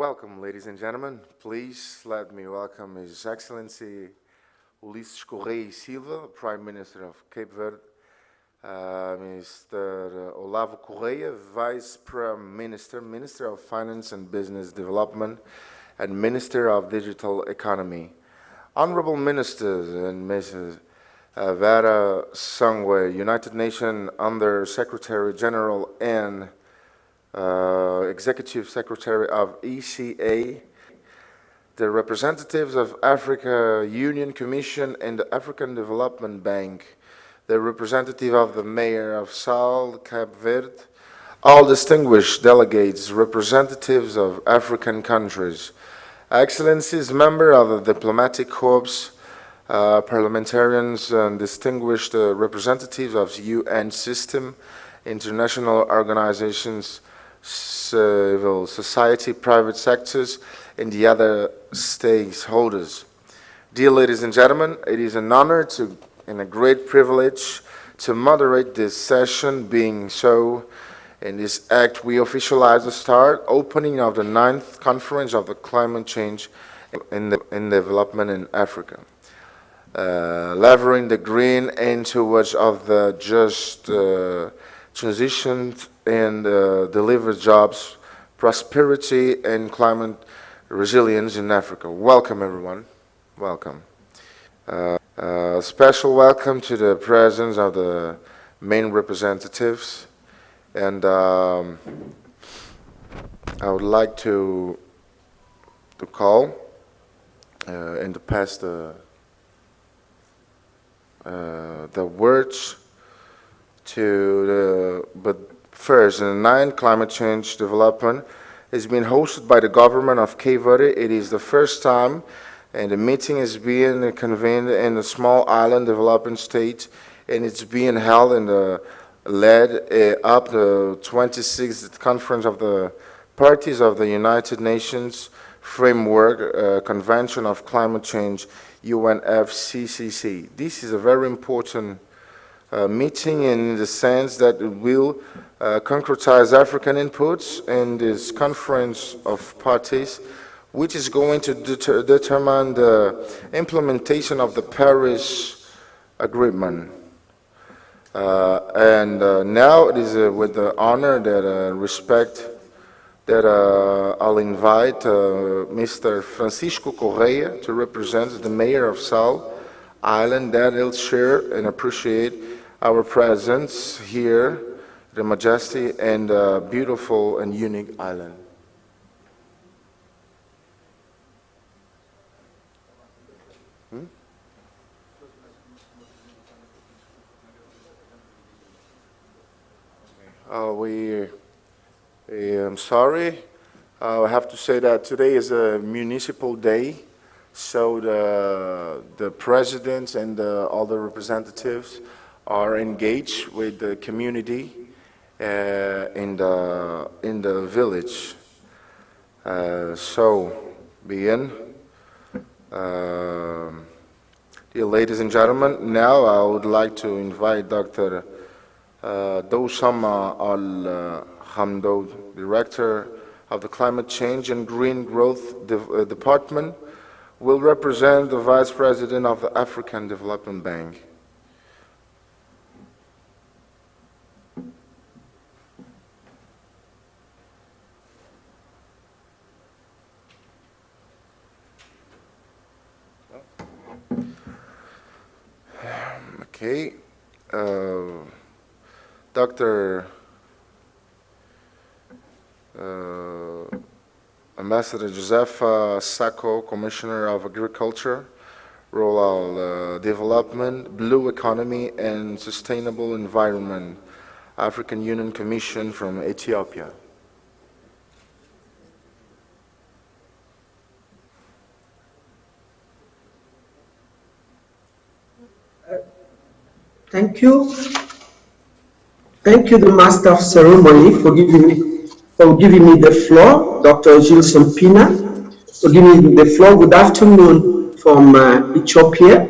Welcome, ladies and gentlemen. Please let me welcome His Excellency Ulisses Correia e Silva, Prime Minister of Cape Verde, Mr. Olavo Correia, Vice Prime Minister, Minister of Finance and Business Development, and Minister of Digital Economy. Honorable Ministers and Mrs. Vera Sangwe, United Nations Under Secretary General and Executive Secretary of ECA, the representatives of Africa Union Commission and the African Development Bank, the representative of the Mayor of Sal, Cape Verde, all distinguished delegates, representatives of African countries, Excellencies, members of the diplomatic corps, parliamentarians, and distinguished representatives of the UN system, international organizations, civil society, private sectors, and the other stakeholders. Dear ladies and gentlemen, it is an honor and a great privilege to moderate this session. Being so, in this act, we officialize the opening of the 9th Conference of the Climate Change and Development in Africa. Leveraging the green and towards of the just transition and deliver jobs, prosperity, and climate resilience in Africa. Welcome, everyone. Welcome. Special welcome to the presence of the main representatives. And I would like to call and to pass the words to but first, the 9th Climate Change Development is being hosted by the government of Cape Verde. It is the first time, and the meeting is being convened in a small island developing state, and it's being held in the led up the 26th Conference of the Parties of the United Nations Framework Convention of Climate Change, UNFCCC. This is a very important meeting in the sense that it will concretize African inputs in this conference of parties, which is going to determine the implementation of the Paris Agreement. Now it is with the honor that respect that I'll invite Mr. Francisco Correia to represent the Mayor of Sal Island, that he'll share and appreciate our presence here, the majesty and beautiful and unique island. I'm sorry. I have to say that today is a municipal day, so the presidents and all the representatives are engaged with the community in the village. Dear ladies and gentlemen, now I would like to invite Dr. Doussama Al-Hamdoud, Director of the Climate Change and Green Growth Department, will represent the Vice President of the African Development Bank. Okay. Dr. Ambassador Josefa Sacco, Commissioner of Agriculture, Rural Development, Blue Economy and Sustainable Environment, African Union Commission from Ethiopia. Thank you. Thank you, the Master of Ceremony, for giving me the floor, Dr. Gilles Pina, for giving me the floor. Good afternoon from Ethiopia,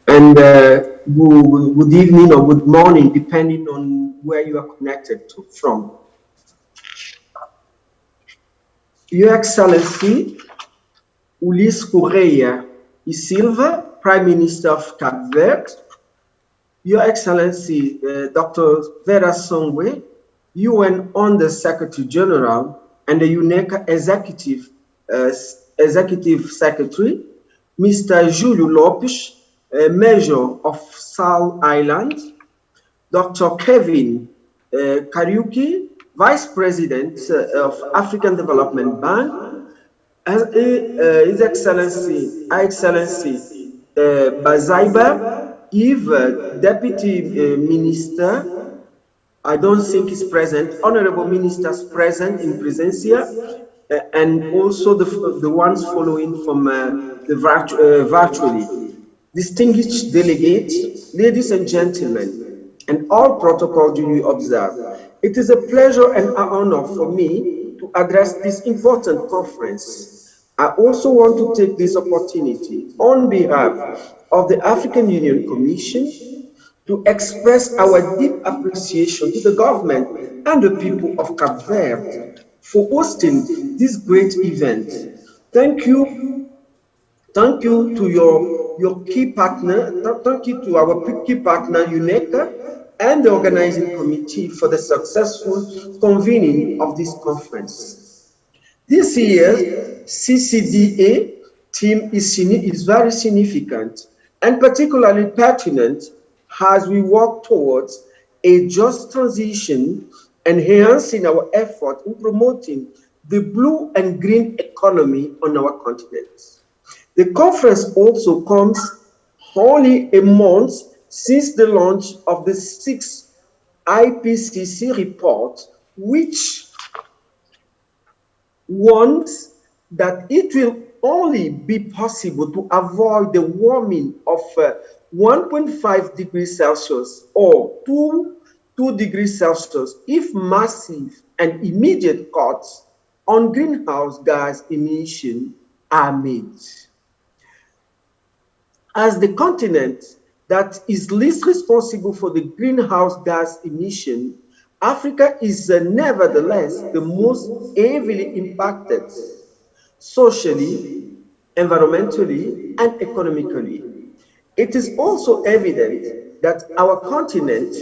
and good evening or good morning, depending on where you are connected from. Your Excellency, Ulis Correia e Silva, Prime Minister of Cape Verde, Your Excellency, Dr. Vera Songwe, UN Under Secretary General and the UNECA Executive Secretary, Mr. Júlio Lopes, Major of Sal Island, Dr. Kevin Kariuki, Vice President of African Development Bank, His Excellency Bazaiba, Eve, Deputy Minister, I don't think is present, Honorable Ministers present in Presencia, and also the ones following from virtually. Distinguished delegates, ladies and gentlemen, and all protocol duly observed. It is a pleasure and an honor for me to address this important conference. I also want to take this opportunity on behalf of the African Union Commission to express our deep appreciation to the government and the people of Cape Verde for hosting this great event. Thank you to your key partner, thank you to our key partner, UNECA, and the organizing committee for the successful convening of this conference. This year's CCDA theme is very significant and particularly pertinent as we work towards a just transition, enhancing our effort in promoting the blue and green economy on our continent. The conference also comes only a month since the launch of the 6th IPCC report, which warns that it will only be possible to avoid the warming of 1.5 degrees Celsius or 2 degrees Celsius if massive and immediate cuts on greenhouse gas emission are made. As the continent that is least responsible for the greenhouse gas emission, Africa is nevertheless the most heavily impacted socially, environmentally, and economically. It is also evident that our continent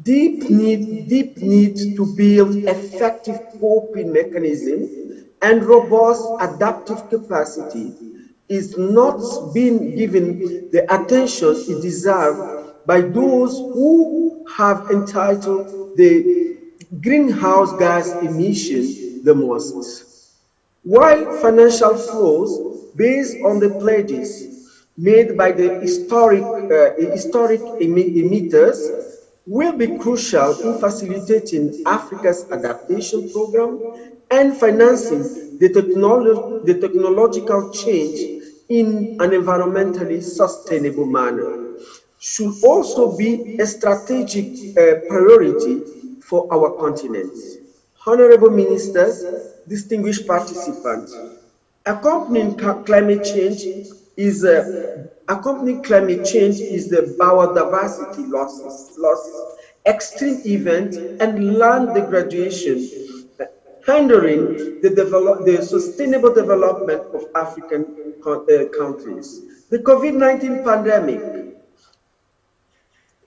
deep need to build effective coping mechanisms and robust adaptive capacity is not being given the attention it deserves by those who have entitled the greenhouse gas emission the most. While financial flows based on the pledges made by the historic emitters will be crucial in facilitating Africa's adaptation program and financing the technological change in an environmentally sustainable manner, should also be a strategic priority for our continent. Honorable Ministers, distinguished participants, accompanying climate change is the biodiversity losses, extreme events, and land degradation, hindering the sustainable development of African countries. The COVID-19 pandemic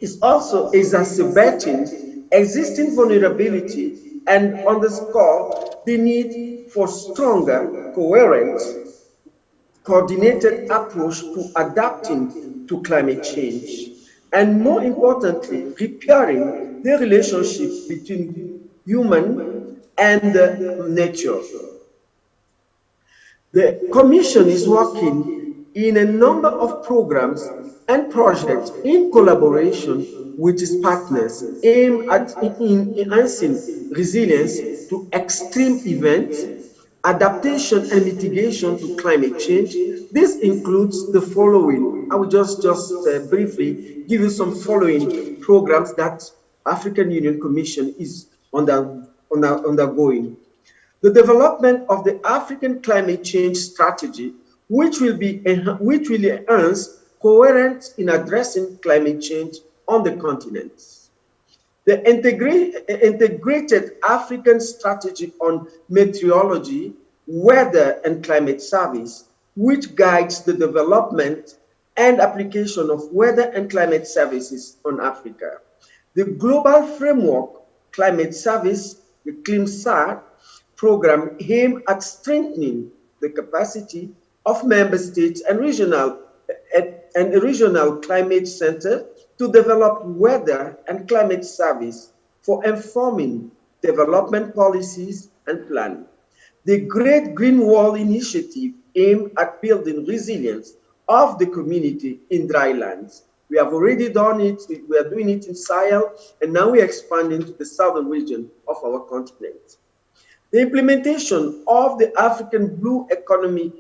is also exacerbating existing vulnerability and underscore the need for stronger, coherent, coordinated approach to adapting to climate change, and more importantly, repairing the relationship between human and nature. The Commission is working in a number of programs and projects in collaboration with its partners aimed at enhancing resilience to extreme events, adaptation and mitigation to climate change. This includes the following. I will just briefly give you some following programs that African Union Commission is undergoing. The development of the African climate change strategy, which will enhance coherence in addressing climate change on the continent. The integrated African strategy on meteorology Weather and Climate Service, which guides the development and application of weather and climate services on Africa. The Global Framework Climate Service, the CLIMSAT program, aimed at strengthening the capacity of member states and regional climate centers to develop weather and climate service for informing development policies and planning. The Great Green Wall Initiative aimed at building resilience of the community in dry lands. We have already done it, we are doing it in Sahel, and now we are expanding to the southern region of our continent. The implementation of the African Blue Economy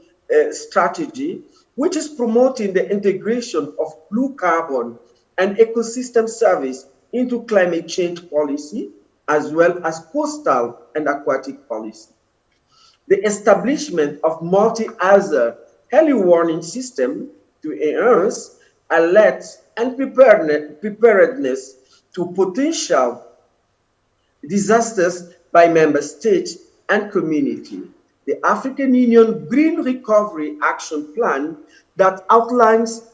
Strategy, which is promoting the integration of blue carbon and ecosystem service into climate change policy, as well as coastal and aquatic policy. The establishment of multi-hazard early warning system to enhance alerts and preparedness to potential disasters by member states and community. The African Union Green Recovery Action Plan that outlines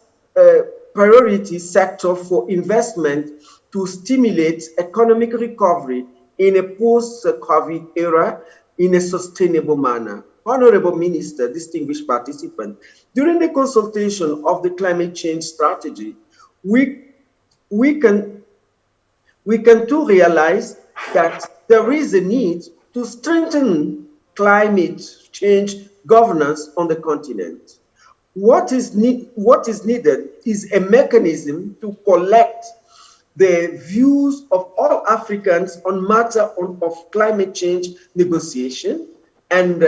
priority sector for investment to stimulate economic recovery in a post-COVID era in a sustainable manner. Honorable Minister, distinguished participant, during the consultation of the climate change strategy, we can too realize that there is a need to strengthen climate change governance on the continent. What is needed is a mechanism to collect the views of all Africans on matter of climate change negotiation, and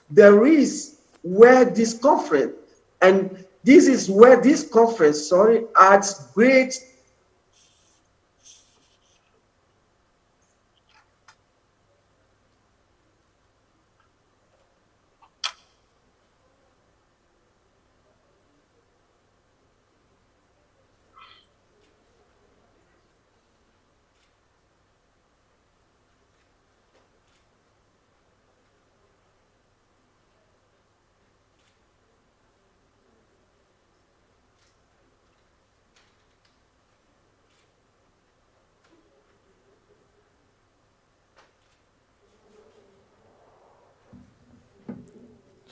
there is where this conference, and this is where this conference, adds great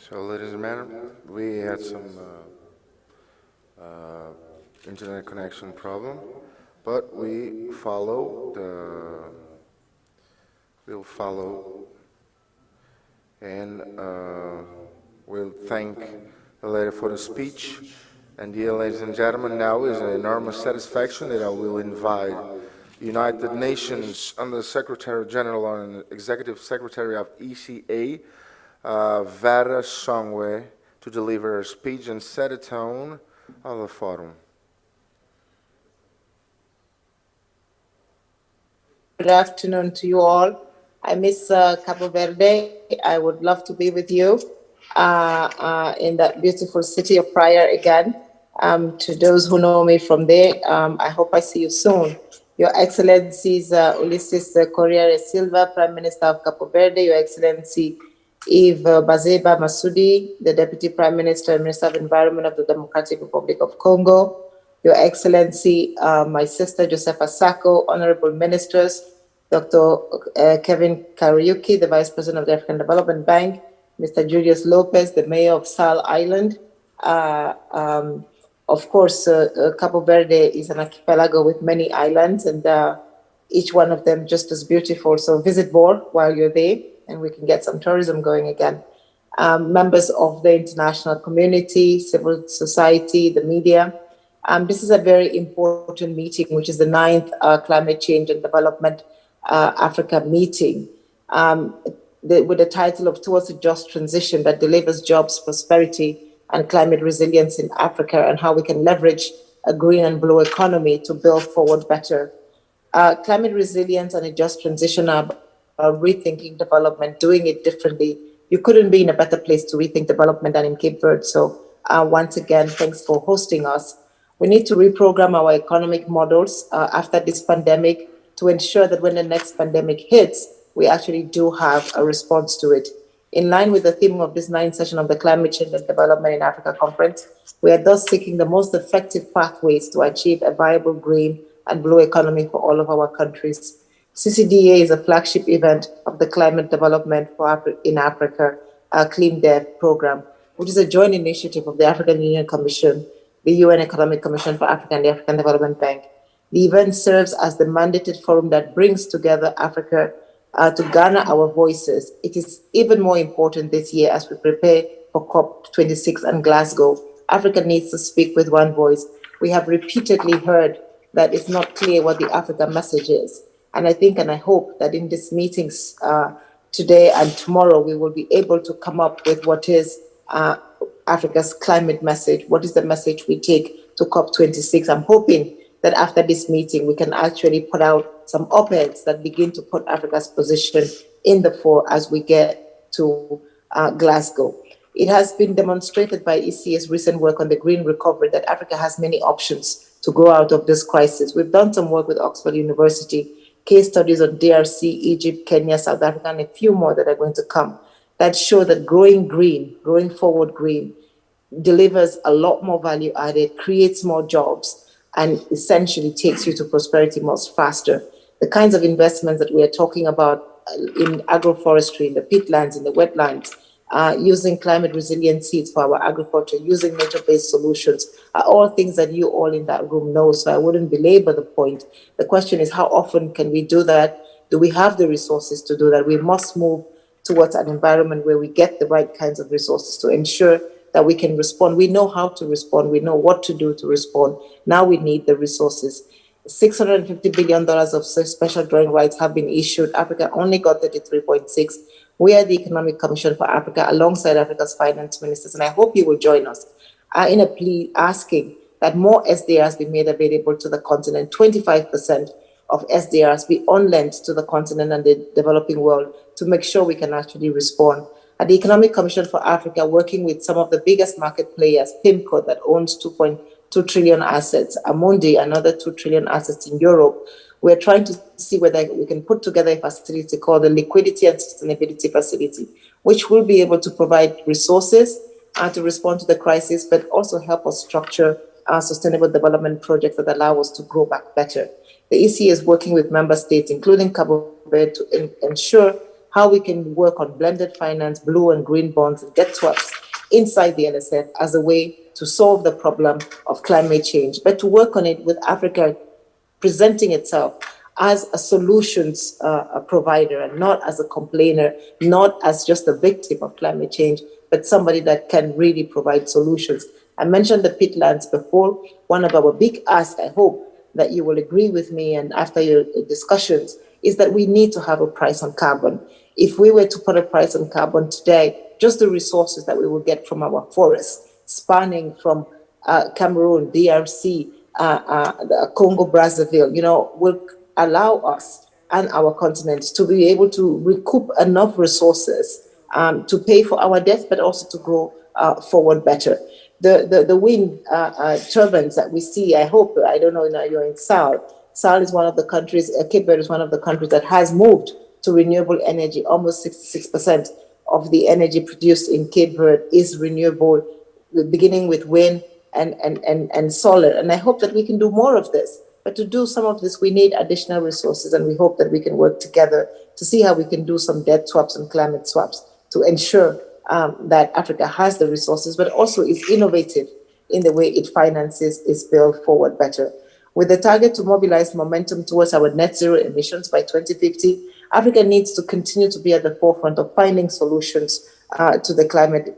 So, ladies and gentlemen, we had some internet connection problem, but we'll follow, and we'll thank the lady for the speech. And dear ladies and gentlemen, now is an enormous satisfaction that I will invite United Nations Under Secretary General and Executive Secretary of ECA, Vera Songwe, to deliver a speech and set a tone of the forum. Good afternoon to you all. I miss Cabo Verde. I would love to be with you in that beautiful city of Praia again. To those who know me from there, I hope I see you soon. Your Excellencies Ulysses Correa Silva, Prime Minister of Cabo Verde, Your Excellency Yves Bazeba Masudi, the Deputy Prime Minister and Minister of Environment of the Democratic Republic of Congo, Your Excellency, my sister Josefa Sako, Honorable Ministers, Dr. Kevin Kariuki, the Vice President of the African Development Bank, Mr. Julius Lopez, the Mayor of Sal Island. Of course, Cabo Verde is an archipelago with many islands, and each one of them just as beautiful. So visit more while you're there, and we can get some tourism going again. Members of the international community, civil society, the media. This is a very important meeting, which is the 9th Climate Change and Development Africa meeting, with the title of Towards a Just Transition that delivers jobs, prosperity, and climate resilience in Africa, and how we can leverage a green and blue economy to build forward better. Climate resilience and a just transition are rethinking development, doing it differently. You couldn't be in a better place to rethink development than in Cape Verde. So once again, thanks for hosting us. We need to reprogram our economic models after this pandemic to ensure that when the next pandemic hits, we actually do have a response to it. In line with the theme of this 9th session of the Climate Change and Development in Africa Conference, we are thus seeking the most effective pathways to achieve a viable green and blue economy for all of our countries. CCDA is a flagship event of the Climate Development in Africa, Clima program, which is a joint initiative of the African Union Commission, the UN Economic Commission for Africa, and the African Development Bank. The event serves as the mandated forum that brings together Africa to garner our voices. It is even more important this year as we prepare for COP26 and Glasgow. Africa needs to speak with one voice. We have repeatedly heard that it's not clear what the Africa message is. And I think and I hope that in these meetings today and tomorrow, we will be able to come up with what is Africa's climate message. What is the message we take to COP26? I'm hoping that after this meeting, we can actually put out some op-eds that begin to put Africa's position in the fore as we get to Glasgow. It has been demonstrated by ECA's recent work on the green recovery that Africa has many options to grow out of this crisis. We've done some work with Oxford University, case studies on DRC, Egypt, Kenya, South Africa, and a few more that are going to come that show that growing green, growing forward green, delivers a lot more value added, creates more jobs, and essentially takes you to prosperity much faster. The kinds of investments that we are talking about in agroforestry, in the peatlands, in the wetlands, using climate resilient seeds for our agriculture, using nature-based solutions, are all things that you all in that room know, so I wouldn't belabor the point. The question is, how often can we do that? Do we have the resources to do that? We must move towards an environment where we get the right kinds of resources to ensure that we can respond. We know how to respond. We know what to do to respond. Now we need the resources. $650 billion of special drawing rights have been issued. Africa only got 33.6. We are the Economic Commission for Africa alongside Africa's finance ministers, and I hope you will join us in a plea asking that more SDRs be made available to the continent. 25% of SDRs be on lent to the continent and the developing world to make sure we can actually respond. At the Economic Commission for Africa, working with some of the biggest market players, PIMCO, that owns 2.2 trillion assets, Amundi, another 2 trillion assets in Europe, we're trying to see whether we can put together a facility called the Liquidity and Sustainability Facility, which will be able to provide resources to respond to the crisis, but also help us structure sustainable development projects that allow us to grow back better. The EC is working with member states, including Cabo Verde, to ensure how we can work on blended finance, blue and green bonds, and debt swaps inside the LSF as a way to solve the problem of climate change, but to work on it with Africa presenting itself as a solutions provider and not as a complainer, not as just a victim of climate change, but somebody that can really provide solutions. I mentioned the peatlands before. One of our big asks, I hope that you will agree with me and after your discussions, is that we need to have a price on carbon. If we were to put a price on carbon today, just the resources that we will get from our forests, spanning from Cameroon, DRC, Congo, Brazzaville, will allow us and our continent to be able to recoup enough resources to pay for our debts, but also to grow forward better. The wind turbines that we see, I hope, I don't know, you're in South. South is one of the countries, Cape Verde is one of the countries that has moved to renewable energy. Almost 66% of the energy produced in Cape Verde is renewable, beginning with wind and solar. And I hope that we can do more of this. But to do some of this, we need additional resources, and we hope that we can work together to see how we can do some debt swaps and climate swaps to ensure that Africa has the resources, but also is innovative in the way it finances its build forward better. With the target to mobilize momentum towards our net zero emissions by 2050, Africa needs to continue to be at the forefront of finding solutions to the climate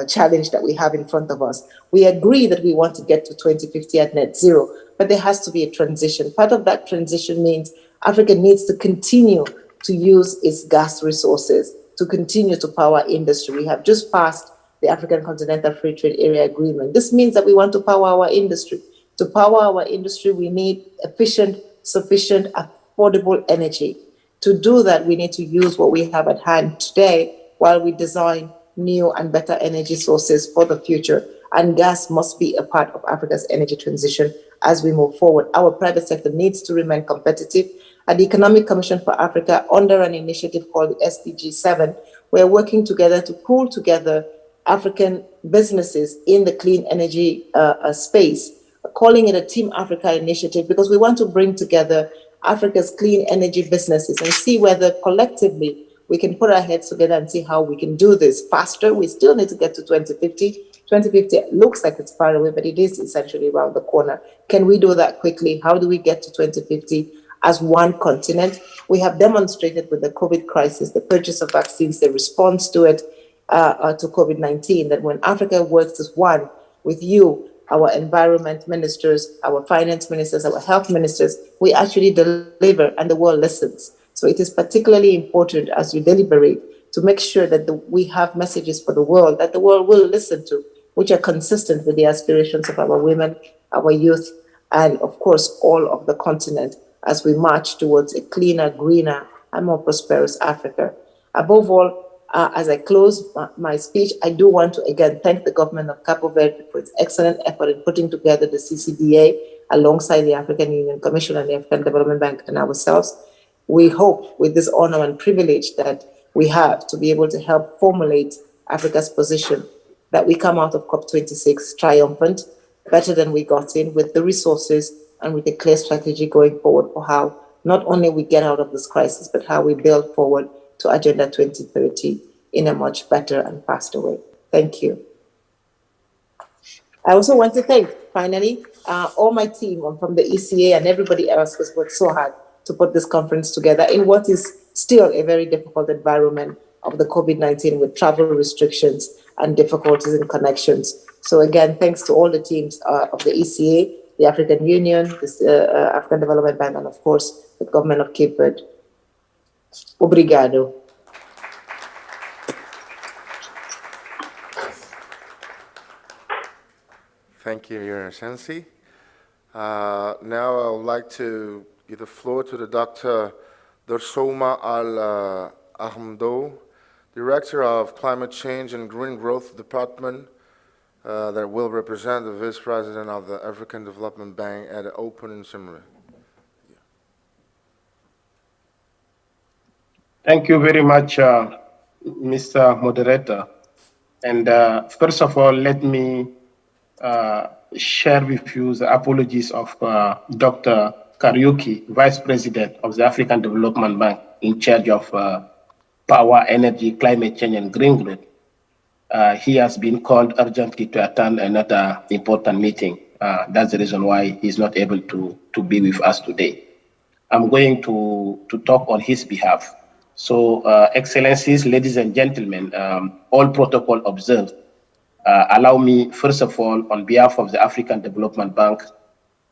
challenge that we have in front of us. We agree that we want to get to 2050 at net zero, but there has to be a transition. Part of that transition means Africa needs to continue to use its gas resources to continue to power industry. We have just passed the African Continental Free Trade Area Agreement. This means that we want to power our industry. To power our industry, we need efficient, sufficient, affordable energy. To do that, we need to use what we have at hand today while we design new and better energy sources for the future. And gas must be a part of Africa's energy transition as we move forward. Our private sector needs to remain competitive. At the Economic Commission for Africa, under an initiative called SDG 7, we're working together to pull together African businesses in the clean energy space, calling it a Team Africa initiative, because we want to bring together Africa's clean energy businesses and see whether collectively we can put our heads together and see how we can do this faster. We still need to get to 2050. 2050 looks like it's far away, but it is essentially around the corner. Can we do that quickly? How do we get to 2050 as one continent? We have demonstrated with the COVID crisis, the purchase of vaccines, the response to it, to COVID-19, that when Africa works as one with you, our environment ministers, our finance ministers, our health ministers, we actually deliver and the world listens. So it is particularly important as we deliberate to make sure that we have messages for the world that the world will listen to, which are consistent with the aspirations of our women, our youth, and of course, all of the continent as we march towards a cleaner, greener, and more prosperous Africa. Above all, as I close my speech, I do want to again thank the government of Cabo Verde for its excellent effort in putting together the CCDA alongside the African Union Commission and the African Development Bank and ourselves. We hope with this honor and privilege that we have to be able to help formulate Africa's position, that we come out of COP26 triumphant, better than we got in, with the resources and with a clear strategy going forward for how not only we get out of this crisis, but how we build forward to Agenda 2030 in a much better and faster way. Thank you. I also want to thank, finally, all my team from the ECA and everybody else who's worked so hard to put this conference together in what is still a very difficult environment of the COVID-19 with travel restrictions and difficulties in connections. So again, thanks to all the teams of the ECA, the African Union, the African Development Bank, and of course, the government of Cape Verde. Obrigado. Thank you, Your Excellency. Now I would like to give the floor to the Dr. Dorsouma Al-Ahmdo, Director of Climate Change and Green Growth Department, that will represent the Vice President of the African Development Bank at the opening ceremony. Thank you very much, Mr. Moderator. And first of all, let me share with you the apologies of Dr. Kariuki, Vice President of the African Development Bank in charge of power, energy, climate change, and green growth. He has been called urgently to attend another important meeting. That's the reason why he's not able to be with us today. I'm going to talk on his behalf. So, Excellencies, ladies and gentlemen, all protocol observed, allow me, first of all, on behalf of the African Development Bank,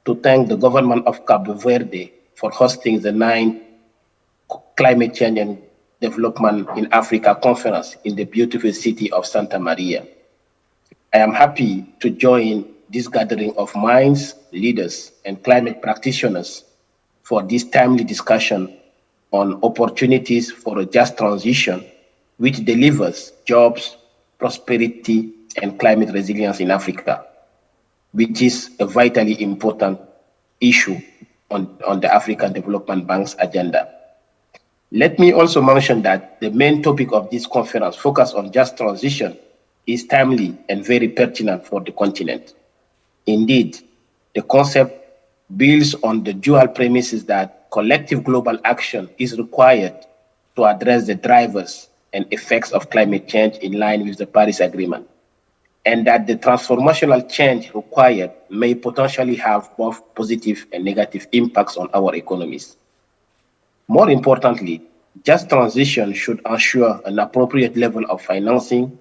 to thank the government of Cabo Verde for hosting the 9th Climate Change and Development in Africa Conference in the beautiful city of Santa Maria. I am happy to join this gathering of minds, leaders, and climate practitioners for this timely discussion on opportunities for a just transition which delivers jobs, prosperity, and climate resilience in Africa, which is a vitally important issue on the African Development Bank's agenda. Let me also mention that the main topic of this conference, focus on just transition, is timely and very pertinent for the continent. Indeed, the concept builds on the dual premises that collective global action is required to address the drivers and effects of climate change in line with the Paris Agreement, and that the transformational change required may potentially have both positive and negative impacts on our economies. More importantly, just transition should ensure an appropriate level of financing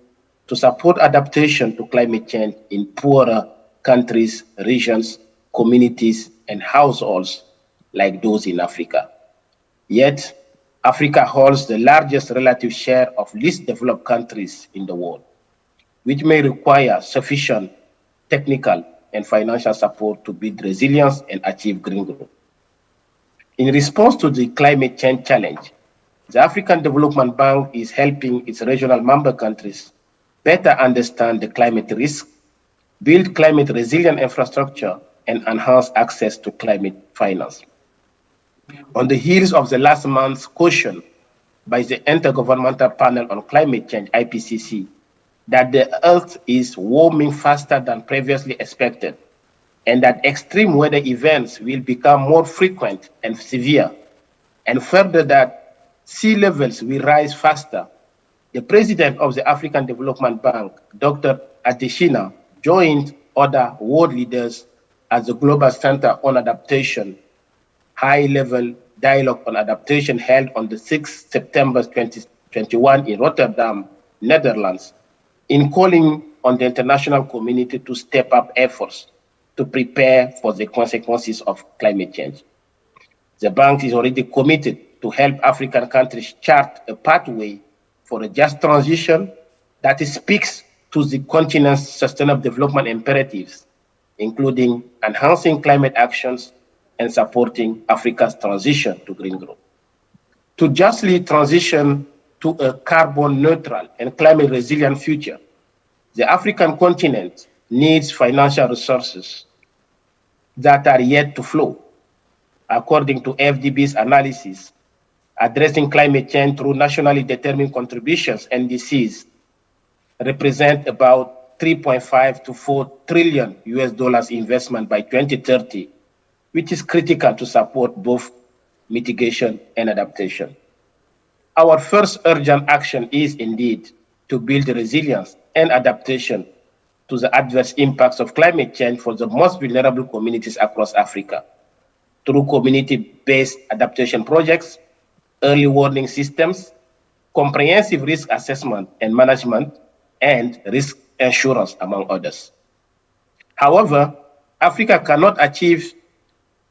to support adaptation to climate change in poorer countries, regions, communities, and households like those in Africa. Yet, Africa holds the largest relative share of least developed countries in the world, which may require sufficient technical and financial support to build resilience and achieve green growth. In response to the climate change challenge, the African Development Bank is helping its regional member countries better understand the climate risk, build climate resilient infrastructure, and enhance access to climate finance. On the heels of the last month's caution by the Intergovernmental Panel on Climate Change, IPCC, that the Earth is warming faster than previously expected, and that extreme weather events will become more frequent and severe, and further that sea levels will rise faster, the president of the African Development Bank, Dr. Adesina, joined other world leaders at the Global Center on Adaptation high-level dialogue on adaptation held on the 6th September 2021 in Rotterdam, Netherlands, in calling on the international community to step up efforts to prepare for the consequences of climate change. The bank is already committed to help African countries chart a pathway for a just transition that speaks to the continent's sustainable development imperatives, including enhancing climate actions and supporting Africa's transition to green growth. To justly transition to a carbon neutral and climate resilient future, the African continent needs financial resources that are yet to flow. According to FDB's analysis, addressing climate change through nationally determined contributions, NDCs, represent about 3.5 to 4 trillion US dollars investment by 2030, which is critical to support both mitigation and adaptation. Our first urgent action is indeed to build resilience and adaptation to the adverse impacts of climate change for the most vulnerable communities across Africa through community-based adaptation projects, early warning systems, comprehensive risk assessment and management, and risk insurance, among others. However, Africa cannot achieve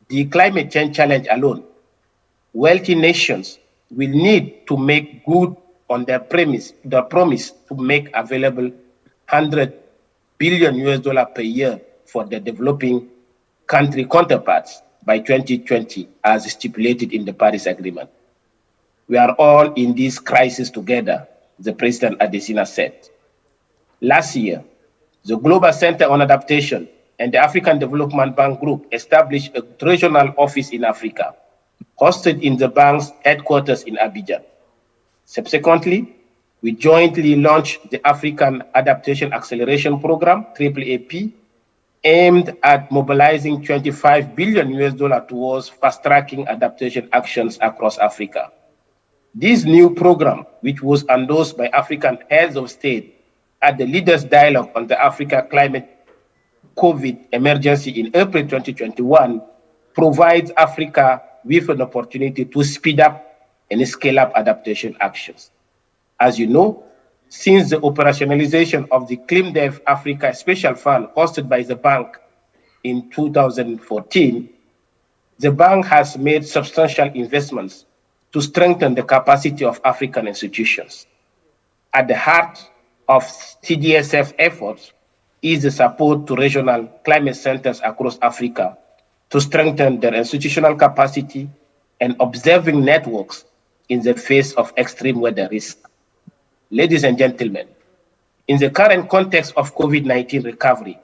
the climate change challenge alone. Wealthy nations will need to make good on their promise to make available 100 billion US dollar per year for their developing country counterparts by 2020, as stipulated in the Paris Agreement. We are all in this crisis together, the President Adesina said. Last year, the Global Center on Adaptation and the African Development Bank Group established a regional office in Africa, hosted in the bank's headquarters in Abidjan. Subsequently, we jointly launched the African Adaptation Acceleration Program, AAAP, aimed at mobilizing 25 billion US dollars towards fast-tracking adaptation actions across Africa. This new program, which was endorsed by African heads of state at the Leaders' Dialogue on the Africa Climate COVID emergency in April 2021, provides Africa with an opportunity to speed up and scale up adaptation actions. As you know, since the operationalization of the ClimDev Africa Special Fund hosted by the bank in 2014, the bank has made substantial investments to strengthen the capacity of African institutions. At the heart of CDSF efforts is the support to regional climate centers across Africa to strengthen their institutional capacity and observing networks in the face of extreme weather risk. Ladies and gentlemen, in the current context of COVID-19 recovery,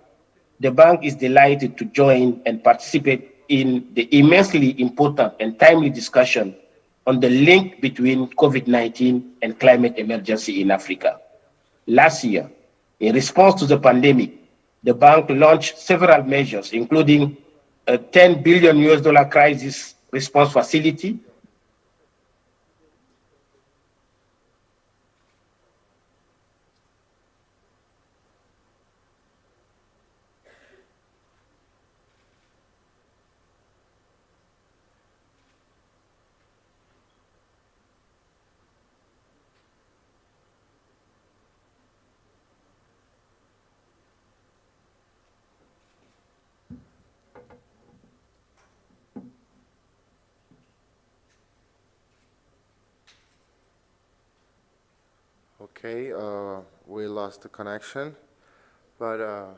the bank is delighted to join and participate in the immensely important and timely discussion on the link between COVID-19 and climate emergency in Africa. Last year, in response to the pandemic, the bank launched several measures, including a 10 billion US dollar crisis response facility, Okay, we lost the connection, but the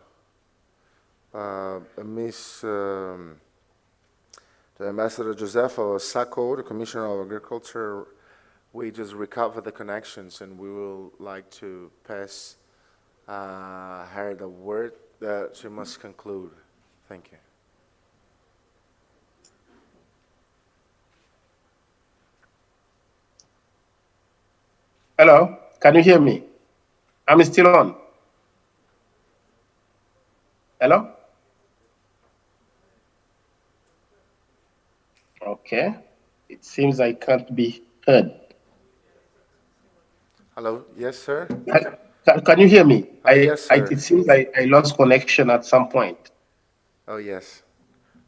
Ambassador Josefa Sacco, the Commissioner of Agriculture, we just recovered the connections, and we will like to pass her the word that she must conclude. Thank you. Hello, can you hear me? I'm still on. Hello? Okay, it seems I can't be heard. Hello, yes, sir. Can you hear me? Yes, sir. It seems I lost connection at some point. Oh, yes.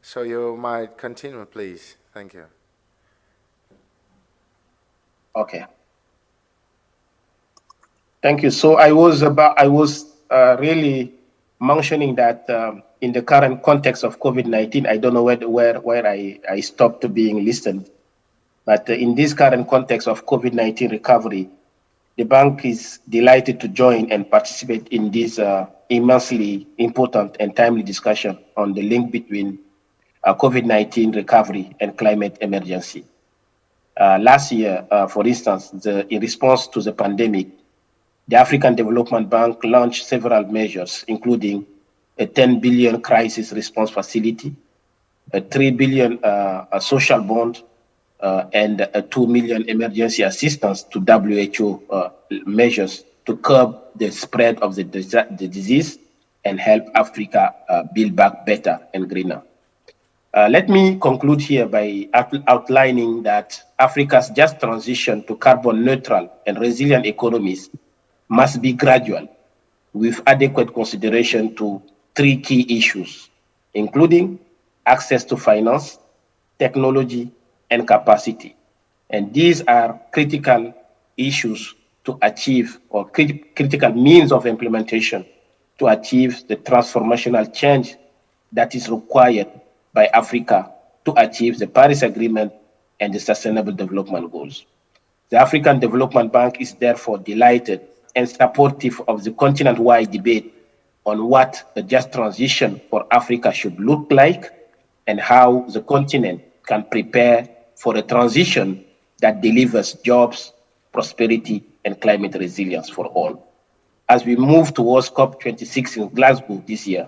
So you might continue, please. Thank you. Okay. Thank you. So I was really mentioning that in the current context of COVID-19, I don't know where I stopped being listened, but in this current context of COVID-19 recovery, the bank is delighted to join and participate in this immensely important and timely discussion on the link between COVID-19 recovery and climate emergency. Last year, for instance, in response to the pandemic, the African Development Bank launched several measures, including a 10 billion crisis response facility, a 3 billion social bond, and a 2 million emergency assistance to WHO measures to curb the spread of the disease and help Africa build back better and greener. Let me conclude here by outlining that Africa's just transition to carbon neutral and resilient economies must be gradual, with adequate consideration to 3 key issues, including access to finance, technology, and capacity. And these are critical issues to achieve, or critical means of implementation to achieve the transformational change that is required by Africa to achieve the Paris Agreement and the Sustainable Development Goals. The African Development Bank is therefore delighted and supportive of the continent-wide debate on what a just transition for Africa should look like and how the continent can prepare for a transition that delivers jobs, prosperity, and climate resilience for all. As we move towards COP26 in Glasgow this year,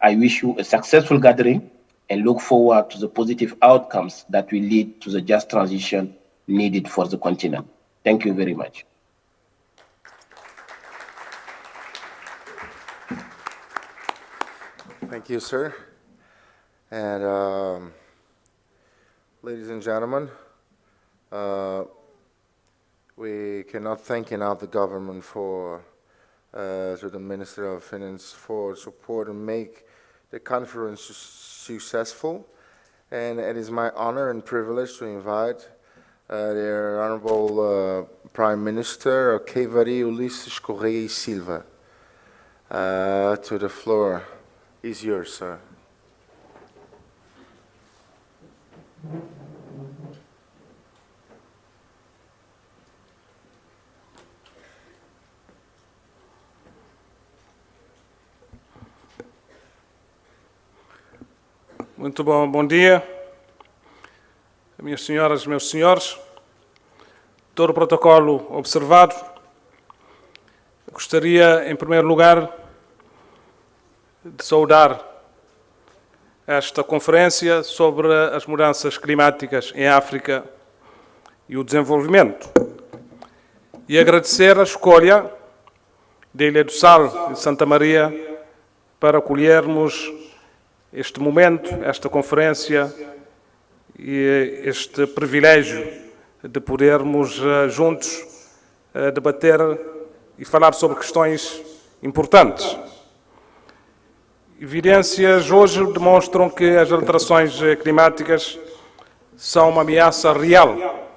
I wish you a successful gathering and look forward to the positive outcomes that will lead to the just transition needed for the continent. Thank you very much. Thank you, sir. And ladies and gentlemen, we cannot thank enough the government for, to the Minister of Finance for support and make the conference successful. And it is my honor and privilege to invite the Honorable Prime Minister Kevari Ulisses Correia e Silva to the floor. Is yours, sir. Muito bom dia, minhas senhoras e meus senhores. Todo o protocolo observado, gostaria, em primeiro lugar, de saudar esta conferência sobre as mudanças climáticas em África e o desenvolvimento e agradecer a escolha da Ilha do Sal e de Santa Maria para acolhermos este momento, esta conferência e este privilégio de podermos juntos debater e falar sobre questões importantes. Evidências hoje demonstram que as alterações climáticas são uma ameaça real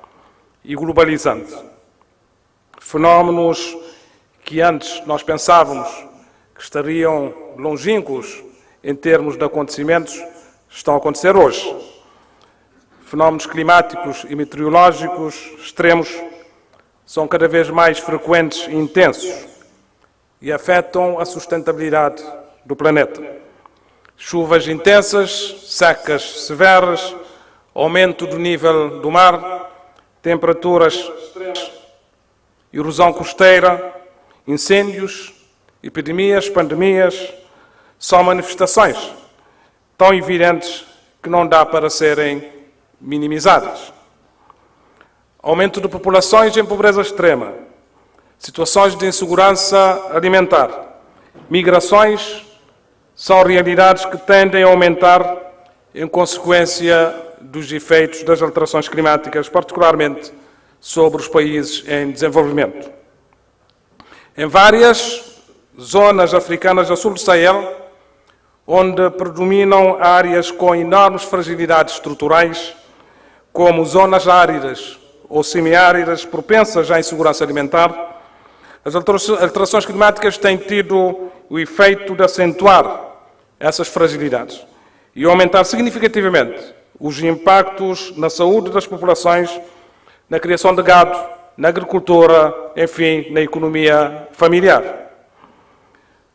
e globalizante. Fenómenos que antes nós pensávamos que estariam longínquos em termos de acontecimentos, estão a acontecer hoje. Fenómenos climáticos e meteorológicos extremos são cada vez mais frequentes e intensos e afetam a sustentabilidade do planeta. Chuvas intensas, secas severas, aumento do nível do mar, temperaturas extremas, erosão costeira, incêndios, epidemias, pandemias, são manifestações tão evidentes que não dá para serem minimizadas. Aumento de populações em pobreza extrema, situações de insegurança alimentar, migrações, são realidades que tendem a aumentar em consequência dos efeitos das alterações climáticas, particularmente sobre os países em desenvolvimento. Em várias zonas africanas a sul do Sahel, onde predominam áreas com enormes fragilidades estruturais, como zonas áridas ou semiáridas propensas à insegurança alimentar, as alterações climáticas têm tido o efeito de acentuar essas fragilidades e aumentar significativamente os impactos na saúde das populações, na criação de gado, na agricultura, enfim, na economia familiar.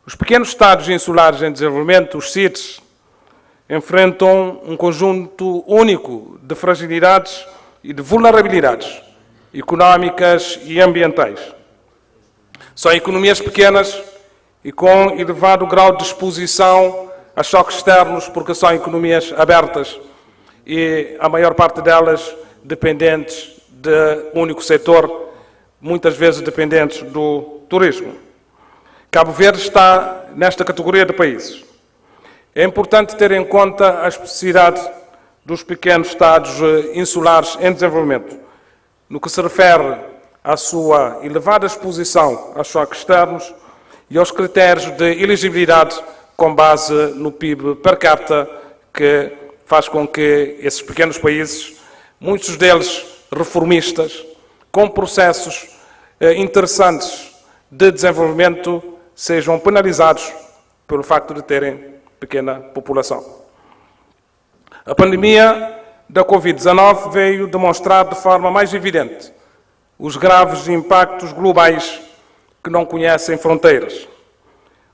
Os pequenos Estados insulares em desenvolvimento, os CITES, enfrentam um conjunto único de fragilidades e de vulnerabilidades económicas e ambientais. São economias pequenas e com elevado grau de exposição a choques externos, porque são economias abertas e a maior parte delas dependentes de único setor, muitas vezes dependentes do turismo. Cabo Verde está nesta categoria de países. É importante ter em conta a especificidade dos pequenos Estados insulares em desenvolvimento, no que se refere à sua elevada exposição a choques externos e aos critérios de elegibilidade com base no PIB per capita, que faz com que esses pequenos países, muitos deles reformistas, com processos interessantes de desenvolvimento, sejam penalizados pelo facto de terem pequena população. A pandemia da Covid-19 veio demonstrar de forma mais evidente os graves impactos globais que não conhecem fronteiras.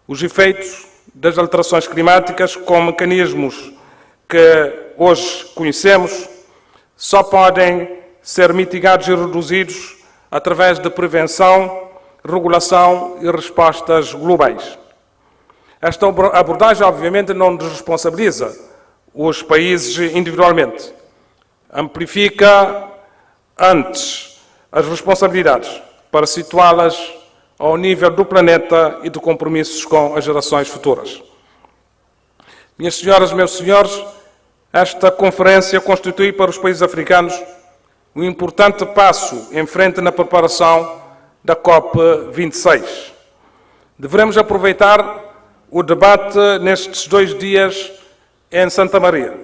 Os efeitos das alterações climáticas, com mecanismos que hoje conhecemos, só podem ser mitigados e reduzidos através de prevenção, regulação e respostas globais. Esta abordagem, obviamente, não desresponsabiliza os países individualmente. Amplifica antes as responsabilidades para situá-las ao nível do planeta e de compromissos com as gerações futuras. Minhas senhoras e meus senhores, esta conferência constitui para os países africanos um importante passo em frente na preparação da COP26. Devemos aproveitar o debate nestes 2 dias em Santa Maria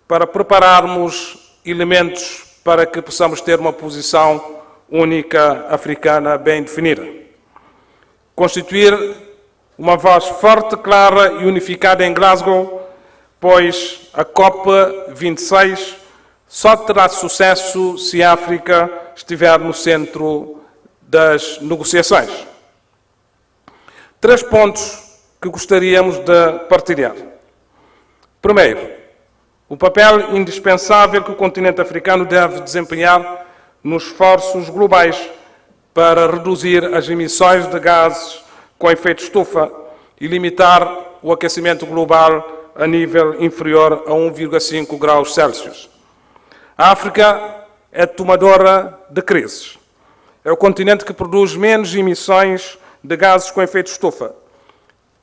para prepararmos elementos para que possamos ter uma posição única africana bem definida. Constituir uma voz forte, clara e unificada em Glasgow, pois a COP26 só terá sucesso se a África estiver no centro das negociações. 3 pontos que gostaríamos de partilhar. Primeiro, o papel indispensável que o continente africano deve desempenhar nos esforços globais para reduzir as emissões de gases com efeito estufa e limitar o aquecimento global a nível inferior a 1,5 graus Celsius. A África é tomadora de crises. É o continente que produz menos emissões de gases com efeito estufa,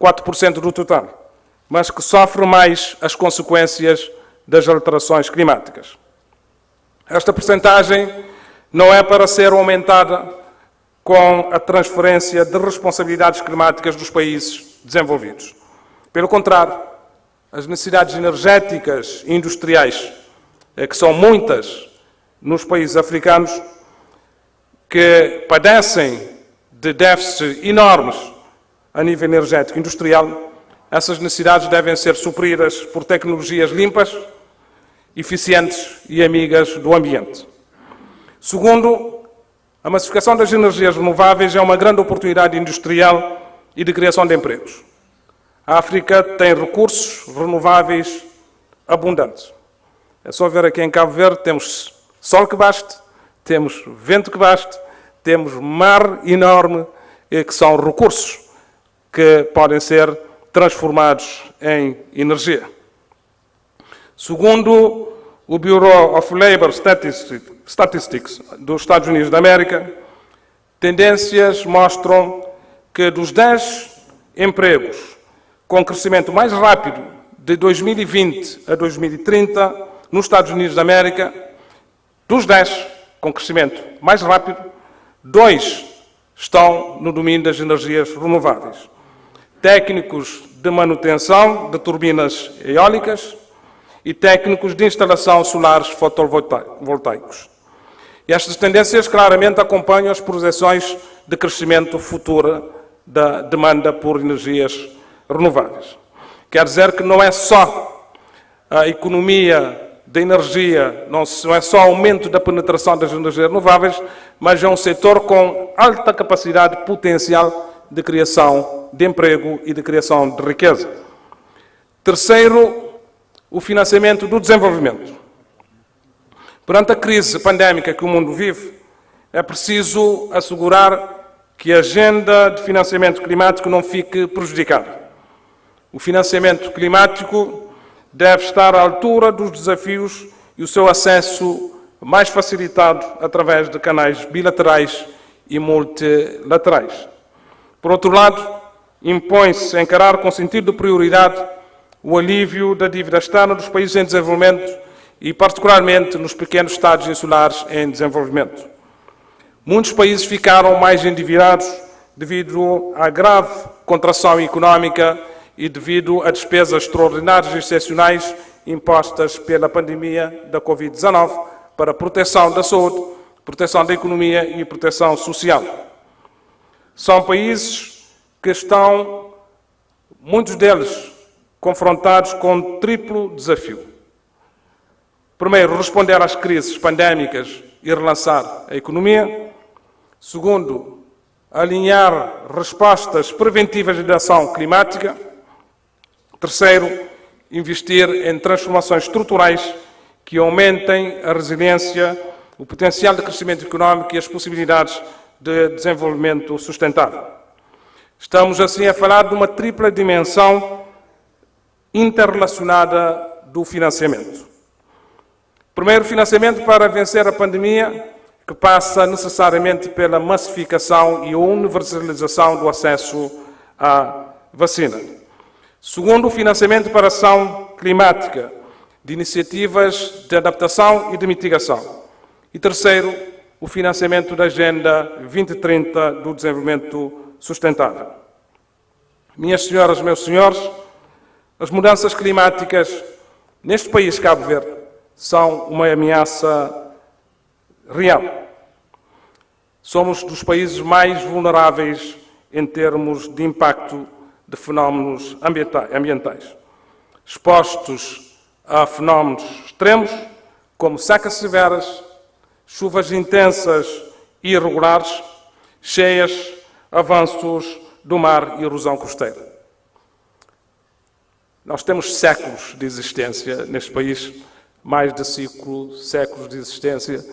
4% do total, mas que sofre mais as consequências das alterações climáticas. Esta percentagem não é para ser aumentada com a transferência de responsabilidades climáticas dos países desenvolvidos. Pelo contrário, as necessidades energéticas e industriais, que são muitas nos países africanos, que padecem de déficits enormes a nível energético e industrial, essas necessidades devem ser supridas por tecnologias limpas, eficientes e amigas do ambiente. Segundo, a massificação das energias renováveis é uma grande oportunidade industrial e de criação de empregos. A África tem recursos renováveis abundantes. É só ver aqui em Cabo Verde, temos sol que baste, temos vento que baste, temos mar enorme, que são recursos que podem ser transformados em energia. Segundo o Bureau of Labor Statistics dos Estados Unidos da América, tendências mostram que dos 10 empregos com crescimento mais rápido de 2020 a 2030 nos Estados Unidos da América, dos 10 com crescimento mais rápido, 2 estão no domínio das energias renováveis. Técnicos de manutenção de turbinas eólicas e técnicos de instalação solares fotovoltaicos. E estas tendências claramente acompanham as projeções de crescimento futuro da demanda por energias renováveis. Quer dizer que não é só a economia da energia, não é só o aumento da penetração das energias renováveis, mas é um setor com alta capacidade potencial de criação de emprego e de criação de riqueza. Terceiro, o financiamento do desenvolvimento. Perante a crise pandémica que o mundo vive, é preciso assegurar que a agenda de financiamento climático não fique prejudicada. O financiamento climático deve estar à altura dos desafios e o seu acesso mais facilitado através de canais bilaterais e multilaterais. Por outro lado, impõe-se encarar com sentido de prioridade o alívio da dívida externa dos países em desenvolvimento e, particularmente, nos pequenos estados insulares em desenvolvimento. Muitos países ficaram mais endividados devido à grave contração económica e devido a despesas extraordinárias e excepcionais impostas pela pandemia da Covid-19 para a proteção da saúde, proteção da economia e proteção social. São países que estão, muitos deles, confrontados com um triplo desafio. Primeiro, responder às crises pandémicas e relançar a economia. Segundo, alinhar respostas preventivas de ação climática. Terceiro, investir em transformações estruturais que aumentem a resiliência, o potencial de crescimento económico e as possibilidades de desenvolvimento sustentável. Estamos, assim, a falar de uma tripla dimensão interrelacionada do financiamento. Primeiro, financiamento para vencer a pandemia, que passa necessariamente pela massificação e universalização do acesso à vacina. Segundo, o financiamento para ação climática, de iniciativas de adaptação e de mitigação. E terceiro, o financiamento da Agenda 2030 do Desenvolvimento Sustentável. Minhas senhoras, meus senhores, as mudanças climáticas neste país, Cabo Verde, são uma ameaça real. Somos dos países mais vulneráveis em termos de impacto de fenómenos ambientais, expostos a fenómenos extremos, como secas severas, chuvas intensas e irregulares, cheias, avanços do mar e erosão costeira. Nós temos séculos de existência neste país, mais de 5 séculos de existência,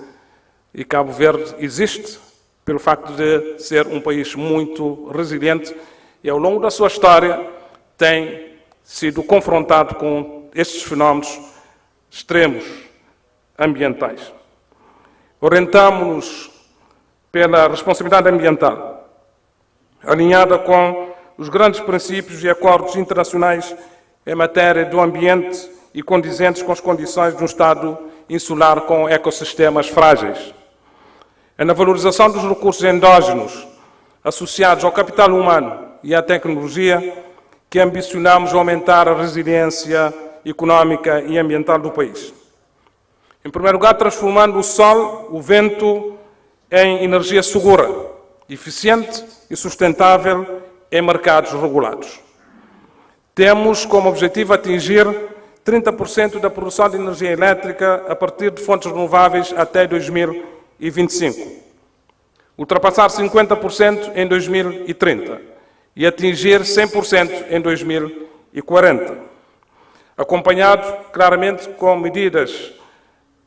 e Cabo Verde existe pelo facto de ser um país muito resiliente e, ao longo da sua história, tem sido confrontado com estes fenómenos extremos ambientais. Orientamos-nos pela responsabilidade ambiental, alinhada com os grandes princípios e acordos internacionais em matéria do ambiente e condizentes com as condições de um Estado insular com ecossistemas frágeis. É na valorização dos recursos endógenos associados ao capital humano e à tecnologia que ambicionamos aumentar a resiliência económica e ambiental do país. Em primeiro lugar, transformando o sol, o vento, em energia segura, eficiente e sustentável em mercados regulados. Temos como objetivo atingir 30% da produção de energia elétrica a partir de fontes renováveis até 2025, ultrapassar 50% em 2030 e atingir 100% em 2040, acompanhado claramente com medidas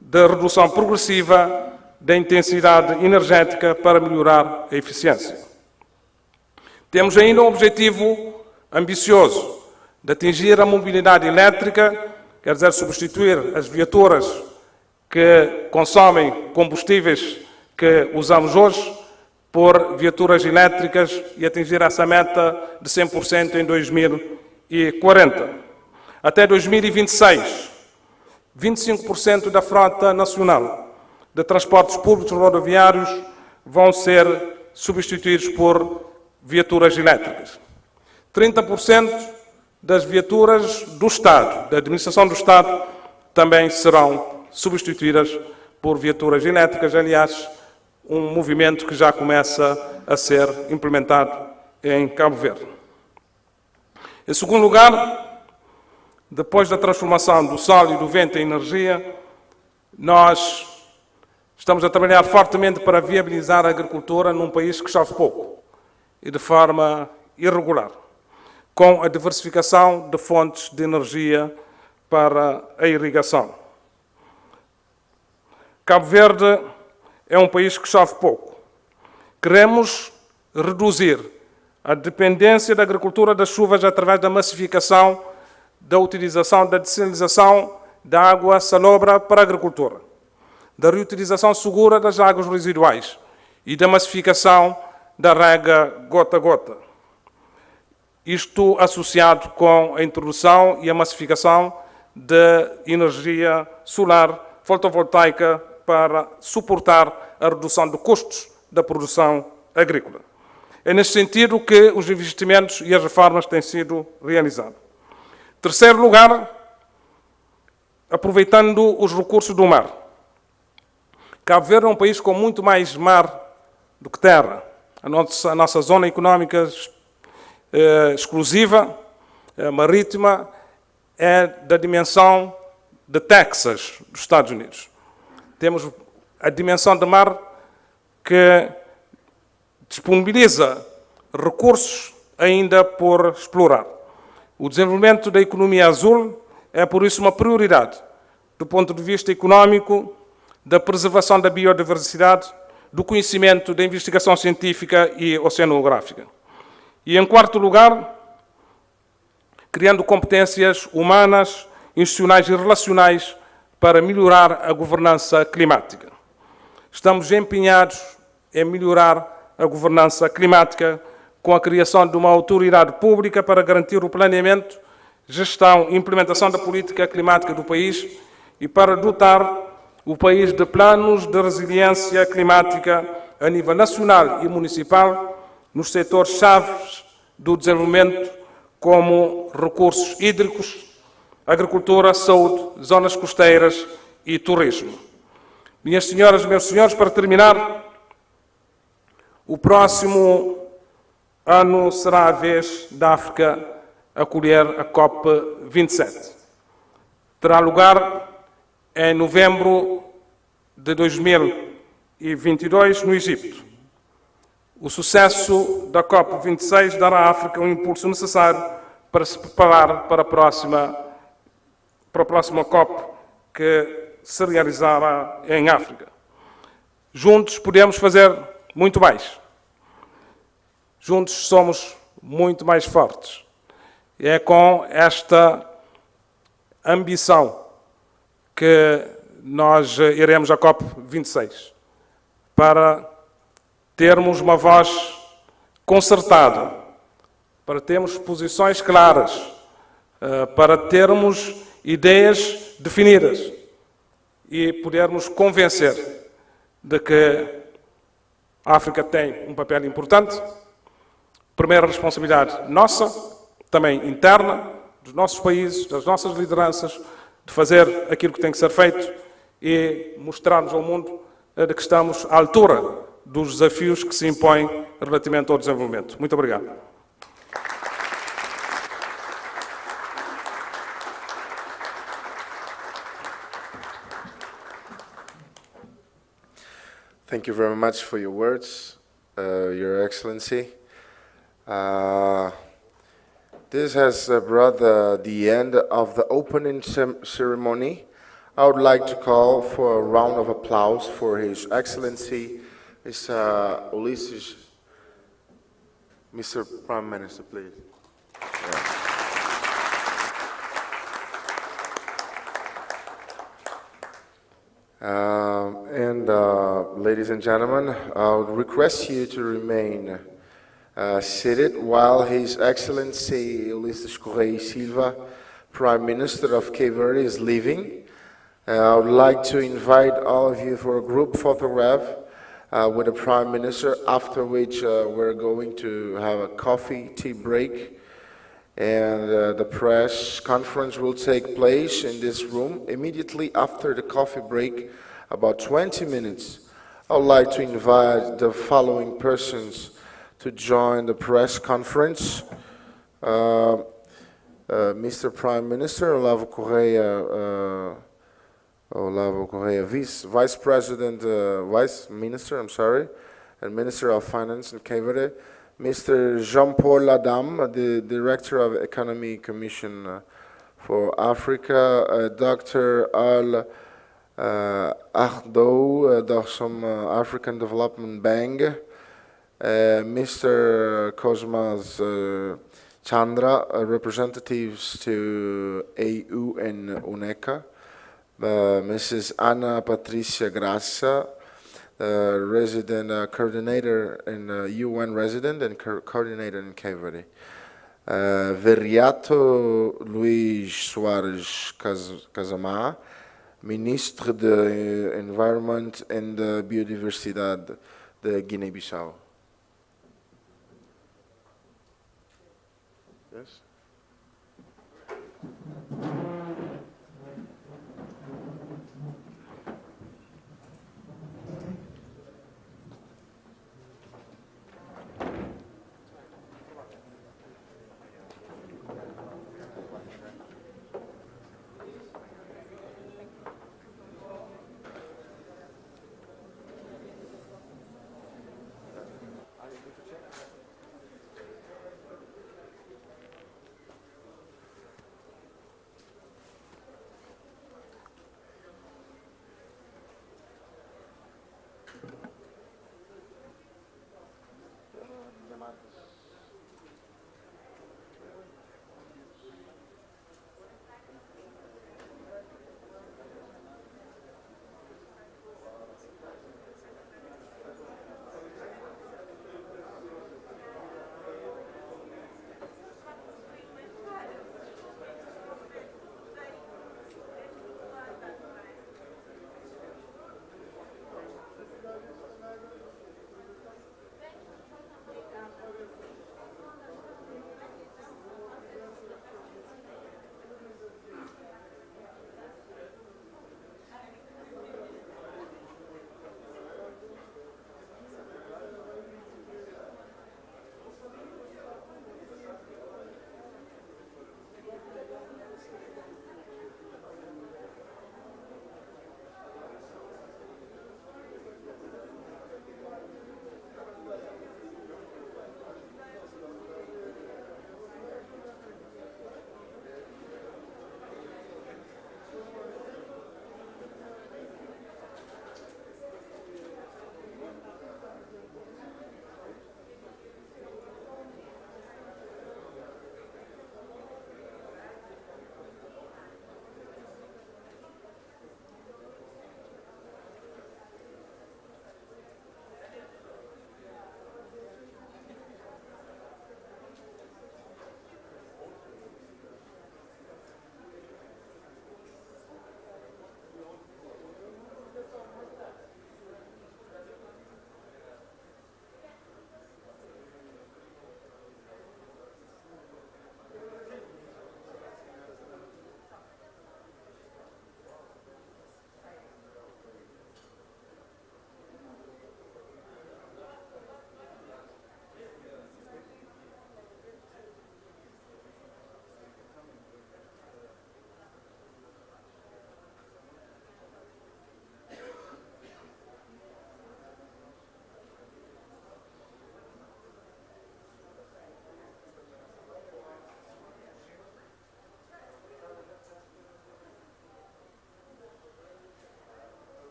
de redução progressiva da intensidade energética para melhorar a eficiência. Temos ainda um objetivo ambicioso de atingir a mobilidade elétrica, quer dizer, substituir as viaturas que consomem combustíveis que usamos hoje por viaturas elétricas e atingir essa meta de 100% em 2040. Até 2026, 25% da frota nacional de transportes públicos rodoviários vão ser substituídos por viaturas elétricas. 30% das viaturas do Estado, da administração do Estado, também serão substituídas por viaturas elétricas. Aliás, um movimento que já começa a ser implementado em Cabo Verde. Em segundo lugar, depois da transformação do sol e do vento em energia, nós estamos a trabalhar fortemente para viabilizar a agricultura num país que chove pouco e de forma irregular, com a diversificação de fontes de energia para a irrigação. Cabo Verde é um país que chove pouco. Queremos reduzir a dependência da agricultura das chuvas através da massificação da utilização da dessalinização da água salobra para a agricultura, da reutilização segura das águas residuais e da massificação da rega gota a gota. Isto associado com a introdução e a massificação de energia solar fotovoltaica para suportar a redução de custos da produção agrícola. É neste sentido que os investimentos e as reformas têm sido realizados. Terceiro lugar, aproveitando os recursos do mar. Cabo Verde é um país com muito mais mar do que terra. A nossa zona económica exclusiva, marítima, é da dimensão de Texas, dos Estados Unidos. Temos a dimensão de mar que disponibiliza recursos ainda por explorar. O desenvolvimento da economia azul é, por isso, uma prioridade do ponto de vista económico, da preservação da biodiversidade, do conhecimento, da investigação científica e oceanográfica. E, em quarto lugar, criando competências humanas, institucionais e relacionais para melhorar a governança climática. Estamos empenhados em melhorar a governança climática com a criação de uma autoridade pública para garantir o planeamento, gestão e implementação da política climática do país e para dotar o país de planos de resiliência climática a nível nacional e municipal nos setores-chave do desenvolvimento, como recursos hídricos, agricultura, saúde, zonas costeiras e turismo. Minhas senhoras e meus senhores, para terminar, o próximo ano será a vez da África acolher a COP27. Terá lugar em novembro de 2022, no Egito. O sucesso da COP26 dará à África um impulso necessário para se preparar para a próxima COP, que se realizará em África. Juntos podemos fazer muito mais. Juntos somos muito mais fortes. E é com esta ambição que nós iremos à COP26, para termos uma voz concertada, para termos posições claras, para termos ideias definidas e podermos convencer de que a África tem um papel importante. Primeira responsabilidade nossa, também interna, dos nossos países, das nossas lideranças, de fazer aquilo que tem que ser feito e mostrarmos ao mundo de que estamos à altura dos desafios que se impõem relativamente ao desenvolvimento. Muito obrigado. Thank you very much for your words, Your Excellency. This has brought the end of the opening ceremony. I would like to call for a round of applause for His Excellency, Ulysses. Mr. Prime Minister, please. And Ladies and gentlemen, I would request you to remain seated while His Excellency Ulysses Correia Silva, Prime Minister of Cape Verde, is leaving. I would like to invite all of you for a group photograph with the Prime Minister, after which we're going to have a coffee, tea break, and the press conference will take place in this room immediately after the coffee break, about 20 minutes. I would like to invite the following persons to join the press conference. Mr. Prime Minister Olavo Correia, Vice President, Vice Minister, and Minister of Finance in Cape Verde. Mr. Jean-Paul Adam, the Director of Economy Commission for Africa. Dr. Al Ardo, from African Development Bank. Mr. Cosmas Chandra, representatives to AU and UNECA. Mrs. Ana Patricia Graça, resident coordinator in UN resident and coordinator in Cape Verde. Veriato Luís Soares Casamar, Ministre de Environment and Biodiversidade de Guiné-Bissau. Yes.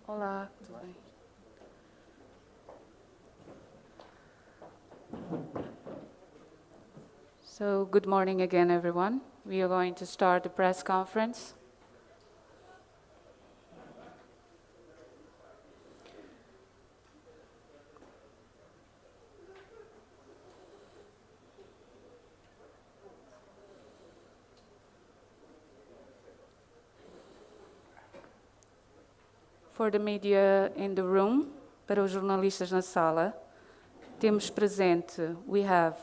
Olá, tudo bem? So, good morning again, everyone. We are going to start the press conference. For the media in the room, para os jornalistas na sala, temos presente, we have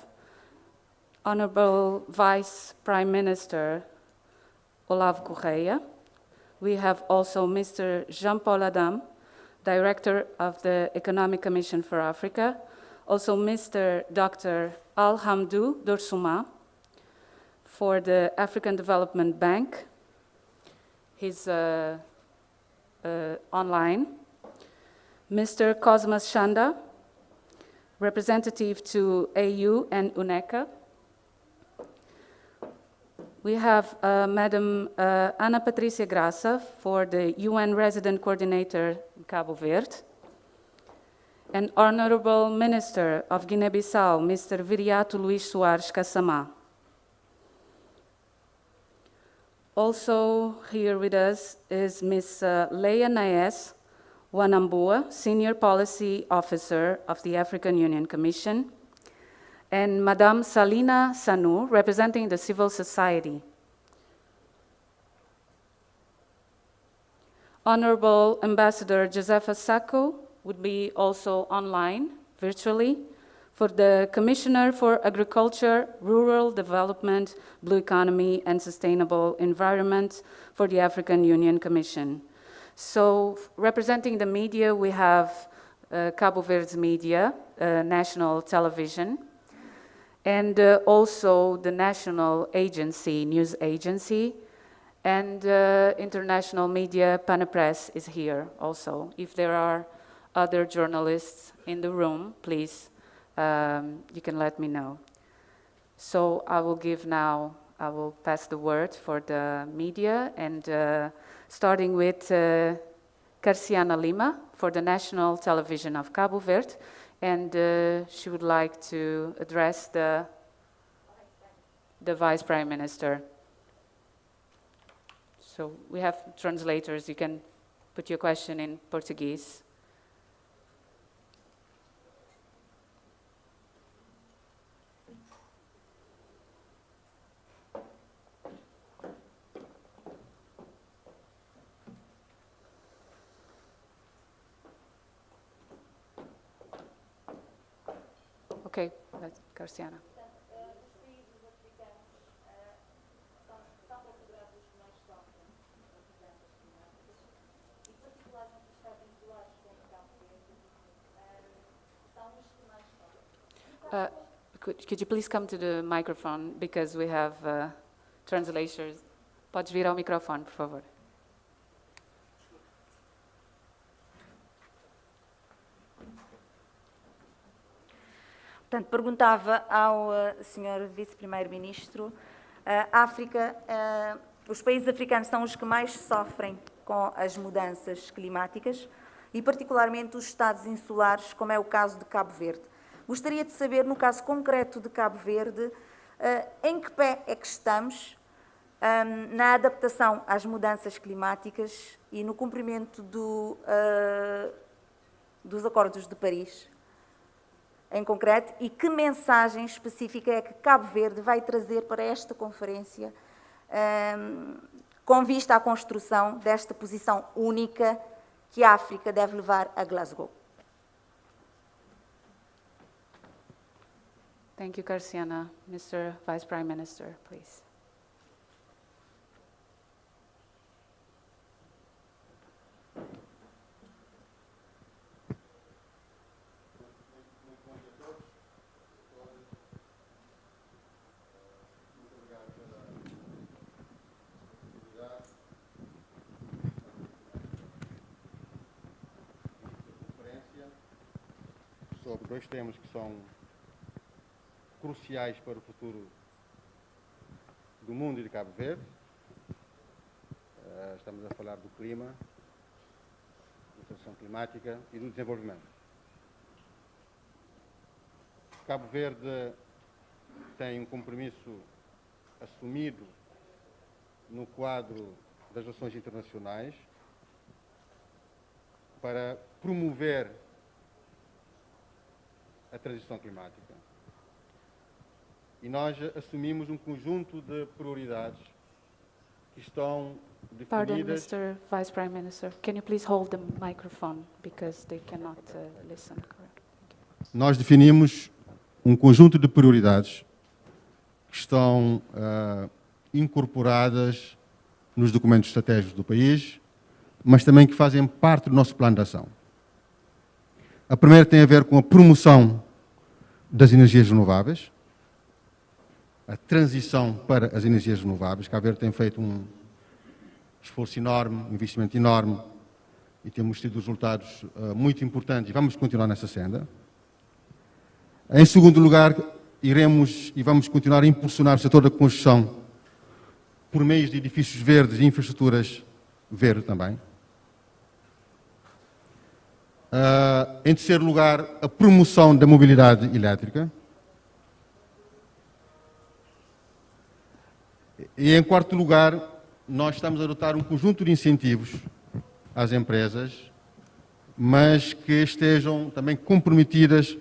Honorable Vice Prime Minister Olavo Correia. We have also Mr. Jean-Paul Adam, Director of the Economic Commission for Africa. Also Mr. Dr. Alhamdou Dorsouma for the African Development Bank. He's online. Mr. Cosmas Chanda, representative to AU and UNECA. We have Madam Ana Patricia Graça for the UN Resident Coordinator in Cabo Verde. And Honorable Minister of Guinea-Bissau, Mr. Viriato Luís Soares Kassamá. Also here with us is Ms. Leia Naes Wanambua, Senior Policy Officer of the African Union Commission, and Madame Salina Sanu, representing the civil society. Honorable Ambassador Josefa Sacco would be also online, virtually, for the Commissioner for Agriculture, Rural Development, Blue Economy, and Sustainable Environment for the African Union Commission. So, representing the media, we have Cabo Verde's media, national television, and also the national agency, news agency, and international media, Panapress is here also. If there are other journalists in the room, please, you can let me know. So I will pass the word for the media, and starting with Carciana Lima for the National Television of Cabo Verde, and she would like to address the Vice Prime Minister. So we have translators, you can put your question in Portuguese. Okay, that's Carciana. Could you please come to the microphone, because we have translators. Podes vir ao microfone, por favor. Portanto, perguntava ao Sr. Vice-Primeiro-Ministro, a África, os países africanos são os que mais sofrem com as mudanças climáticas e particularmente os estados insulares, como é o caso de Cabo Verde. Gostaria de saber, no caso concreto de Cabo Verde, em que pé é que estamos na adaptação às mudanças climáticas e no cumprimento dos acordos de Paris, em concreto, e que mensagem específica é que Cabo Verde vai trazer para esta conferência com vista à construção desta posição única que a África deve levar a Glasgow. Thank you, Carciana. Mr. Vice Prime Minister, please. Sobre dois temas que são cruciais para o futuro do mundo e de Cabo Verde. Estamos a falar do clima transição climática e do desenvolvimento. Cabo Verde tem um compromisso assumido no quadro das relações internacionais para promover a transição climática. E nós assumimos um conjunto de prioridades que estão definidas... Pardon, Mr. Vice Prime Minister. Can you please hold the microphone because they cannot listen correctly? Nós definimos um conjunto de prioridades que estão incorporadas nos documentos estratégicos do país, mas também que fazem parte do nosso plano de ação. A primeira tem a ver com a promoção das energias renováveis, a transição para as energias renováveis. Cabo Verde tem feito um esforço enorme, um investimento enorme, e temos tido resultados muito importantes, e vamos continuar nessa senda. Em segundo lugar, iremos e vamos continuar a impulsionar o setor da construção por meio de edifícios verdes e infraestruturas verdes também. Em terceiro lugar, a promoção da mobilidade elétrica. E em quarto lugar, nós estamos a adotar um conjunto de incentivos às empresas, mas que estejam também comprometidas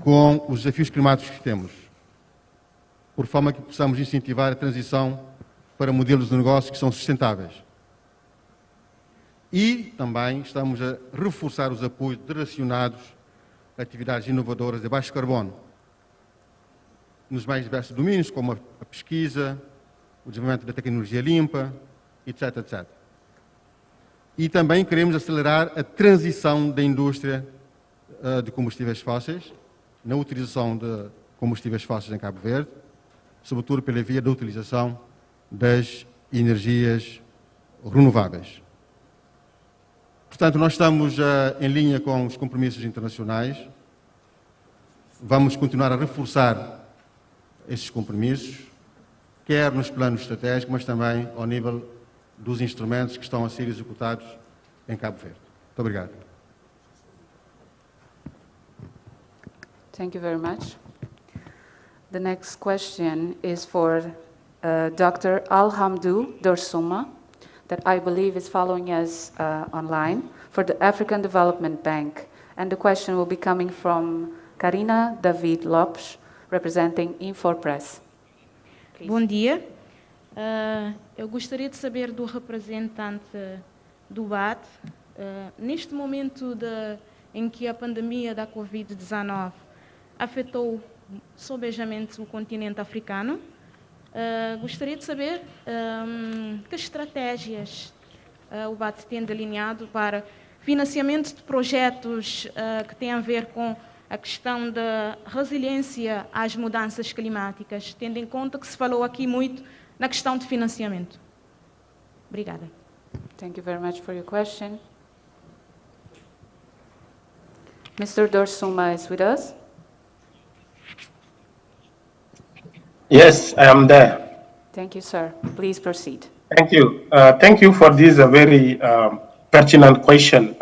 com os desafios climáticos que temos, por forma que possamos incentivar a transição para modelos de negócio que são sustentáveis. E também estamos a reforçar os apoios direcionados a atividades inovadoras de baixo carbono, nos mais diversos domínios, como a pesquisa, o desenvolvimento da tecnologia limpa, etc, etc. E também queremos acelerar a transição da indústria de combustíveis fósseis, na utilização de combustíveis fósseis em Cabo Verde, sobretudo pela via da utilização das energias renováveis. Portanto, nós estamos em linha com os compromissos internacionais, vamos continuar a reforçar esses compromissos, quer nos planos estratégicos, mas também ao nível dos instrumentos que estão a ser executados em Cabo Verde. Muito obrigado. Thank you very much. The next question is for Dr. Alhamdou Dorsuma, that I believe is following us online, for the African Development Bank. And the question will be coming from Karina David Lopes, representing Infopress. Bom dia. Eu gostaria de saber do representante do BAD, neste momento em que a pandemia da Covid-19 afetou sobejamente o continente africano, gostaria de saber que estratégias o BAD tem delineado para financiamento de projetos que têm a ver com a questão da resiliência às mudanças climáticas, tendo em conta que se falou aqui muito na questão de financiamento. Obrigada. Thank you very much for your question. Mr. Dorsuma is with us. Yes, I am there. Thank you, sir. Please proceed. Thank you. Thank you for this very pertinent question.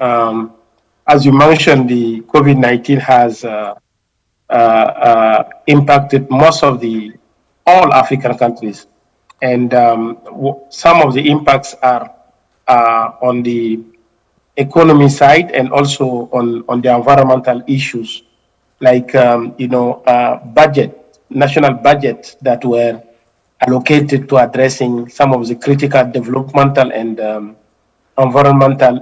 As you mentioned, the COVID-19 has impacted most of all African countries. And some of the impacts are on the economy side and also on the environmental issues, like, national budgets that were allocated to addressing some of the critical developmental and environmental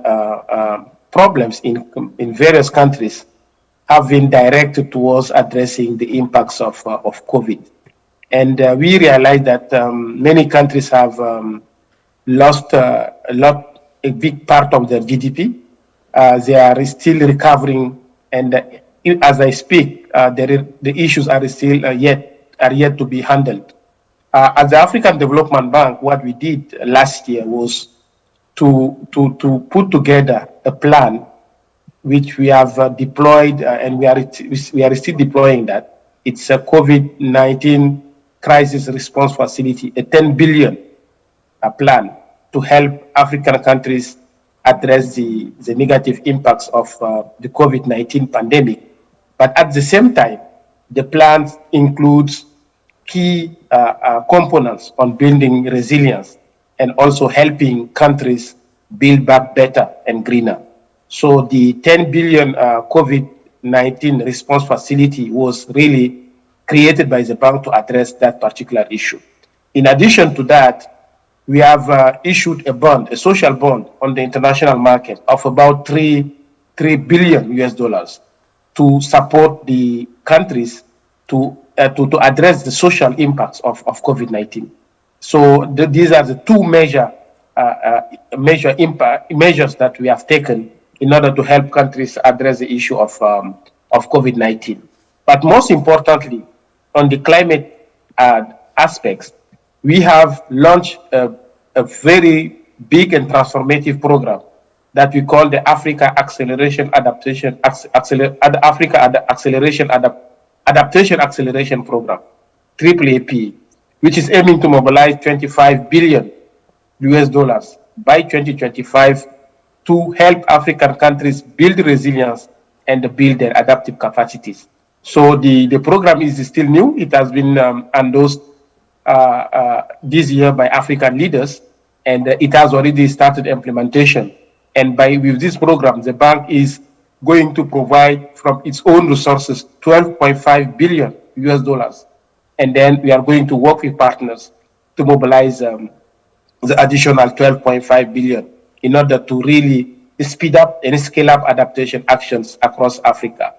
problems in various countries have been directed towards addressing the impacts of COVID. And we realize that many countries have lost a big part of their GDP. They are still recovering, and as I speak, the issues are still yet to be handled. As the African Development Bank, what we did last year was to put together a plan which we have deployed, and we are still deploying that. It's a COVID-19 crisis response facility, a 10 billion plan to help African countries address the negative impacts of the COVID-19 pandemic. But at the same time, the plan includes key components on building resilience and also helping countries build back better and greener. So the 10 billion COVID-19 response facility was really created by the bank to address that particular issue. In addition to that, we have issued a bond, a social bond on the international market of about $3 billion US to support the countries to address the social impacts of COVID-19. So these are the two measures that we have taken in order to help countries address the issue of COVID-19. But most importantly, on the climate aspects, we have launched a very big and transformative program that we call the Africa Acceleration Adaptation Acceleration Program, AAAP, which is aiming to mobilize $25 billion US by 2025 to help African countries build resilience and build their adaptive capacities. So the program is still new. It has been endorsed this year by African leaders, and it has already started implementation. And with this program, the bank is going to provide from its own resources $12.5 billion US. And then we are going to work with partners to mobilize the additional $12.5 billion in order to really speed up and scale up adaptation actions across Africa.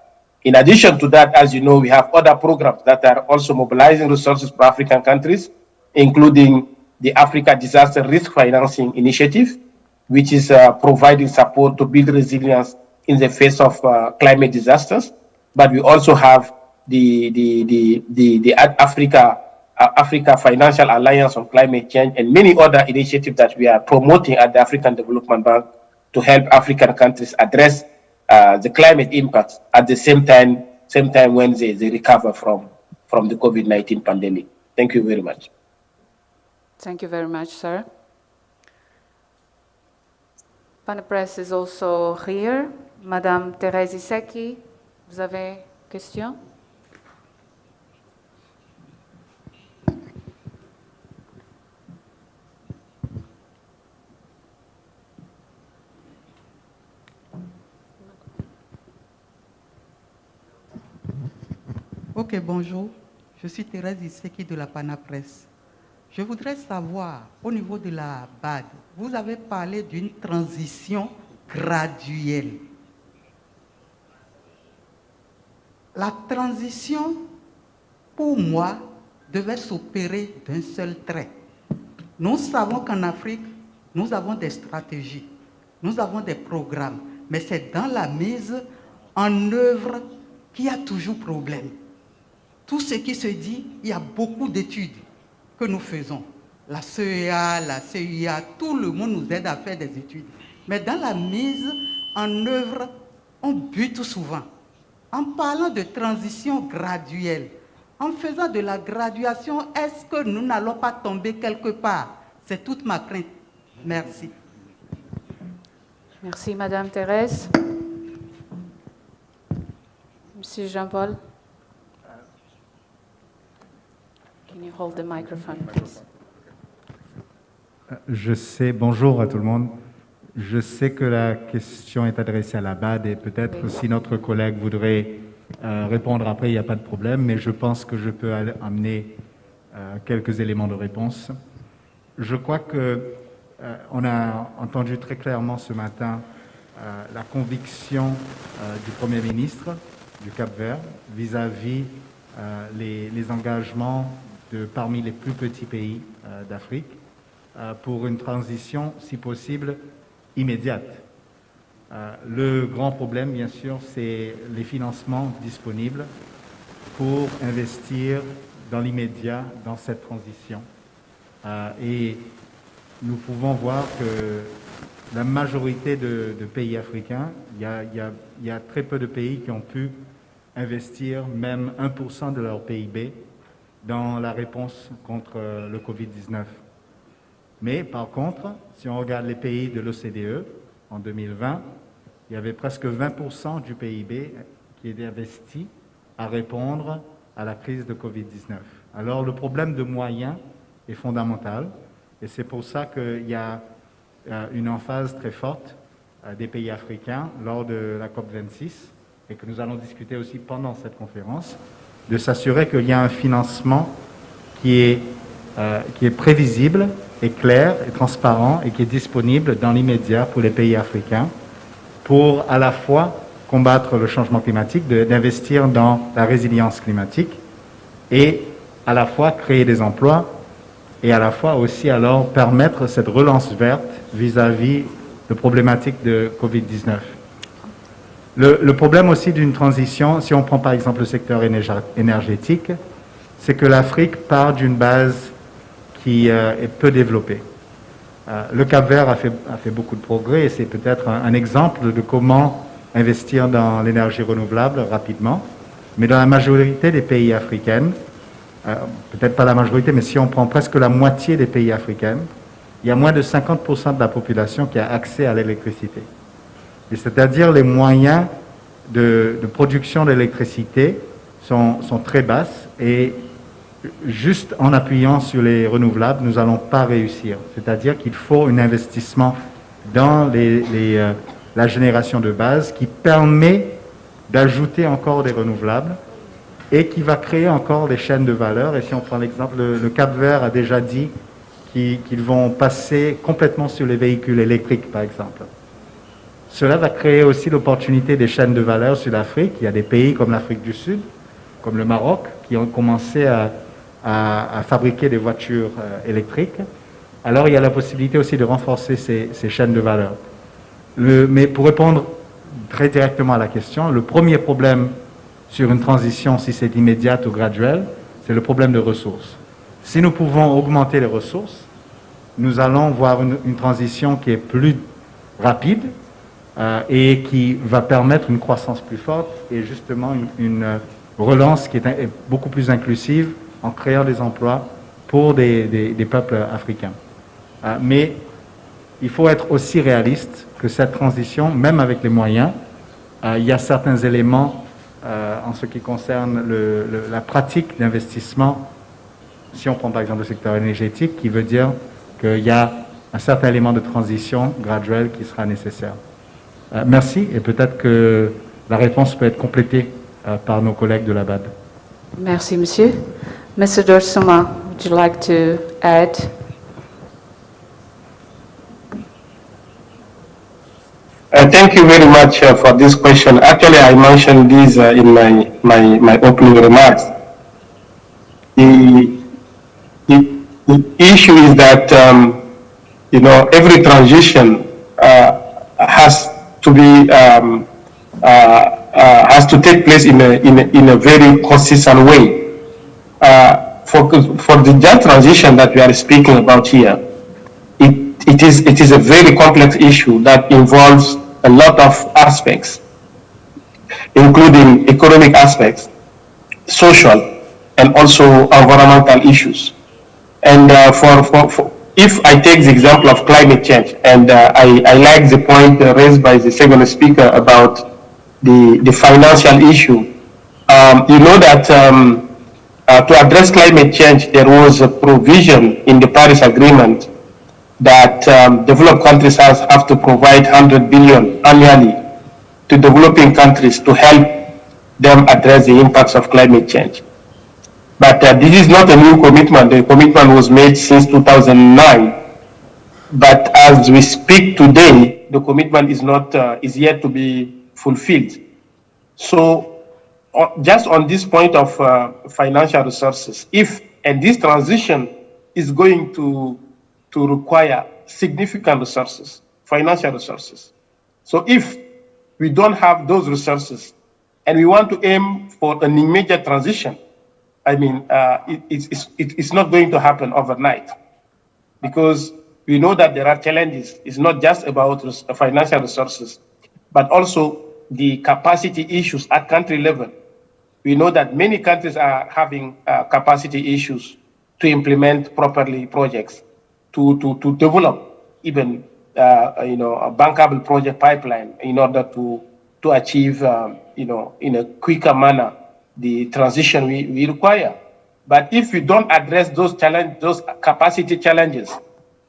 In addition to that, as you know, we have other programs that are also mobilizing resources for African countries, including the Africa Disaster Risk Financing Initiative, which is providing support to build resilience in the face of climate disasters. But we also have the Africa Financial Alliance on Climate Change and many other initiatives that we are promoting at the African Development Bank to help African countries address the climate impacts at the same time when they recover from the COVID-19 pandemic. Thank you very much. Thank you very much, sir. Press is also here. Madame Thérèse Iseki, vous avez question? Ok, bonjour. Je suis Thérèse Iseki de la Presse. Je voudrais savoir, au niveau de la BAD, vous avez parlé d'une transition graduelle. La transition, pour moi, devait s'opérer d'un seul trait. Nous savons qu'en Afrique, nous avons des stratégies, nous avons des programmes, mais c'est dans la mise en œuvre qu'il y a toujours problème. Tout ce qui se dit, il y a beaucoup d'études que nous faisons. La CEA, la CIA, tout le monde nous aide à faire des études. Mais dans la mise en œuvre, on bute souvent. En parlant de transition graduelle, en faisant de la graduation, est-ce que nous n'allons pas tomber quelque part? C'est toute ma crainte. Merci. Merci, Madame Thérèse. Monsieur Jean-Paul. Can you hold the microphone, please? Bonjour à tout le monde. Je sais que la question est adressée à la BAD et peut-être si notre collègue voudrait répondre après, il n'y a pas de problème, mais je pense que je peux amener quelques éléments de réponse. Je crois qu'on a entendu très clairement ce matin la conviction du Premier ministre du Cap-Vert vis-à-vis les engagements parmi les plus petits pays d'Afrique pour une transition, si possible, immédiate. Le grand problème, bien sûr, c'est les financements disponibles pour investir dans l'immédiat dans cette transition. Et nous pouvons voir que la majorité de pays africains, il y a très peu de pays qui ont pu investir même 1% de leur PIB dans la réponse contre le Covid-19. Mais par contre, si on regarde les pays de l'OCDE, en 2020, il y avait presque 20% du PIB qui était investi à répondre à la crise de Covid-19. Alors le problème de moyens est fondamental et c'est pour ça qu'il y a une emphase très forte des pays africains lors de la COP26 et que nous allons discuter aussi pendant cette conférence, de s'assurer qu'il y a un financement qui est prévisible et clair et transparent et qui est disponible dans l'immédiat pour les pays africains pour à la fois combattre le changement climatique, d'investir dans la résilience climatique et à la fois créer des emplois et à la fois aussi alors permettre cette relance verte vis-à-vis de problématiques de Covid-19. Le problème aussi d'une transition, si on prend par exemple le secteur énergétique, c'est que l'Afrique part d'une base qui est peu développée. Le Cap-Vert a fait beaucoup de progrès et c'est peut-être un exemple de comment investir dans l'énergie renouvelable rapidement. Mais dans la majorité des pays africains, peut-être pas la majorité, mais si on prend presque la moitié des pays africains, il y a moins de 50% de la population qui a accès à l'électricité. Et c'est-à-dire les moyens de production d'électricité sont très basses et juste en appuyant sur les renouvelables, nous n'allons pas réussir. C'est-à-dire qu'il faut un investissement dans la génération de base qui permet d'ajouter encore des renouvelables et qui va créer encore des chaînes de valeur. Et si on prend l'exemple, le Cap-Vert a déjà dit qu'ils vont passer complètement sur les véhicules électriques, par exemple. Cela va créer aussi l'opportunité des chaînes de valeur sur l'Afrique. Il y a des pays comme l'Afrique du Sud, comme le Maroc, qui ont commencé à fabriquer des voitures électriques. Alors il y a la possibilité aussi de renforcer ces chaînes de valeur. Mais pour répondre très directement à la question, le premier problème sur une transition, si c'est immédiate ou graduelle, c'est le problème de ressources. Si nous pouvons augmenter les ressources, nous allons voir une transition qui est plus rapide et qui va permettre une croissance plus forte et justement une relance qui est beaucoup plus inclusive en créant des emplois pour des peuples africains. Mais il faut être aussi réaliste que cette transition, même avec les moyens, il y a certains éléments en ce qui concerne la pratique d'investissement. Si on prend par exemple le secteur énergétique, qui veut dire qu'il y a un certain élément de transition graduelle qui sera nécessaire. Merci, et peut-être que la réponse peut être complétée par nos collègues de la BAD. Merci, monsieur. Mr. Dorsuma, would you like to add? Thank you very much for this question. Actually, I mentioned this in my opening remarks. The issue is that every transition has to take place in a very consistent way. For the just transition that we are speaking about here, it is a very complex issue that involves a lot of aspects, including economic aspects, social, and also environmental issues. And if I take the example of climate change, and I like the point raised by the second speaker about the financial issue, you know that to address climate change, there was a provision in the Paris Agreement that developed countries have to provide 100 billion annually to developing countries to help them address the impacts of climate change. But this is not a new commitment. The commitment was made since 2009. But as we speak today, the commitment is yet to be fulfilled. So just on this point of financial resources, and this transition is going to require significant resources, financial resources. So if we don't have those resources and we want to aim for an immediate transition, I mean, it's not going to happen overnight, because we know that there are challenges. It's not just about financial resources, but also the capacity issues at country level. We know that many countries are having capacity issues to implement properly projects, to develop even a bankable project pipeline in order to achieve, in a quicker manner, the transition we require. But if we don't address those capacity challenges,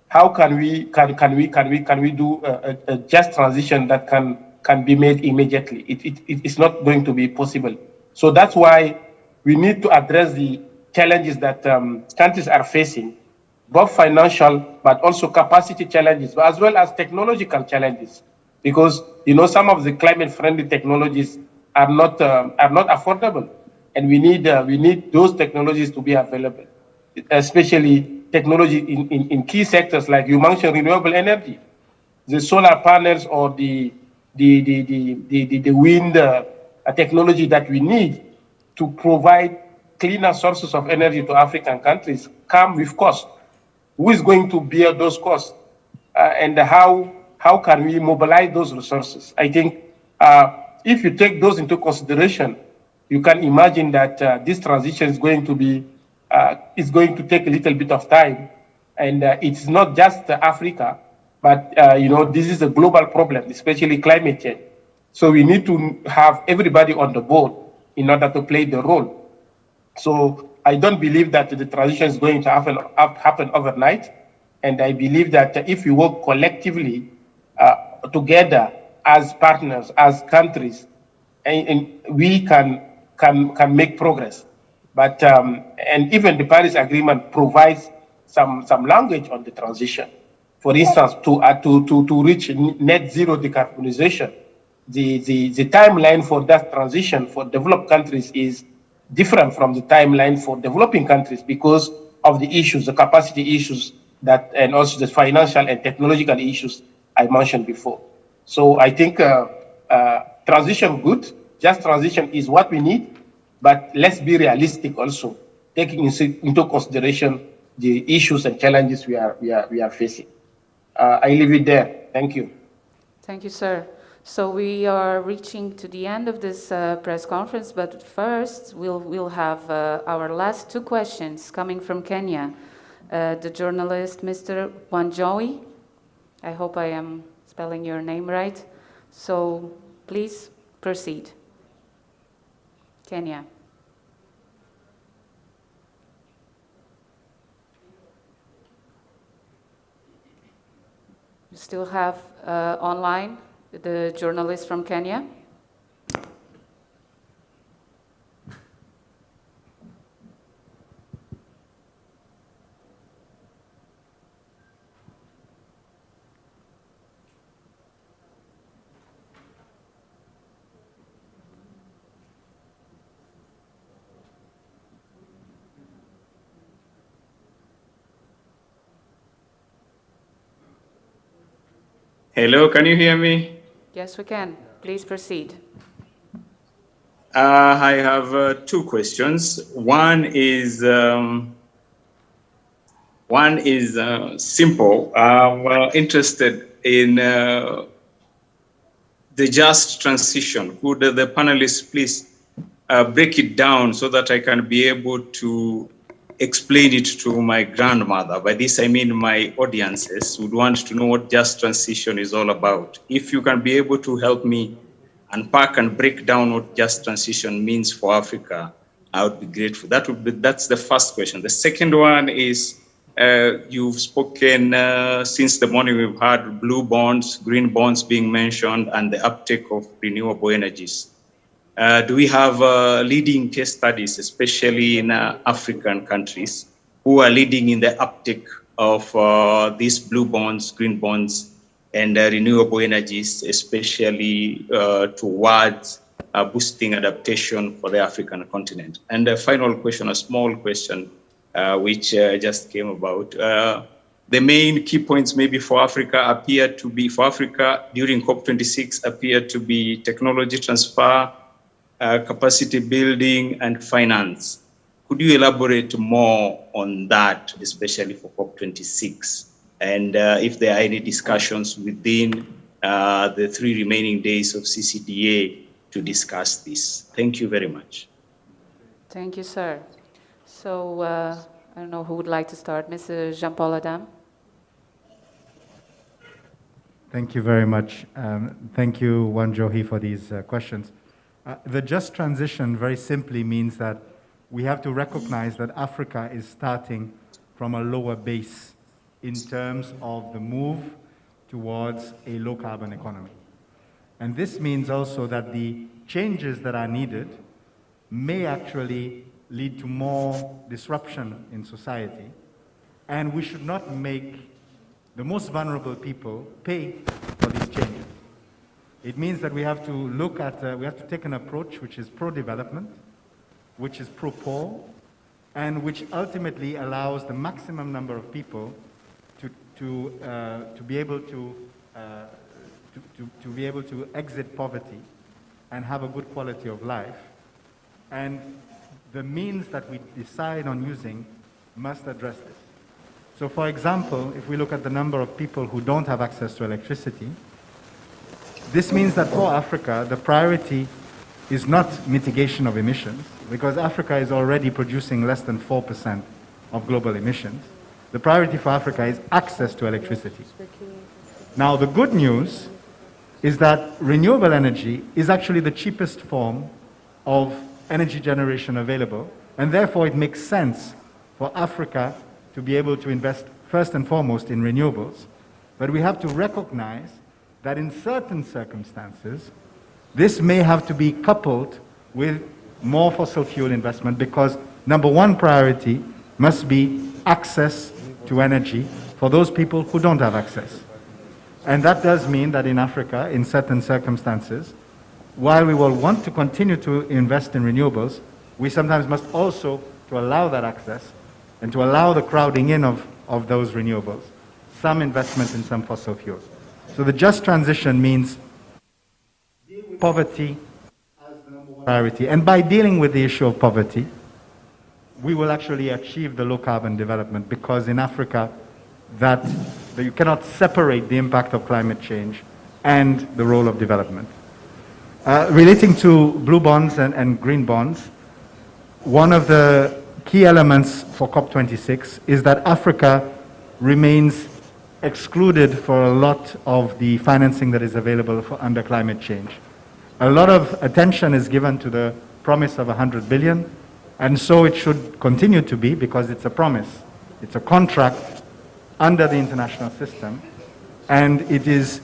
how can we do a just transition that can be made immediately? It's not going to be possible. So that's why we need to address the challenges that countries are facing, both financial but also capacity challenges, as well as technological challenges, because some of the climate-friendly technologies are not affordable, and we need those technologies to be available, especially technology in key sectors like you mentioned, renewable energy, the solar panels or the wind technology that we need to provide cleaner sources of energy to African countries come with cost. Who is going to bear those costs? And how can we mobilize those resources? I think if you take those into consideration, you can imagine that this transition is going to take a little bit of time. And it's not just Africa, but this is a global problem, especially climate change. So we need to have everybody on the board in order to play the role. So I don't believe that the transition is going to happen overnight. And I believe that if we work collectively together as partners, as countries, and we can make progress. But and even the Paris Agreement provides some language on the transition. For instance, to reach net zero decarbonization, the timeline for that transition for developed countries is different from the timeline for developing countries because of the issues, the capacity issues and also the financial and technological issues I mentioned before. So I think transition good, just transition is what we need, but let's be realistic also, taking into consideration the issues and challenges we are facing. I leave it there. Thank you. Thank you, sir. So we are reaching to the end of this press conference, but first we'll have our last two questions coming from Kenya. The journalist, Mr. Wanjohi. I hope I am spelling your name right. So please proceed. Kenya. You still have online the journalist from Kenya? Hello, can you hear me? Yes, we can. Please proceed. I have two questions. One is simple. I'm interested in the just transition. Could the panelists please break it down so that I can be able to explain it to my grandmother? By this, I mean my audiences would want to know what just transition is all about. If you can be able to help me unpack and break down what just transition means for Africa, I would be grateful. That's the first question. The second one is, you've spoken since the morning, we've had blue bonds, green bonds being mentioned, and the uptake of renewable energies. Do we have leading case studies, especially in African countries, who are leading in the uptake of these blue bonds, green bonds, and renewable energies, especially towards boosting adaptation for the African continent? And the final question, a small question, which just came about. The main key points maybe for Africa during COP26 appear to be technology transfer, capacity building, and finance. Could you elaborate more on that, especially for COP26? And if there are any discussions within the 3 remaining days of CCDA to discuss this? Thank you very much. Thank you, sir. So I don't know who would like to start. Mr. Jean-Paul Adam. Thank you very much. Thank you, Wanjohi, for these questions. The just transition very simply means that we have to recognize that Africa is starting from a lower base in terms of the move towards a low-carbon economy. And this means also that the changes that are needed may actually lead to more disruption in society, and we should not make the most vulnerable people pay for these changes. It means that we have to look at, we have to take an approach which is pro-development, which is pro-poor, and which ultimately allows the maximum number of people to be able to be able to exit poverty and have a good quality of life. And the means that we decide on using must address this. So for example, if we look at the number of people who don't have access to electricity, this means that for Africa, the priority is not mitigation of emissions, because Africa is already producing less than 4% of global emissions. The priority for Africa is access to electricity. Now, the good news is that renewable energy is actually the cheapest form of energy generation available, and therefore it makes sense for Africa to be able to invest first and foremost in renewables. But we have to recognize that in certain circumstances, this may have to be coupled with more fossil fuel investment, because number one priority must be access to energy for those people who don't have access. And that does mean that in Africa, in certain circumstances, while we will want to continue to invest in renewables, we sometimes must also, to allow that access and to allow the crowding in of those renewables, some investment in some fossil fuels. So the just transition means poverty as the number one priority. And by dealing with the issue of poverty, we will actually achieve the low carbon development, because in Africa, that you cannot separate the impact of climate change and the role of development. Relating to blue bonds and green bonds, one of the key elements for COP26 is that Africa remains excluded for a lot of the financing that is available under climate change. A lot of attention is given to the promise of 100 billion, and so it should continue to be, because it's a promise. It's a contract under the international system, and it is,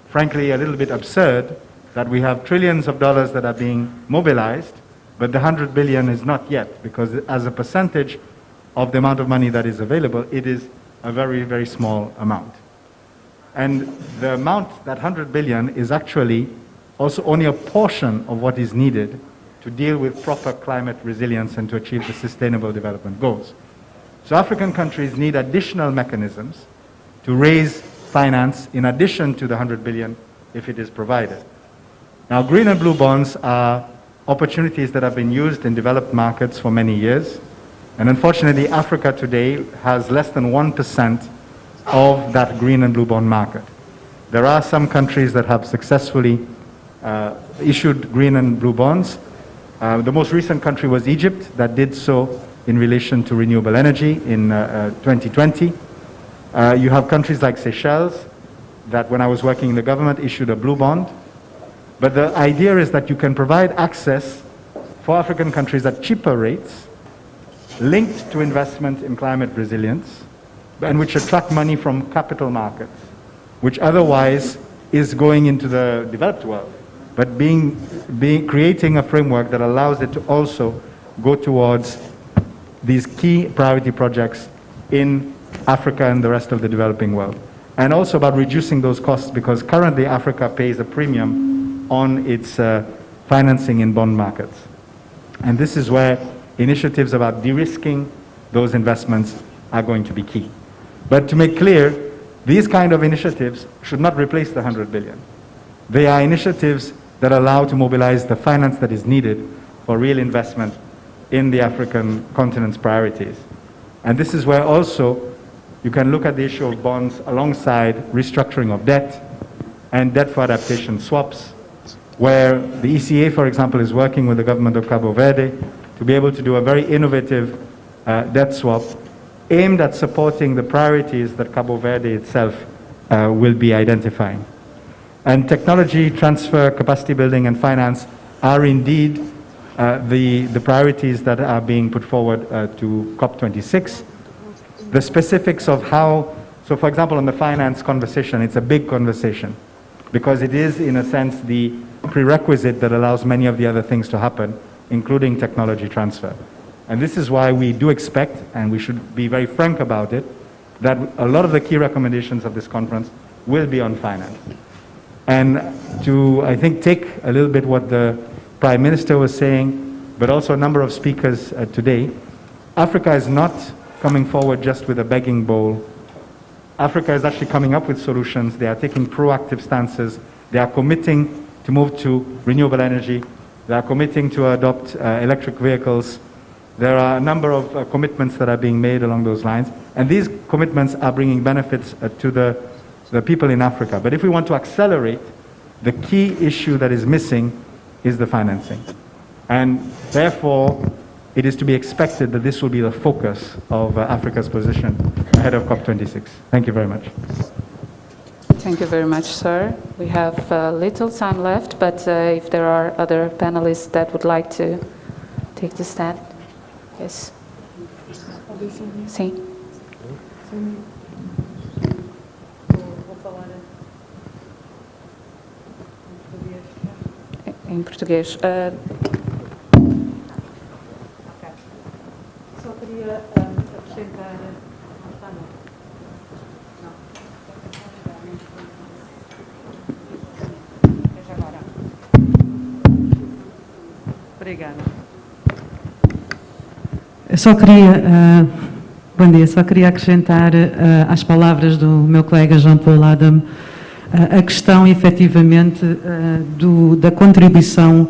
frankly, a little bit absurd that we have trillions of dollars that are being mobilized, but the 100 billion is not yet, because as a percentage of the amount of money that is available, it is a very, very small amount. And the amount, that 100 billion, is actually also only a portion of what is needed to deal with proper climate resilience and to achieve the sustainable development goals. So African countries need additional mechanisms to raise finance in addition to the 100 billion if it is provided. Now, green and blue bonds are opportunities that have been used in developed markets for many years. And unfortunately, Africa today has less than 1% of that green and blue bond market. There are some countries that have successfully issued green and blue bonds. The most recent country was Egypt, that did so in relation to renewable energy in 2020. You have countries like Seychelles that, when I was working in the government, issued a blue bond. But the idea is that you can provide access for African countries at cheaper rates, linked to investment in climate resilience, and which attract money from capital markets, which otherwise is going into the developed world, but creating a framework that allows it to also go towards these key priority projects in Africa and the rest of the developing world. And also about reducing those costs, because currently Africa pays a premium on its financing in bond markets. And this is where initiatives about de-risking those investments are going to be key. But to make clear, these kind of initiatives should not replace the 100 billion. They are initiatives that allow to mobilize the finance that is needed for real investment in the African continent's priorities. And this is where also you can look at the issue of bonds alongside restructuring of debt and debt for adaptation swaps, where the ECA, for example, is working with the government of Cabo Verde to be able to do a very innovative debt swap aimed at supporting the priorities that Cabo Verde itself will be identifying. And technology transfer, capacity building, and finance are indeed the priorities that are being put forward to COP26. The specifics of how, so for example, on the finance conversation, it's a big conversation because it is, in a sense, the prerequisite that allows many of the other things to happen, including technology transfer. And this is why we do expect, and we should be very frank about it, that a lot of the key recommendations of this conference will be on finance. And to, I think, take a little bit what the Prime Minister was saying, but also a number of speakers today, Africa is not coming forward just with a begging bowl. Africa is actually coming up with solutions. They are taking proactive stances. They are committing to move to renewable energy. They are committing to adopt electric vehicles. There are a number of commitments that are being made along those lines. And these commitments are bringing benefits to the people in Africa. But if we want to accelerate, the key issue that is missing is the financing. And therefore, it is to be expected that this will be the focus of Africa's position ahead of COP26. Thank you very much. Thank you very much, sir. We have little time left, but if there are other panelists that would like to take the stand. Yes. Sim. Em português. Só queria acrescentar. Obrigada. Eu só queria, bom dia, só queria acrescentar às palavras do meu colega Jean-Paul Adam a questão, efetivamente, da contribuição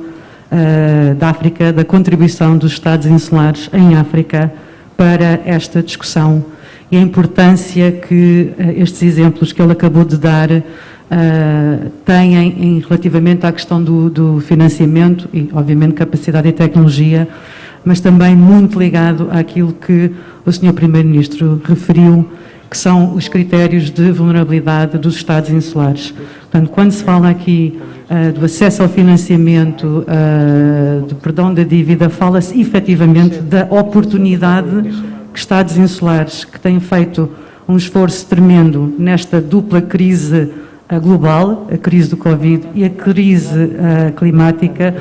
da África, da contribuição dos Estados insulares em África para esta discussão e a importância que estes exemplos que ele acabou de dar têm relativamente à questão do financiamento e, obviamente, capacidade e tecnologia, mas também muito ligado àquilo que o Sr. Primeiro-Ministro referiu, que são os critérios de vulnerabilidade dos Estados insulares. Portanto, quando se fala aqui do acesso ao financiamento, do perdão da dívida, fala-se efetivamente da oportunidade que Estados insulares, que têm feito um esforço tremendo nesta dupla crise global, a crise do Covid e a crise climática,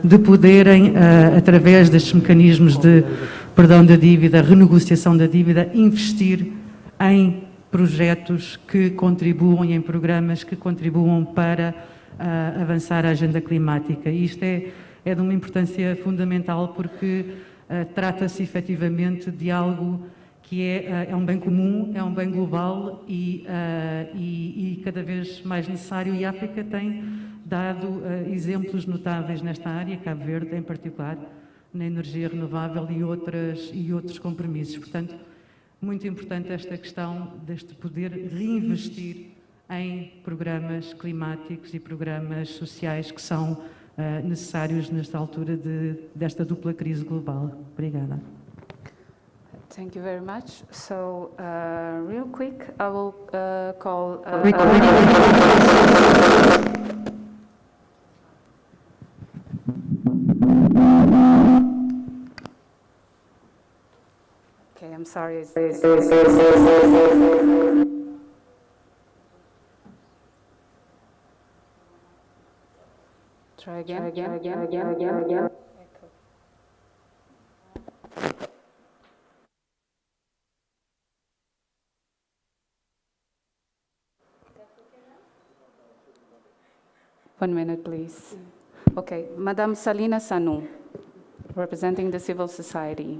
de poderem, através destes mecanismos de perdão da dívida, renegociação da dívida, investir em projetos que contribuam e em programas que contribuam para avançar a agenda climática. E isto é de uma importância fundamental porque trata-se efetivamente de algo que é um bem comum, é um bem global e cada vez mais necessário, e a África tem dado exemplos notáveis nesta área, Cabo Verde em particular, na energia renovável e outros compromissos. Portanto, muito importante esta questão deste poder reinvestir em programas climáticos e programas sociais que são necessários nesta altura desta dupla crise global. Obrigada. Thank you very much. So, real quick, I will call... Okay, I'm sorry. Try again. One minute, please. Okay, Madame Salina Sanu, representing the civil society.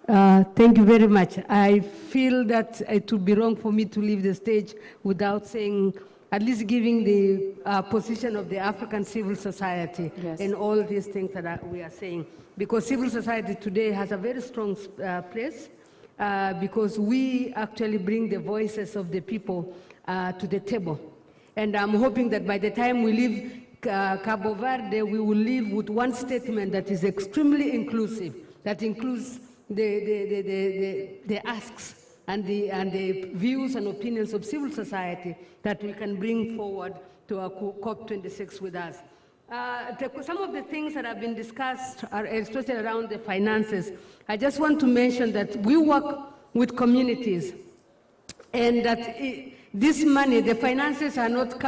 Thank you very much. I feel that it would be wrong for me to leave the stage without saying, at least giving the position of the African civil society in all these things that we are saying. Because civil society today has a very strong place because we actually bring the voices of the people to the table. And I'm hoping that by the time we leave Cabo Verde, we will leave with one statement that is extremely inclusive, that includes the asks and the views and opinions of civil society that we can bring forward to our COP26 with us. Some of the things that have been discussed are especially around the finances. I just want to mention that we work with communities, and that this money, the finances are not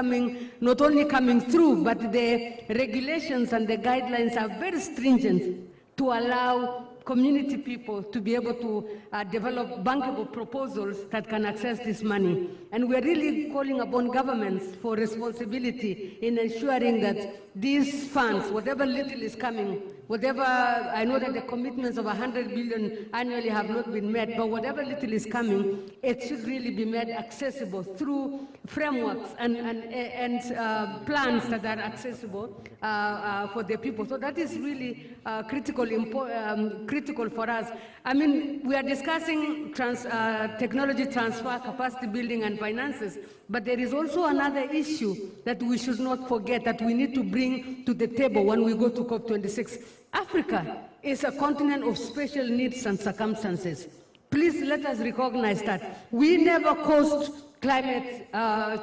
only coming through, but the regulations and the guidelines are very stringent to allow community people to be able to develop bankable proposals that can access this money. And we're really calling upon governments for responsibility in ensuring that these funds, whatever little is coming, whatever, I know that the commitments of 100 billion annually have not been met, but whatever little is coming, it should really be made accessible through frameworks and plans that are accessible for the people. So that is really critical for us. I mean, we are discussing technology transfer, capacity building, and finances, but there is also another issue that we should not forget that we need to bring to the table when we go to COP26. Africa is a continent of special needs and circumstances. Please let us recognize that. We never caused climate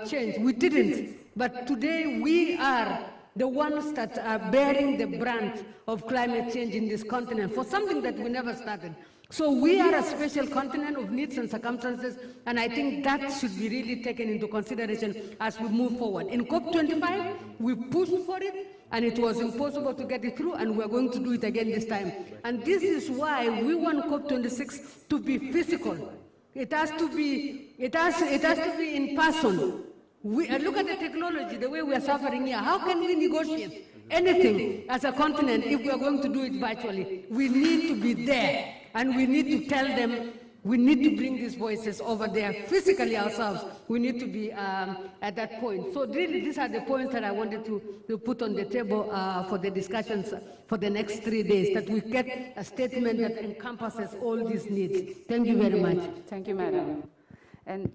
change. We didn't. But today we are the ones that are bearing the brunt of climate change in this continent for something that we never started. So we are a special continent of needs and circumstances, and I think that should be really taken into consideration as we move forward. In COP25, we pushed for it, and it was impossible to get it through, and we're going to do it again this time. And this is why we want COP26 to be physical. It has to be in person. Look at the technology, the way we are suffering here. How can we negotiate anything as a continent if we are going to do it virtually? We need to be there, and we need to tell them, we need to bring these voices over there physically ourselves. We need to be at that point. So really, these are the points that I wanted to put on the table for the discussions for the next 3 days, that we get a statement that encompasses all these needs. Thank you very much. Thank you, Madam. And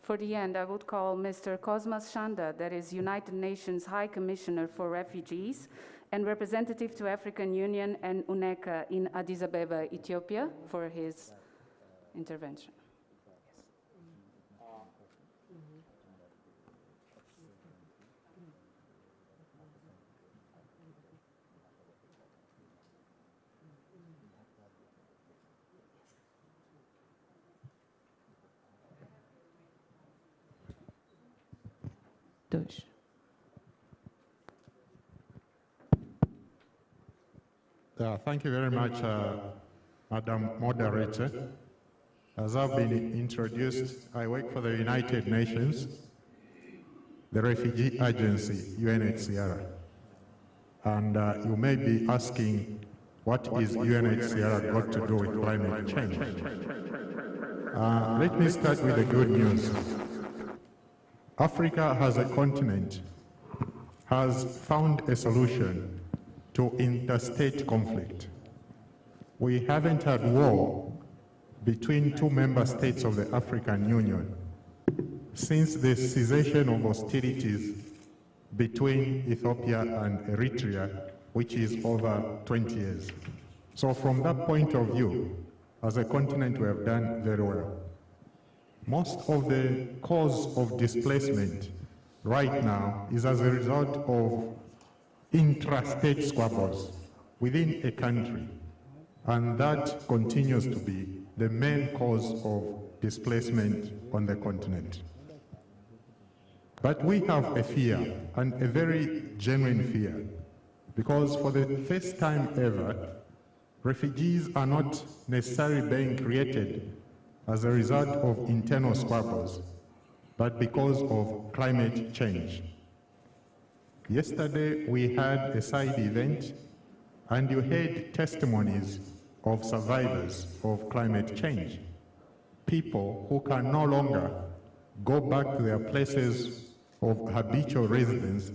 for the end, I would call Mr. Cosmas Chanda, that is United Nations High Commissioner for Refugees and representative to African Union and UNECA in Addis Ababa, Ethiopia, for his intervention. Thank you very much, Madam Moderator. As I've been introduced, I work for the United Nations, the Refugee Agency, UNHCR. And you may be asking, what is UNHCR got to do with climate change? Let me start with the good news. Africa as a continent has found a solution to interstate conflict. We haven't had war between two member states of the African Union since the cessation of hostilities between Ethiopia and Eritrea, which is over 20 years. So from that point of view, as a continent, we have done very well. Most of the cause of displacement right now is as a result of intrastate squabbles within a country, and that continues to be the main cause of displacement on the continent. But we have a fear, and a very genuine fear, because for the first time ever, refugees are not necessarily being created as a result of internal squabbles, but because of climate change. Yesterday, we had a side event, and you heard testimonies of survivors of climate change. People who can no longer go back to their places of habitual residence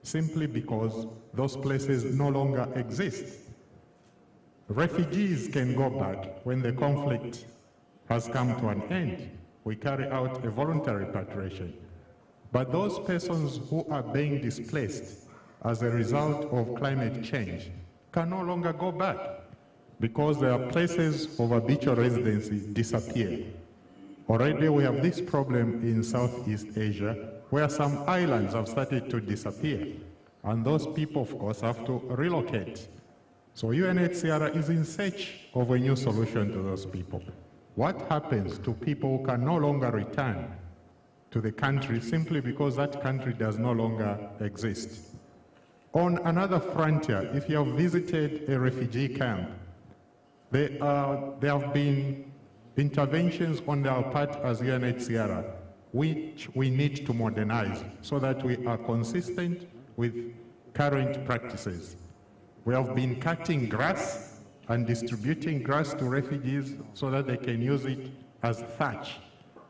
simply because those places no longer exist. Refugees can go back when the conflict has come to an end. We carry out a voluntary repatriation. But those persons who are being displaced as a result of climate change can no longer go back because their places of habitual residency disappear. Already we have this problem in Southeast Asia, where some islands have started to disappear. And those people, of course, have to relocate. So UNHCR is in search of a new solution to those people. What happens to people who can no longer return to the country simply because that country does no longer exist? On another frontier, if you have visited a refugee camp, there have been interventions on our part as UNHCR, which we need to modernize so that we are consistent with current practices. We have been cutting grass and distributing grass to refugees so that they can use it as thatch.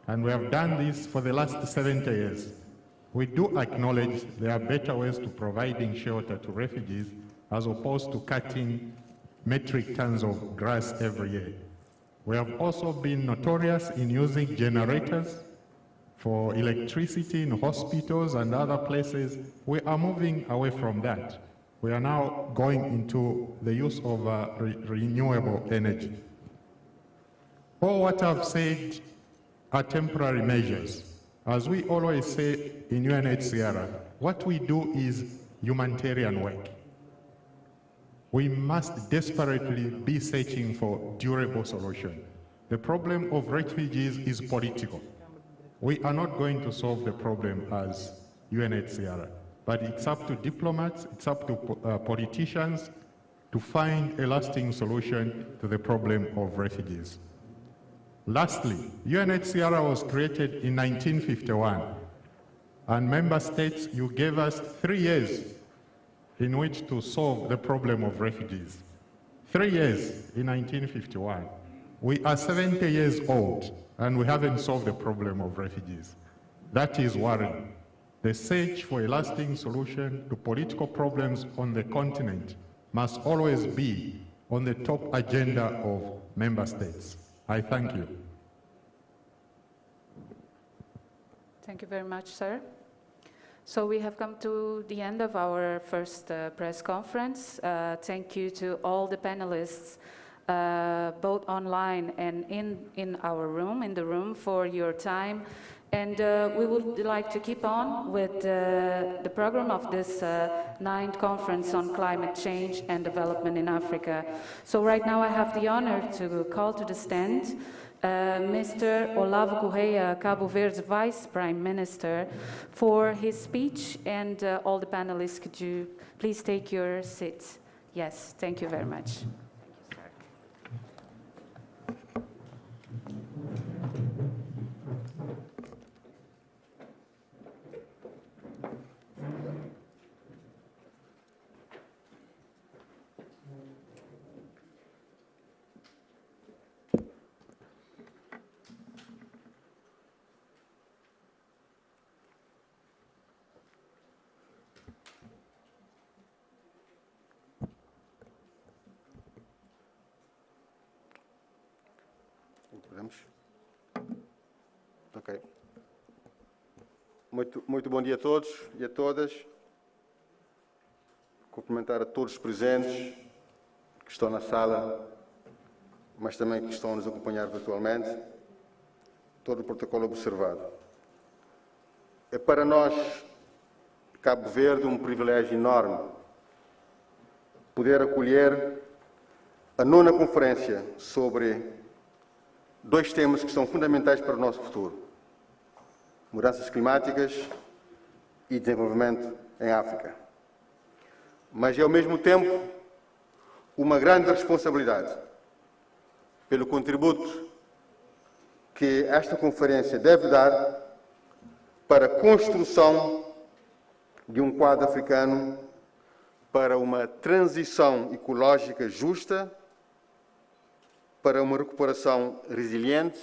And we have done this for the last 70 years. We do acknowledge there are better ways to providing shelter to refugees as opposed to cutting metric tons of grass every year. We have also been notorious in using generators for electricity in hospitals and other places. We are moving away from that. We are now going into the use of renewable energy. All what I've said are temporary measures. As we always say in UNHCR, what we do is humanitarian work. We must desperately be searching for durable solution. The problem of refugees is political. We are not going to solve the problem as UNHCR, but it's up to diplomats, it's up to politicians to find a lasting solution to the problem of refugees. Lastly, UNHCR was created in 1951, and member states, you gave us 3 years in which to solve the problem of refugees. 3 years in 1951. We are 70 years old, and we haven't solved the problem of refugees. That is worrying. The search for a lasting solution to political problems on the continent must always be on the top agenda of member states. I thank you. Thank you very much, sir. So we have come to the end of our first press conference. Thank you to all the panelists, both online and in the room, for your time. And we would like to keep on with the program of this 9th conference on climate change and development in Africa. So right now I have the honor to call to the stand Mr. Olavo Correia, Cabo Verde's Vice Prime Minister, for his speech. And all the panelists, could you please take your seats? Yes, thank you very much. Ok. Muito bom dia a todos e a todas. Cumprimentar a todos os presentes que estão na sala, mas também que estão a nos acompanhar virtualmente. Todo o protocolo observado. É para nós, Cabo Verde, um privilégio enorme poder acolher a 9ª Conferência sobre 2 temas que são fundamentais para o nosso futuro: mudanças climáticas e desenvolvimento em África. Mas é, ao mesmo tempo, uma grande responsabilidade pelo contributo que esta conferência deve dar para a construção de um quadro africano para uma transição ecológica justa, para uma recuperação resiliente,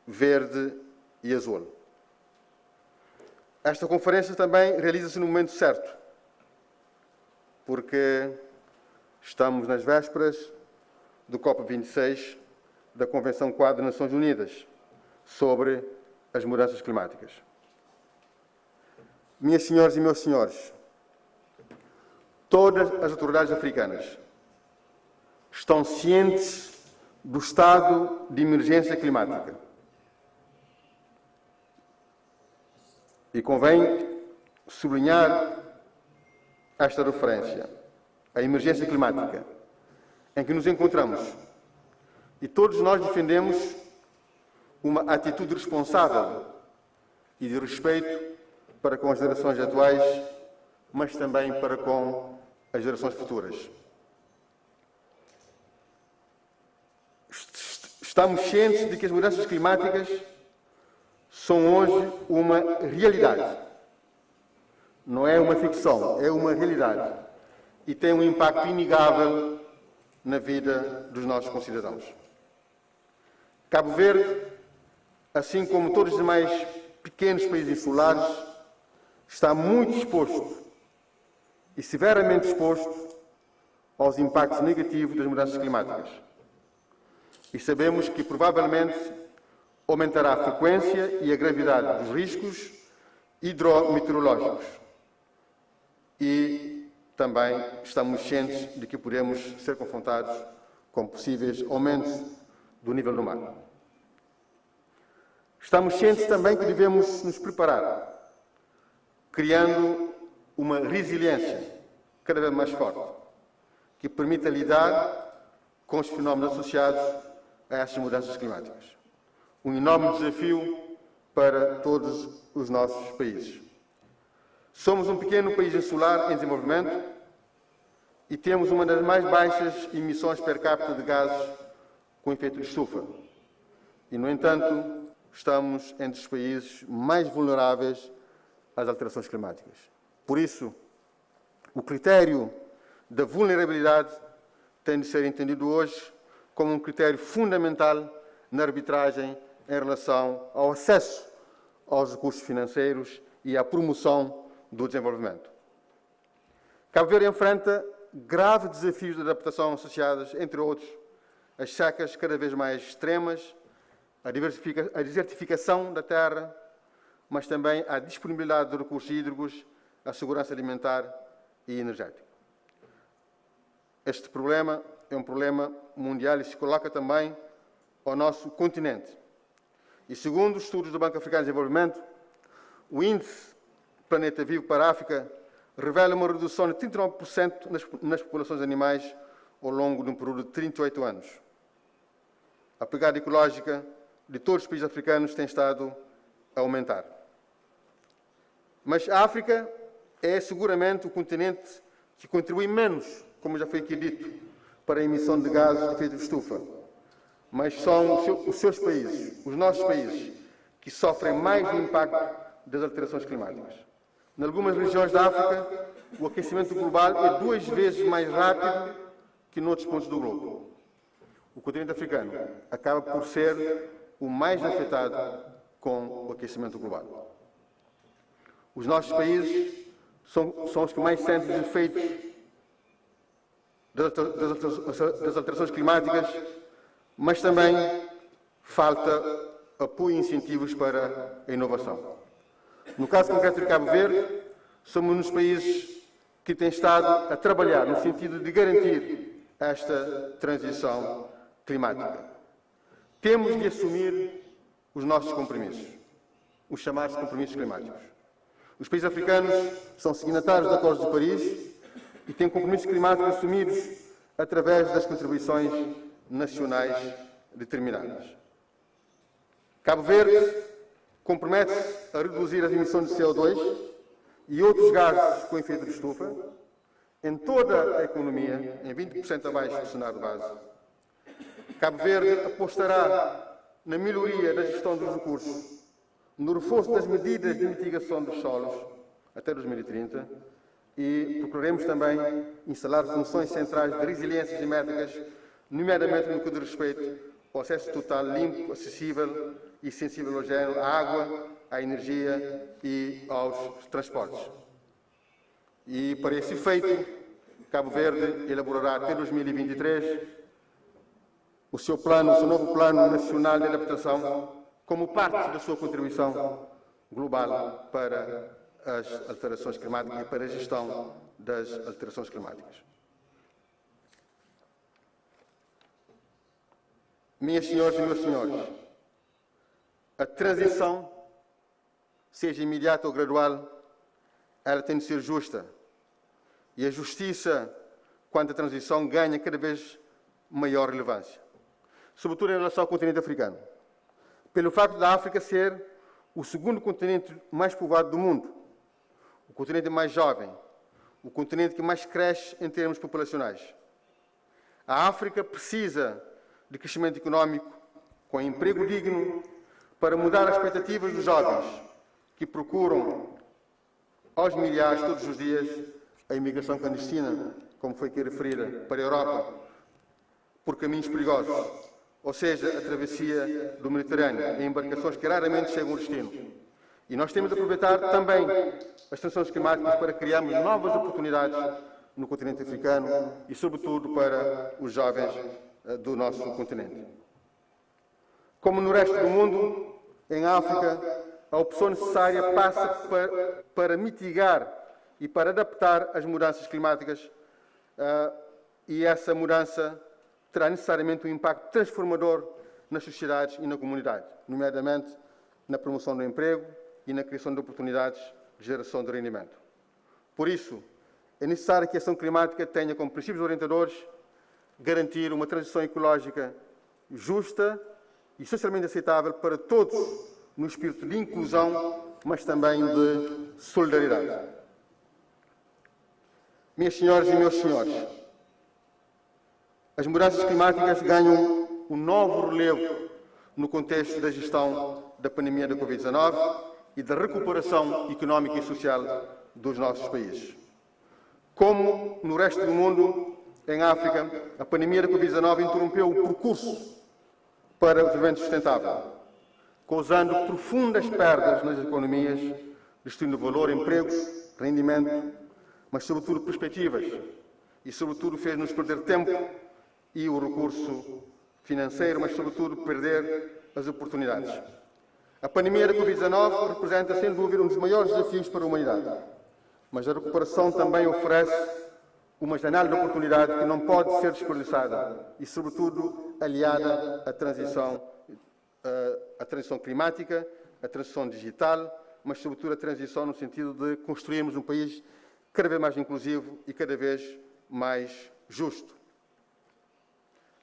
verde e azul. Esta conferência também realiza-se no momento certo, porque estamos nas vésperas do COP26 da Convenção Quadro das Nações Unidas sobre as mudanças climáticas. Minhas senhoras e meus senhores, todas as autoridades africanas estão cientes do estado de emergência climática E convém sublinhar esta referência, a emergência climática, em que nos encontramos. E todos nós defendemos uma atitude responsável e de respeito para com as gerações atuais, mas também para com as gerações futuras. Estamos cientes de que as mudanças climáticas são hoje uma realidade. Não é uma ficção, é uma realidade. E tem um impacto inegável na vida dos nossos concidadãos. Cabo Verde, assim como todos os demais pequenos países insulares, está muito exposto e severamente exposto aos impactos negativos das mudanças climáticas. E sabemos que provavelmente aumentará a frequência e a gravidade dos riscos hidrometeorológicos. E também estamos cientes de que podemos ser confrontados com possíveis aumentos do nível do mar. Estamos cientes também que devemos nos preparar, criando uma resiliência cada vez mais forte, que permita lidar com os fenómenos associados a essas mudanças climáticas. Um enorme desafio para todos os nossos países. Somos um pequeno país insular em desenvolvimento e temos uma das mais baixas emissões per capita de gases com efeito de estufa. E, no entanto, estamos entre os países mais vulneráveis às alterações climáticas. Por isso, o critério da vulnerabilidade tem de ser entendido hoje como um critério fundamental na arbitragem em relação ao acesso aos recursos financeiros e à promoção do desenvolvimento. Cabo Verde enfrenta graves desafios de adaptação associados, entre outros, às secas cada vez mais extremas, a desertificação da terra, mas também à disponibilidade de recursos hídricos, à segurança alimentar e energética. Este problema é um problema mundial e se coloca também ao nosso continente. E segundo os estudos do Banco Africano de Desenvolvimento, o índice Planeta Vivo para a África revela uma redução de 39% nas populações animais ao longo de um período de 38 anos. A pegada ecológica de todos os países africanos tem estado a aumentar. Mas a África é seguramente o continente que contribui menos, como já foi aqui dito, para a emissão de gases de efeito de estufa. Mas são os seus países, os nossos países, que sofrem mais do impacto das alterações climáticas. Em algumas regiões da África, o aquecimento global é 2 vezes mais rápido que noutros pontos do globo. O continente africano acaba por ser o mais afetado com o aquecimento global. Os nossos países são os que mais sentem os efeitos das alterações climáticas, mas também falta apoio e incentivos para a inovação. No caso concreto de Cabo Verde, somos um dos países que tem estado a trabalhar no sentido de garantir esta transição climática. Temos de assumir os nossos compromissos, os chamados compromissos climáticos. Os países africanos são signatários do Acordo de Paris e têm compromissos climáticos assumidos através das contribuições nacionais determinadas. Cabo Verde compromete-se a reduzir as emissões de CO2 e outros gases com efeito de estufa em toda a economia, em 20% abaixo do cenário base. Cabo Verde apostará na melhoria da gestão dos recursos, no reforço das medidas de mitigação dos solos até 2030 e procuraremos também instalar funções centrais de resiliência climáticas, nomeadamente no que diz respeito ao acesso total, limpo, acessível e sensível ao género, à água, à energia e aos transportes. E para esse efeito, Cabo Verde elaborará até 2023 o seu novo Plano Nacional de Adaptação como parte da sua contribuição global para as alterações climáticas e para a gestão das alterações climáticas. Minhas senhoras e meus senhores, a transição seja imediata ou gradual, ela tem de ser justa. E a justiça, quanto à transição, ganha cada vez maior relevância, sobretudo em relação ao continente africano, pelo facto da África ser o segundo continente mais povoado do mundo, o continente mais jovem, o continente que mais cresce em termos populacionais. A África precisa de crescimento económico com emprego digno para mudar as expectativas dos jovens que procuram aos milhares todos os dias a imigração clandestina, como foi aqui referida, para a Europa, por caminhos perigosos, ou seja, a travessia do Mediterrâneo, em embarcações que raramente chegam ao destino. E nós temos de aproveitar também as transições climáticas para criarmos novas oportunidades no continente africano e, sobretudo, para os jovens do nosso continente. Como no resto do mundo, em África, a opção necessária passa para mitigar e para adaptar as mudanças climáticas, e essa mudança terá necessariamente um impacto transformador nas sociedades e na comunidade, nomeadamente na promoção do emprego e na criação de oportunidades de geração de rendimento. Por isso, é necessário que a ação climática tenha como princípios orientadores garantir uma transição ecológica justa e socialmente aceitável para todos, no espírito de inclusão, mas também de solidariedade. Minhas senhoras e meus senhores, as mudanças climáticas ganham um novo relevo no contexto da gestão da pandemia da Covid-19 e da recuperação económica e social dos nossos países. Como no resto do mundo, em África, a pandemia da Covid-19 interrompeu o percurso para o desenvolvimento sustentável, causando profundas perdas nas economias, destruindo valor, empregos, rendimento, mas sobretudo perspectivas, e sobretudo fez-nos perder tempo e o recurso financeiro, mas sobretudo perder as oportunidades. A pandemia da Covid-19 representa, sem dúvida, um dos maiores desafios para a humanidade, mas a recuperação também oferece uma janela de oportunidade que não pode ser desperdiçada e, sobretudo, aliada à transição climática, à transição digital, mas, sobretudo, a transição no sentido de construirmos um país cada vez mais inclusivo e cada vez mais justo.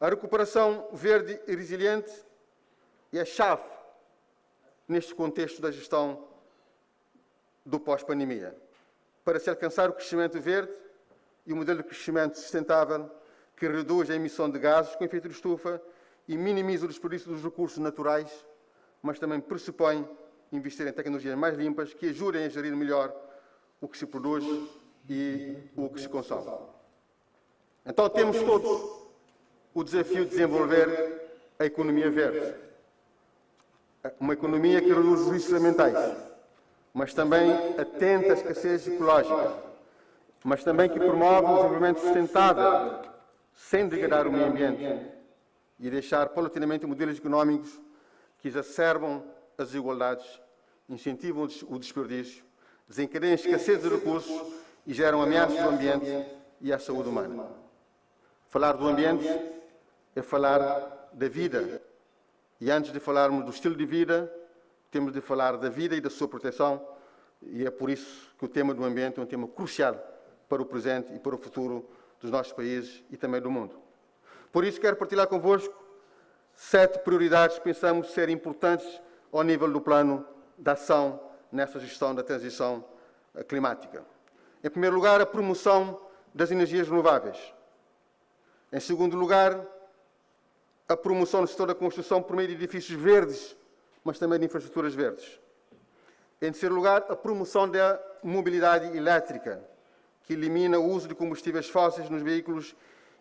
A recuperação verde e resiliente é a chave neste contexto da gestão do pós-pandemia, para se alcançar o crescimento verde e o modelo de crescimento sustentável que reduz a emissão de gases com efeito de estufa e minimiza o desperdício dos recursos naturais, mas também pressupõe investir em tecnologias mais limpas que ajudem a gerir melhor o que se produz e o que se consome. Então temos todos o desafio de desenvolver a economia verde, uma economia que reduz os riscos ambientais, mas também atenta à escassez ecológica, mas também que promove o desenvolvimento sustentável, sem degradar o meio ambiente e deixar paulatinamente modelos económicos que exacerbam as desigualdades, incentivam o desperdício, desencadeiam a escassez de recursos e geram ameaças ao ambiente e à saúde humana. Falar do ambiente é falar da vida. E antes de falarmos do estilo de vida, temos de falar da vida e da sua proteção, e é por isso que o tema do ambiente é um tema crucial para o presente e para o futuro dos nossos países e também do mundo. Por isso quero partilhar convosco 7 prioridades que pensamos ser importantes ao nível do plano de ação nessa gestão da transição climática. Em primeiro lugar, a promoção das energias renováveis. Em segundo lugar, a promoção no setor da construção por meio de edifícios verdes, mas também de infraestruturas verdes. Em terceiro lugar, a promoção da mobilidade elétrica, que elimina o uso de combustíveis fósseis nos veículos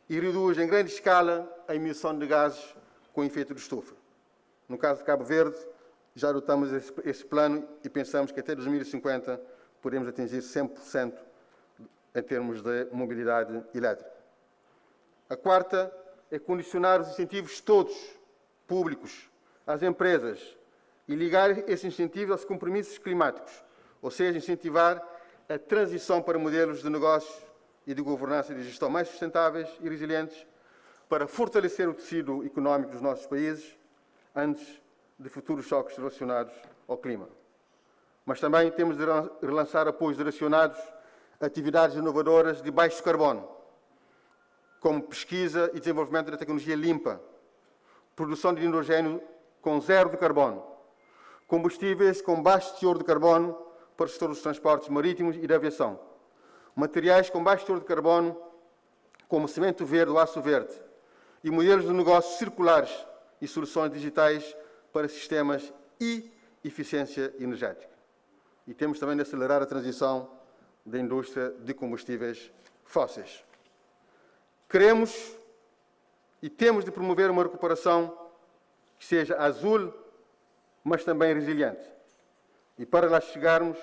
e reduz em grande escala a emissão de gases com efeito de estufa. No caso de Cabo Verde, já adotamos esse plano e pensamos que até 2050 podemos atingir 100% em termos de mobilidade elétrica. A quarta é condicionar os incentivos todos, públicos, às empresas e ligar esses incentivos aos compromissos climáticos, ou seja, incentivar a transição para modelos de negócios e de governança e de gestão mais sustentáveis e resilientes para fortalecer o tecido económico dos nossos países antes de futuros choques relacionados ao clima. mas também temos de relançar apoios direcionados a atividades inovadoras de baixo carbono, como pesquisa e desenvolvimento da tecnologia limpa, produção de hidrogênio com zero de carbono, combustíveis com baixo teor de carbono para o setor dos transportes marítimos e da aviação, materiais com baixo teor de carbono, como cimento verde ou aço verde, e modelos de negócios circulares e soluções digitais para sistemas e eficiência energética. E temos também de acelerar a transição da indústria de combustíveis fósseis. Queremos e temos de promover uma recuperação que seja azul, mas também resiliente. E para lá chegarmos,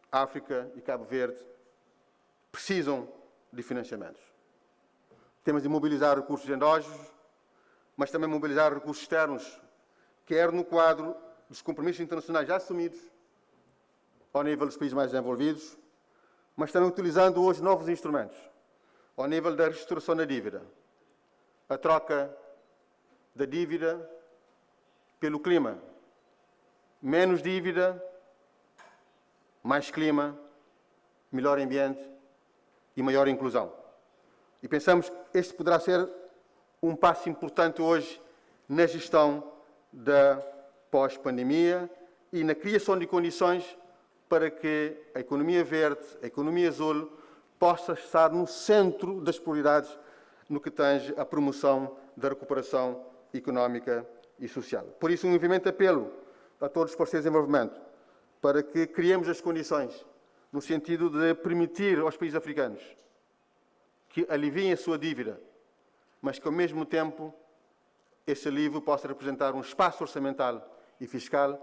África e Cabo Verde precisam de financiamentos. Temos de mobilizar recursos endógenos, mas também mobilizar recursos externos, quer no quadro dos compromissos internacionais já assumidos ao nível dos países mais desenvolvidos, mas também utilizando hoje novos instrumentos, ao nível da reestruturação da dívida, a troca da dívida pelo clima. Menos dívida, mais clima, melhor ambiente e maior inclusão. E pensamos que este poderá ser um passo importante hoje na gestão da pós-pandemia e na criação de condições para que a economia verde, a economia azul, possa estar no centro das prioridades no que tange à promoção da recuperação económica e social. Por isso, um vivamente apelo a todos os parceiros de desenvolvimento para que criemos as condições no sentido de permitir aos países africanos que aliviem a sua dívida, mas que, ao mesmo tempo, esse alívio possa representar um espaço orçamental e fiscal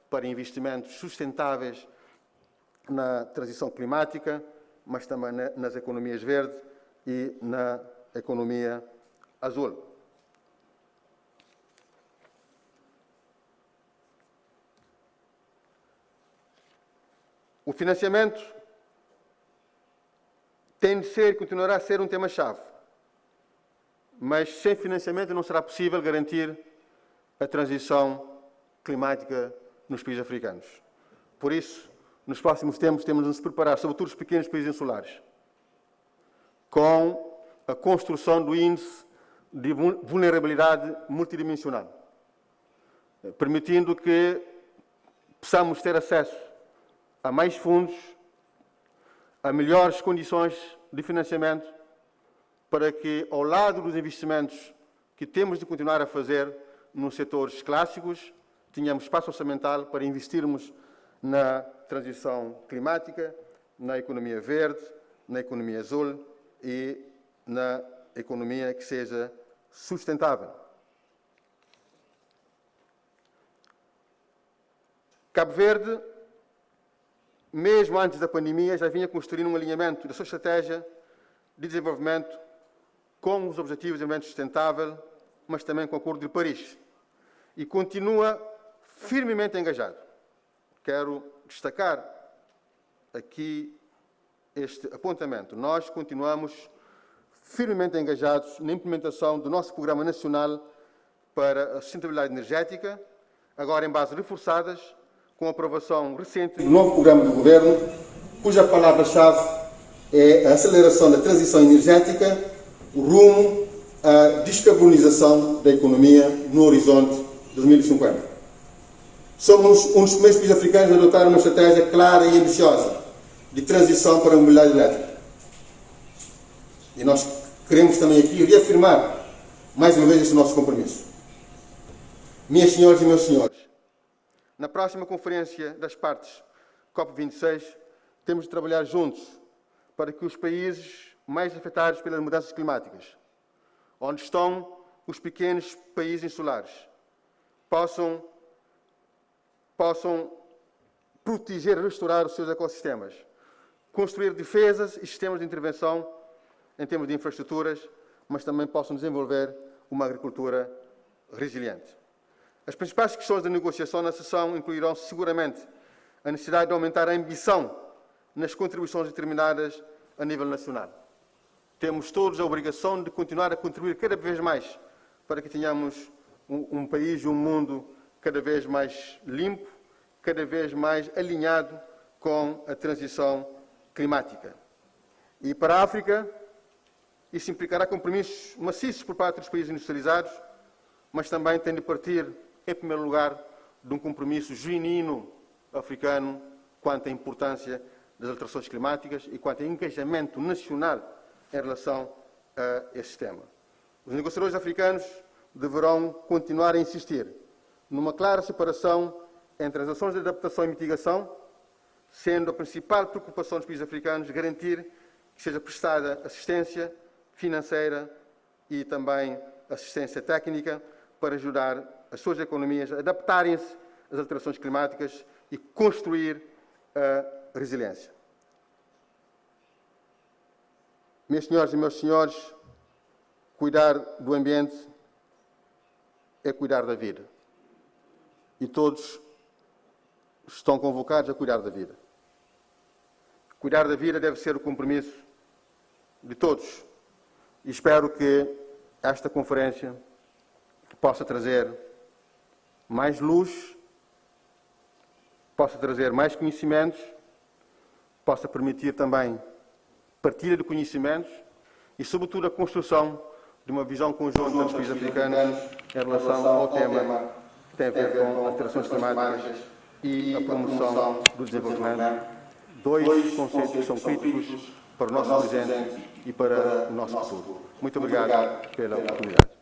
para investimentos sustentáveis na transição climática, mas também nas economias verdes e na economia azul. O financiamento tem de ser e continuará a ser um tema-chave, mas sem financiamento não será possível garantir a transição climática nos países africanos. Por isso, nos próximos tempos, temos de nos preparar, sobretudo os pequenos países insulares, com a construção do índice de vulnerabilidade multidimensional, permitindo que possamos ter acesso a mais fundos, a melhores condições de financiamento, para que, ao lado dos investimentos que temos de continuar a fazer nos setores clássicos, tenhamos espaço orçamental para investirmos na transição climática, na economia verde, na economia azul e na economia que seja sustentável. Cabo Verde, mesmo antes da pandemia, já vinha construindo um alinhamento da sua estratégia de desenvolvimento com os Objetivos de Desenvolvimento Sustentável, mas também com o Acordo de Paris. E continua firmemente engajado. Quero destacar aqui este apontamento. Nós continuamos firmemente engajados na implementação do nosso Programa Nacional para a Sustentabilidade Energética, agora em bases reforçadas, com a aprovação recente do novo Programa do Governo, cuja palavra-chave é a aceleração da transição energética rumo à descarbonização da economia no horizonte de 2050. Somos um dos primeiros países africanos a adotar uma estratégia clara e ambiciosa de transição para a mobilidade elétrica. E nós queremos também aqui reafirmar mais uma vez este nosso compromisso. Minhas senhoras e meus senhores, na próxima Conferência das Partes, COP26, temos de trabalhar juntos para que os países mais afetados pelas mudanças climáticas, onde estão os pequenos países insulares, possam proteger e restaurar os seus ecossistemas, construir defesas e sistemas de intervenção em termos de infraestruturas, mas também possam desenvolver uma agricultura resiliente. As principais questões da negociação na sessão incluirão seguramente a necessidade de aumentar a ambição nas contribuições determinadas a nível nacional. Temos todos a obrigação de continuar a contribuir cada vez mais para que tenhamos um país e um mundo cada vez mais limpo cada vez mais alinhado com a transição climática. E para a África, isso implicará compromissos maciços por parte dos países industrializados, mas também tem de partir, em primeiro lugar, de um compromisso genuíno africano quanto à importância das alterações climáticas e quanto ao engajamento nacional em relação a esse tema. Os negociadores africanos deverão continuar a insistir numa clara separação entre as ações de adaptação e mitigação, sendo a principal preocupação dos países africanos garantir que seja prestada assistência financeira e também assistência técnica para ajudar as suas economias a adaptarem-se às alterações climáticas e construir a resiliência. Minhas senhoras e meus senhores, cuidar do ambiente é cuidar da vida. E todos estão convocados a cuidar da vida. Cuidar da vida deve ser o compromisso de todos. E espero que esta conferência possa trazer mais luz, possa trazer mais conhecimentos, possa permitir também partilha de conhecimentos e, sobretudo, a construção de uma visão conjunta dos países africanos em relação ao tema que tem a ver com alterações climáticas e a promoção do desenvolvimento. Dois conceitos que são críticos para o nosso presente e para o nosso futuro. Muito obrigado pela oportunidade.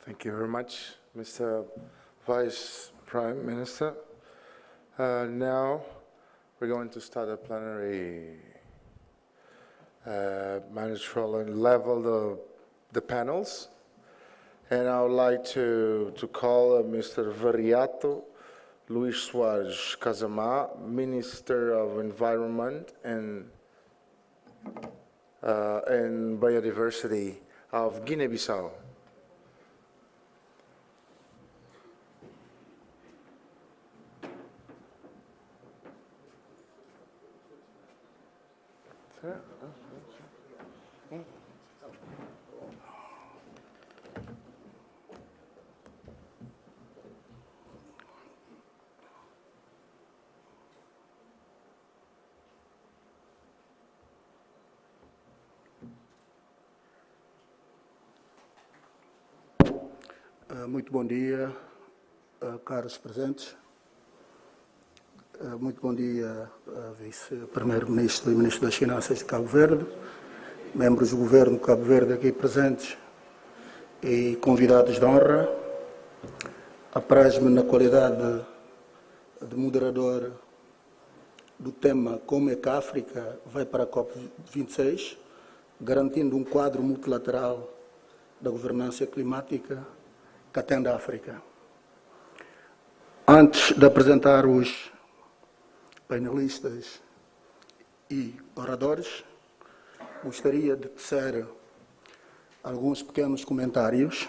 Thank you very much, Mr. Vice Prime Minister. Now we're going to start a plenary ministerial and level the panels. And I would like to call Mr. Variato Luís Soares Casamá, Minister of Environment and Biodiversity of Guinea-Bissau. Muito bom dia, caros presentes. Muito bom dia, Vice-Primeiro-Ministro e Ministro das Finanças de Cabo Verde, membros do Governo de Cabo Verde aqui presentes e convidados de honra. Apraz-me na qualidade de moderador do tema Como é que a África vai para a COP26, garantindo um quadro multilateral da governança climática que atende a África. Antes de apresentar os painelistas e oradores, gostaria de tecer alguns pequenos comentários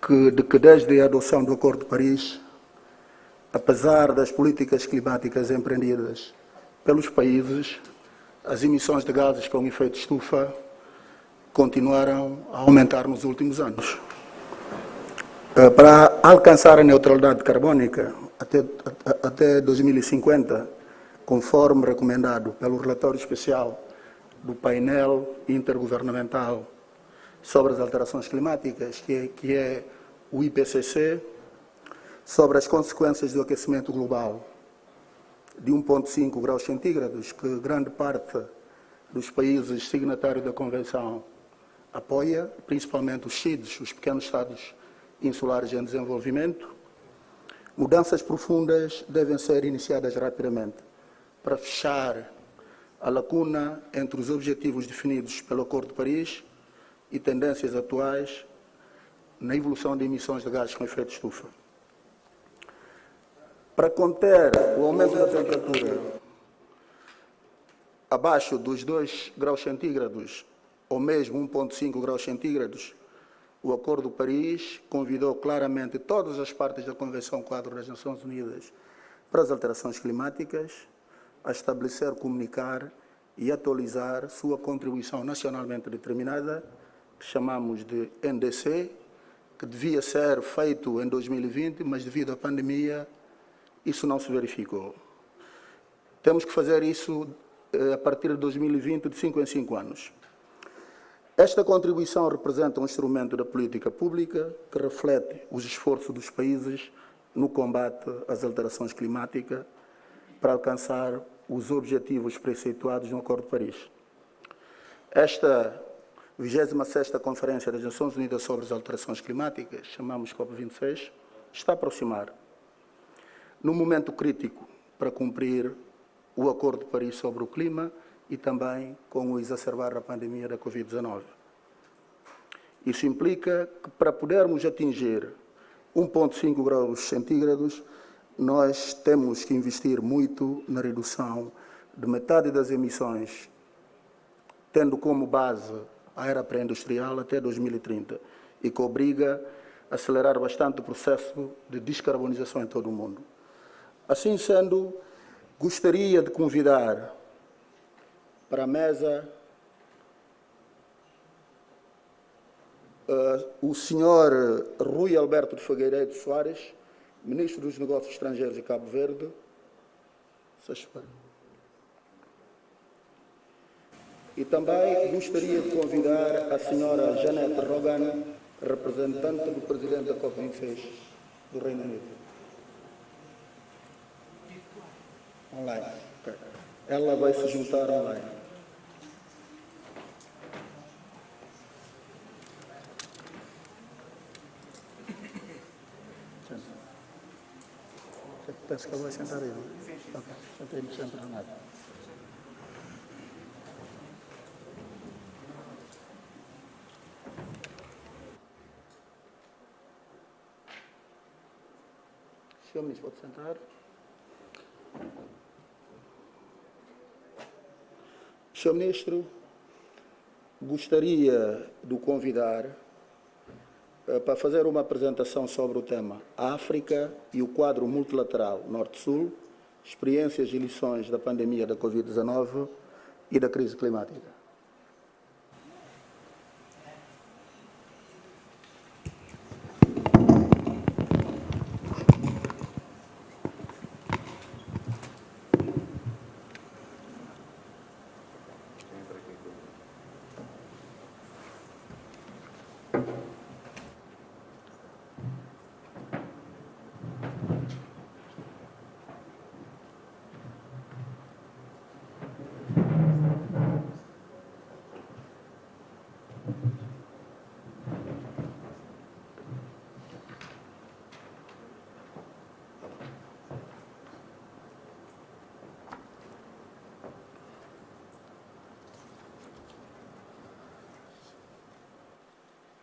que desde a adoção do Acordo de Paris, apesar das políticas climáticas empreendidas pelos países, as emissões de gases com efeito estufa continuaram a aumentar nos últimos anos. Para alcançar a neutralidade carbónica até 2050, conforme recomendado pelo relatório especial do painel intergovernamental sobre as alterações climáticas, que é o IPCC, sobre as consequências do aquecimento global de 1,5 graus centígrados, que grande parte dos países signatários da Convenção apoia, principalmente os CIDs, os pequenos Estados insulares em desenvolvimento, mudanças profundas devem ser iniciadas rapidamente para fechar a lacuna entre os objetivos definidos pelo Acordo de Paris e tendências atuais na evolução de emissões de gases com efeito estufa. Para conter o aumento da temperatura abaixo dos 2 graus centígrados, ou mesmo 1,5 graus centígrados, o Acordo de Paris convidou claramente todas as partes da Convenção Quadro das Nações Unidas para as Alterações Climáticas a estabelecer, comunicar e atualizar sua contribuição nacionalmente determinada, que chamamos de NDC, que devia ser feito em 2020, mas devido à pandemia, isso não se verificou. Temos que fazer isso a partir de 2020, de 5 em 5 anos. Esta contribuição representa um instrumento da política pública que reflete os esforços dos países no combate às alterações climáticas para alcançar os objetivos preceituados no Acordo de Paris. Esta 26ª Conferência das Nações Unidas sobre as Alterações Climáticas, chamamos COP26, está a aproximar, num momento crítico para cumprir o Acordo de Paris sobre o clima e também com o exacerbar da pandemia da Covid-19. Isso implica que, para podermos atingir 1,5 graus centígrados, nós temos que investir muito na redução de metade das emissões, tendo como base a era pré-industrial até 2030, e que obriga a acelerar bastante o processo de descarbonização em todo o mundo. Assim sendo, gostaria de convidar para a mesa o Sr. Rui Alberto de Figueiredo Soares, Ministro dos Negócios Estrangeiros de Cabo Verde. E também gostaria de convidar a Sra. Janete Rogan, representante do Presidente da COP26 do Reino Unido. Online. Okay. Ela vai se juntar online. Penso que ela vai sentar aí. Ok, sentei no centro do nada. Senhor Ministro, pode sentar. Senhor Ministro, gostaria de o convidar para fazer uma apresentação sobre o tema África e o quadro multilateral Norte-Sul, experiências e lições da pandemia da Covid-19 e da crise climática.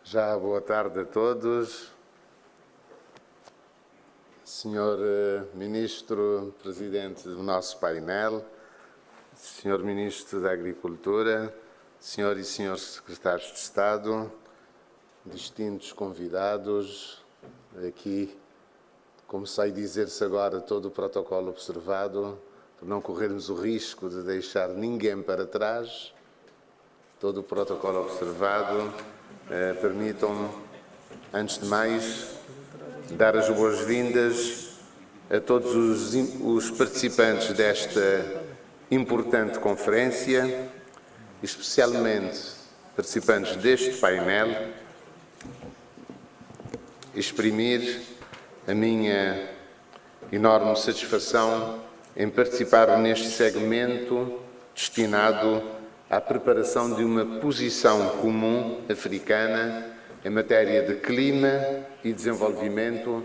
Já boa tarde a todos. Senhor Ministro Presidente do nosso painel, Senhor Ministro da Agricultura, Senhor e Senhores Secretários de Estado, distintos convidados, aqui, como sai dizer-se agora, todo o protocolo observado, por não corrermos o risco de deixar ninguém para trás, todo o protocolo observado. Permitam-me, antes de mais, dar as boas-vindas a todos os participantes desta importante conferência, especialmente participantes deste painel, exprimir a minha enorme satisfação em participar neste segmento destinado à preparação de uma posição comum africana em matéria de clima e desenvolvimento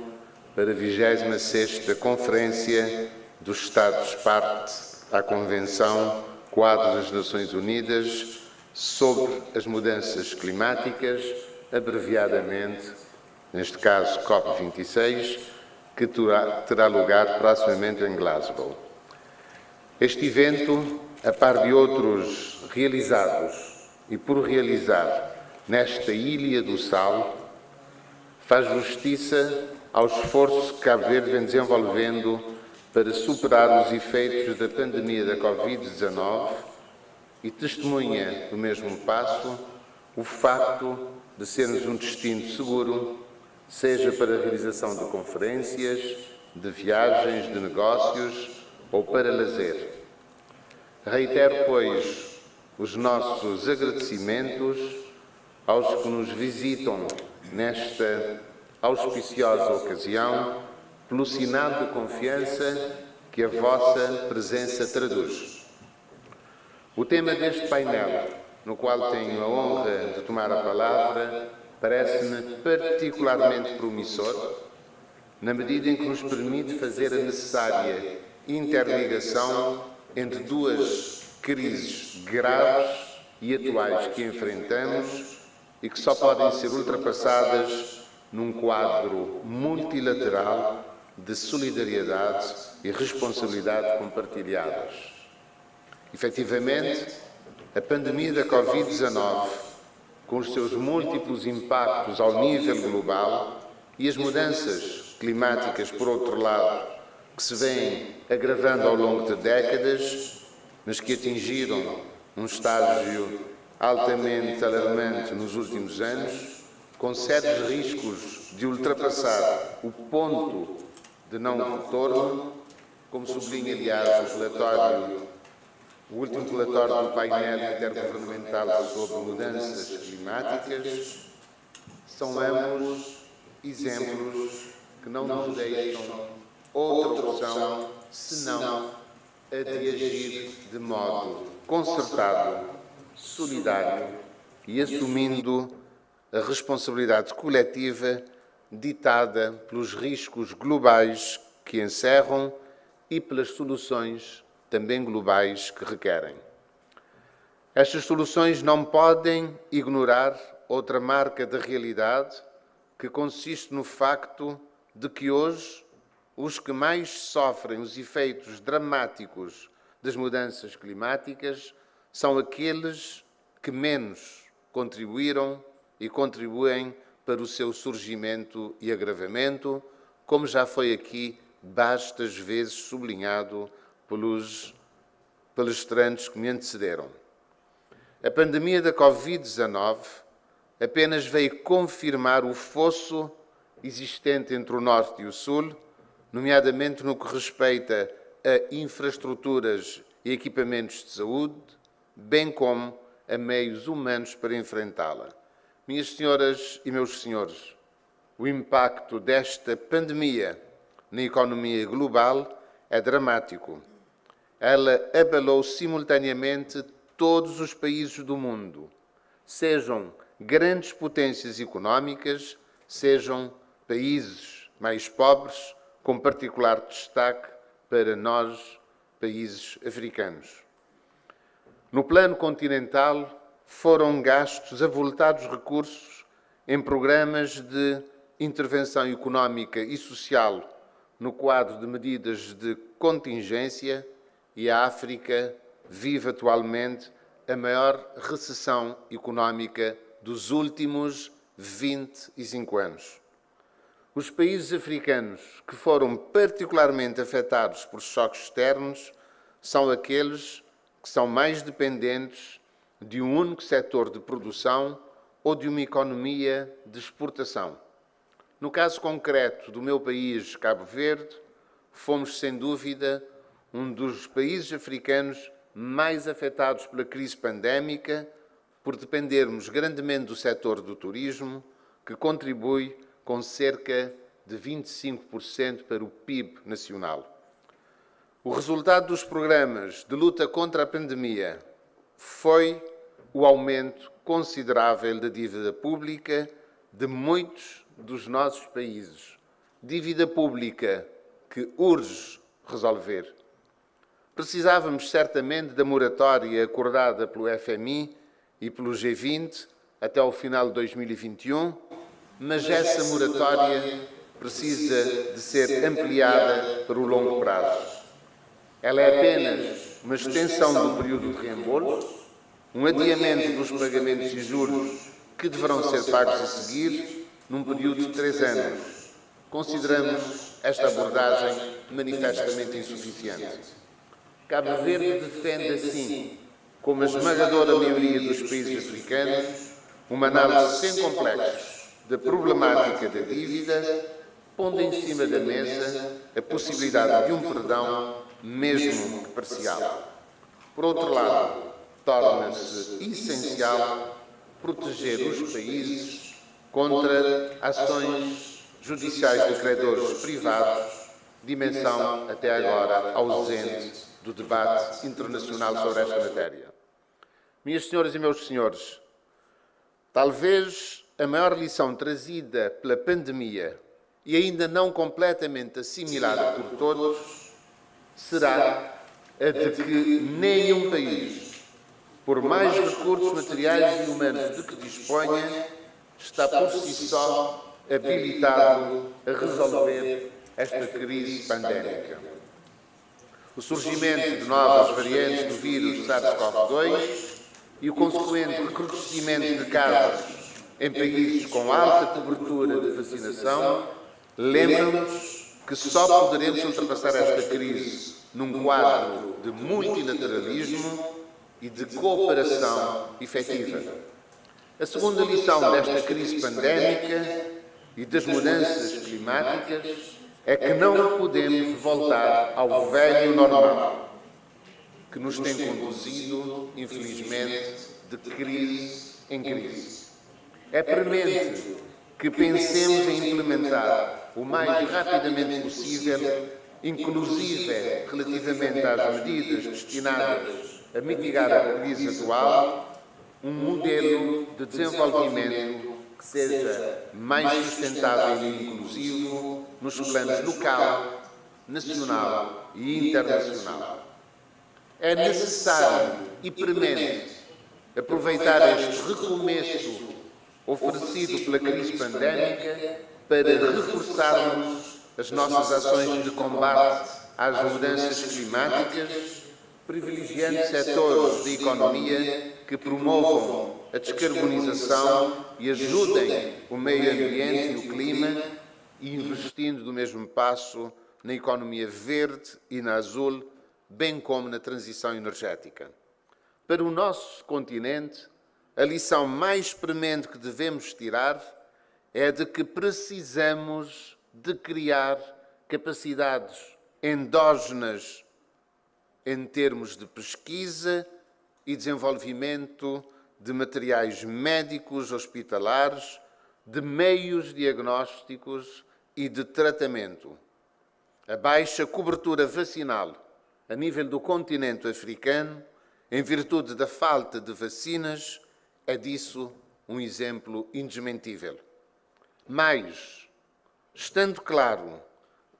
para a 26ª Conferência dos Estados-Parte à Convenção Quadro das Nações Unidas sobre as Mudanças Climáticas, abreviadamente, neste caso COP26, que terá lugar proximamente em Glasgow. Este evento, a par de outros realizados e por realizar nesta Ilha do Sal, faz justiça ao esforço que Cabo Verde vem desenvolvendo para superar os efeitos da pandemia da Covid-19 e testemunha do mesmo passo o facto de sermos um destino seguro, seja para a realização de conferências, de viagens, de negócios ou para lazer. Reitero, pois, os nossos agradecimentos aos que nos visitam nesta auspiciosa ocasião, pelo sinal de confiança que a vossa presença traduz. O tema deste painel, no qual tenho a honra de tomar a palavra, parece-me particularmente promissor, na medida em que nos permite fazer a necessária interligação entre duas crises graves e atuais que enfrentamos e que só podem ser ultrapassadas num quadro multilateral de solidariedade e responsabilidade compartilhadas. Efetivamente, a pandemia da Covid-19, com os seus múltiplos impactos ao nível global e as mudanças climáticas, por outro lado, que se vêm agravando ao longo de décadas, mas que atingiram um estágio altamente alarmante nos últimos anos, com sérios riscos de ultrapassar o ponto de não retorno, como sublinha, aliás, o último relatório do painel intergovernamental sobre mudanças climáticas, são ambos exemplos que não nos deixam outra opção senão a de agir de modo concertado, solidário e assumindo a responsabilidade coletiva ditada pelos riscos globais que encerram e pelas soluções também globais que requerem. Estas soluções não podem ignorar outra marca da realidade que consiste no facto de que hoje os que mais sofrem os efeitos dramáticos das mudanças climáticas são aqueles que menos contribuíram e contribuem para o seu surgimento e agravamento, como já foi aqui bastas vezes sublinhado pelos palestrantes que me antecederam. A pandemia da Covid-19 apenas veio confirmar o fosso existente entre o Norte e o Sul, nomeadamente no que respeita a infraestruturas e equipamentos de saúde, bem como a meios humanos para enfrentá-la. Minhas senhoras e meus senhores, o impacto desta pandemia na economia global é dramático. Ela abalou simultaneamente todos os países do mundo, sejam grandes potências económicas, sejam países mais pobres, com particular destaque para nós, países africanos. No plano continental, foram gastos avultados recursos em programas de intervenção económica e social no quadro de medidas de contingência, e a África vive atualmente a maior recessão económica dos últimos 25 anos. Os países africanos que foram particularmente afetados por choques externos são aqueles que são mais dependentes de um único setor de produção ou de uma economia de exportação. No caso concreto do meu país, Cabo Verde, fomos, sem dúvida, um dos países africanos mais afetados pela crise pandémica, por dependermos grandemente do setor do turismo, que contribui com cerca de 25% para o PIB nacional. O resultado dos programas de luta contra a pandemia foi o aumento considerável da dívida pública de muitos dos nossos países. Dívida pública que urge resolver. Precisávamos certamente da moratória acordada pelo FMI e pelo G20 até ao final de 2021, mas essa moratória precisa de ser ampliada para o longo prazo. Ela é apenas uma extensão do período de reembolso, um adiamento dos pagamentos e juros que deverão ser pagos a seguir num período de 3 anos, consideramos esta abordagem manifestamente insuficiente. Cabo Verde defende, assim, como a esmagadora maioria dos países africanos, uma análise sem complexos da problemática da dívida, pondo em cima da mesa a possibilidade de um perdão, mesmo que parcial. Por outro lado, torna-se essencial proteger os países contra ações judiciais de credores privados, dimensão até agora ausente do debate internacional sobre esta matéria. Minhas senhoras e meus senhores, talvez a maior lição trazida pela pandemia e ainda não completamente assimilada por todos será a de que nenhum país, por mais recursos materiais e humanos de que disponha, está por si só habilitado a resolver esta crise pandémica. O surgimento de novas variantes do vírus SARS-CoV-2 e o consequente recrudescimento de casos em países com alta cobertura de vacinação lembram-nos que só poderemos ultrapassar esta crise num quadro de multilateralismo e de cooperação efetiva. A segunda lição desta crise pandémica e das mudanças climáticas é que não podemos voltar ao velho normal, que nos tem conduzido, infelizmente, de crise em crise. É premente que pensemos em implementar o mais rapidamente possível, inclusive relativamente às medidas destinadas a mitigar a crise atual, um modelo de desenvolvimento que seja mais sustentável e inclusivo nos planos local, nacional e internacional. É necessário e premente aproveitar este recomeço oferecido pela crise pandémica para reforçarmos as nossas ações de combate às mudanças climáticas, privilegiando setores da economia que promovam a descarbonização e ajudem o meio ambiente e o clima, e investindo do mesmo passo na economia verde e na azul, bem como na transição energética. Para o nosso continente, a lição mais premente que devemos tirar é de que precisamos de criar capacidades endógenas em termos de pesquisa e desenvolvimento de materiais médicos hospitalares, de meios diagnósticos e de tratamento. A baixa cobertura vacinal a nível do continente africano, em virtude da falta de vacinas, é disso um exemplo indesmentível. Mas, estando claro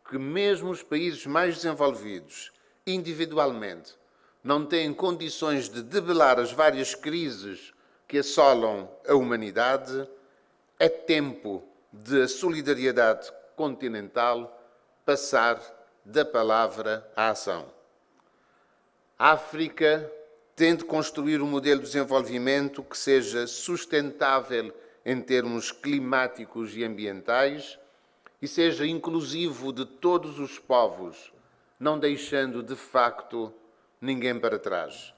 que mesmo os países mais desenvolvidos, individualmente, não têm condições de debelar as várias crises que assolam a humanidade, é tempo de a solidariedade continental passar da palavra à ação. A África tem de construir um modelo de desenvolvimento que seja sustentável em termos climáticos e ambientais e seja inclusivo de todos os povos, não deixando, de facto, ninguém para trás.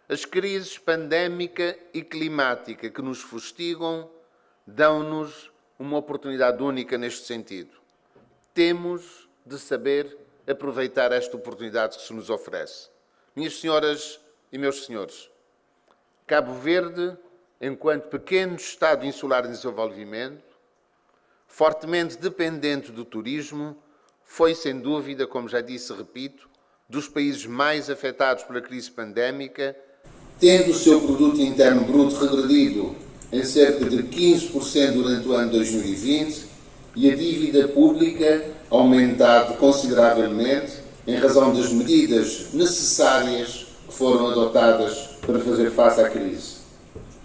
As crises pandémica e climática que nos fustigam dão-nos uma oportunidade única neste sentido. Temos de saber aproveitar esta oportunidade que se nos oferece. Minhas senhoras e meus senhores, Cabo Verde, enquanto pequeno Estado insular em desenvolvimento, fortemente dependente do turismo, foi, sem dúvida, como já disse e repito, dos países mais afetados pela crise pandémica, tendo o seu produto interno bruto regredido em cerca de 15% durante o ano 2020 e a dívida pública aumentado consideravelmente em razão das medidas necessárias que foram adotadas para fazer face à crise.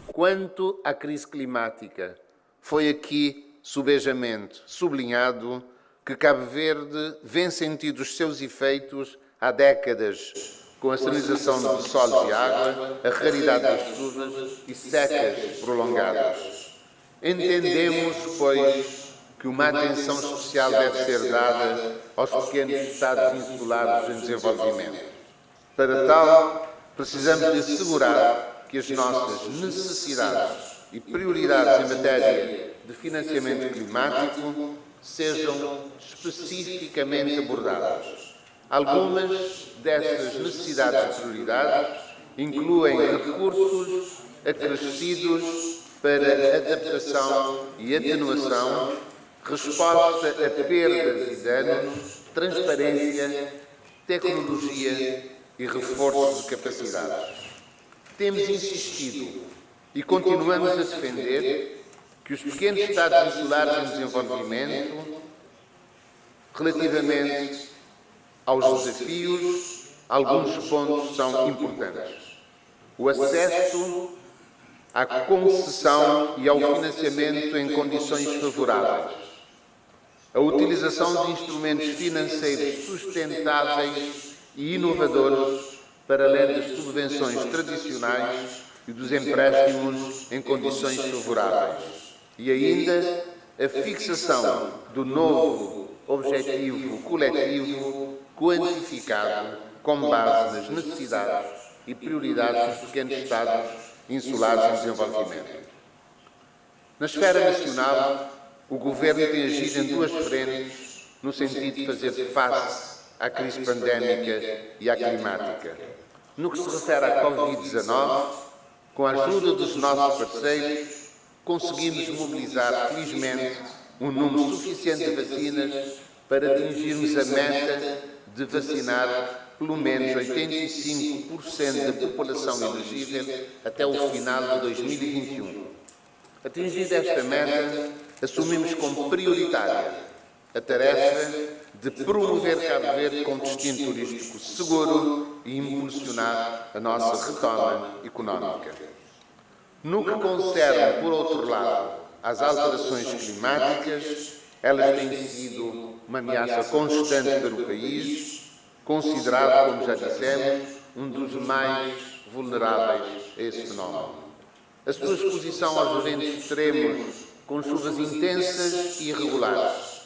Quanto à crise climática, foi aqui subejamente sublinhado que Cabo Verde vem sentindo os seus efeitos há décadas, com a salinização de solos e água, a raridade das chuvas e secas prolongadas. Entendemos, pois, que uma atenção especial deve ser dada aos pequenos Estados insulares em desenvolvimento. Para tal, precisamos de assegurar que as nossas necessidades e prioridades em matéria de financiamento climático sejam especificamente abordadas. Algumas dessas necessidades e prioridades incluem recursos acrescidos para adaptação e atenuação, resposta a perdas e danos, transparência, tecnologia e reforço de capacidades. Temos insistido e continuamos a defender que os pequenos Estados insulares em desenvolvimento, relativamente aos desafios, alguns pontos são importantes. O acesso à concessão e ao financiamento em condições favoráveis, a utilização de instrumentos financeiros sustentáveis e inovadores para além das subvenções tradicionais e dos empréstimos em condições favoráveis, e ainda a fixação do novo objetivo coletivo quantificado com base nas necessidades e prioridades dos pequenos Estados insulares em desenvolvimento. Na esfera nacional, o Governo tem agido em duas frentes no sentido de fazer face à crise pandémica e à climática. No que se refere à Covid-19, com a ajuda dos nossos parceiros, conseguimos mobilizar, felizmente, um número suficiente de vacinas para atingirmos a meta de vacinar pelo menos 85% da população elegível até o final de 2021. Atingida esta meta, assumimos como prioritária a tarefa de promover Cabo Verde como destino turístico seguro e impulsionar a nossa retoma económica. No que concerne, por outro lado, às alterações climáticas, elas têm sido uma ameaça constante para o país, considerado, como já dissemos, um dos mais vulneráveis a esse fenómeno. A sua exposição aos eventos extremos, com chuvas intensas e irregulares,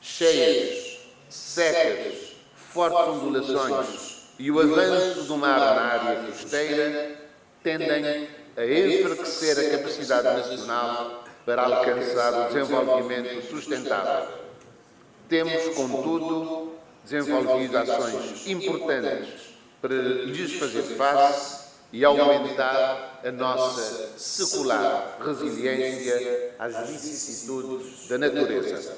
cheias, secas, fortes ondulações e o avanço do mar na área costeira, tendem a enfraquecer a capacidade nacional para alcançar o desenvolvimento sustentável. Temos, contudo, desenvolvido ações importantes para lhes fazer face e aumentar a nossa secular resiliência às vicissitudes da natureza.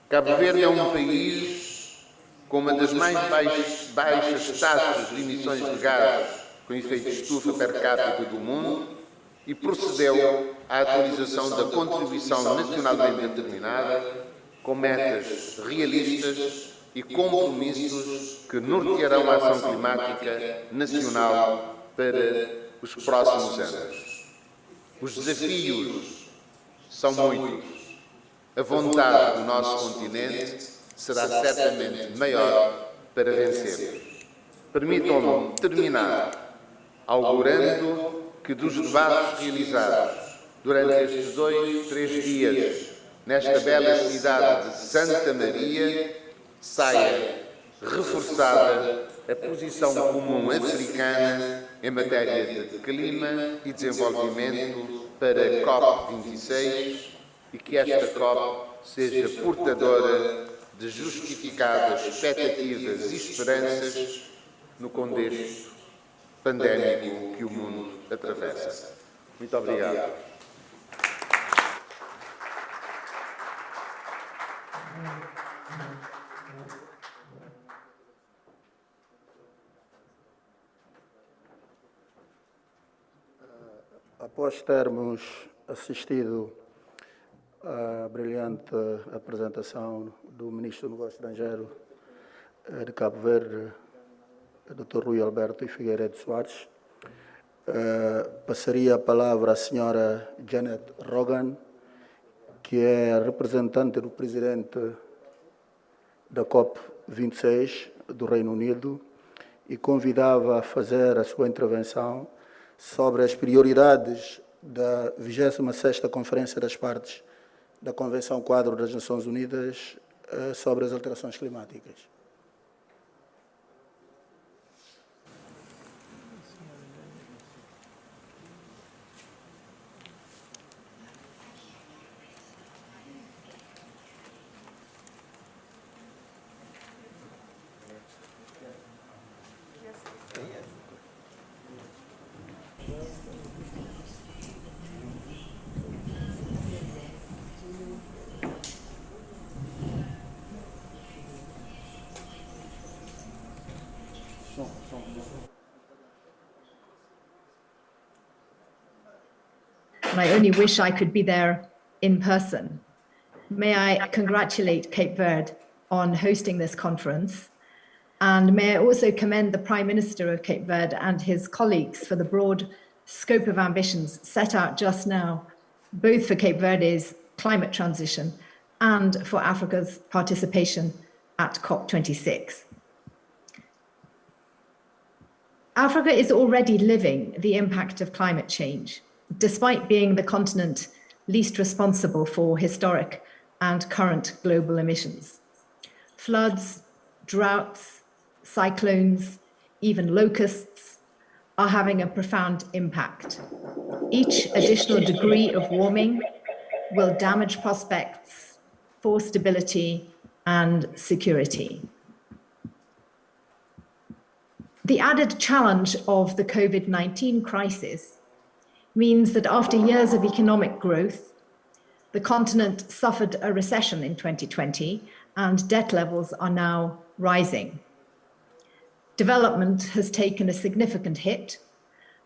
Cabo Verde é um país com uma das mais baixas taxas de emissões de gases com efeito de estufa per capita do mundo e procedeu à atualização da contribuição nacionalmente determinada com metas realistas e compromissos que nortearão a ação climática nacional para os próximos anos. Os desafios são muitos. A vontade do nosso continente será certamente maior para vencer. Permitam-me terminar augurando que dos debates realizados durante estes 3 dias nesta bela cidade de Santa Maria saia reforçada a posição comum africana em matéria de clima e desenvolvimento para a COP26 e que esta COP seja portadora de justificadas expectativas e esperanças no contexto pandémico que o mundo atravessa. Muito obrigado. Após termos assistido à brilhante apresentação do Ministro do Negócio Estrangeiro de Cabo Verde, Dr. Rui Alberto e Figueiredo Soares, passaria a palavra à Sra. Janet Rogan, que é a representante do Presidente da COP26 do Reino Unido e convidava a fazer a sua intervenção sobre as prioridades da 26ª Conferência das Partes da Convenção Quadro das Nações Unidas sobre as alterações climáticas. I only wish I could be there in person. May I congratulate Cape Verde on hosting this conference, and may I also commend the Prime Minister of Cape Verde and his colleagues for the broad scope of ambitions set out just now, both for Cape Verde's climate transition and for Africa's participation at COP26. Africa is already living the impact of climate change, despite being the continent least responsible for historic and current global emissions. Floods, droughts, cyclones, even locusts are having a profound impact. Each additional degree of warming will damage prospects for stability and security. The added challenge of the COVID-19 crisis means that after years of economic growth, the continent suffered a recession in 2020 and debt levels are now rising. Development has taken a significant hit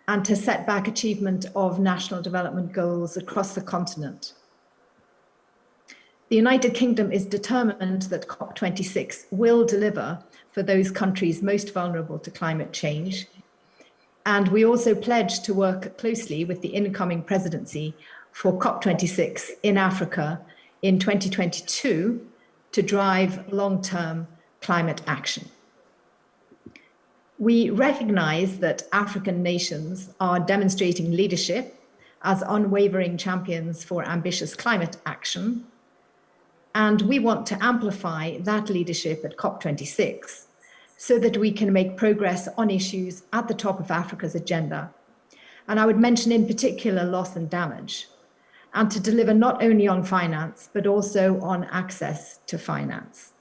and has set back achievement of national development goals across the continent. The United Kingdom is determined that COP26 will deliver for those countries most vulnerable to climate change. And we also pledge to work closely with the incoming presidency for COP26 in Africa in 2022 to drive long-term climate action. We recognize that African nations are demonstrating leadership as unwavering champions for ambitious climate action, and we want to amplify that leadership at COP26 so that we can make progress on issues at the top of Africa's agenda. And I would mention in particular loss and damage, and to deliver not only on finance, but also on access to finance.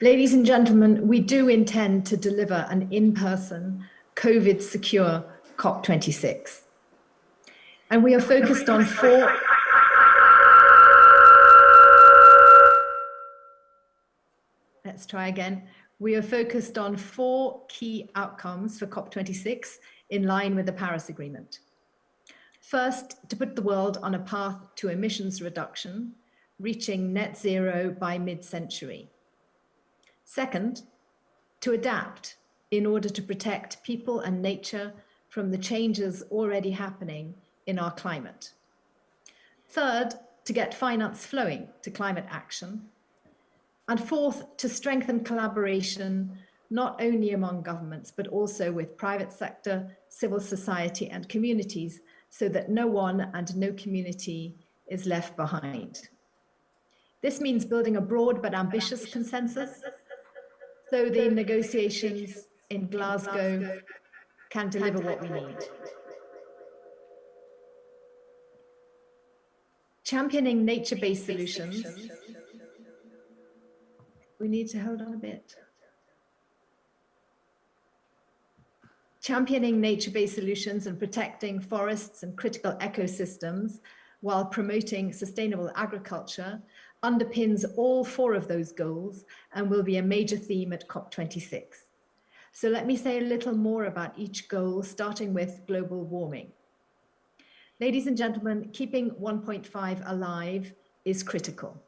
Ladies and gentlemen, we do intend to deliver an in-person, COVID-secure COP26. And we are focused on four... Let's try again. We are focused on 4 key outcomes for COP26 in line with the Paris Agreement. First, to put the world on a path to emissions reduction, reaching net zero by mid-century. Second, to adapt in order to protect people and nature from the changes already happening in our climate. Third, to get finance flowing to climate action. And fourth, to strengthen collaboration, not only among governments, but also with private sector, civil society, and communities, so that no one and no community is left behind. This means building a broad but ambitious consensus, so the negotiations in Glasgow can deliver what we need. Championing nature-based solutions. We need to hold on a bit. Championing nature-based solutions and protecting forests and critical ecosystems while promoting sustainable agriculture underpins all 4 of those goals and will be a major theme at COP26. So let me say a little more about each goal, starting with global warming. Ladies and gentlemen, keeping 1.5 alive is critical.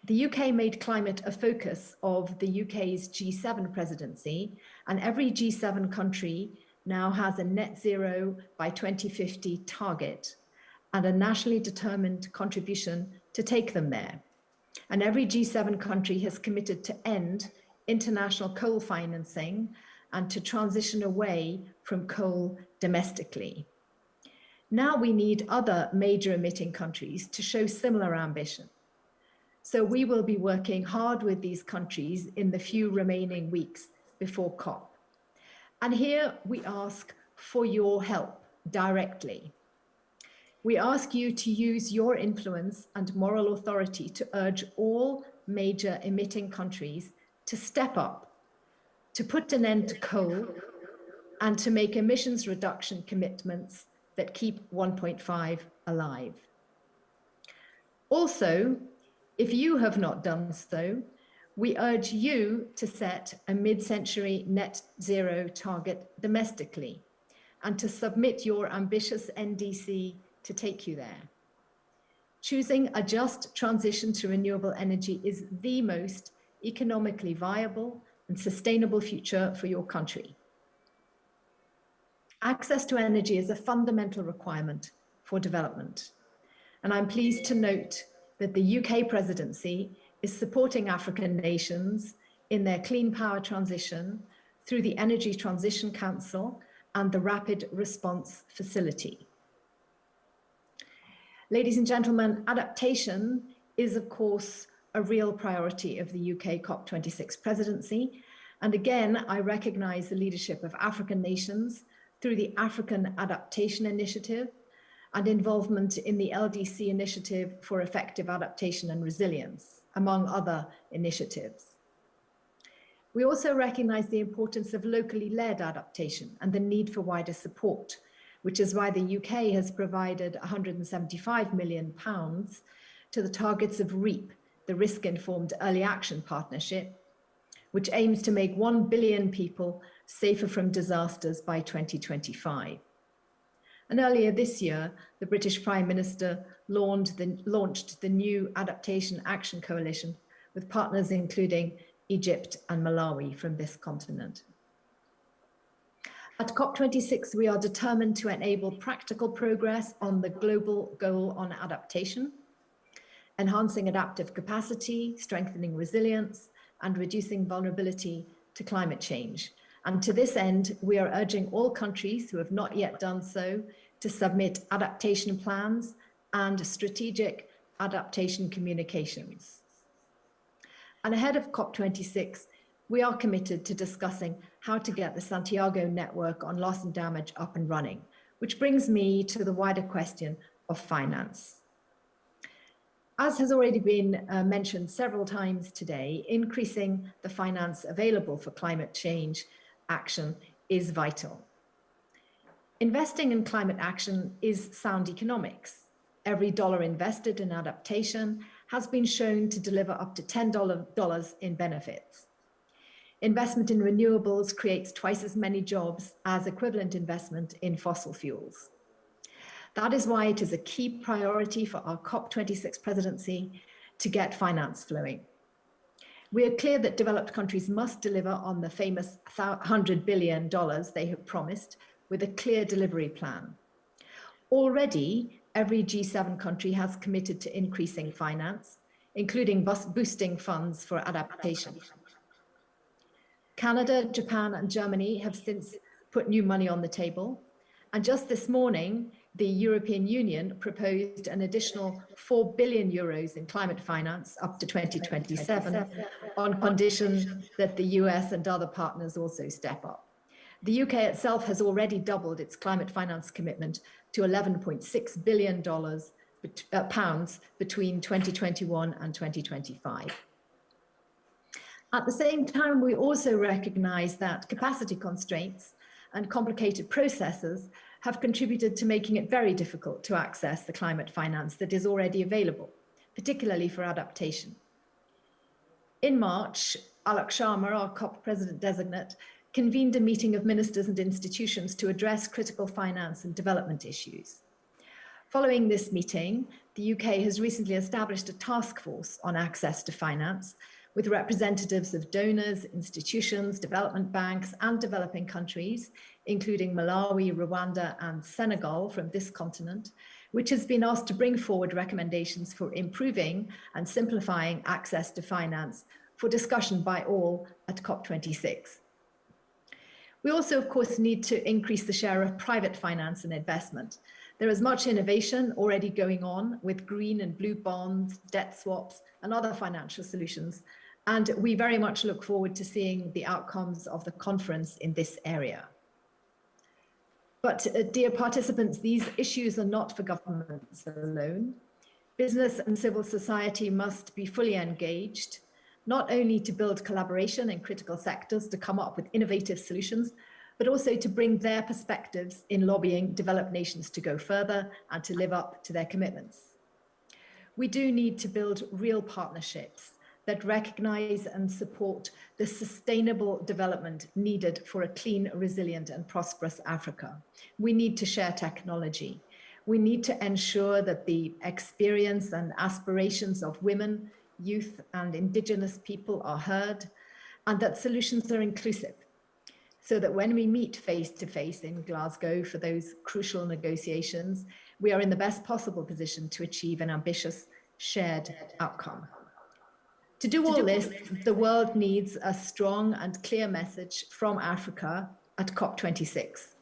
The UK made climate a focus of the UK's G7 presidency, and every G7 country now has a net zero by 2050 target and a nationally determined contribution to take them there. And every G7 country has committed to end international coal financing and to transition away from coal domestically. Now we need other major emitting countries to show similar ambition. So we will be working hard with these countries in the few remaining weeks before COP. And here we ask for your help directly. We ask you to use your influence and moral authority to urge all major emitting countries to step up, to put an end to coal, and to make emissions reduction commitments that keep 1.5 alive. Also, if you have not done so, we urge you to set a mid-century net zero target domestically and to submit your ambitious NDC to take you there. Choosing a just transition to renewable energy is the most economically viable and sustainable future for your country. Access to energy is a fundamental requirement for development. And I'm pleased to note that the UK presidency is supporting African nations in their clean power transition through the Energy Transition Council and the Rapid Response Facility. Ladies and gentlemen, adaptation is, of course, a real priority of the UK COP26 presidency. And again, I recognize the leadership of African nations through the African Adaptation Initiative and involvement in the LDC Initiative for Effective Adaptation and Resilience, among other initiatives. We also recognize the importance of locally led adaptation and the need for wider support, which is why the UK has provided £175 million to the targets of REAP, the Risk-Informed Early Action Partnership, which aims to make 1 billion people safer from disasters by 2025. And earlier this year, the British Prime Minister launched the new Adaptation Action Coalition with partners including Egypt and Malawi from this continent. At COP26, we are determined to enable practical progress on the global goal on adaptation, enhancing adaptive capacity, strengthening resilience, and reducing vulnerability to climate change. And to this end, we are urging all countries who have not yet done so to submit adaptation plans and strategic adaptation communications. And ahead of COP26, we are committed to discussing how to get the Santiago network on loss and damage up and running, which brings me to the wider question of finance. As has already been mentioned several times today, increasing the finance available for climate change action is vital. Investing in climate action is sound economics. Every dollar invested in adaptation has been shown to deliver up to $10 in benefits. Investment in renewables creates twice as many jobs as equivalent investment in fossil fuels. That is why it is a key priority for our COP26 presidency to get finance flowing. We are clear that developed countries must deliver on the famous $100 billion they have promised with a clear delivery plan. Already, every G7 country has committed to increasing finance, including boosting funds for adaptation. Canada, Japan, and Germany have since put new money on the table. And just this morning, the European Union proposed an additional 4 billion euros in climate finance up to 2027 on condition that the US and other partners also step up. The UK itself has already doubled its climate finance commitment to $11.6 billion pounds between 2021 and 2025. At the same time, we also recognize that capacity constraints and complicated processes have contributed to making it very difficult to access the climate finance that is already available, particularly for adaptation. In March, Alok Sharma, our COP president-designate, convened a meeting of ministers and institutions to address critical finance and development issues. Following this meeting, the UK has recently established a task force on access to finance with representatives of donors, institutions, development banks, and developing countries, including Malawi, Rwanda, and Senegal from this continent, which has been asked to bring forward recommendations for improving and simplifying access to finance for discussion by all at COP26. We also, of course, need to increase the share of private finance and investment. There is much innovation already going on with green and blue bonds, debt swaps, and other financial solutions. And we very much look forward to seeing the outcomes of the conference in this area. But dear participants, these issues are not for governments alone. Business and civil society must be fully engaged, not only to build collaboration in critical sectors to come up with innovative solutions, but also to bring their perspectives in lobbying developed nations to go further and to live up to their commitments. We do need to build real partnerships that recognize and support the sustainable development needed for a clean, resilient, and prosperous Africa. We need to share technology. We need to ensure that the experience and aspirations of women, youth, and indigenous people are heard, and that solutions are inclusive, so that when we meet face to face in Glasgow for those crucial negotiations, we are in the best possible position to achieve an ambitious shared outcome. To do all this, the world needs a strong and clear message from Africa at COP26.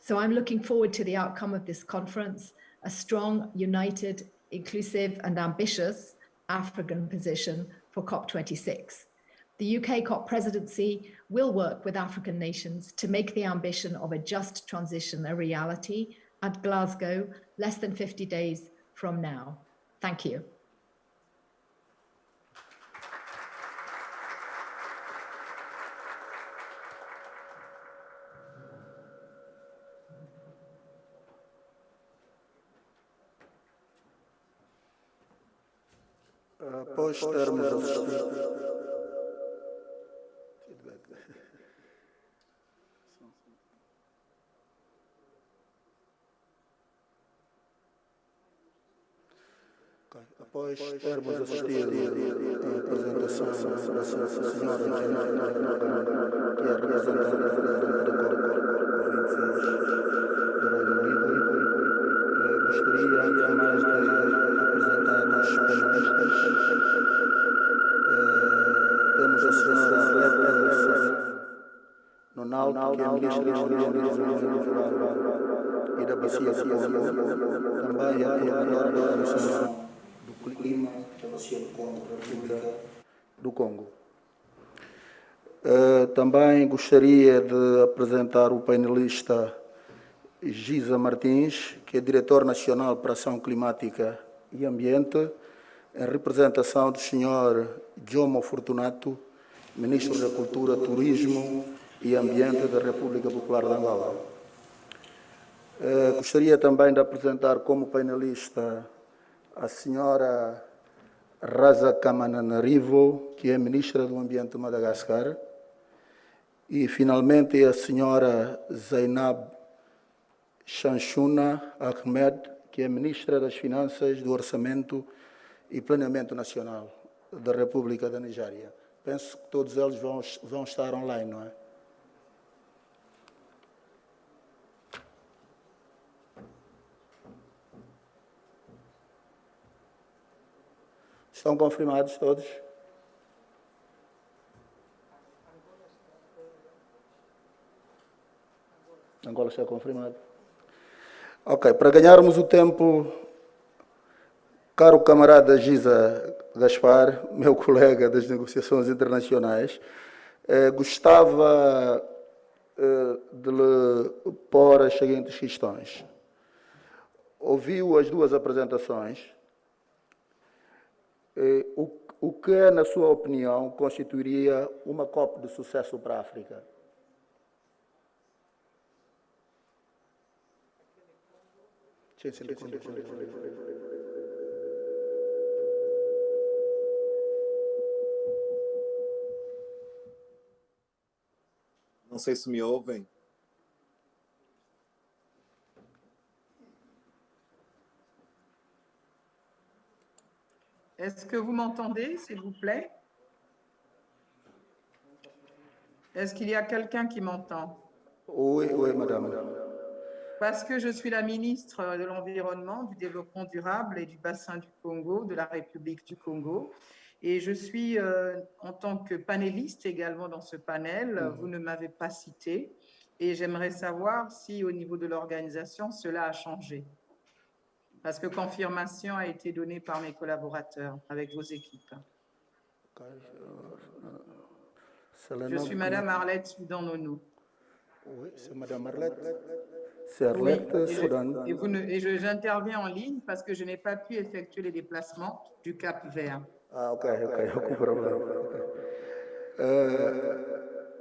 So I'm looking forward to the outcome of this conference, a strong, united, inclusive, and ambitious African position for COP26. The UK COP presidency will work with African nations to make the ambition of a just transition a reality at Glasgow less than 50 days from now. Thank you. Após termos assistido. Após termos assistido à apresentação da senhora que é representante do COP26 do Reino Unido, gostaria, antes de mais, de apresentar os panelistas. Temos a senhora Ronaldo, que é ministra do Desenvolvimento e da Bacia do Congo, também é a coordenadora da Comissão do Clima da Bacia do Congo, República do Congo. Também gostaria de apresentar o painelista Giza Martins, que é diretor nacional para Ação Climática e Ambiente, em representação do Sr. Jomo Fortunato, ministro da Cultura, Turismo e Ambiente da República Popular de Angola. Gostaria também de apresentar como painelista a senhora Raza Kamananarivo, que é ministra do Ambiente de Madagascar, e finalmente a senhora Zainab Shanshuna Ahmed, que é ministra das Finanças, do Orçamento e Planeamento Nacional da República da Nigéria. Penso que todos eles vão estar online, não é? Estão confirmados todos? Angola está confirmado. Ok, para ganharmos o tempo, caro camarada Giza Gaspar, meu colega das negociações internacionais, gostava de lhe pôr as seguintes questões. Ouviu as duas apresentações. O que, na sua opinião, constituiria uma COP de sucesso para a África? Não sei se me ouvem. Est-ce que vous m'entendez, s'il vous plaît? Est-ce qu'il y a quelqu'un qui m'entend? Oui, oui, madame. Parce que je suis la ministre de l'Environnement, du Développement durable et du Bassin du Congo, de la République du Congo. Et je suis en tant que panéliste également dans ce panel. Vous ne m'avez pas cité. et j'aimerais savoir si au niveau de l'organisation, cela a changé. Parce que confirmation a été donnée par mes collaborateurs avec vos équipes. Je suis Madame Arlette Soudan-Nono. Oui, c'est Madame Arlette. C'est Arlette Soudan. Et j'interviens en ligne parce que je n'ai pas pu effectuer les déplacements du Cap Vert. Ah, ok, aucun problème.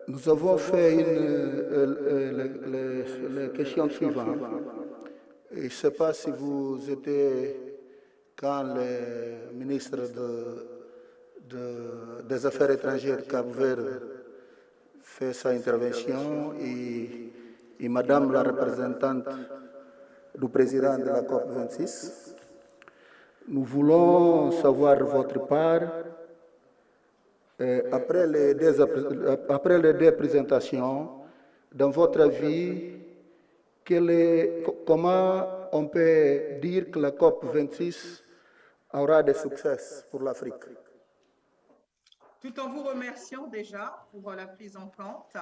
Nous avons fait les questions suivantes. Je ne sais pas si vous étiez quand le ministre des Affaires étrangères du Cap Vert fait sa intervention et Madame la représentante du président de la COP26. Nous voulons savoir votre part, après les deux présentations, dans votre avis, comment on peut dire que la COP26 aura des succès pour l'Afrique? Tout en vous remerciant déjà pour la prise en compte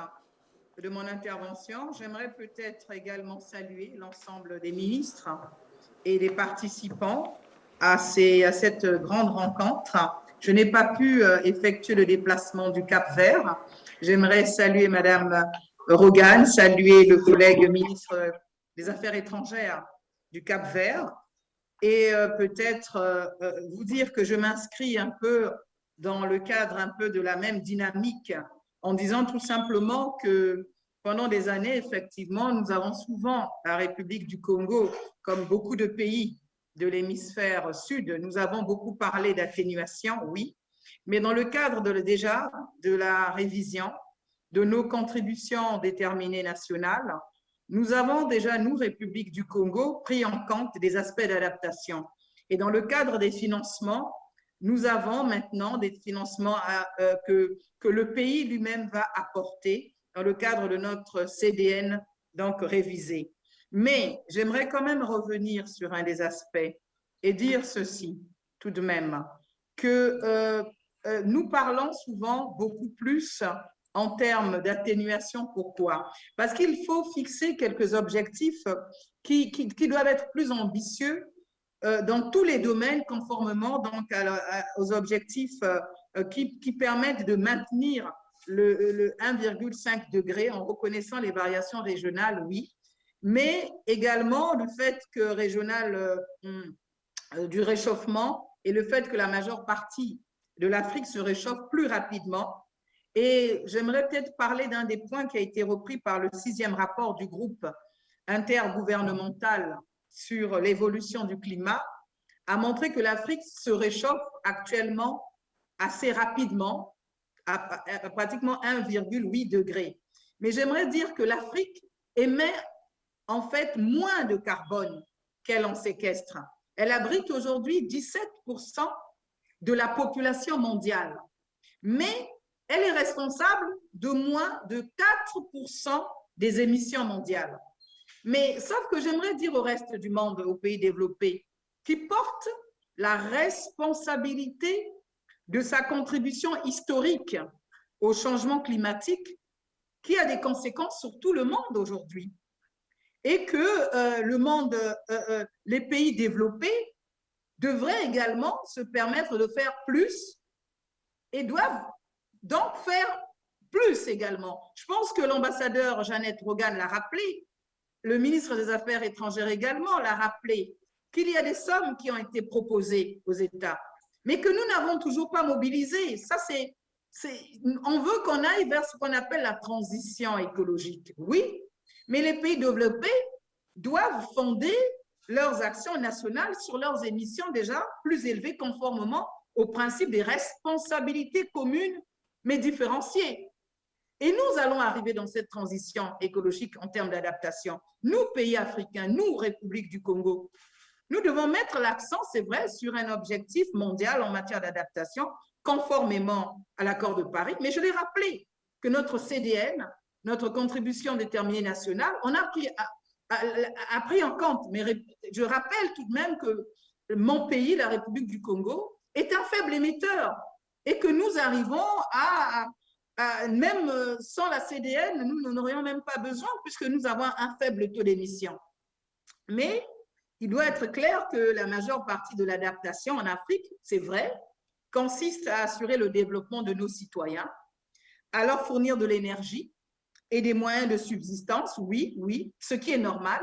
de mon intervention, j'aimerais peut-être également saluer l'ensemble des ministres et des participants à cette grande rencontre. Je n'ai pas pu effectuer le déplacement du Cap Vert. J'aimerais saluer Madame Rogan, saluer le collègue ministre des Affaires étrangères du Cap Vert et peut-être vous dire que je m'inscris un peu dans le cadre un peu de la même dynamique en disant tout simplement que pendant des années, effectivement, nous avons souvent, la République du Congo, comme beaucoup de pays de l'hémisphère sud, nous avons beaucoup parlé d'atténuation, oui, mais dans le cadre déjà de la révision de nos contributions déterminées nationales, nous avons déjà, nous, République du Congo, pris en compte des aspects d'adaptation. Et dans le cadre des financements, nous avons maintenant des financements que le pays lui-même va apporter dans le cadre de notre CDN, donc révisé. Mais j'aimerais quand même revenir sur un des aspects et dire ceci, tout de même, que nous parlons souvent beaucoup plus en termes d'atténuation. Pourquoi? Parce qu'il faut fixer quelques objectifs qui doivent être plus ambitieux dans tous les domaines, conformément donc aux objectifs qui permettent de maintenir le 1,5 degré en reconnaissant les variations régionales, oui, mais également le fait que du réchauffement et le fait que la majeure partie de l'Afrique se réchauffe plus rapidement. Et j'aimerais peut-être parler d'un des points qui a été repris par le 6e rapport du groupe intergouvernemental sur l'évolution du climat, a montré que l'Afrique se réchauffe actuellement assez rapidement, à pratiquement 1,8 degré. Mais j'aimerais dire que l'Afrique émet en fait moins de carbone qu'elle en séquestre. Elle abrite aujourd'hui 17% de la population mondiale, mais elle est responsable de moins de 4% des émissions mondiales. Mais sauf que j'aimerais dire au reste du monde, aux pays développés, qui portent la responsabilité de sa contribution historique au changement climatique, qui a des conséquences sur tout le monde aujourd'hui. Et que les pays développés devraient également se permettre de faire plus et doivent donc faire plus également. Je pense que l'ambassadeur Jeannette Rogan l'a rappelé, le ministre des Affaires étrangères également l'a rappelé, qu'il y a des sommes qui ont été proposées aux États, mais que nous n'avons toujours pas mobilisé. Ça, on veut qu'on aille vers ce qu'on appelle la transition écologique. Oui, mais les pays développés doivent fonder leurs actions nationales sur leurs émissions déjà plus élevées conformément au principe des responsabilités communes mais différenciées. Et nous allons arriver dans cette transition écologique en termes d'adaptation. Nous, pays africains, nous, République du Congo, nous devons mettre l'accent, c'est vrai, sur un objectif mondial en matière d'adaptation, conformément à l'accord de Paris. Mais je l'ai rappelé que notre CDN, notre contribution déterminée nationale, on a pris en compte. Mais je rappelle tout de même que mon pays, la République du Congo, est un faible émetteur et que nous arrivons à même sans la CDN, nous n'en aurions même pas besoin puisque nous avons un faible taux d'émission. Mais il doit être clair que la majeure partie de l'adaptation en Afrique, c'est vrai, consiste à assurer le développement de nos citoyens, à leur fournir de l'énergie et des moyens de subsistance, oui, oui, ce qui est normal.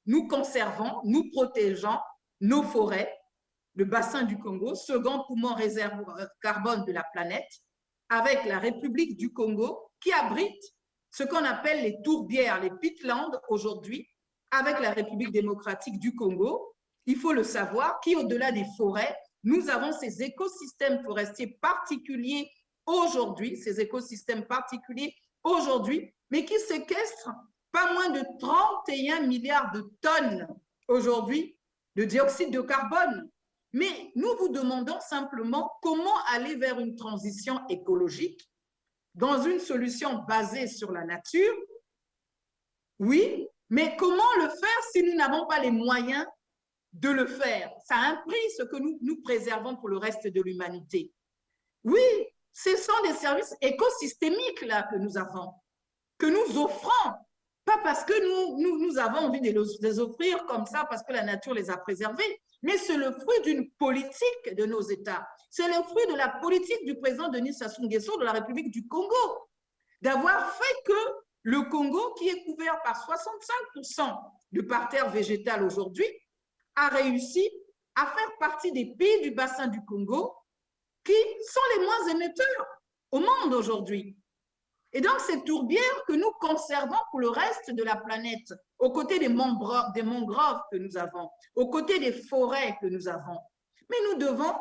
Nous conservons, nous protégeons nos forêts, le bassin du Congo, second poumon réserve carbone de la planète, avec la République du Congo qui abrite ce qu'on appelle les tourbières, les pitlands aujourd'hui, avec la République démocratique du Congo. Il faut le savoir, qui au-delà des forêts, nous avons ces écosystèmes forestiers particuliers aujourd'hui, mais qui séquestrent pas moins de 31 milliards de tonnes aujourd'hui de dioxyde de carbone. Mais nous vous demandons simplement comment aller vers une transition écologique dans une solution basée sur la nature. Oui, mais comment le faire si nous n'avons pas les moyens de le faire? Ça a un prix, ce que nous préservons pour le reste de l'humanité. Oui, ce sont des services écosystémiques là que nous avons, que nous offrons, pas parce que nous avons envie de les offrir comme ça, parce que la nature les a préservés, mais c'est le fruit d'une politique de nos États. C'est le fruit de la politique du président Denis Sassou Nguesso de la République du Congo, d'avoir fait que le Congo, qui est couvert par 65% de parterre végétal aujourd'hui, a réussi à faire partie des pays du bassin du Congo qui sont les moins émetteurs au monde aujourd'hui. Et donc, ces tourbières que nous conservons pour le reste de la planète, aux côtés des mangroves que nous avons, aux côtés des forêts que nous avons. Mais nous devons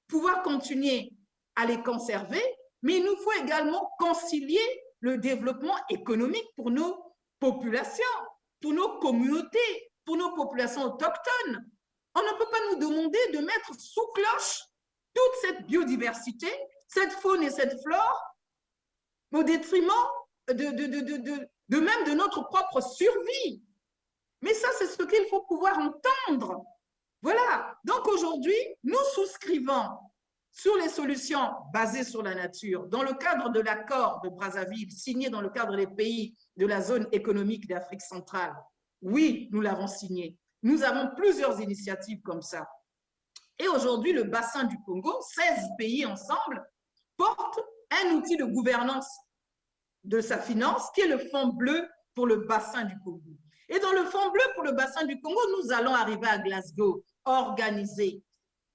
pouvoir continuer à les conserver, mais il nous faut également concilier le développement économique pour nos populations, pour nos communautés, pour nos populations autochtones. On ne peut pas nous demander de mettre sous cloche toute cette biodiversité, cette faune et cette flore, au détriment de même de notre propre survie. Mais ça, c'est ce qu'il faut pouvoir entendre. Voilà. Donc aujourd'hui, nous souscrivons sur les solutions basées sur la nature, dans le cadre de l'accord de Brazzaville, signé dans le cadre des pays de la zone économique d'Afrique centrale. Oui, nous l'avons signé. Nous avons plusieurs initiatives comme ça. Et aujourd'hui, le bassin du Congo, 16 pays ensemble, portent un outil de gouvernance de sa finance qui est le fonds bleu pour le bassin du Congo. Et dans le fonds bleu pour le bassin du Congo, nous allons arriver à Glasgow, organiser.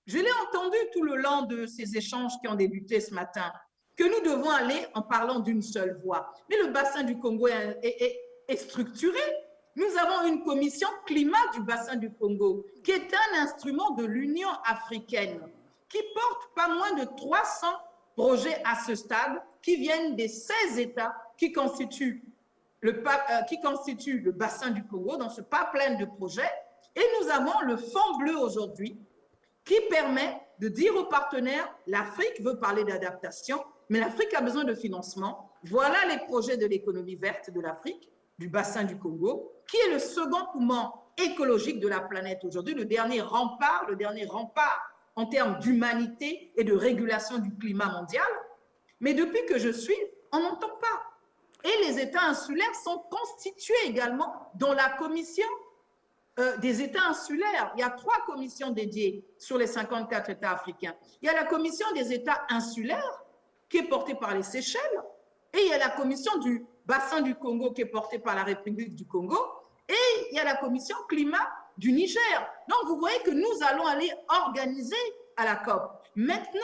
Je l'ai entendu tout le long de ces échanges qui ont débuté ce matin, que nous devons aller en parlant d'une seule voix. Mais le bassin du Congo est structuré. Nous avons une commission climat du bassin du Congo, qui est un instrument de l'Union africaine, qui porte pas moins de 300 projets à ce stade, qui viennent des 16 États qui constituent le bassin du Congo, dans ce pipeline de projets. Et nous avons le fonds bleu aujourd'hui, qui permet de dire aux partenaires, l'Afrique veut parler d'adaptation, mais l'Afrique a besoin de financement. Voilà les projets de l'économie verte de l'Afrique, du bassin du Congo, qui est le second poumon écologique de la planète aujourd'hui, le dernier rempart en termes d'humanité et de régulation du climat mondial. Mais depuis que je suis, on n'entend pas. Et les États insulaires sont constitués également dans la commission des États insulaires. Il y a 3 commissions dédiées sur les 54 États africains. Il y a la commission des États insulaires, qui est portée par les Seychelles, et il y a la commission du bassin du Congo, qui est portée par la République du Congo, et il y a la commission climat du Niger. Donc, vous voyez que nous allons aller organiser à la COP. Maintenant,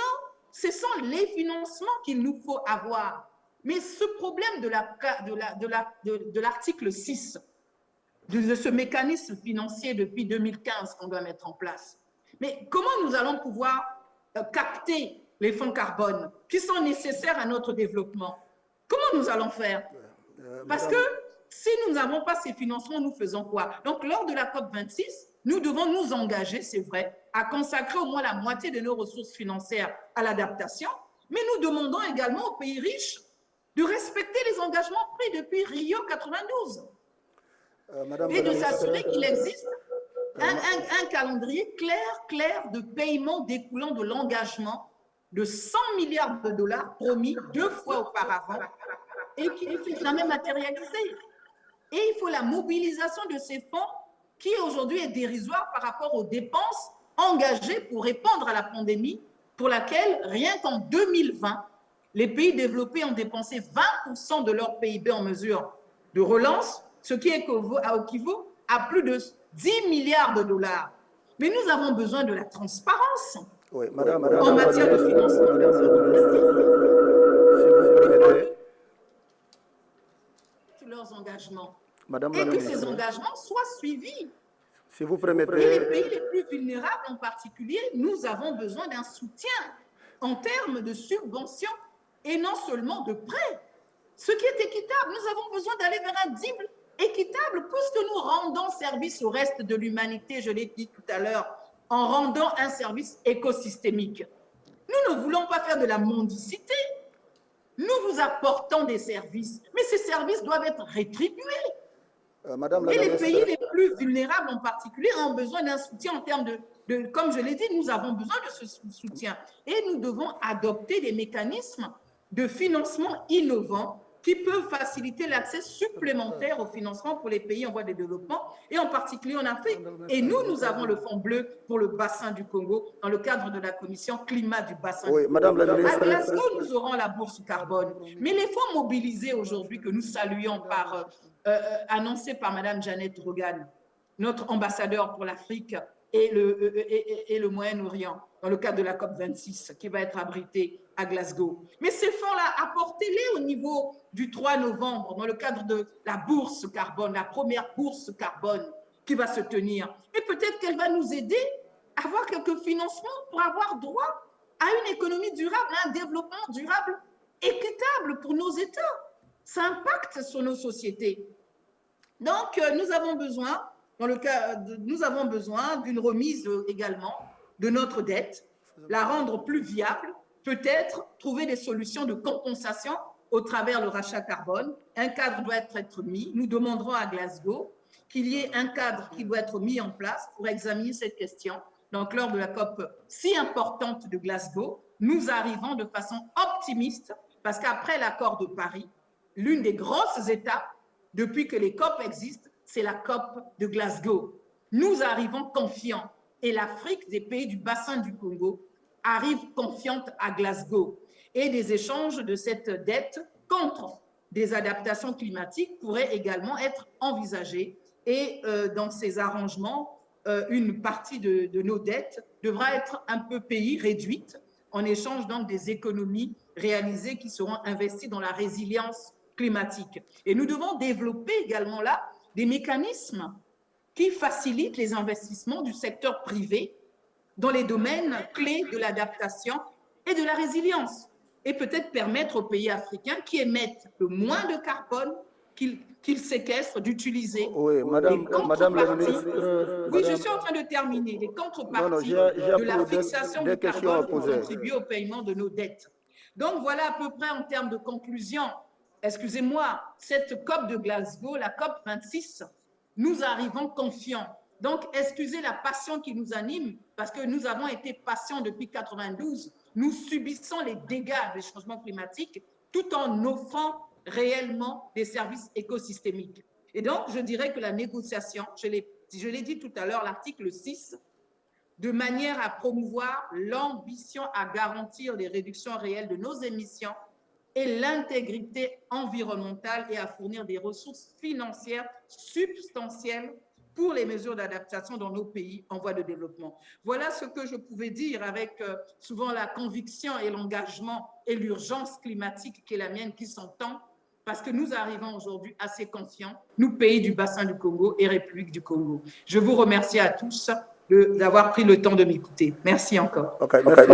ce sont les financements qu'il nous faut avoir. Mais ce problème de l'article 6, de ce mécanisme financier depuis 2015 qu'on doit mettre en place, mais comment nous allons pouvoir capter les fonds carbone qui sont nécessaires à notre développement? Comment nous allons faire? Parce que si nous n'avons pas ces financements, nous faisons quoi? Donc, lors de la COP26, nous devons nous engager, c'est vrai, à consacrer au moins la moitié de nos ressources financières à l'adaptation, mais nous demandons également aux pays riches de respecter les engagements pris depuis Rio 92 et de s'assurer qu'il existe un calendrier clair de paiement découlant de l'engagement de 100 milliards de dollars promis 2 fois auparavant et qui ne s'est jamais matérialisé. Et il faut la mobilisation de ces fonds qui aujourd'hui est dérisoire par rapport aux dépenses engagées pour répondre à la pandémie, pour laquelle, rien qu'en 2020, les pays développés ont dépensé 20% de leur PIB en mesure de relance, ce qui équivaut à plus de 10 milliards de dollars. Mais nous avons besoin de la transparence en matière de financement. Leurs engagements. Et que ces engagements soient suivis. Si vous Et permettez, les pays les plus vulnérables en particulier, nous avons besoin d'un soutien en termes de subventions et non seulement de prêts. Ce qui est équitable, nous avons besoin d'aller vers un cible équitable puisque nous rendons service au reste de l'humanité, je l'ai dit tout à l'heure, en rendant un service écosystémique. Nous ne voulons pas faire de la mendicité. Nous vous apportons des services, mais ces services doivent être rétribués. Et les pays les plus vulnérables en particulier ont besoin d'un soutien en termes comme je l'ai dit, nous avons besoin de ce soutien. Et nous devons adopter des mécanismes de financement innovants qui peuvent faciliter l'accès supplémentaire au financement pour les pays en voie de développement et en particulier en Afrique. Et nous avons le fonds bleu pour le bassin du Congo dans le cadre de la commission Climat du bassin du Congo. Madame la ministre. À Glasgow, nous aurons la bourse carbone. Mais les fonds mobilisés aujourd'hui que nous saluons annoncés par Madame Jeannette Rogan, notre ambassadeur pour l'Afrique et le Moyen-Orient, dans le cadre de la COP26 qui va être abritée à Glasgow. Mais ces fonds-là, apportez-les au niveau du 3 novembre dans le cadre de la bourse carbone, la première bourse carbone qui va se tenir. Et peut-être qu'elle va nous aider à avoir quelques financements pour avoir droit à une économie durable, à un développement durable équitable pour nos États. Ça impacte sur nos sociétés. Donc, nous avons besoin d'une remise également de notre dette, la rendre plus viable, peut-être trouver des solutions de compensation au travers le rachat carbone. Un cadre doit être mis. Nous demanderons à Glasgow qu'il y ait un cadre qui doit être mis en place pour examiner cette question. Donc, lors de la COP si importante de Glasgow, nous arrivons de façon optimiste parce qu'après l'accord de Paris, l'une des grosses étapes depuis que les COP existent, c'est la COP de Glasgow. Nous arrivons confiants et l'Afrique, des pays du bassin du Congo, arrive confiante à Glasgow. Et des échanges de cette dette contre des adaptations climatiques pourraient également être envisagés. Et dans ces arrangements, une partie de nos dettes devra être un peu payée, réduite, en échange donc des économies réalisées qui seront investies dans la résilience climatique. Et nous devons développer également là des mécanismes qui facilitent les investissements du secteur privé dans les domaines clés de l'adaptation et de la résilience, et peut-être permettre aux pays africains qui émettent le moins de carbone qu'ils séquestrent d'utiliser Oui, madame la ministre. Oui, je suis en train de terminer. Les contreparties de la fixation du carbone pour contribuer au paiement de nos dettes. Donc voilà à peu près en termes de conclusion. Excusez-moi, cette COP de Glasgow, la COP 26, nous arrivons confiants. Donc, excusez la passion qui nous anime, parce que nous avons été patients depuis 92. Nous subissons les dégâts des changements climatiques tout en offrant réellement des services écosystémiques. Et donc, je dirais que la négociation, je l'ai dit tout à l'heure, l'article 6, de manière à promouvoir l'ambition à garantir les réductions réelles de nos émissions et l'intégrité environnementale et à fournir des ressources financières substantielles pour les mesures d'adaptation dans nos pays en voie de développement. Voilà ce que je pouvais dire avec souvent la conviction et l'engagement et l'urgence climatique qui est la mienne qui s'entend, parce que nous arrivons aujourd'hui assez confiants, nous pays du bassin du Congo et République du Congo. Je vous remercie à tous d'avoir pris le temps de m'écouter. Merci encore. Okay, merci.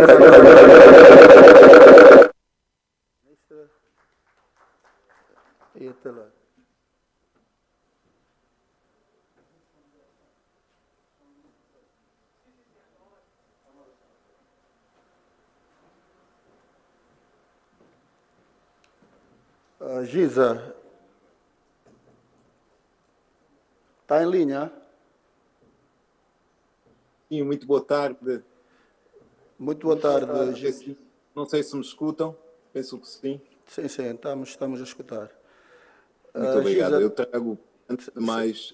Giza, está em linha? Sim, muito boa tarde. Muito boa tarde, Giza. Não sei se me escutam, penso que sim. Sim, sim, estamos a escutar. Muito obrigado. Eu trago, antes de mais,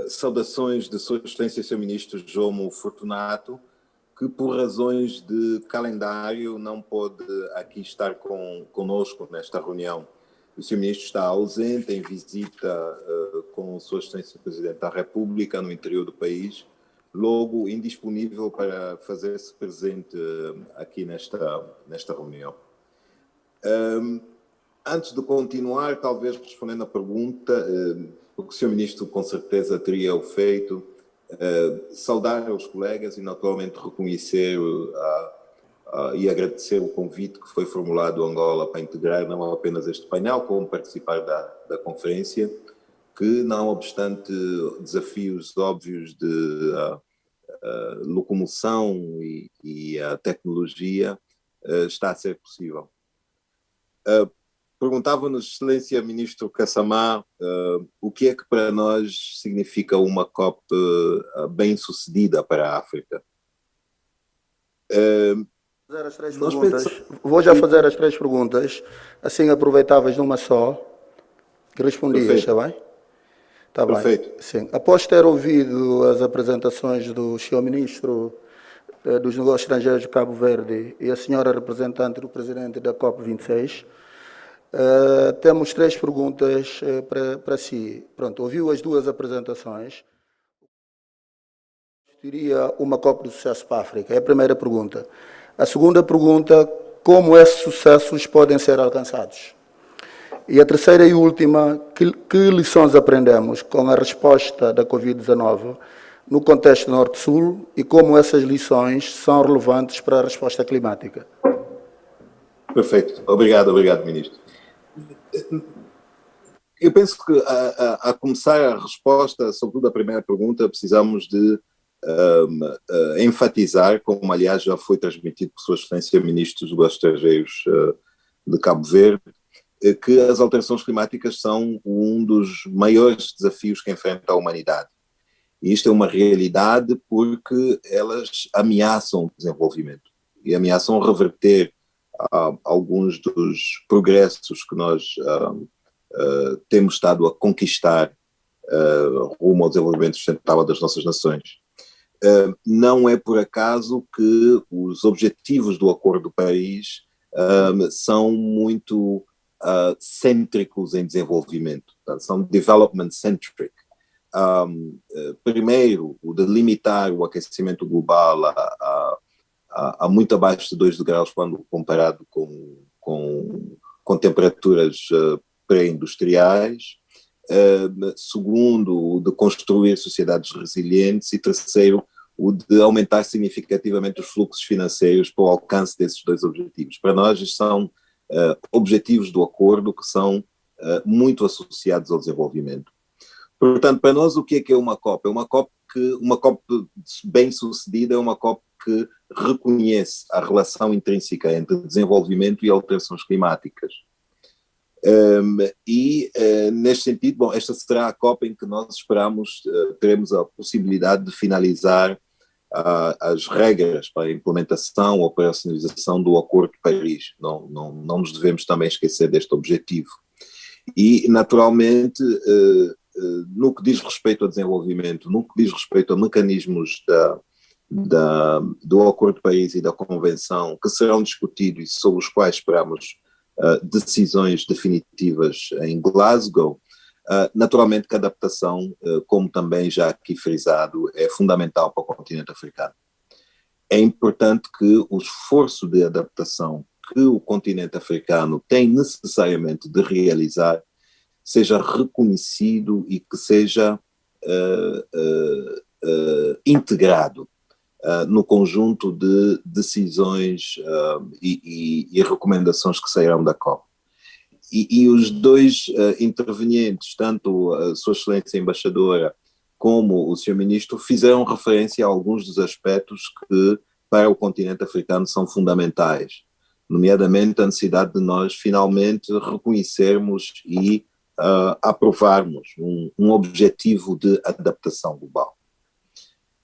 saudações de Sua Excelência, Sr. Ministro Jomo Fortunato, que por razões de calendário não pôde aqui estar conosco nesta reunião. O Sr. Ministro está ausente, em visita com Sua Excelência Presidente da República no interior do país, logo indisponível para fazer-se presente aqui nesta reunião. Antes de continuar, talvez respondendo à pergunta, o que o Sr. Ministro com certeza teria feito, saudar os colegas e naturalmente reconhecer e agradecer o convite que foi formulado a Angola para integrar não apenas este painel, como participar da conferência, que não obstante desafios óbvios de locomoção e a tecnologia, está a ser possível. Perguntava-nos, Excelência Ministro Kassamá, o que é que para nós significa uma COP bem-sucedida para a África? Vou já fazer as 3 perguntas, assim aproveitavas numa só, que respondias, está bem? Está bem. Perfeito. Sim. Após ter ouvido as apresentações do Sr. Ministro dos Negócios Estrangeiros de Cabo Verde e a senhora representante do presidente da COP26, temos 3 perguntas para si. Pronto, ouviu as 2 apresentações. Seria uma COP de sucesso para a África? É a primeira pergunta. A segunda pergunta, como esses sucessos podem ser alcançados? E a terceira e última, que lições aprendemos com a resposta da Covid-19 no contexto Norte-Sul e como essas lições são relevantes para a resposta climática? Perfeito. Obrigado, Ministro. Eu penso que, a começar a resposta, sobretudo a primeira pergunta, precisamos de enfatizar, como aliás já foi transmitido por Sua Excelência Ministro dos Negócios Estrangeiros de Cabo Verde, que as alterações climáticas são um dos maiores desafios que enfrenta a humanidade. E isto é uma realidade porque elas ameaçam o desenvolvimento e ameaçam reverter alguns dos progressos que nós temos estado a conquistar rumo ao desenvolvimento sustentável das nossas nações. Não é por acaso que os objetivos do Acordo de Paris são muito cêntricos em desenvolvimento, são development-centric. Primeiro, o de limitar o aquecimento global a muito abaixo de 2 graus quando comparado com temperaturas pré-industriais. Segundo, o de construir sociedades resilientes. E terceiro, o de aumentar significativamente os fluxos financeiros para o alcance desses 2 objetivos. Para nós, estes são objetivos do acordo que são muito associados ao desenvolvimento. Portanto, para nós, o que é uma COP? Uma COP bem-sucedida é uma COP que reconhece a relação intrínseca entre desenvolvimento e alterações climáticas. Neste sentido, bom, esta será a COP em que nós esperamos, teremos a possibilidade de finalizar as regras para a implementação ou operacionalização do Acordo de Paris. Não nos devemos também esquecer deste objetivo. E, naturalmente, no que diz respeito ao desenvolvimento, no que diz respeito a mecanismos do Acordo de Paris e da Convenção que serão discutidos e sobre os quais esperamos decisões definitivas em Glasgow, naturalmente que a adaptação, como também já aqui frisado, é fundamental para o continente africano. É importante que o esforço de adaptação que o continente africano tem necessariamente de realizar seja reconhecido e que seja integrado no conjunto de decisões e recomendações que sairão da COP. E os 2 intervenientes, tanto a Sua Excelência Embaixadora como o Sr. Ministro, fizeram referência a alguns dos aspectos que para o continente africano são fundamentais, nomeadamente a necessidade de nós finalmente reconhecermos e aprovarmos um objetivo de adaptação global.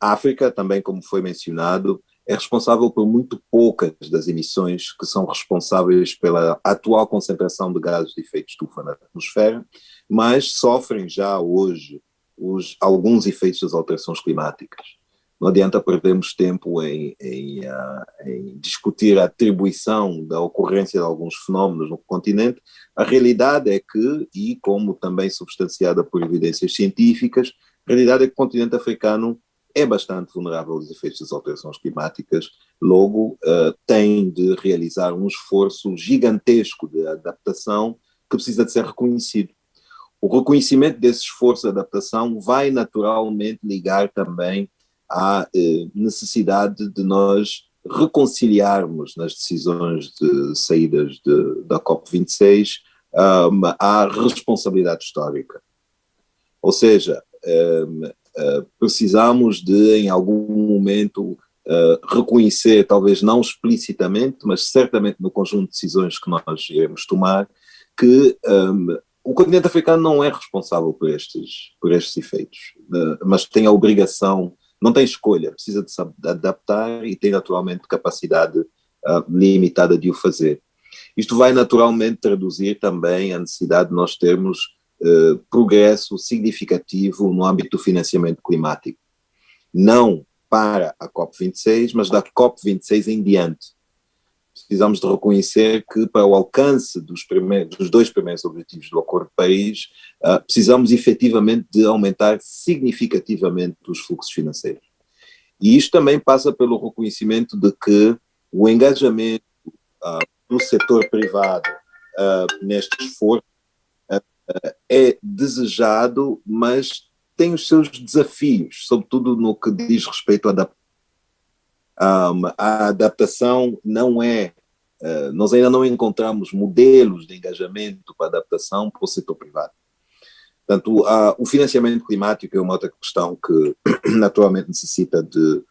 A África, também como foi mencionado, é responsável por muito poucas das emissões que são responsáveis pela atual concentração de gases de efeito estufa na atmosfera, mas sofrem já hoje alguns efeitos das alterações climáticas. Não adianta perdermos tempo em discutir a atribuição da ocorrência de alguns fenómenos no continente. A realidade é que, e como também substanciada por evidências científicas, a realidade é que o continente africano é bastante vulnerável aos efeitos das alterações climáticas, logo tem de realizar um esforço gigantesco de adaptação que precisa de ser reconhecido. O reconhecimento desse esforço de adaptação vai naturalmente ligar também à necessidade de nós reconciliarmos nas decisões de saídas da COP26 à responsabilidade histórica. Ou seja, precisamos de, em algum momento, reconhecer, talvez não explicitamente, mas certamente no conjunto de decisões que nós iremos tomar, que o continente africano não é responsável por estes efeitos, mas tem a obrigação, não tem escolha, precisa de se adaptar e tem naturalmente capacidade limitada de o fazer. Isto vai naturalmente traduzir também a necessidade de nós termos progresso significativo no âmbito do financiamento climático. Não para a COP26, mas da COP26 em diante. Precisamos de reconhecer que para o alcance dos 2 primeiros objetivos do Acordo de Paris, precisamos efetivamente de aumentar significativamente os fluxos financeiros. E isto também passa pelo reconhecimento de que o engajamento do setor privado neste esforço é desejado, mas tem os seus desafios, sobretudo no que diz respeito à adaptação. A adaptação não é, nós ainda não encontramos modelos de engajamento para adaptação para o setor privado. Portanto, o financiamento climático é uma outra questão que naturalmente necessita de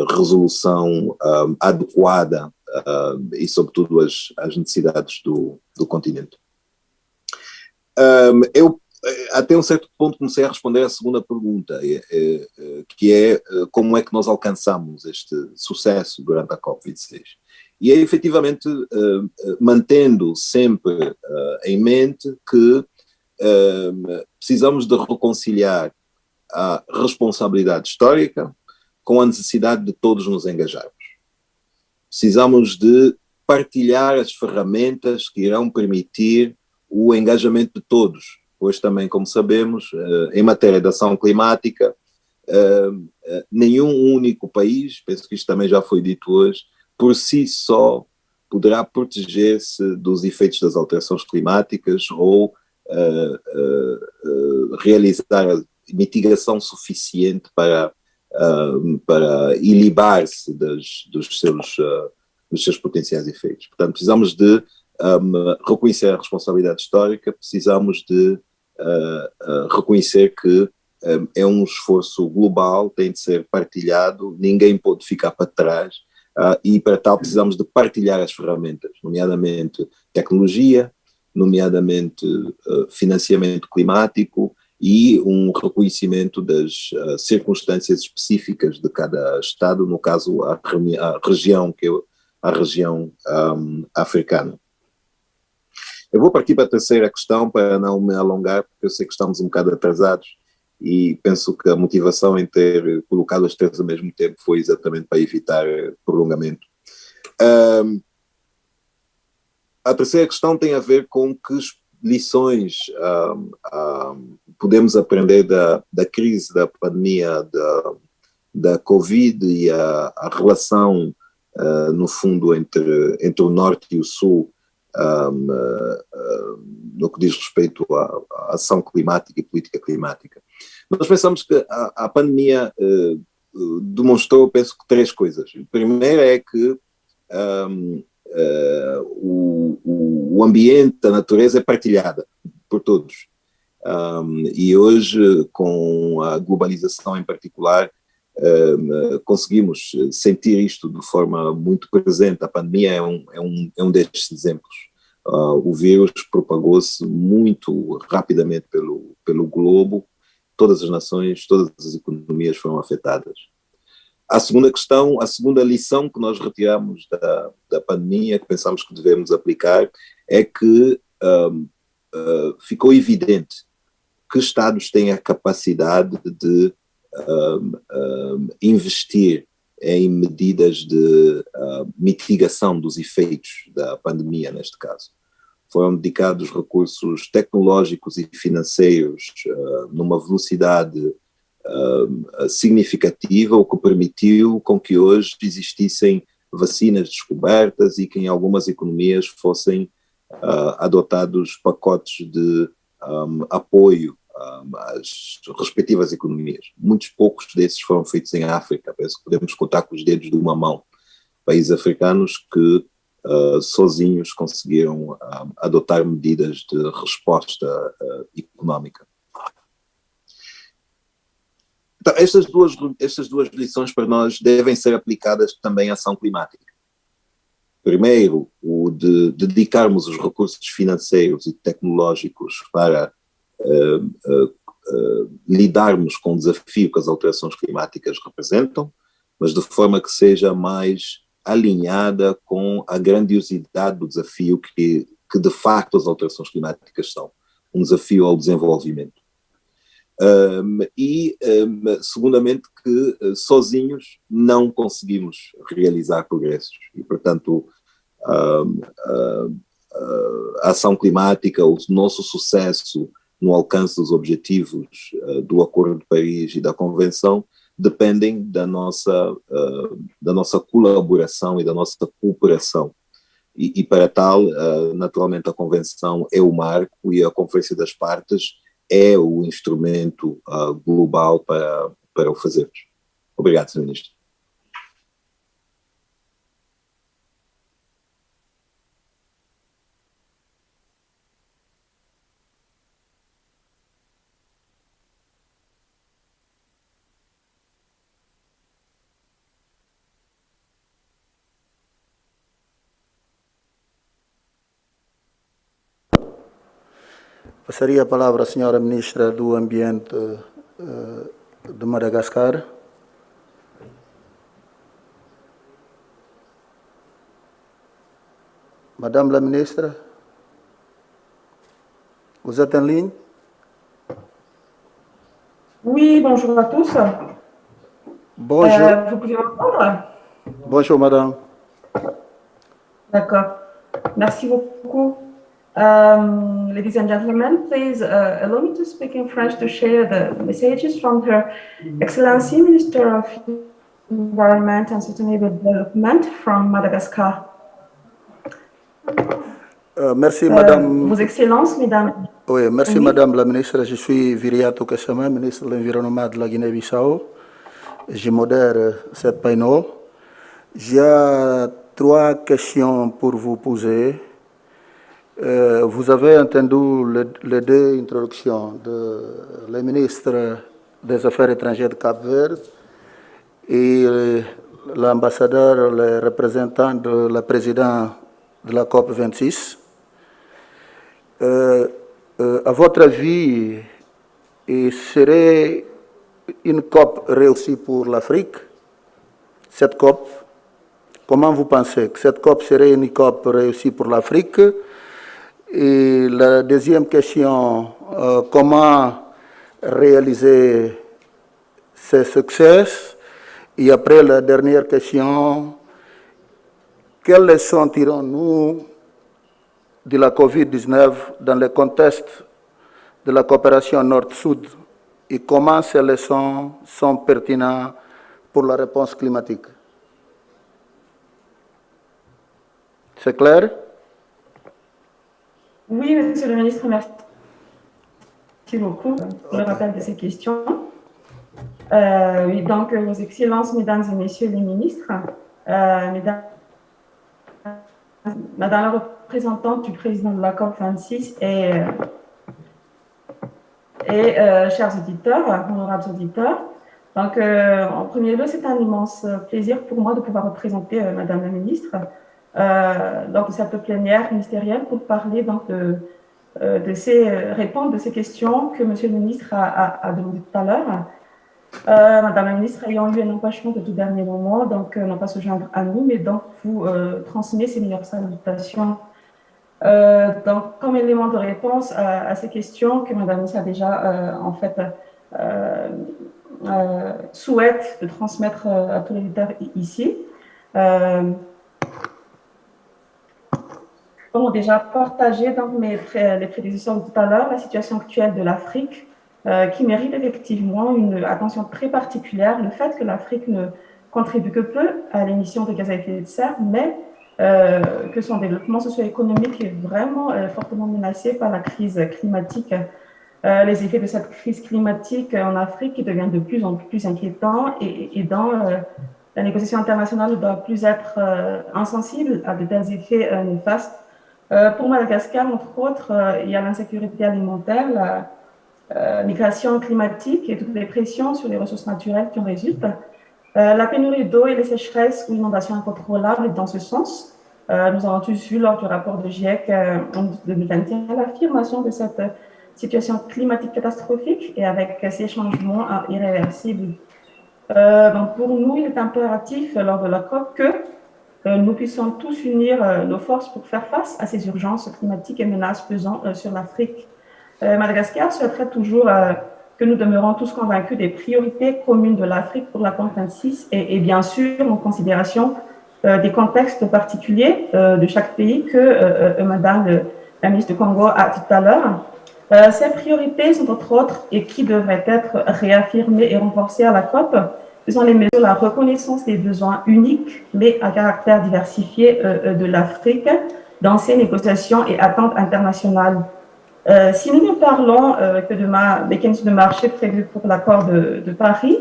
resolução adequada e sobretudo as necessidades do continente. Eu até um certo ponto comecei a responder à segunda pergunta, que é como é que nós alcançamos este sucesso durante a COP26. E é efetivamente mantendo sempre em mente que precisamos de reconciliar a responsabilidade histórica com a necessidade de todos nos engajarmos. Precisamos de partilhar as ferramentas que irão permitir o engajamento de todos. Pois também, como sabemos, em matéria de ação climática, nenhum único país, penso que isto também já foi dito hoje, por si só poderá proteger-se dos efeitos das alterações climáticas ou realizar a mitigação suficiente para ilibar-se dos seus potenciais efeitos. Portanto, precisamos de reconhecer a responsabilidade histórica, precisamos de reconhecer que é um esforço global, tem de ser partilhado, ninguém pode ficar para trás, e para tal precisamos de partilhar as ferramentas, nomeadamente tecnologia, nomeadamente financiamento climático e um reconhecimento das circunstâncias específicas de cada Estado, no caso a região, que é a região africana. Eu vou partir para a terceira questão para não me alongar, porque eu sei que estamos um bocado atrasados e penso que a motivação em ter colocado as três ao mesmo tempo foi exatamente para evitar prolongamento. A terceira questão tem a ver com que lições podemos aprender da crise, da pandemia, da Covid e a relação, no fundo, entre o Norte e o Sul, no que diz respeito à ação climática e política climática. Nós pensamos que a pandemia demonstrou, penso que, três coisas. A primeira é que o ambiente, a natureza é partilhada por todos. E hoje, com a globalização em particular, conseguimos sentir isto de forma muito presente. A pandemia é um destes exemplos. O vírus propagou-se muito rapidamente pelo globo, todas as nações, todas as economias foram afetadas. A segunda questão, a segunda lição que nós retiramos da pandemia, que pensamos que devemos aplicar, é que ficou evidente que Estados têm a capacidade de investir em medidas de mitigação dos efeitos da pandemia, neste caso. Foram dedicados recursos tecnológicos e financeiros numa velocidade significativa, o que permitiu com que hoje existissem vacinas descobertas e que em algumas economias fossem adotados pacotes de apoio às respectivas economias. Muitos poucos desses foram feitos em África, penso que podemos contar com os dedos de uma mão. Países africanos que sozinhos conseguiram adotar medidas de resposta económica. Então, estas duas lições para nós devem ser aplicadas também à ação climática. Primeiro, o de dedicarmos os recursos financeiros e tecnológicos para lidarmos com o desafio que as alterações climáticas representam, mas de forma que seja mais alinhada com a grandiosidade do desafio que de facto as alterações climáticas são, um desafio ao desenvolvimento. Segundamente, que sozinhos não conseguimos realizar progressos e, portanto, a ação climática, o nosso sucesso no alcance dos objetivos do Acordo de Paris e da Convenção dependem da nossa colaboração e da nossa cooperação. E para tal, naturalmente, a Convenção é o marco e a Conferência das Partes é o instrumento global para o fazermos. Obrigado, Sr. Ministro. Passaria a palavra à senhora Ministra do Ambiente de Madagascar. Madame la Ministre, vous êtes en ligne? Oui, bonjour à tous. Bonjour. Vous pouvez m'entendre? Bonjour, madame. D'accord. Merci beaucoup. Ladies and gentlemen, please allow me to speak in French to share the messages from Her Excellency, Minister of Environment and Sustainable Development from Madagascar. Merci, madame. Vos Excellences, mesdames. Oui, merci, Oui. madame la ministre. Je suis Viriato Kassama, ministre de l'Environnement de la Guinée-Bissau. Je modère cette panel. J'ai 3 questions pour vous poser. Vous avez entendu les 2 introductions de le ministre des Affaires étrangères de Cap-Vert et l'ambassadeur, le représentant de la présidente de la COP 26. À votre avis, serait une COP réussie pour l'Afrique? Cette COP, comment vous pensez que cette COP serait une COP réussie pour l'Afrique? Et la deuxième question, comment réaliser ce succès? Et après la dernière question, quelles leçons tirons-nous de la COVID-19 dans le contexte de la coopération Nord-Sud et comment ces leçons sont pertinentes pour la réponse climatique? C'est clair? Oui, Monsieur le Ministre, merci beaucoup pour le rappel de ces questions. Oui, donc, Vos Excellences, Mesdames et Messieurs les ministres, Madame la représentante du président de la COP26 et chers auditeurs, honorables auditeurs, donc, en premier lieu, c'est un immense plaisir pour moi de pouvoir représenter Madame la ministre donc, de cette plénière ministérielle pour parler donc, répondre de ces questions que Monsieur le ministre a demandé tout à l'heure. Madame la ministre ayant eu un empêchement de tout dernier moment, donc n'a pas se joindre à nous, mais donc vous transmet ses meilleures salutations. Donc, comme élément de réponse à ces questions que Madame la ministre a déjà en fait souhaite de transmettre à tous les leaders ici. Comme déjà partagé dans les prédictions de tout à l'heure, la situation actuelle de l'Afrique qui mérite effectivement une attention très particulière, le fait que l'Afrique ne contribue que peu à l'émission de gaz à effet de serre, mais que son développement socio-économique est vraiment fortement menacé par la crise climatique. Les effets de cette crise climatique en Afrique qui devient de plus en plus inquiétant et dans la négociation internationale ne doit plus être insensible à de tels effets néfastes. Pour Madagascar, entre autres, il y a l'insécurité alimentaire, la migration climatique et toutes les pressions sur les ressources naturelles qui en résultent. La pénurie d'eau et les sécheresses ou inondations incontrôlables dans ce sens. Nous avons tous vu lors du rapport de GIEC en 2021 l'affirmation de cette situation climatique catastrophique et avec ces changements irréversibles. Donc pour nous, il est impératif lors de la COP que nous puissions tous unir nos forces pour faire face à ces urgences climatiques et menaces pesant sur l'Afrique. Madagascar souhaiterait toujours que nous demeurons tous convaincus des priorités communes de l'Afrique pour la COP26 et bien sûr en considération des contextes particuliers de chaque pays que Madame la ministre du Congo a dit tout à l'heure. Ces priorités sont entre autres et qui devraient être réaffirmées et renforcées à la COP. Ce sont les mesures de la reconnaissance des besoins uniques mais à caractère diversifié de l'Afrique dans ses négociations et attentes internationales. Si nous ne parlons que de mécanisme de marché prévu pour l'accord de Paris,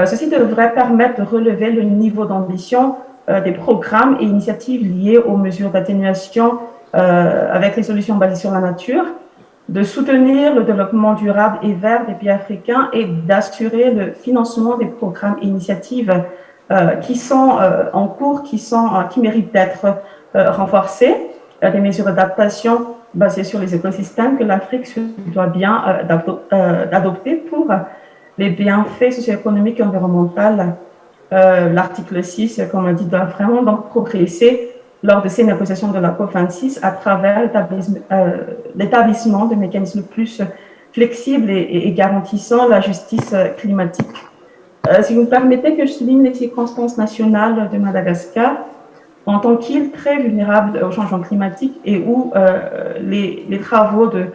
ceci devrait permettre de relever le niveau d'ambition des programmes et initiatives liées aux mesures d'atténuation avec les solutions basées sur la nature, de soutenir le développement durable et vert des pays africains et d'assurer le financement des programmes et initiatives qui sont en cours, qui méritent d'être renforcés, des mesures d'adaptation basées sur les écosystèmes que l'Afrique se doit bien d'adopter pour les bienfaits socio-économiques et environnementaux. L'article 6, comme on dit, doit vraiment donc progresser lors de ces négociations de la COP26 à travers l'établissement de mécanismes plus flexibles et garantissant la justice climatique. Si vous me permettez que je souligne les circonstances nationales de Madagascar, en tant qu'île très vulnérable au changement climatique et où les travaux de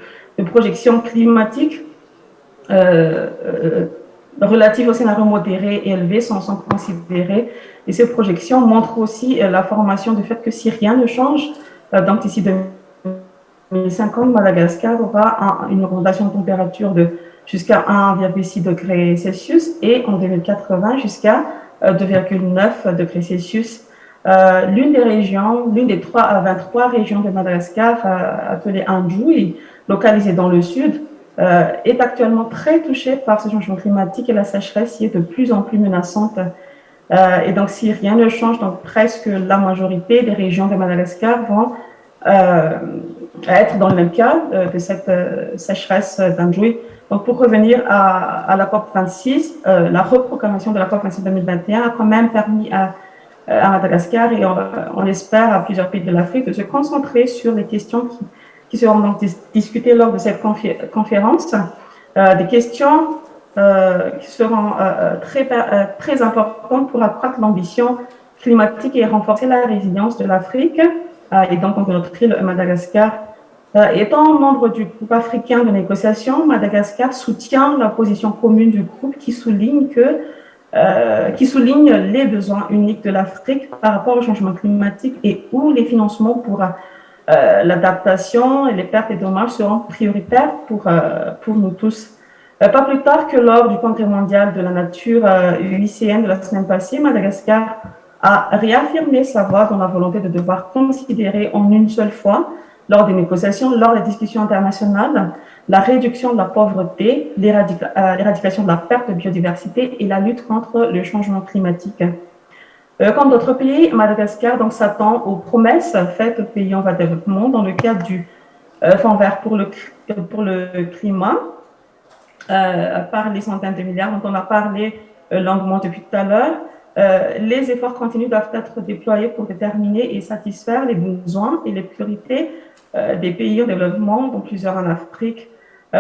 projection climatique relatifs au scénario modéré et élevé sont considérés. Et ces projections montrent aussi la formation du fait que si rien ne change, donc d'ici 2050, Madagascar aura une augmentation de température de jusqu'à 1,6 degrés Celsius et en 2080 jusqu'à 2,9 degrés Celsius. L'une des 23 régions de Madagascar, appelée Anjouï, localisée dans le sud, est actuellement très touchée par ce changement climatique et la sécheresse y est de plus en plus menaçante. Et donc, si rien ne change, donc presque la majorité des régions de Madagascar vont être dans le même cas que cette sécheresse d'Anjouï. Donc, pour revenir à la COP26, la reprogrammation de la COP26 2021 a quand même permis à Madagascar et on espère à plusieurs pays de l'Afrique de se concentrer sur les questions qui seront donc discutées lors de cette conférence, des questions qui seront très importantes pour accroître l'ambition climatique et renforcer la résilience de l'Afrique et donc de notre île Madagascar. Étant membre du groupe africain de négociation, Madagascar soutient la position commune du groupe qui souligne les besoins uniques de l'Afrique par rapport au changement climatique et où les financements pour l'adaptation et les pertes et dommages seront prioritaires pour nous tous. Pas plus tard que lors du Congrès mondial de la nature UICN de la semaine passée, Madagascar a réaffirmé sa voix dans la volonté de devoir considérer en une seule fois, lors des négociations, lors des discussions internationales, la réduction de la pauvreté, l'éradication de la perte de biodiversité et la lutte contre le changement climatique. Comme d'autres pays, Madagascar s'attend aux promesses faites aux pays en voie de développement dans le cadre du Fonds vert pour le climat. à part les centaines de milliards dont on a parlé longuement depuis tout à l'heure, les efforts continus doivent être déployés pour déterminer et satisfaire les besoins et les priorités des pays en développement, dont plusieurs en Afrique.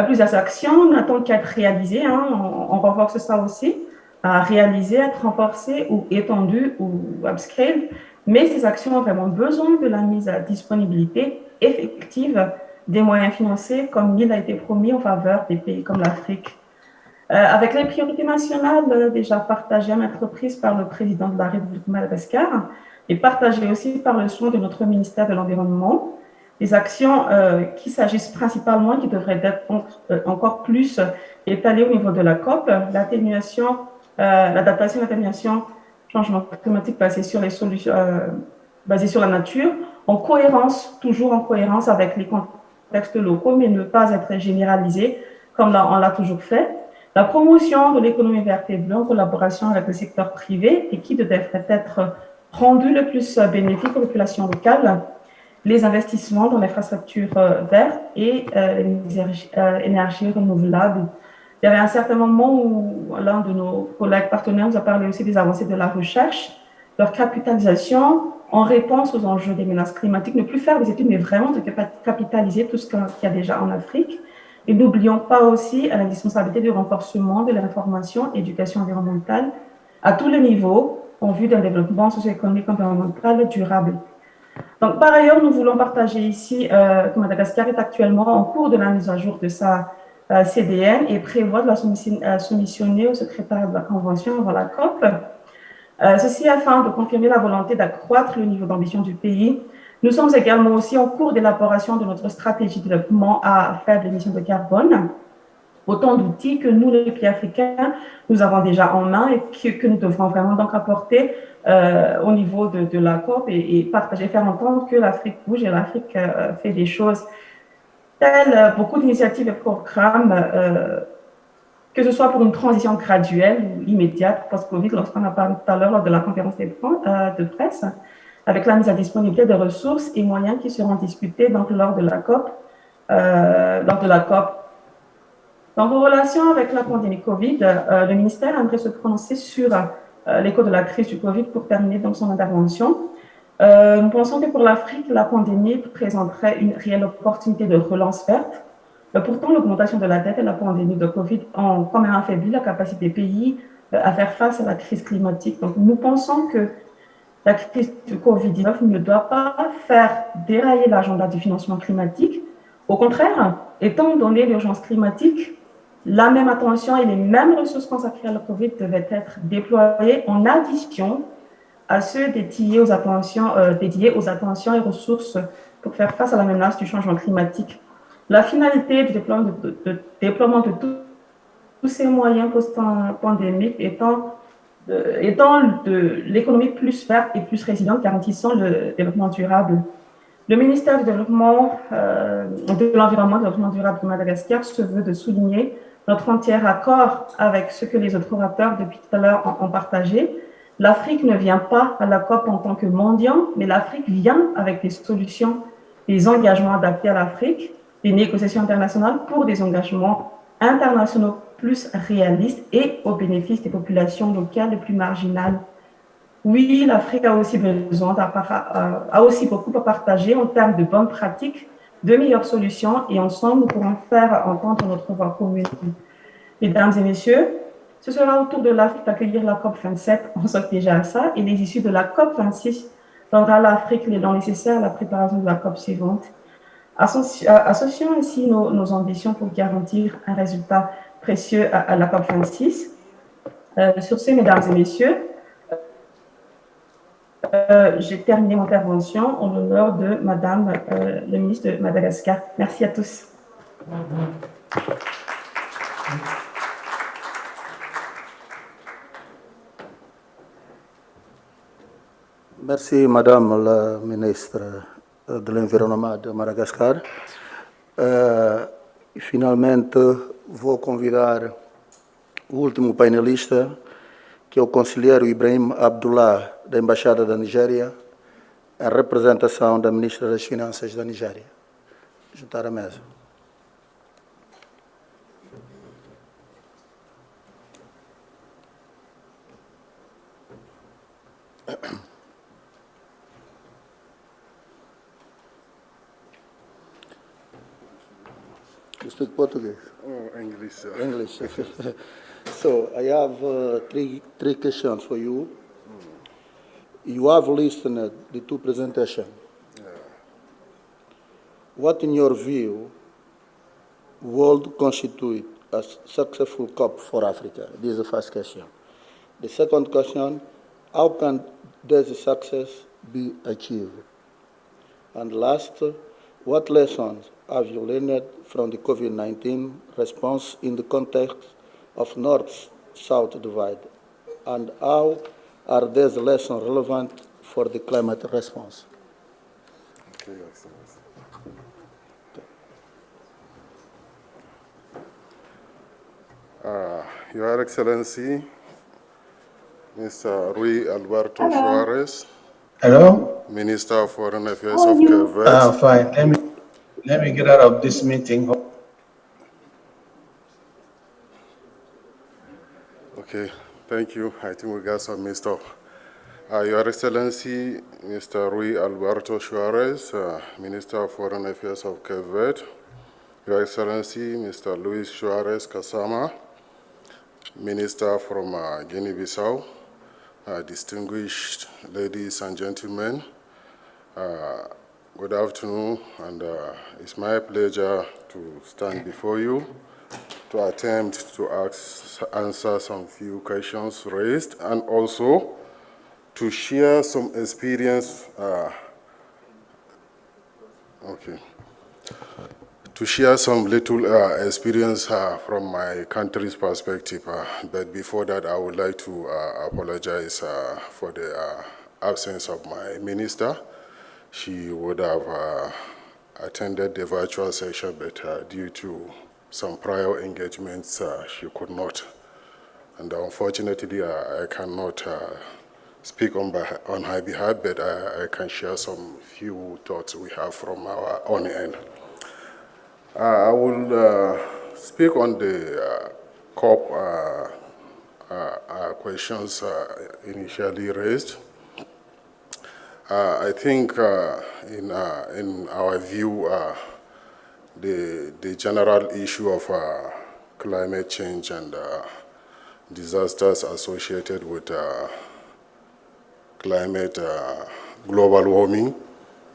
Plusieurs actions n'attendent qu'à être réalisées, hein, on renforce ça aussi, à réaliser, à être renforcées ou étendues ou upscale, mais ces actions ont vraiment besoin de la mise à disponibilité effective des moyens financiers comme il a été promis en faveur des pays comme l'Afrique. Avec les priorités nationales déjà partagées à maintes reprises par le président de la République de Madagascar et partagées aussi par le soin de notre ministère de l'Environnement, des actions qui s'agissent principalement, qui devraient être encore plus étalées au niveau de la COP, l'atténuation, l'adaptation, l'atténuation, changement climatique basé sur les solutions, basé sur la nature, en cohérence, toujours en cohérence avec les contextes locaux, mais ne pas être généralisé comme là, on l'a toujours fait. La promotion de l'économie verte et bleue en collaboration avec le secteur privé et qui devrait être rendu le plus bénéfique aux populations locales, les investissements dans l'infrastructure verte et l'énergie renouvelable. Il y avait un certain moment où l'un de nos collègues partenaires nous a parlé aussi des avancées de la recherche, leur capitalisation en réponse aux enjeux des menaces climatiques, ne plus faire des études, mais vraiment de capitaliser tout ce qu'il y a déjà en Afrique. Et n'oublions pas aussi l'indispensabilité du renforcement de l'information et l'éducation environnementale à tous les niveaux en vue d'un développement socio-économique environnemental durable. Donc, par ailleurs, nous voulons partager ici que Madagascar est actuellement en cours de la mise à jour de sa CDN et prévoit de la soumissionner au secrétariat de la Convention avant la COP. Ceci afin de confirmer la volonté d'accroître le niveau d'ambition du pays. Nous sommes également aussi en cours d'élaboration de notre stratégie de développement à faible émission de carbone. Autant d'outils que nous, les pays africains, nous avons déjà en main et que nous devrons vraiment donc apporter au niveau de la COP et partager, faire entendre que l'Afrique bouge et l'Afrique fait des choses telles, beaucoup d'initiatives et programmes, que ce soit pour une transition graduelle ou immédiate post-Covid, lorsqu'on a parlé tout à l'heure lors de la conférence de presse, avec la mise à disponibilité de ressources et moyens qui seront discutés donc, lors de la COP. Donc, en relation avec la pandémie Covid, le ministère aimerait se prononcer sur l'écho de la crise du Covid pour terminer donc son intervention. Nous pensons que pour l'Afrique, la pandémie présenterait une réelle opportunité de relance verte. Pourtant, l'augmentation de la dette et la pandémie de Covid ont quand même affaibli la capacité des pays à faire face à la crise climatique. Donc, nous pensons que la crise du Covid-19 ne doit pas faire dérailler l'agenda du financement climatique. Au contraire, étant donné l'urgence climatique, la même attention et les mêmes ressources consacrées à la Covid devaient être déployées en addition à ceux dédiés aux attentions et ressources pour faire face à la menace du changement climatique. La finalité du déploiement de tous ces moyens post-pandémiques étant de l'économie plus verte et plus résiliente, garantissant le développement durable. Le ministère du Développement, de l'Environnement et du Développement durable de Madagascar se veut de souligner notre entier accord avec ce que les autres orateurs depuis tout à l'heure ont partagé. L'Afrique ne vient pas à la COP en tant que mendiant, mais l'Afrique vient avec des solutions, des engagements adaptés à l'Afrique, des négociations internationales pour des engagements internationaux plus réalistes et au bénéfice des populations locales les plus marginales. Oui, l'Afrique a aussi beaucoup à partager en termes de bonnes pratiques, de meilleures solutions, et ensemble, nous pourrons faire entendre notre voix commune. Mesdames et messieurs, ce sera au tour de l'Afrique d'accueillir la COP27, on saute déjà à ça, et les issues de la COP26 donnera à l'Afrique l'élan nécessaire à la préparation de la COP suivante. Associons ainsi nos ambitions pour garantir un résultat précieux à la COP26. Sur ce, mesdames et messieurs, j'ai terminé mon intervention en l'honneur de Madame le ministre de Madagascar. Merci à tous. Merci, Madame la ministre de l'Environnement de Madagascar. Finalmente, vou convidar o último painelista, que é o conselheiro Ibrahim Abdullah, da Embaixada da Nigéria, em representação da Ministra das Finanças da Nigéria. Juntar a mesa. You speak Portuguese? Oh, English. English. So I have three questions for you. You have listened the two presentations. What, in your view, would constitute a successful COP for Africa? This is the first question. The second question, how can this success be achieved? And last, what lessons have you learned from the COVID-19 response in the context of North-South divide? And how are these lessons relevant for the climate response? Okay, Your Excellency, Mr. Rui Alberto Suarez. Hello? Minister of Foreign Affairs of Cape Verde. Fine. Let me get out of this meeting. Okay, thank you. I think we got some mixed up. Your Excellency, Mr. Rui Alberto Suarez, Minister of Foreign Affairs of Cape Verde. Your Excellency, Mr. Luis Suarez Kasama, Minister from Guinea-Bissau. Distinguished ladies and gentlemen, good afternoon, and it's my pleasure to stand before you to attempt to answer some few questions raised, and also to share some experience, to share some little experience from my country's perspective. But before that, I would like to apologize for the absence of my minister. She would have attended the virtual session, but due to some prior engagements, she could not. And unfortunately, I cannot speak on her behalf, but I can share some few thoughts we have from our own end. I will speak on the COP questions initially raised. I think in our view, the general issue of climate change and disasters associated with climate, global warming,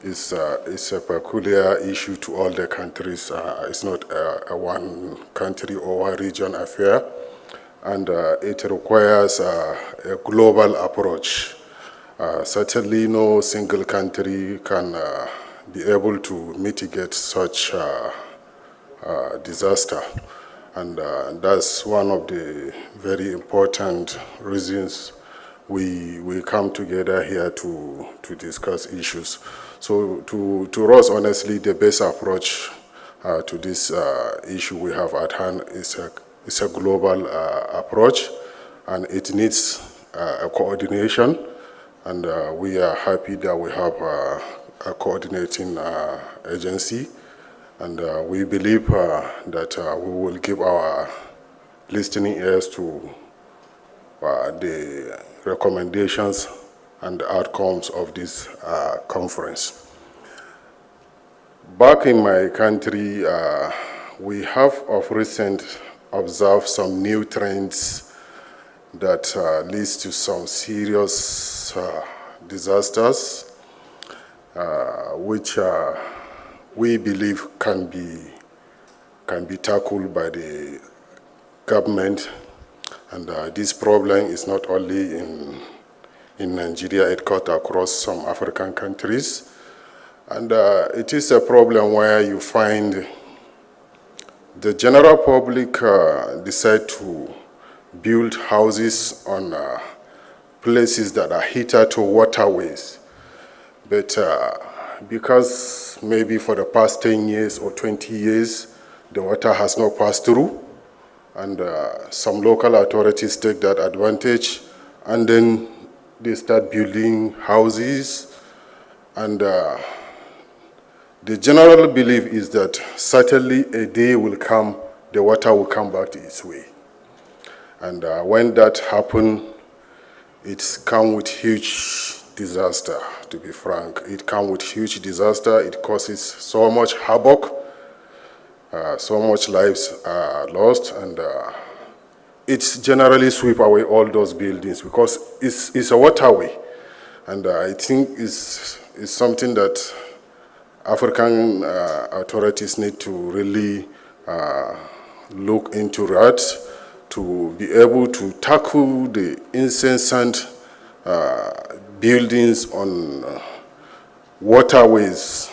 is a peculiar issue to all the countries. It's not a one country or one region affair, and it requires a global approach. Certainly no single country can be able to mitigate such disaster, and that's one of the very important reasons we come together here to discuss issues. So to us, honestly, the best approach to this issue we have at hand is a global approach, and it needs a coordination, and we are happy that we have a coordinating agency, and we believe that we will give our listening ears to the recommendations and the outcomes of this conference. Back in my country, we have of recent observed some new trends that leads to some serious disasters, which we believe can be tackled by the government. And this problem is not only in Nigeria, it cut across some African countries. And it is a problem where you find the general public decide to build houses on places that are heated to waterways. But because maybe for the past 10 years or 20 years, the water has not passed through, and some local authorities take that advantage, and then they start building houses, and the general belief is that certainly a day will come, the water will come back to its way. And when that happens, it's come with huge disaster, to be frank. It comes with huge disaster. It causes so much havoc, so much lives are lost, and it's generally sweep away all those buildings because it's a waterway. And I think it's something that African authorities need to really look into that, to be able to tackle the incessant buildings on waterways.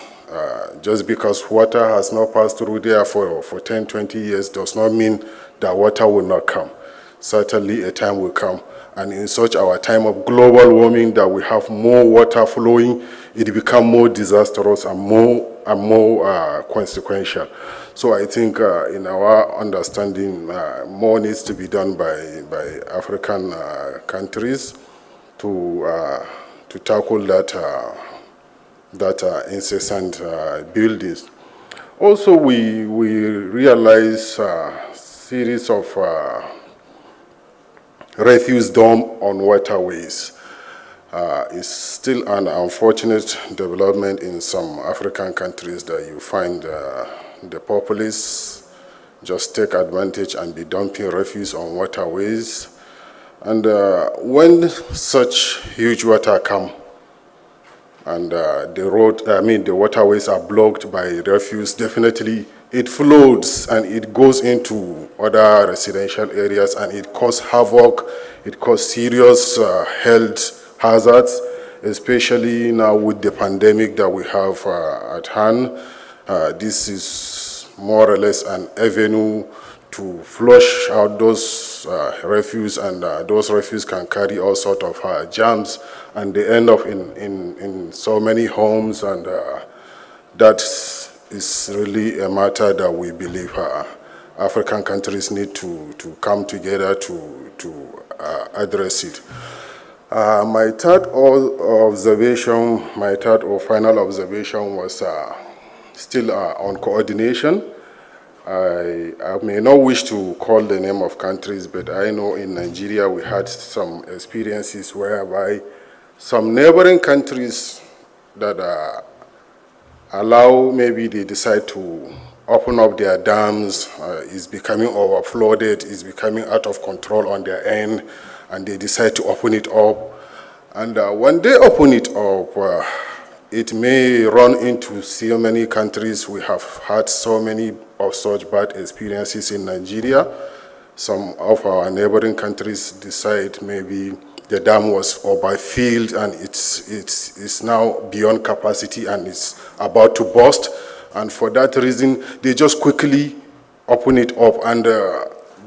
Just because water has not passed through there for 10, 20 years does not mean that water will not come. Certainly a time will come. And in such our time of global warming that we have more water flowing, it becomes more disastrous and more consequential. So I think in our understanding, more needs to be done by African countries to tackle that incessant buildings. Also, we realize a series of refuse dump on waterways. It's still an unfortunate development in some African countries that you find the populace just take advantage and be dumping refuse on waterways. And when such huge water come and the waterways are blocked by refuse, definitely it flows and it goes into other residential areas and it causes havoc, it causes serious health hazards, especially now with the pandemic that we have at hand. This is more or less an avenue to flush out those refuse, and those refuse can carry all sorts of germs, and they end up in so many homes, and that is really a matter that we believe African countries need to come together to address it. My third or final observation was still on coordination. I may not wish to call the name of countries, but I know in Nigeria we had some experiences whereby some neighboring countries that maybe they decide to open up their dams, is becoming overflooded, is becoming out of control on their end, and they decide to open it up. And when they open it up, it may run into so many countries. We have had so many of such bad experiences in Nigeria. Some of our neighboring countries decide maybe the dam was overfilled and it's now beyond capacity and it's about to burst. And for that reason, they just quickly open it up. And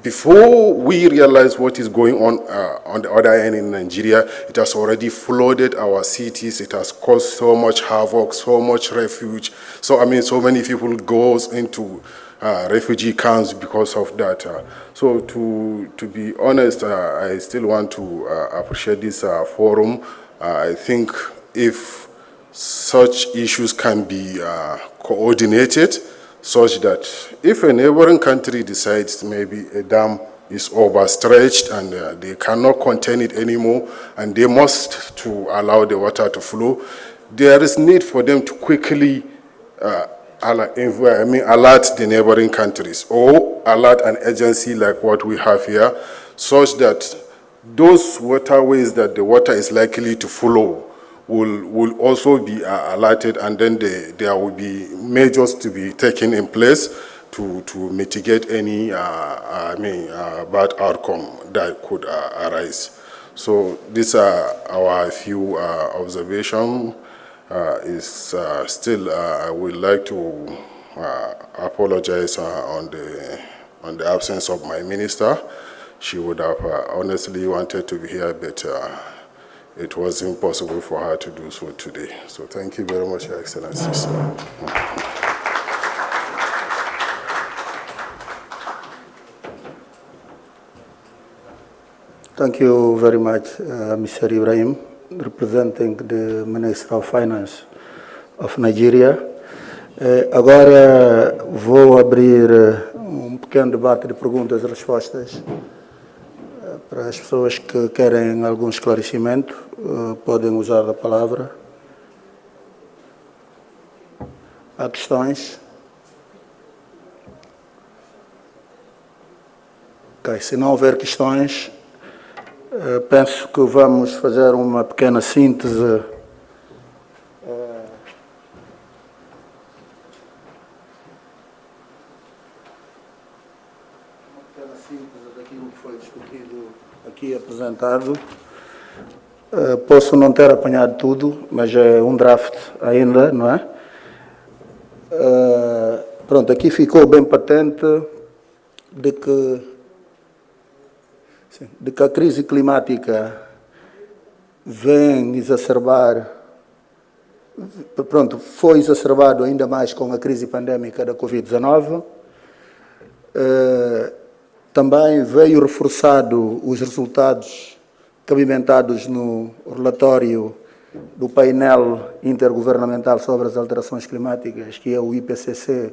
before we realize what is going on the other end in Nigeria, it has already flooded our cities. It has caused so much havoc, so much refuge. So many people goes into refugee camps because of that. So to be honest, I still want to appreciate this forum. I think if such issues can be coordinated, such that if a neighboring country decides maybe a dam is overstretched and they cannot contain it anymore and they must to allow the water to flow, there is need for them to quickly alert the neighboring countries or alert an agency like what we have here, such that those waterways that the water is likely to flow will also be alerted, and then there will be measures to be taken in place to mitigate any bad outcome that could arise. So these are our few observations. I would like to apologize on the absence of my minister. She would have honestly wanted to be here, but it was impossible for her to do so today. So thank you very much, Your Excellencies. Thank you very much, Mr. Ibrahim, representing the Minister of Finance of Nigeria. Agora vou abrir pequeno debate de perguntas e respostas Para as pessoas que querem algum esclarecimento, podem usar a palavra. Há questões? Ok, se não houver questões, penso que vamos fazer uma pequena síntese daquilo que foi discutido aqui apresentado. Posso não ter apanhado tudo, mas é um draft ainda, não é? Pronto, aqui ficou bem patente de que a crise climática vem exacerbar, pronto, foi exacerbado ainda mais com a crise pandémica da Covid-19. Também veio reforçado os resultados cabimentados no relatório do painel intergovernamental sobre as alterações climáticas, que é o IPCC,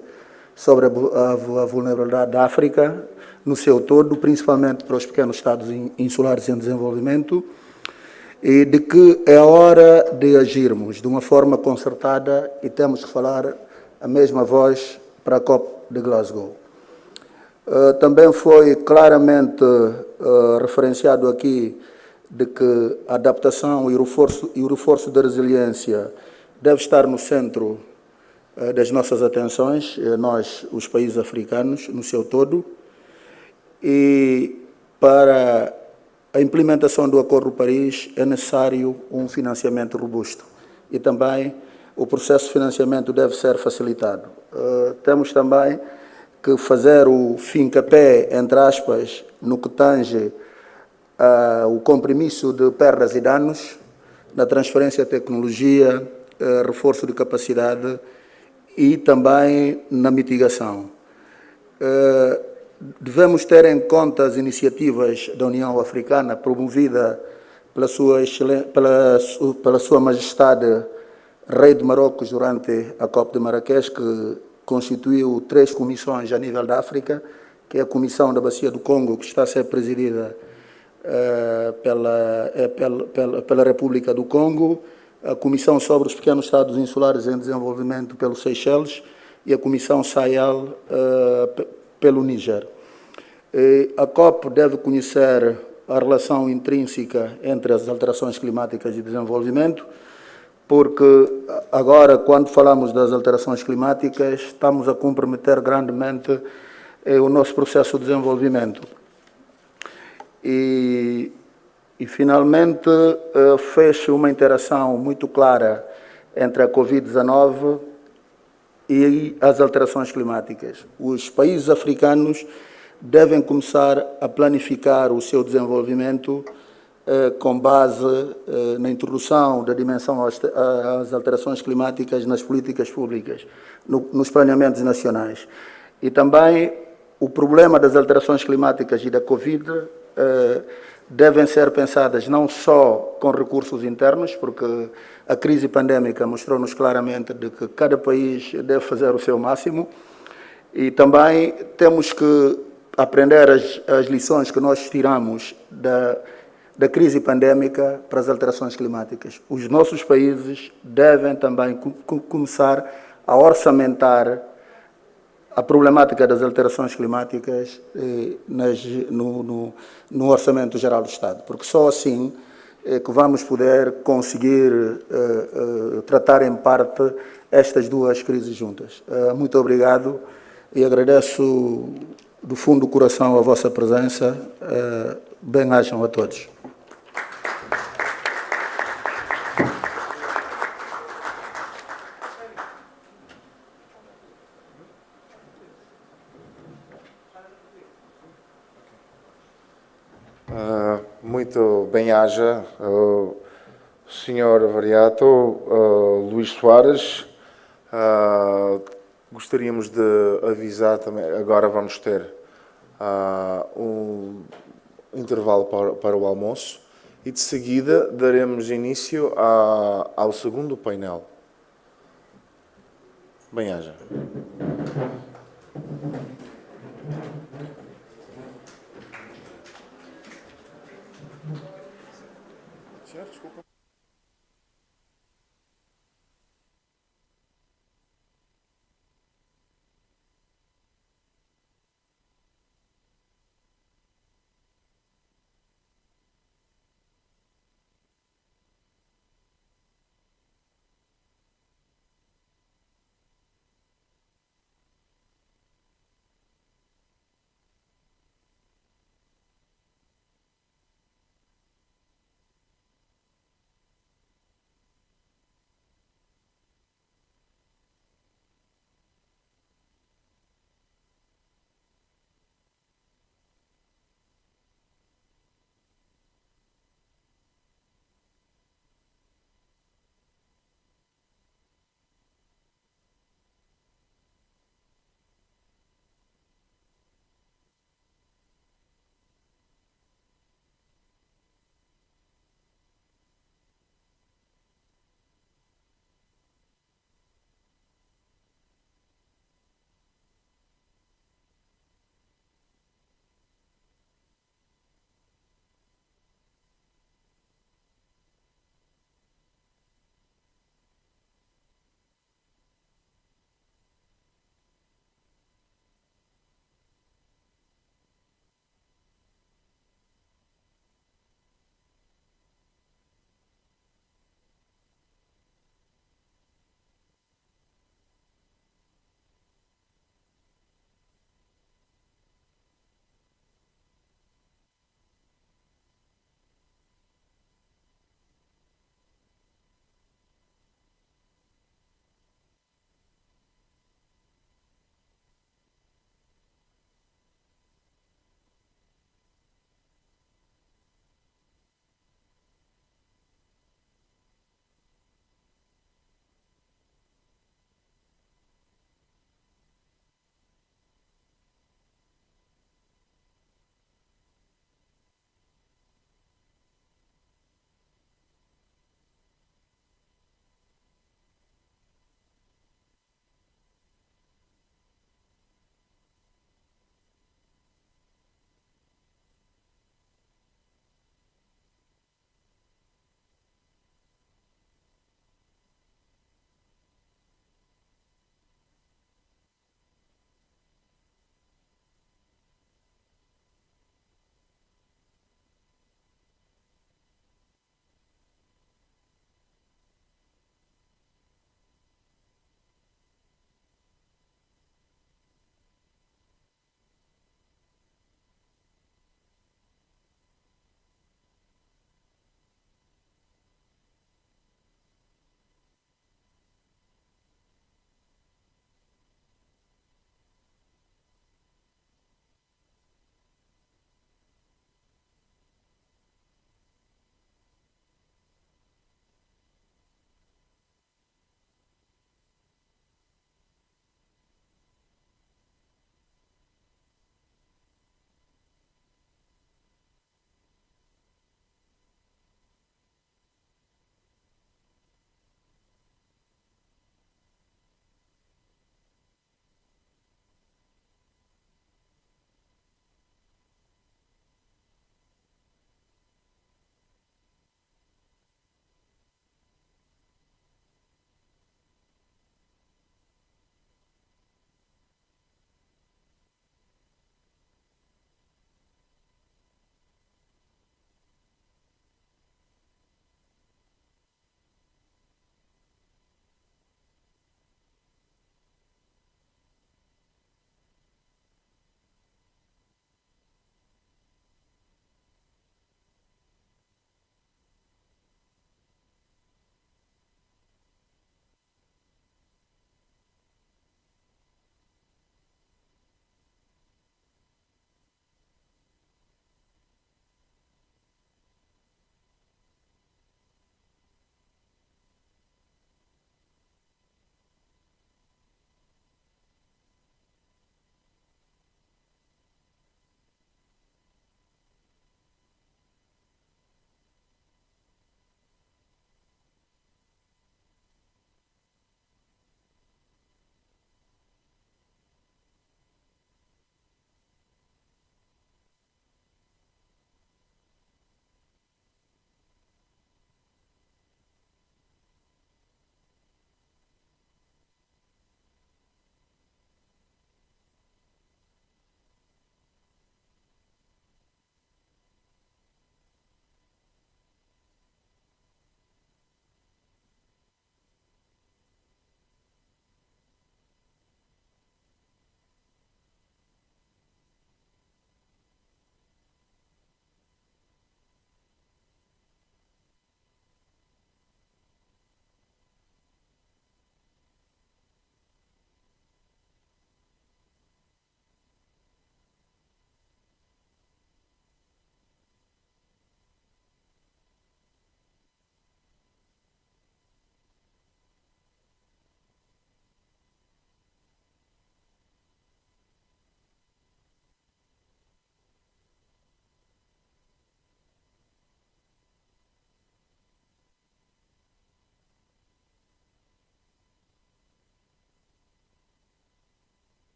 sobre a vulnerabilidade da África, no seu todo, principalmente para os pequenos estados insulares em desenvolvimento, e de que é hora de agirmos de uma forma concertada e temos que falar a mesma voz para a COP de Glasgow. Também foi claramente referenciado aqui de que a adaptação e o reforço da resiliência deve estar no centro das nossas atenções, nós, os países africanos, no seu todo, e para a implementação do Acordo de Paris é necessário um financiamento robusto e também o processo de financiamento deve ser facilitado. Temos também que fazer o fincapé, entre aspas, no que tange o compromisso de perdas e danos, na transferência de tecnologia, reforço de capacidade e também na mitigação. Devemos ter em conta as iniciativas da União Africana promovida pela Sua Majestade Rei de Marrocos durante a COP de Marrakech, que constituiu 3 comissões a nível da África, que é a Comissão da Bacia do Congo, que está a ser presidida pela República do Congo, a Comissão sobre os Pequenos Estados Insulares em Desenvolvimento pelo Seychelles e a Comissão Sahel pelo Níger. A COP deve conhecer a relação intrínseca entre as alterações climáticas e desenvolvimento, porque agora, quando falamos das alterações climáticas, estamos a comprometer grandemente o nosso processo de desenvolvimento. E finalmente, fez uma interação muito clara entre a Covid-19 e as alterações climáticas. Os países africanos devem começar a planificar o seu desenvolvimento com base na introdução da dimensão às alterações climáticas nas políticas públicas, nos planeamentos nacionais. E também o problema das alterações climáticas e da Covid devem ser pensadas não só com recursos internos, porque a crise pandémica mostrou-nos claramente de que cada país deve fazer o seu máximo, e também temos que aprender as lições que nós tiramos da crise pandémica para as alterações climáticas. Os nossos países devem também começar a orçamentar a problemática das alterações climáticas no Orçamento Geral do Estado, porque só assim é que vamos poder conseguir tratar em parte estas duas crises juntas. Muito obrigado e agradeço do fundo do coração a vossa presença. Bem-ajam a todos. Muito bem-aja, Sr. Variato, Luís Soares. Gostaríamos de avisar também, agora vamos ter um intervalo para o almoço e de seguida daremos início ao segundo painel. Bem-aja.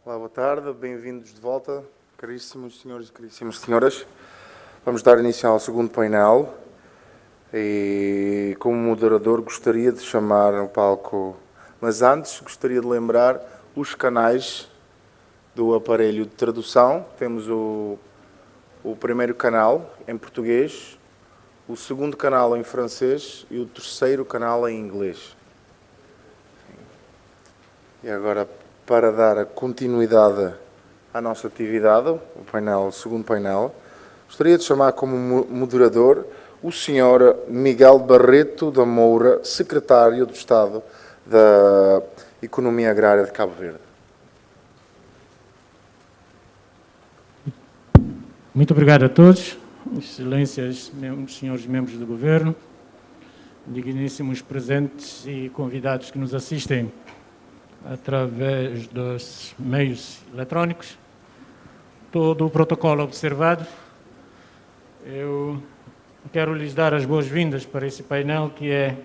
Olá, boa tarde, bem-vindos de volta, caríssimos senhores e caríssimas senhoras. Vamos dar início ao segundo painel e, como moderador, gostaria de chamar ao palco, mas antes gostaria de lembrar os canais do aparelho de tradução. Temos o primeiro canal em português, o segundo canal em francês e o terceiro canal em inglês. E agora, para dar a continuidade à nossa atividade, o segundo painel, gostaria de chamar como moderador o Sr. Miguel Barreto da Moura, Secretário do Estado da Economia Agrária de Cabo Verde. Muito obrigado a todos, excelências, senhores membros do Governo, digníssimos presentes e convidados que nos assistem através dos meios eletrónicos, todo o protocolo observado. Eu quero lhes dar as boas-vindas para esse painel, que é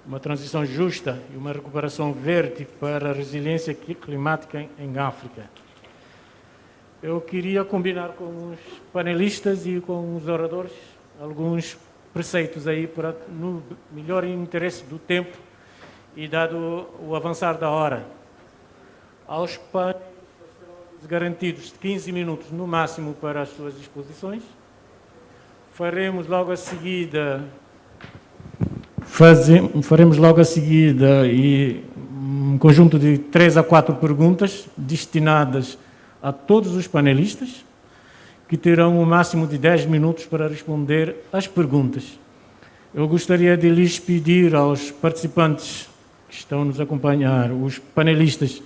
uma transição justa e uma recuperação verde para a resiliência climática em África. Eu queria combinar com os panelistas e com os oradores alguns preceitos aí para, no melhor interesse do tempo e dado o avançar da hora, aos panelistas serão garantidos 15 minutos no máximo para as suas exposições. Faremos logo a seguida um conjunto de 3 a 4 perguntas destinadas a todos os panelistas, que terão um máximo de 10 minutos para responder às perguntas. Eu gostaria de lhes pedir aos participantes que estão a nos acompanhar, os panelistas,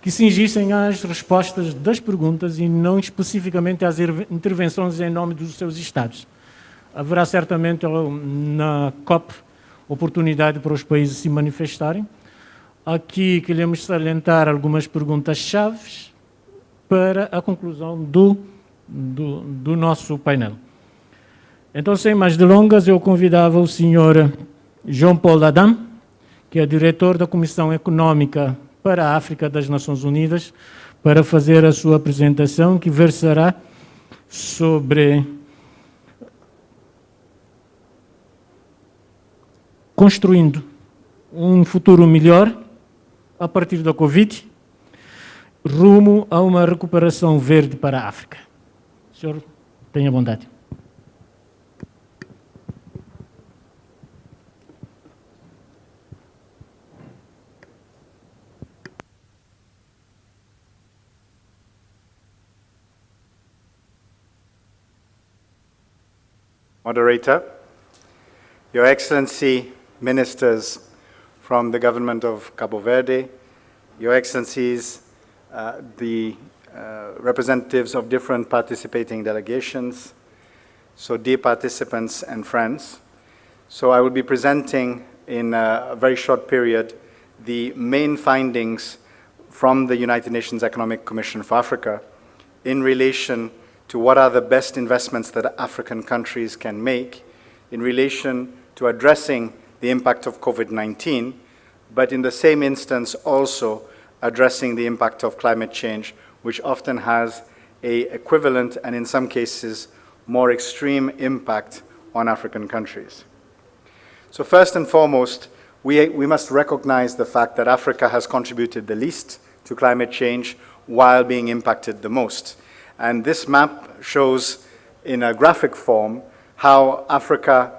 que cingissem às respostas das perguntas e não especificamente às intervenções em nome dos seus estados. Haverá certamente na COP oportunidade para os países se manifestarem. Aqui queremos salientar algumas perguntas-chave para a conclusão do nosso painel. Então, sem mais delongas, eu convidava o senhor João Paulo Adam, que é diretor da Comissão Econômica para a África das Nações Unidas, para fazer a sua apresentação, que versará sobre construindo um futuro melhor a partir da Covid, rumo a uma recuperação verde para a África. O senhor, tenha bondade. Moderator, Your Excellency, Ministers from the Government of Cabo Verde, Your Excellencies, the representatives of different participating delegations, so dear participants and friends. So I will be presenting in a very short period the main findings from the United Nations Economic Commission for Africa in relation to what are the best investments that African countries can make in relation to addressing the impact of COVID-19, but in the same instance also addressing the impact of climate change, which often has an equivalent and in some cases more extreme impact on African countries. So first and foremost, we must recognize the fact that Africa has contributed the least to climate change while being impacted the most. And this map shows in a graphic form how Africa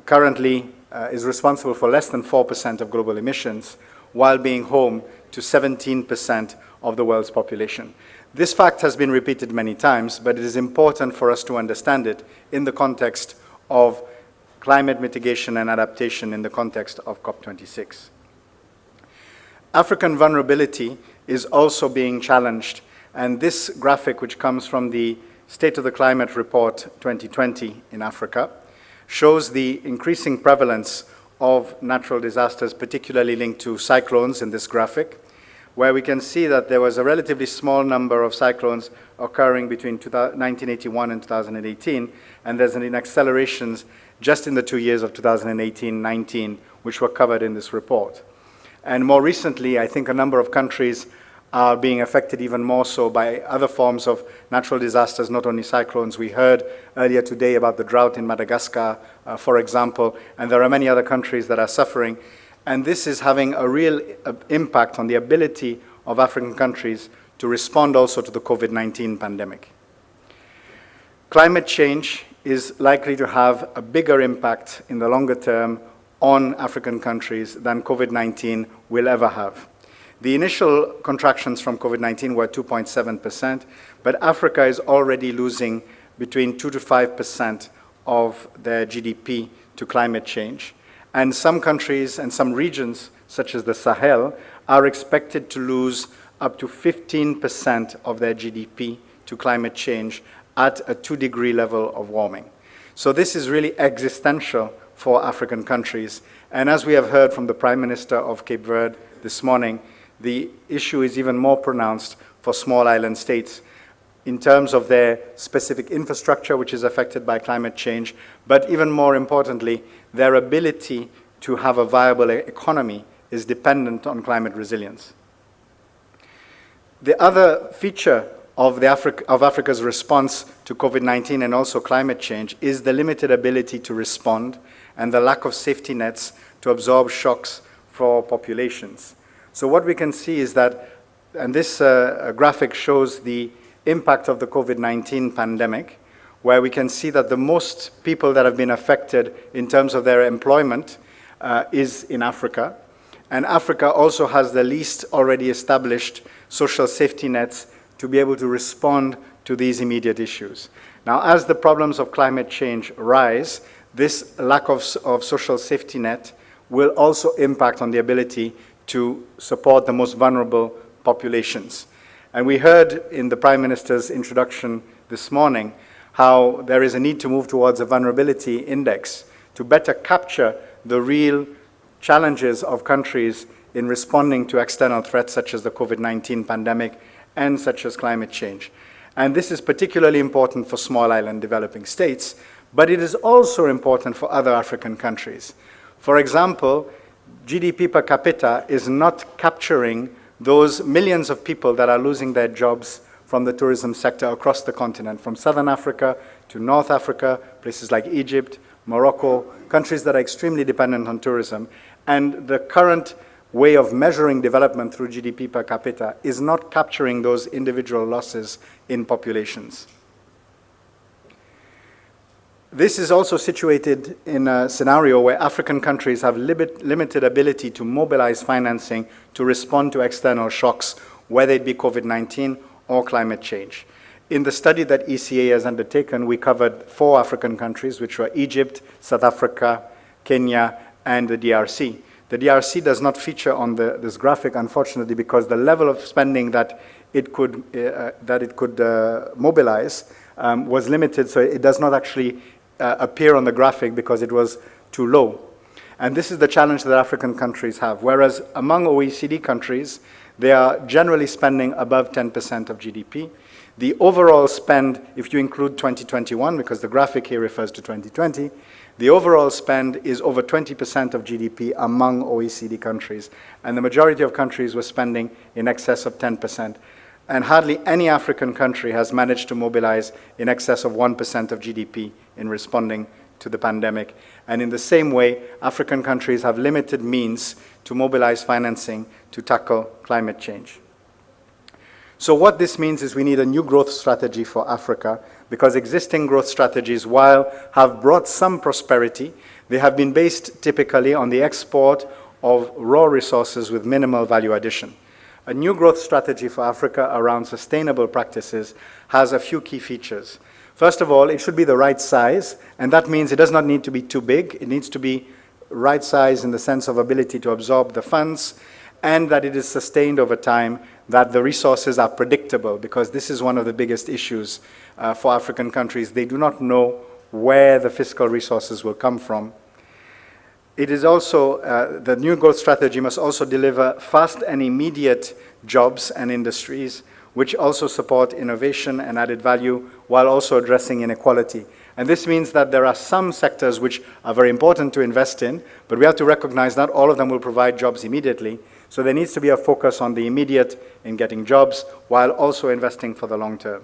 currently is responsible for less than 4% of global emissions while being home to 17% of the world's population. This fact has been repeated many times, but it is important for us to understand it in the context of climate mitigation and adaptation in the context of COP26. African vulnerability is also being challenged, and this graphic, which comes from the State of the Climate Report 2020 in Africa, shows the increasing prevalence of natural disasters, particularly linked to cyclones in this graphic, where we can see that there was a relatively small number of cyclones occurring between 1981 and 2018, and there's an acceleration just in the 2 years of 2018-19, which were covered in this report. And more recently, I think a number of countries are being affected even more so by other forms of natural disasters, not only cyclones. We heard earlier today about the drought in Madagascar, for example, and there are many other countries that are suffering. And this is having a real impact on the ability of African countries to respond also to the COVID-19 pandemic. Climate change is likely to have a bigger impact in the longer term on African countries than COVID-19 will ever have. The initial contractions from COVID-19 were 2.7%, but Africa is already losing between 2 to 5% of their GDP to climate change. And some countries and some regions, such as the Sahel, are expected to lose up to 15% of their GDP to climate change at a 2-degree level of warming. So this is really existential for African countries. And as we have heard from the Prime Minister of Cape Verde this morning, the issue is even more pronounced for small island states in terms of their specific infrastructure, which is affected by climate change, but even more importantly, their ability to have a viable economy is dependent on climate resilience. The other feature of Africa's response to COVID-19 and also climate change is the limited ability to respond and the lack of safety nets to absorb shocks for populations. So what we can see is that, and this graphic shows the impact of the COVID-19 pandemic, where we can see that the most people that have been affected in terms of their employment is in Africa. And Africa also has the least already established social safety nets to be able to respond to these immediate issues. Now, as the problems of climate change rise, this lack of social safety net will also impact on the ability to support the most vulnerable populations. And we heard in the Prime Minister's introduction this morning how there is a need to move towards a vulnerability index to better capture the real challenges of countries in responding to external threats such as the COVID-19 pandemic and such as climate change. And this is particularly important for small island developing states, but it is also important for other African countries. For example, GDP per capita is not capturing those millions of people that are losing their jobs from the tourism sector across the continent, from Southern Africa to North Africa, places like Egypt, Morocco, countries that are extremely dependent on tourism. And the current way of measuring development through GDP per capita is not capturing those individual losses in populations. This is also situated in a scenario where African countries have limited ability to mobilize financing to respond to external shocks, whether it be COVID-19 or climate change. In the study that ECA has undertaken, we covered 4 African countries, which were Egypt, South Africa, Kenya, and the DRC. The DRC does not feature on this graphic, unfortunately, because the level of spending that it could mobilize was limited, so it does not actually appear on the graphic because it was too low. And this is the challenge that African countries have. Whereas among OECD countries, they are generally spending above 10% of GDP. The overall spend, if you include 2021, because the graphic here refers to 2020, the overall spend is over 20% of GDP among OECD countries. And the majority of countries were spending in excess of 10%. And hardly any African country has managed to mobilize in excess of 1% of GDP in responding to the pandemic. And in the same way, African countries have limited means to mobilize financing to tackle climate change. So what this means is we need a new growth strategy for Africa, because existing growth strategies, while have brought some prosperity, they have been based typically on the export of raw resources with minimal value addition. A new growth strategy for Africa around sustainable practices has a few key features. First of all, it should be the right size, and that means it does not need to be too big. It needs to be right size in the sense of ability to absorb the funds, and that it is sustained over time, that the resources are predictable, because this is one of the biggest issues for African countries. They do not know where the fiscal resources will come from. It is also, the new growth strategy must also deliver fast and immediate jobs and industries, which also support innovation and added value while also addressing inequality. And this means that there are some sectors which are very important to invest in, but we have to recognize not all of them will provide jobs immediately. So there needs to be a focus on the immediate in getting jobs while also investing for the long term.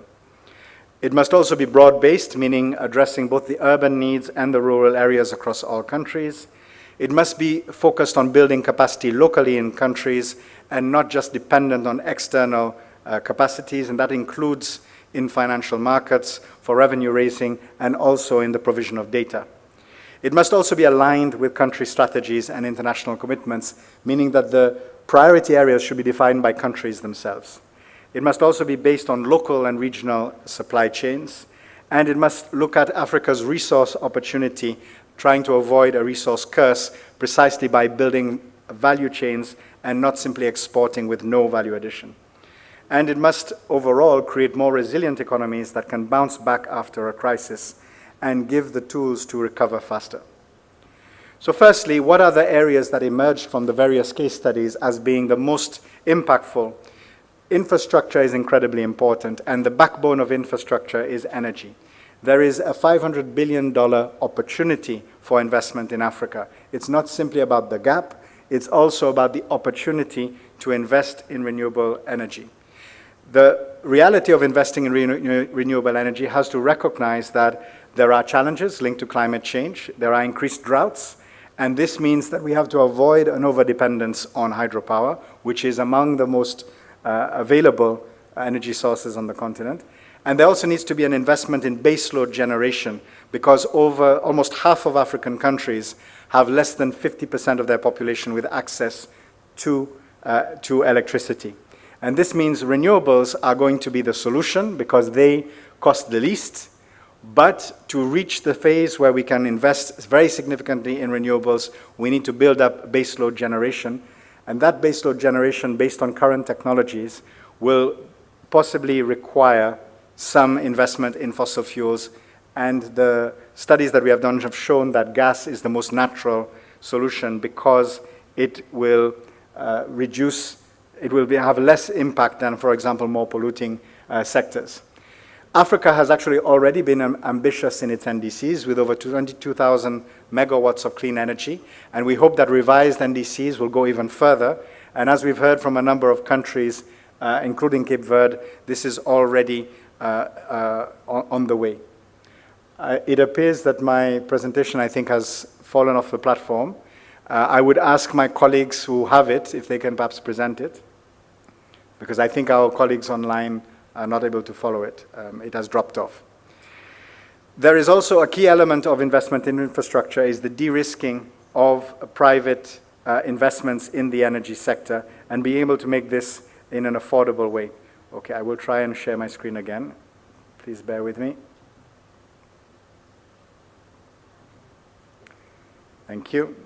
It must also be broad-based, meaning addressing both the urban needs and the rural areas across all countries. It must be focused on building capacity locally in countries and not just dependent on external capacities, and that includes in financial markets for revenue raising and also in the provision of data. It must also be aligned with country strategies and international commitments, meaning that the priority areas should be defined by countries themselves. It must also be based on local and regional supply chains, and it must look at Africa's resource opportunity, trying to avoid a resource curse precisely by building value chains and not simply exporting with no value addition. And it must overall create more resilient economies that can bounce back after a crisis and give the tools to recover faster. So firstly, what are the areas that emerged from the various case studies as being the most impactful? Infrastructure is incredibly important, and the backbone of infrastructure is energy. There is a $500 billion opportunity for investment in Africa. It's not simply about the gap, it's also about the opportunity to invest in renewable energy. The reality of investing in renewable energy has to recognize that there are challenges linked to climate change, there are increased droughts, and this means that we have to avoid an overdependence on hydropower, which is among the most available energy sources on the continent. And there also needs to be an investment in baseload generation, because over almost half of African countries have less than 50% of their population with access to electricity. And this means renewables are going to be the solution because they cost the least, but to reach the phase where we can invest very significantly in renewables, we need to build up baseload generation. And that baseload generation, based on current technologies, will possibly require some investment in fossil fuels. And the studies that we have done have shown that gas is the most natural solution because it will have less impact than, for example, more polluting sectors. Africa has actually already been ambitious in its NDCs with over 22,000 megawatts of clean energy, and we hope that revised NDCs will go even further. And as we've heard from a number of countries, including Cape Verde, this is already on the way. It appears that my presentation, I think, has fallen off the platform. I would ask my colleagues who have it if they can perhaps present it, because I think our colleagues online are not able to follow it. It has dropped off. There is also a key element of investment in infrastructure is the de-risking of private investments in the energy sector and being able to make this in an affordable way. Okay, I will try and share my screen again. Please bear with me. Thank you.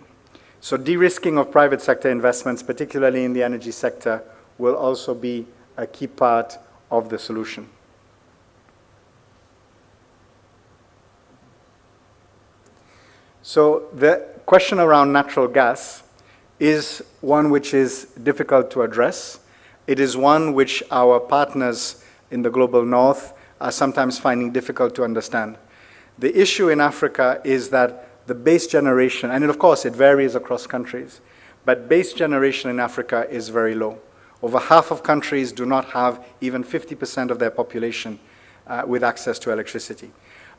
So de-risking of private sector investments, particularly in the energy sector, will also be a key part of the solution. So the question around natural gas is one which is difficult to address. It is one which our partners in the global north are sometimes finding difficult to understand. The issue in Africa is that the base generation, and of course it varies across countries, but base generation in Africa is very low. Over half of countries do not have even 50% of their population with access to electricity.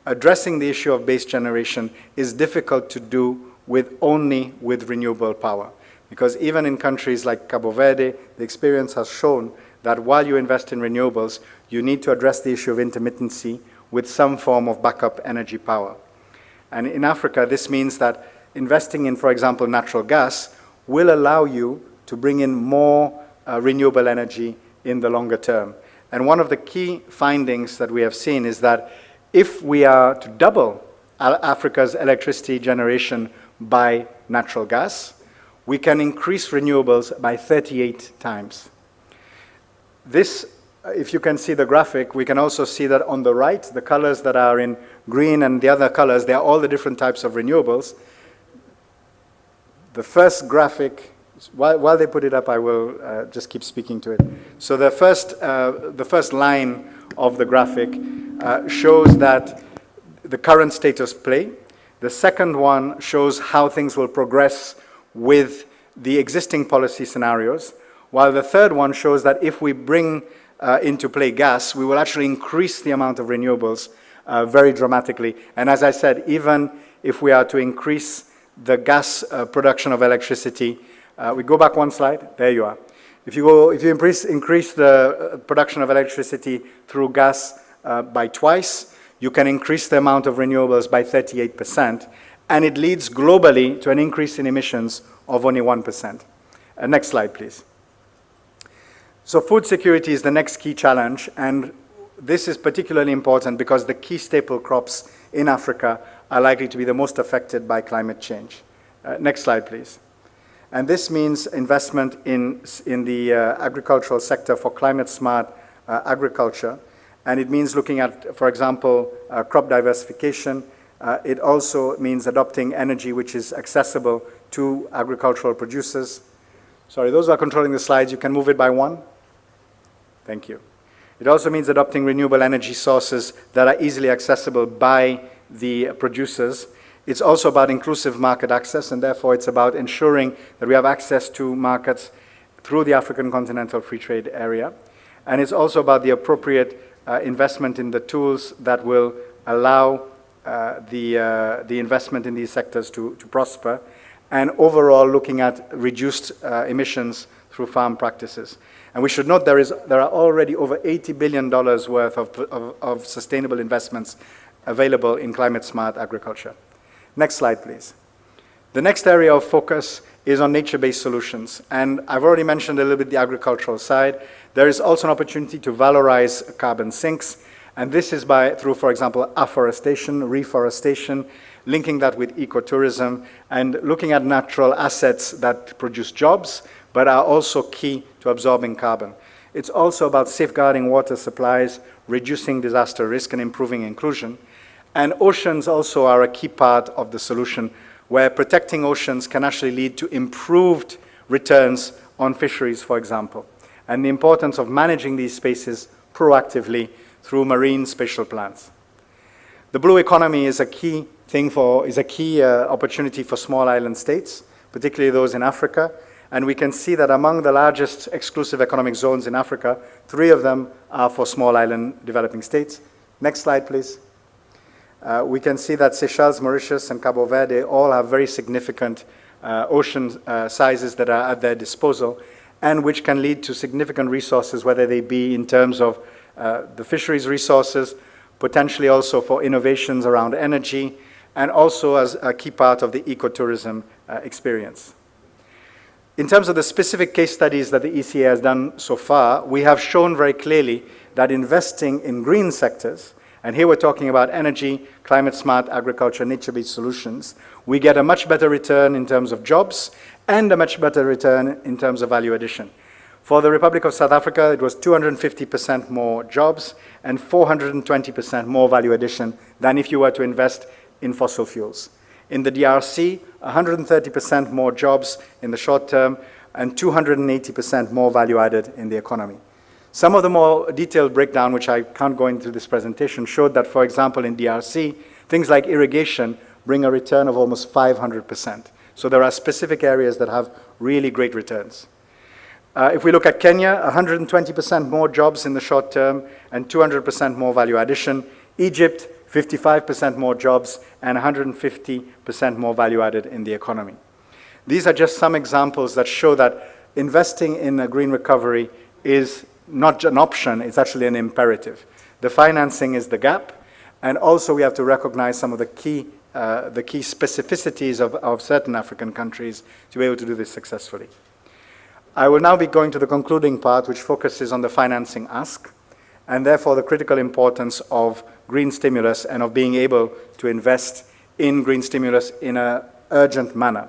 Addressing the issue of base generation is difficult to do only with renewable power. Because even in countries like Cabo Verde, the experience has shown that while you invest in renewables, you need to address the issue of intermittency with some form of backup energy power. And in Africa, this means that investing in, for example, natural gas will allow you to bring in more renewable energy in the longer term. And one of the key findings that we have seen is that if we are to double Africa's electricity generation by natural gas, we can increase renewables by 38 times. This, if you can see the graphic, we can also see that on the right, the colors that are in green and the other colors, they are all the different types of renewables. The first graphic, while they put it up, I will just keep speaking to it. So the first line of the graphic shows that the current status of play. The second one shows how things will progress with the existing policy scenarios, while the third one shows that if we bring into play gas, we will actually increase the amount of renewables very dramatically. And as I said, even if we are to increase the gas production of electricity, we go back one slide, there you are. If you increase the production of electricity through gas by twice, you can increase the amount of renewables by 38%, and it leads globally to an increase in emissions of only 1%. Next slide, please. So food security is the next key challenge, and this is particularly important because the key staple crops in Africa are likely to be the most affected by climate change. Next slide, please. And this means investment in the agricultural sector for climate-smart agriculture, and it means looking at, for example, crop diversification. It also means adopting energy which is accessible to agricultural producers. Sorry, those who are controlling the slides, you can move it by one. Thank you. It also means adopting renewable energy sources that are easily accessible by the producers. It's also about inclusive market access, and therefore it's about ensuring that we have access to markets through the African Continental Free Trade Area. And it's also about the appropriate investment in the tools that will allow the investment in these sectors to prosper, and overall looking at reduced emissions through farm practices. And we should note there are already over $80 billion worth of sustainable investments available in climate-smart agriculture. Next slide, please. The next area of focus is on nature-based solutions. And I've already mentioned a little bit the agricultural side. There is also an opportunity to valorize carbon sinks. And this is through, for example, afforestation, reforestation, linking that with ecotourism, and looking at natural assets that produce jobs, but are also key to absorbing carbon. It's also about safeguarding water supplies, reducing disaster risk, and improving inclusion. And oceans also are a key part of the solution, where protecting oceans can actually lead to improved returns on fisheries, for example, and the importance of managing these spaces proactively through marine spatial plans. The blue economy is a key opportunity for small island states, particularly those in Africa. And we can see that among the largest exclusive economic zones in Africa, 3 of them are for small island developing states. Next slide, please. We can see that Seychelles, Mauritius, and Cabo Verde all have very significant ocean sizes that are at their disposal, and which can lead to significant resources, whether they be in terms of the fisheries resources, potentially also for innovations around energy, and also as a key part of the ecotourism experience. In terms of the specific case studies that the ECA has done so far, we have shown very clearly that investing in green sectors, and here we're talking about energy, climate-smart agriculture, nature-based solutions, we get a much better return in terms of jobs and a much better return in terms of value addition. For the Republic of South Africa, it was 250% more jobs and 420% more value addition than if you were to invest in fossil fuels. In the DRC, 130% more jobs in the short term and 280% more value added in the economy. Some of the more detailed breakdown, which I can't go into this presentation, showed that, for example, in DRC, things like irrigation bring a return of almost 500%. So there are specific areas that have really great returns. If we look at Kenya, 120% more jobs in the short term and 200% more value addition. Egypt, 55% more jobs and 150% more value added in the economy. These are just some examples that show that investing in a green recovery is not an option, it's actually an imperative. The financing is the gap, and also we have to recognize some of the key specificities of certain African countries to be able to do this successfully. I will now be going to the concluding part, which focuses on the financing ask, and therefore the critical importance of green stimulus and of being able to invest in green stimulus in an urgent manner.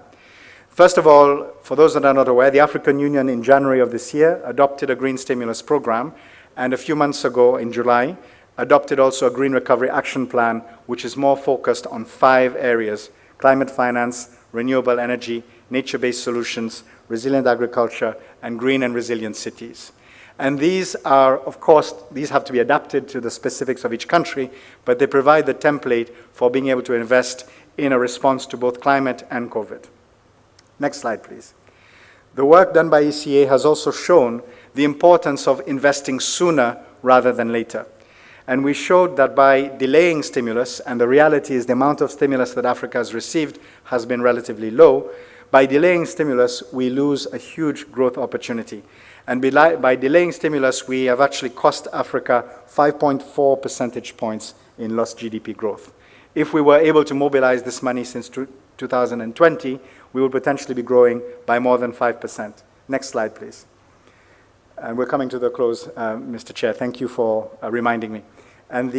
First of all, for those that are not aware, the African Union in January of this year adopted a green stimulus program, and a few months ago in July, adopted also a green recovery action plan, which is more focused on 5 areas: climate finance, renewable energy, nature-based solutions, resilient agriculture, and green and resilient cities. And these are, of course, these have to be adapted to the specifics of each country, but they provide the template for being able to invest in a response to both climate and COVID. Next slide, please. The work done by ECA has also shown the importance of investing sooner rather than later. And we showed that by delaying stimulus, and the reality is the amount of stimulus that Africa has received has been relatively low, by delaying stimulus, we lose a huge growth opportunity. And by delaying stimulus, we have actually cost Africa 5.4 percentage points in lost GDP growth. If we were able to mobilize this money since 2020, we would potentially be growing by more than 5%. Next slide, please. And we're coming to the close, Mr. Chair. Thank you for reminding me. And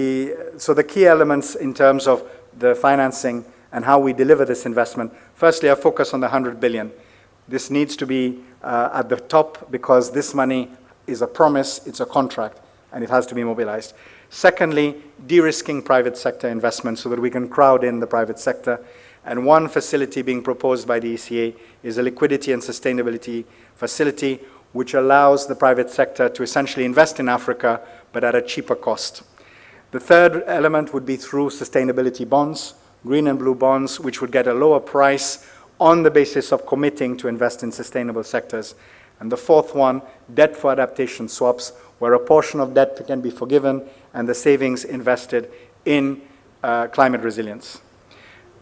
so the key elements in terms of the financing and how we deliver this investment, firstly, I focus on the 100 billion. This needs to be at the top because this money is a promise, it's a contract, and it has to be mobilized. Secondly, de-risking private sector investment so that we can crowd in the private sector. And one facility being proposed by the ECA is a liquidity and sustainability facility which allows the private sector to essentially invest in Africa, but at a cheaper cost. The third element would be through sustainability bonds, green and blue bonds, which would get a lower price on the basis of committing to invest in sustainable sectors. And the fourth one, debt for adaptation swaps, where a portion of debt can be forgiven and the savings invested in climate resilience.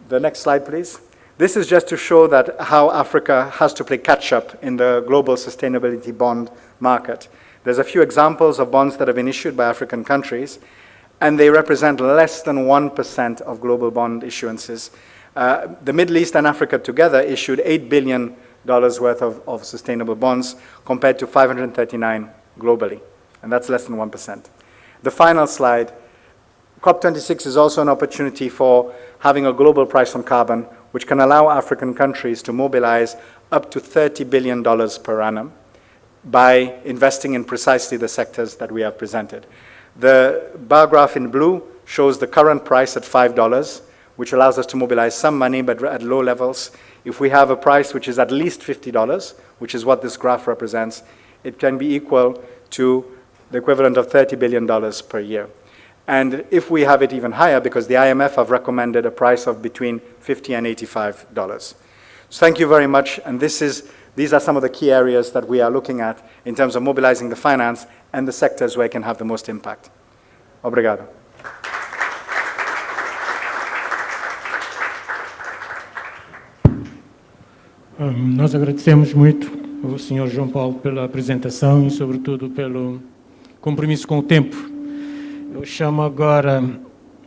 The next slide, please. This is just to show that how Africa has to play catch-up in the global sustainability bond market. There's a few examples of bonds that have been issued by African countries, and they represent less than 1% of global bond issuances. The Middle East and Africa together issued $8 billion worth of sustainable bonds compared to 539 globally, and that's less than 1%. The final slide, COP26 is also an opportunity for having a global price on carbon, which can allow African countries to mobilize up to $30 billion per annum by investing in precisely the sectors that we have presented. The bar graph in blue shows the current price at $5, which allows us to mobilize some money, but at low levels. If we have a price which is at least $50, which is what this graph represents, it can be equal to the equivalent of $30 billion per year. And if we have it even higher, because the IMF have recommended a price of between $50 and $85. So thank you very much, and these are some of the key areas that we are looking at in terms of mobilizing the finance and the sectors where it can have the most impact. Obrigado. Nós agradecemos muito ao Sr. João Paulo pela apresentação e, sobretudo, pelo compromisso com o tempo. Eu chamo agora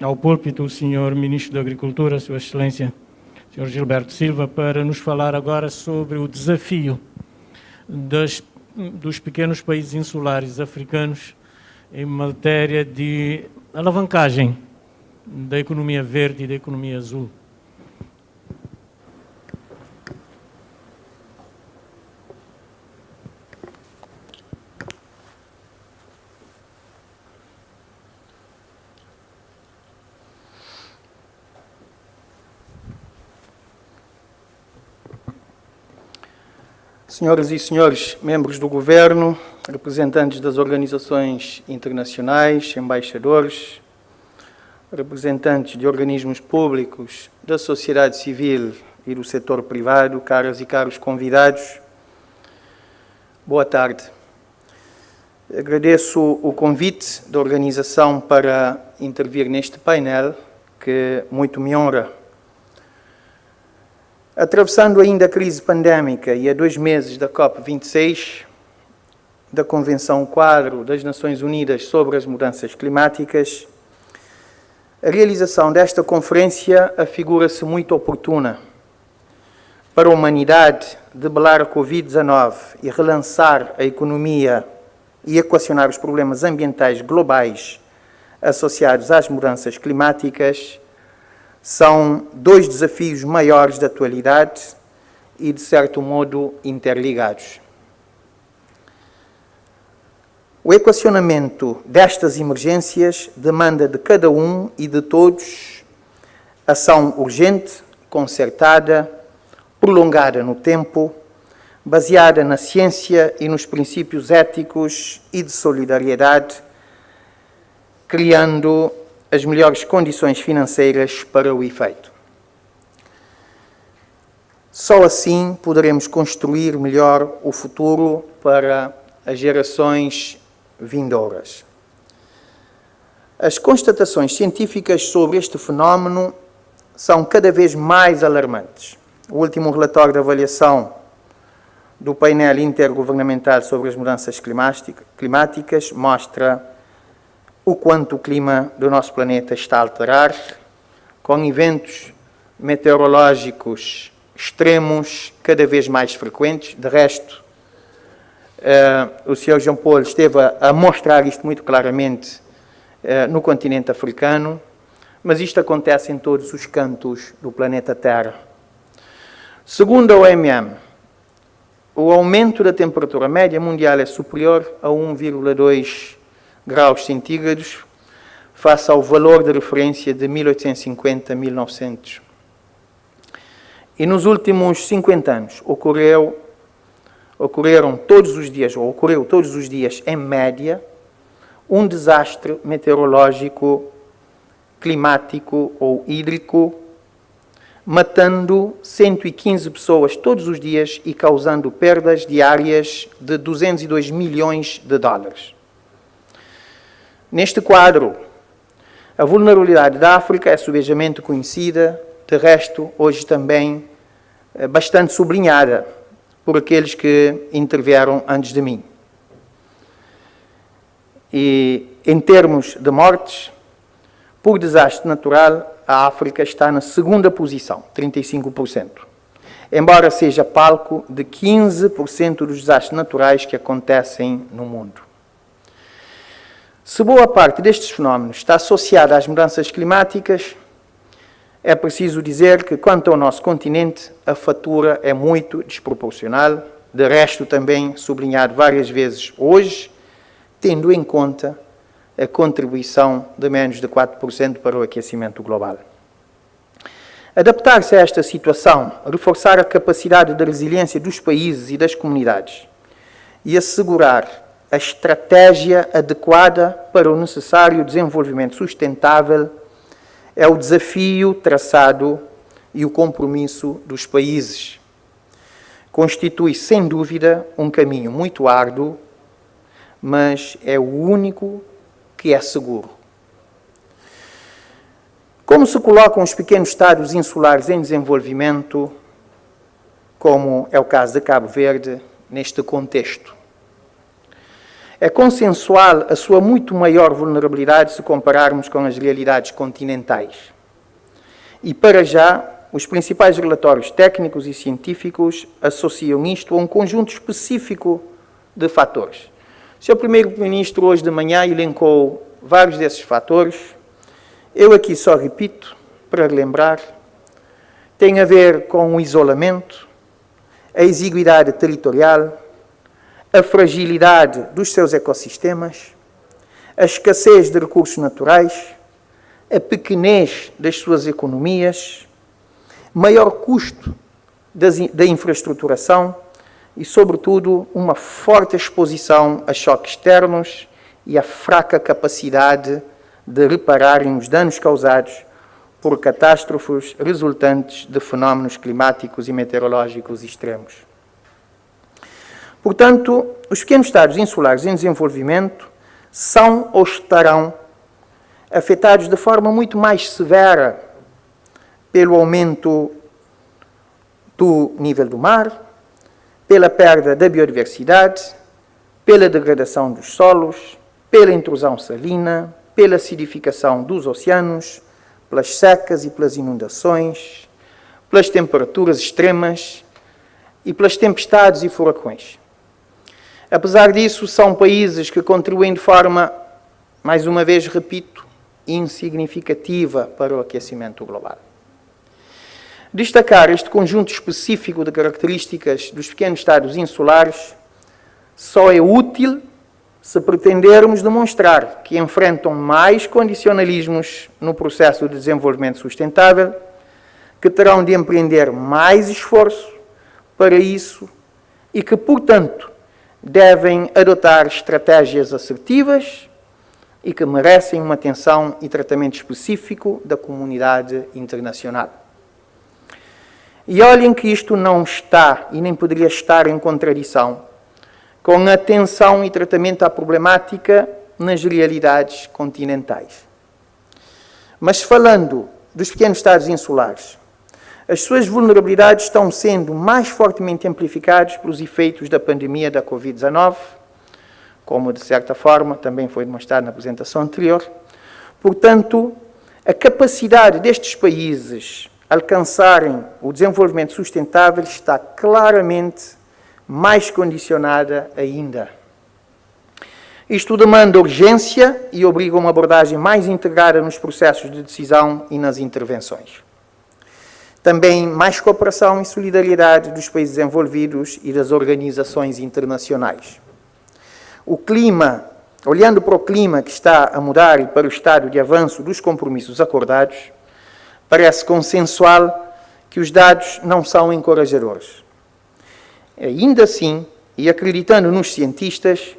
ao púlpito o Sr. Ministro da Agricultura, Sua Excelência, Sr. Gilberto Silva, para nos falar agora sobre o desafio dos pequenos países insulares africanos em matéria de alavancagem da economia verde e da economia azul. Senhoras e senhores membros do Governo, representantes das organizações internacionais, embaixadores, representantes de organismos públicos, da sociedade civil e do setor privado, caras e caros convidados, boa tarde. Agradeço o convite da organização para intervir neste painel, que muito me honra. Atravessando ainda a crise pandémica e a 2 meses da COP26, da Convenção Quadro das Nações Unidas sobre as Mudanças Climáticas, a realização desta conferência afigura-se muito oportuna para a humanidade debelar a Covid-19 e relançar a economia e equacionar os problemas ambientais globais associados às mudanças climáticas. São 2 desafios maiores da atualidade e, de certo modo, interligados. O equacionamento destas emergências demanda de cada um e de todos ação urgente, concertada, prolongada no tempo, baseada na ciência e nos princípios éticos e de solidariedade, criando as melhores condições financeiras para o efeito. Só assim poderemos construir melhor o futuro para as gerações vindouras. As constatações científicas sobre este fenómeno são cada vez mais alarmantes. O último relatório de avaliação do painel intergovernamental sobre as mudanças climáticas mostra o quanto o clima do nosso planeta está a alterar, com eventos meteorológicos extremos cada vez mais frequentes. De resto, o Sr. João Paulo esteve a mostrar isto muito claramente no continente africano, mas isto acontece em todos os cantos do planeta Terra. Segundo a OMM, o aumento da temperatura média mundial é superior a 1,2 graus centígrados, face ao valor de referência de 1850 a 1900. E nos últimos 50 anos ocorreu todos os dias, em média, um desastre meteorológico, climático ou hídrico, matando 115 pessoas todos os dias e causando perdas diárias de 202 milhões de dólares. Neste quadro, a vulnerabilidade da África é subejamente conhecida, de resto, hoje também bastante sublinhada por aqueles que intervieram antes de mim. E, em termos de mortes, por desastre natural, a África está na segunda posição, 35%, embora seja palco de 15% dos desastres naturais que acontecem no mundo. Se boa parte destes fenómenos está associada às mudanças climáticas, é preciso dizer que, quanto ao nosso continente, a fatura é muito desproporcional, de resto também sublinhado várias vezes hoje, tendo em conta a contribuição de menos de 4% para o aquecimento global. Adaptar-se a esta situação, reforçar a capacidade de resiliência dos países e das comunidades e assegurar a estratégia adequada para o necessário desenvolvimento sustentável é o desafio traçado e o compromisso dos países. Constitui, sem dúvida, um caminho muito árduo, mas é o único que é seguro. Como se colocam os pequenos estados insulares em desenvolvimento, como é o caso de Cabo Verde, neste contexto? É consensual a sua muito maior vulnerabilidade se compararmos com as realidades continentais. E, para já, os principais relatórios técnicos e científicos associam isto a um conjunto específico de fatores. O Sr. Primeiro-Ministro, hoje de manhã, elencou vários desses fatores. Eu aqui só repito, para relembrar, tem a ver com o isolamento, a exiguidade territorial, a fragilidade dos seus ecossistemas, a escassez de recursos naturais, a pequenez das suas economias, maior custo da infraestruturação, e, sobretudo, uma forte exposição a choques externos e a fraca capacidade de repararem os danos causados por catástrofes resultantes de fenómenos climáticos e meteorológicos extremos. Portanto, os pequenos Estados insulares em desenvolvimento são ou estarão afetados de forma muito mais severa pelo aumento do nível do mar, pela perda da biodiversidade, pela degradação dos solos, pela intrusão salina, pela acidificação dos oceanos, pelas secas e pelas inundações, pelas temperaturas extremas e pelas tempestades e furacões. Apesar disso, são países que contribuem de forma, mais uma vez repito, insignificativa para o aquecimento global. Destacar este conjunto específico de características dos pequenos Estados insulares só é útil se pretendermos demonstrar que enfrentam mais condicionalismos no processo de desenvolvimento sustentável, que terão de empreender mais esforço para isso e que, portanto, devem adotar estratégias assertivas e que merecem uma atenção e tratamento específico da comunidade internacional. E olhem que isto não está e nem poderia estar em contradição com a atenção e tratamento à problemática nas realidades continentais. Mas falando dos pequenos Estados insulares, as suas vulnerabilidades estão sendo mais fortemente amplificadas pelos efeitos da pandemia da Covid-19, como de certa forma também foi demonstrado na apresentação anterior. Portanto, a capacidade destes países alcançarem o desenvolvimento sustentável está claramente mais condicionada ainda. Isto demanda urgência e obriga uma abordagem mais integrada nos processos de decisão e nas intervenções. Também mais cooperação e solidariedade dos países desenvolvidos e das organizações internacionais. O clima, olhando para o clima que está a mudar e para o estado de avanço dos compromissos acordados, parece consensual que os dados não são encorajadores. Ainda assim, e acreditando nos cientistas,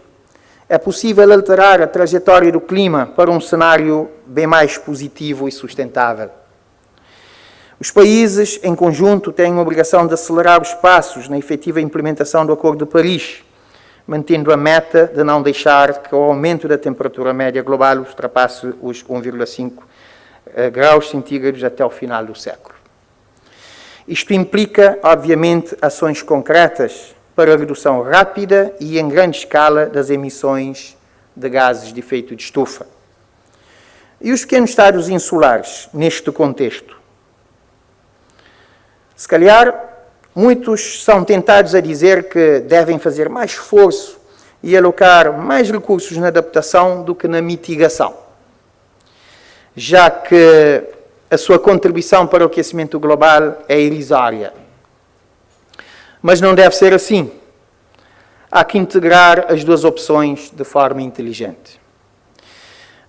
é possível alterar a trajetória do clima para um cenário bem mais positivo e sustentável. Os países, em conjunto, têm a obrigação de acelerar os passos na efetiva implementação do Acordo de Paris, mantendo a meta de não deixar que o aumento da temperatura média global ultrapasse os 1,5 graus centígrados até o final do século. Isto implica, obviamente, ações concretas para a redução rápida e em grande escala das emissões de gases de efeito de estufa. E os pequenos Estados insulares, neste contexto? Se calhar, muitos são tentados a dizer que devem fazer mais esforço e alocar mais recursos na adaptação do que na mitigação, já que a sua contribuição para o aquecimento global é irrisória. Mas não deve ser assim. Há que integrar as duas opções de forma inteligente.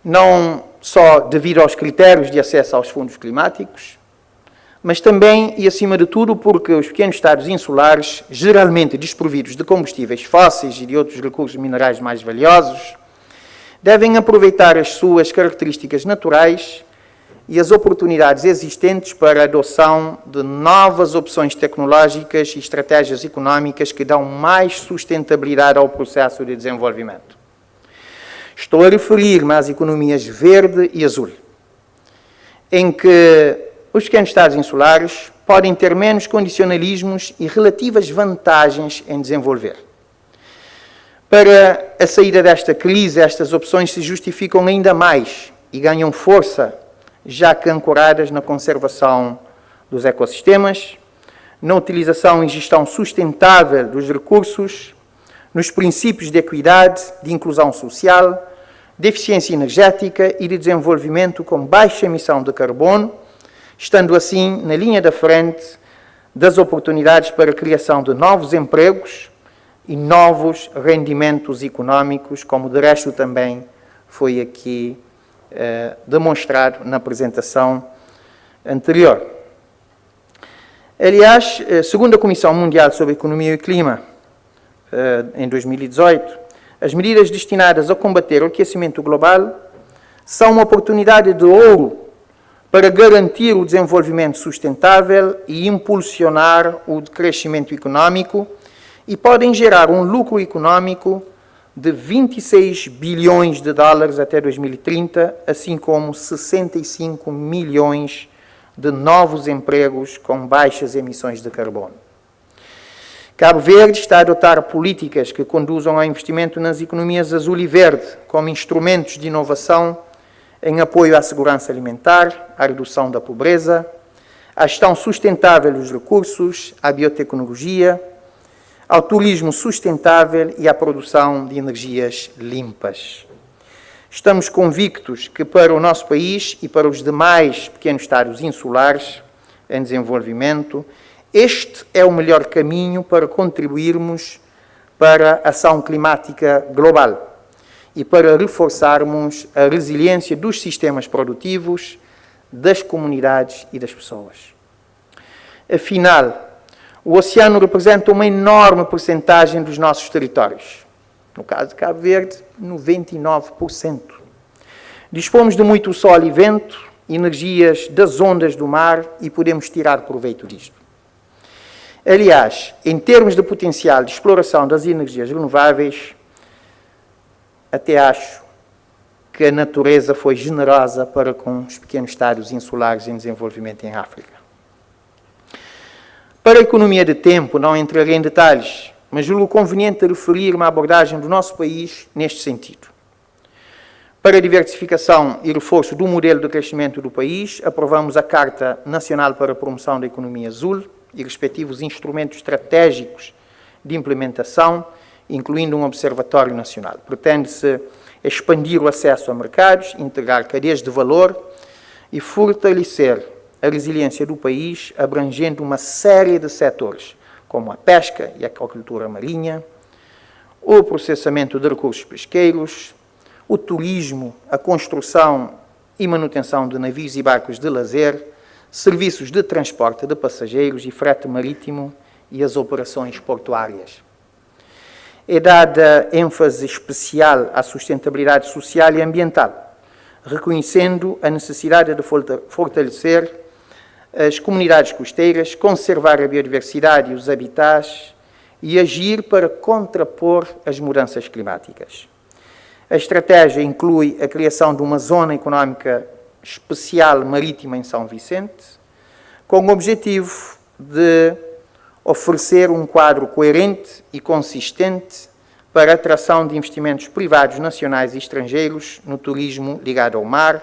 Não só devido aos critérios de acesso aos fundos climáticos, mas também e acima de tudo porque os pequenos Estados insulares, geralmente desprovidos de combustíveis fósseis e de outros recursos minerais mais valiosos, devem aproveitar as suas características naturais e as oportunidades existentes para a adoção de novas opções tecnológicas e estratégias económicas que dão mais sustentabilidade ao processo de desenvolvimento. Estou a referir-me às economias verde e azul, em que os pequenos Estados insulares podem ter menos condicionalismos e relativas vantagens em desenvolver. Para a saída desta crise, estas opções se justificam ainda mais e ganham força, já que ancoradas na conservação dos ecossistemas, na utilização e gestão sustentável dos recursos, nos princípios de equidade, de inclusão social, de eficiência energética e de desenvolvimento com baixa emissão de carbono, estando assim na linha da frente das oportunidades para a criação de novos empregos e novos rendimentos económicos, como de resto também foi aqui demonstrado na apresentação anterior. Aliás, segundo a Comissão Mundial sobre Economia e Clima, em 2018, as medidas destinadas a combater o aquecimento global são uma oportunidade de ouro para garantir o desenvolvimento sustentável e impulsionar o crescimento econômico e podem gerar um lucro econômico de 26 bilhões de dólares até 2030, assim como 65 milhões de novos empregos com baixas emissões de carbono. Cabo Verde está a adotar políticas que conduzam ao investimento nas economias azul e verde, como instrumentos de inovação em apoio à segurança alimentar, à redução da pobreza, à gestão sustentável dos recursos, à biotecnologia, ao turismo sustentável e à produção de energias limpas. Estamos convictos que para o nosso país e para os demais pequenos estados insulares em desenvolvimento, este é o melhor caminho para contribuirmos para a ação climática global e para reforçarmos a resiliência dos sistemas produtivos, das comunidades e das pessoas. Afinal, o oceano representa uma enorme percentagem dos nossos territórios. No caso de Cabo Verde, 99%. Dispomos de muito sol e vento, energias das ondas do mar e podemos tirar proveito disto. Aliás, em termos de potencial de exploração das energias renováveis, até acho que a natureza foi generosa para com os pequenos estados insulares em desenvolvimento em África. Para a economia de tempo, não entrarei em detalhes, mas julgo conveniente referir-me à abordagem do nosso país neste sentido. Para a diversificação e reforço do modelo de crescimento do país, aprovamos a Carta Nacional para a Promoção da Economia Azul e respectivos instrumentos estratégicos de implementação, incluindo um observatório nacional. Pretende-se expandir o acesso a mercados, integrar cadeias de valor e fortalecer a resiliência do país, abrangendo uma série de setores, como a pesca e a aquacultura marinha, o processamento de recursos pesqueiros, o turismo, a construção e manutenção de navios e barcos de lazer, serviços de transporte de passageiros e frete marítimo e as operações portuárias. É dada ênfase especial à sustentabilidade social e ambiental, reconhecendo a necessidade de fortalecer as comunidades costeiras, conservar a biodiversidade e os habitats e agir para contrapor as mudanças climáticas. A estratégia inclui a criação de uma zona económica especial marítima em São Vicente, com o objetivo de oferecer um quadro coerente e consistente para a atração de investimentos privados nacionais e estrangeiros no turismo ligado ao mar,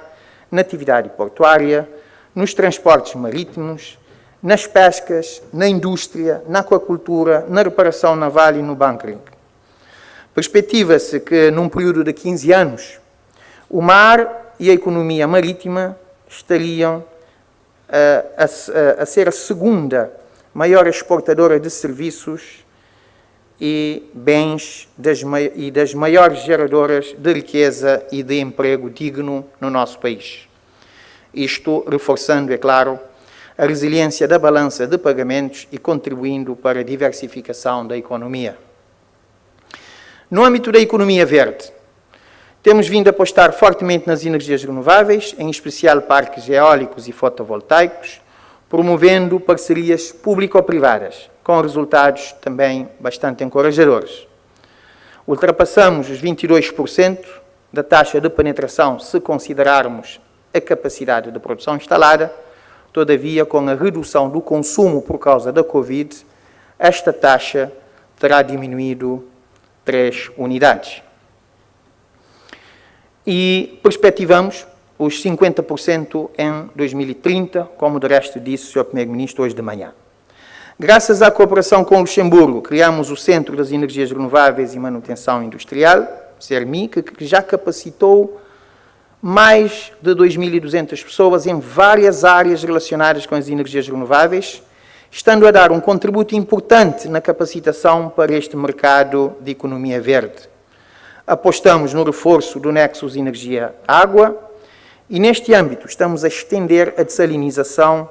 na atividade portuária, nos transportes marítimos, nas pescas, na indústria, na aquacultura, na reparação naval e no bunkering. Perspectiva-se que, num período de 15 anos, o mar e a economia marítima estariam a ser a segunda maior exportadora de serviços e bens e das maiores geradoras de riqueza e de emprego digno no nosso país. Isto reforçando, é claro, a resiliência da balança de pagamentos e contribuindo para a diversificação da economia. No âmbito da economia verde, temos vindo a apostar fortemente nas energias renováveis, em especial parques eólicos e fotovoltaicos, promovendo parcerias público-privadas, com resultados também bastante encorajadores. Ultrapassamos os 22% da taxa de penetração se considerarmos a capacidade de produção instalada, todavia, com a redução do consumo por causa da Covid, esta taxa terá diminuído 3 unidades. E perspectivamos os 50% em 2030, como de resto disse o Sr. Primeiro-Ministro hoje de manhã. Graças à cooperação com o Luxemburgo, criamos o Centro das Energias Renováveis e Manutenção Industrial, CERMI, que já capacitou mais de 2.200 pessoas em várias áreas relacionadas com as energias renováveis, estando a dar um contributo importante na capacitação para este mercado de economia verde. Apostamos no reforço do nexus energia-água e, neste âmbito, estamos a estender a dessalinização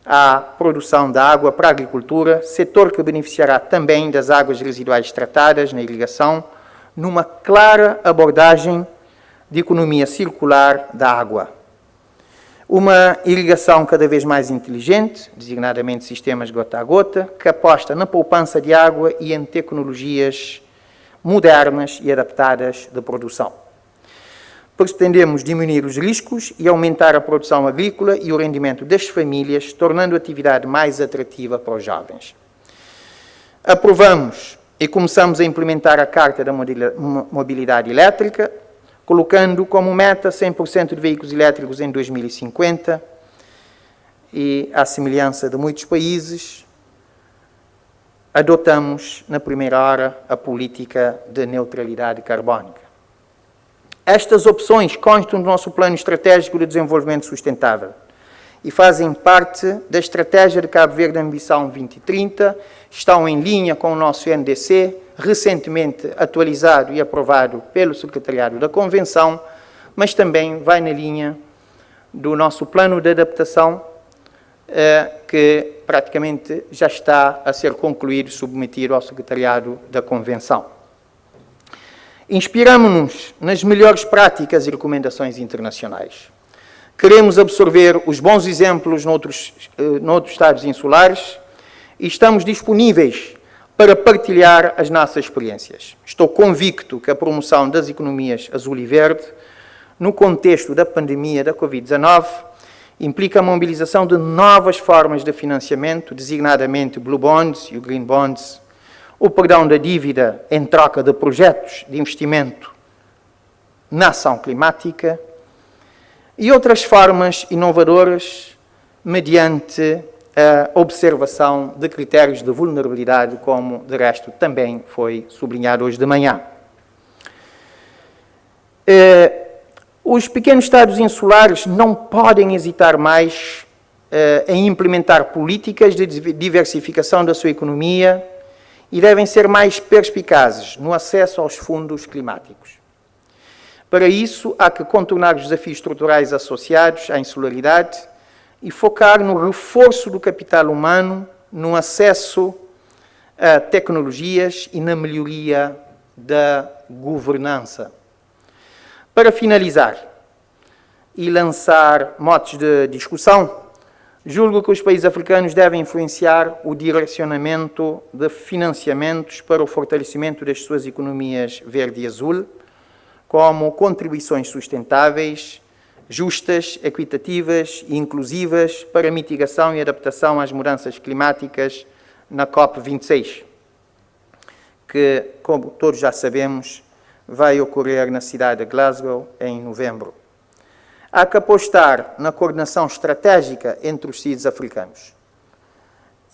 à produção de água para a agricultura, setor que beneficiará também das águas residuais tratadas na irrigação, numa clara abordagem de economia circular da água. Uma irrigação cada vez mais inteligente, designadamente sistemas gota a gota, que aposta na poupança de água e em tecnologias modernas e adaptadas de produção. Pretendemos diminuir os riscos e aumentar a produção agrícola e o rendimento das famílias, tornando a atividade mais atrativa para os jovens. Aprovamos e começamos a implementar a Carta da Mobilidade Elétrica, colocando como meta 100% de veículos elétricos em 2050 e, à semelhança de muitos países, adotamos na primeira hora a política de neutralidade carbónica. Estas opções constam do nosso Plano Estratégico de Desenvolvimento Sustentável e fazem parte da Estratégia de Cabo Verde Ambição 2030, estão em linha com o nosso NDC, recentemente atualizado e aprovado pelo Secretariado da Convenção, mas também vai na linha do nosso Plano de Adaptação, que praticamente já está a ser concluído e submetido ao Secretariado da Convenção. Inspiramo-nos nas melhores práticas e recomendações internacionais. Queremos absorver os bons exemplos noutros estados insulares e estamos disponíveis para partilhar as nossas experiências. Estou convicto que a promoção das economias azul e verde, no contexto da pandemia da Covid-19, implica a mobilização de novas formas de financiamento, designadamente Blue Bonds e o Green Bonds, o perdão da dívida em troca de projetos de investimento na ação climática e outras formas inovadoras mediante a observação de critérios de vulnerabilidade, como, de resto, também foi sublinhado hoje de manhã. Os pequenos estados insulares não podem hesitar mais em implementar políticas de diversificação da sua economia e devem ser mais perspicazes no acesso aos fundos climáticos. Para isso, há que contornar os desafios estruturais associados à insularidade e focar no reforço do capital humano, no acesso a tecnologias e na melhoria da governança. Para finalizar e lançar motes de discussão, julgo que os países africanos devem influenciar o direcionamento de financiamentos para o fortalecimento das suas economias verde e azul, como contribuições sustentáveis, justas, equitativas e inclusivas para mitigação e adaptação às mudanças climáticas na COP26, que, como todos já sabemos, vai ocorrer na cidade de Glasgow em novembro. Há que apostar na coordenação estratégica entre os países africanos,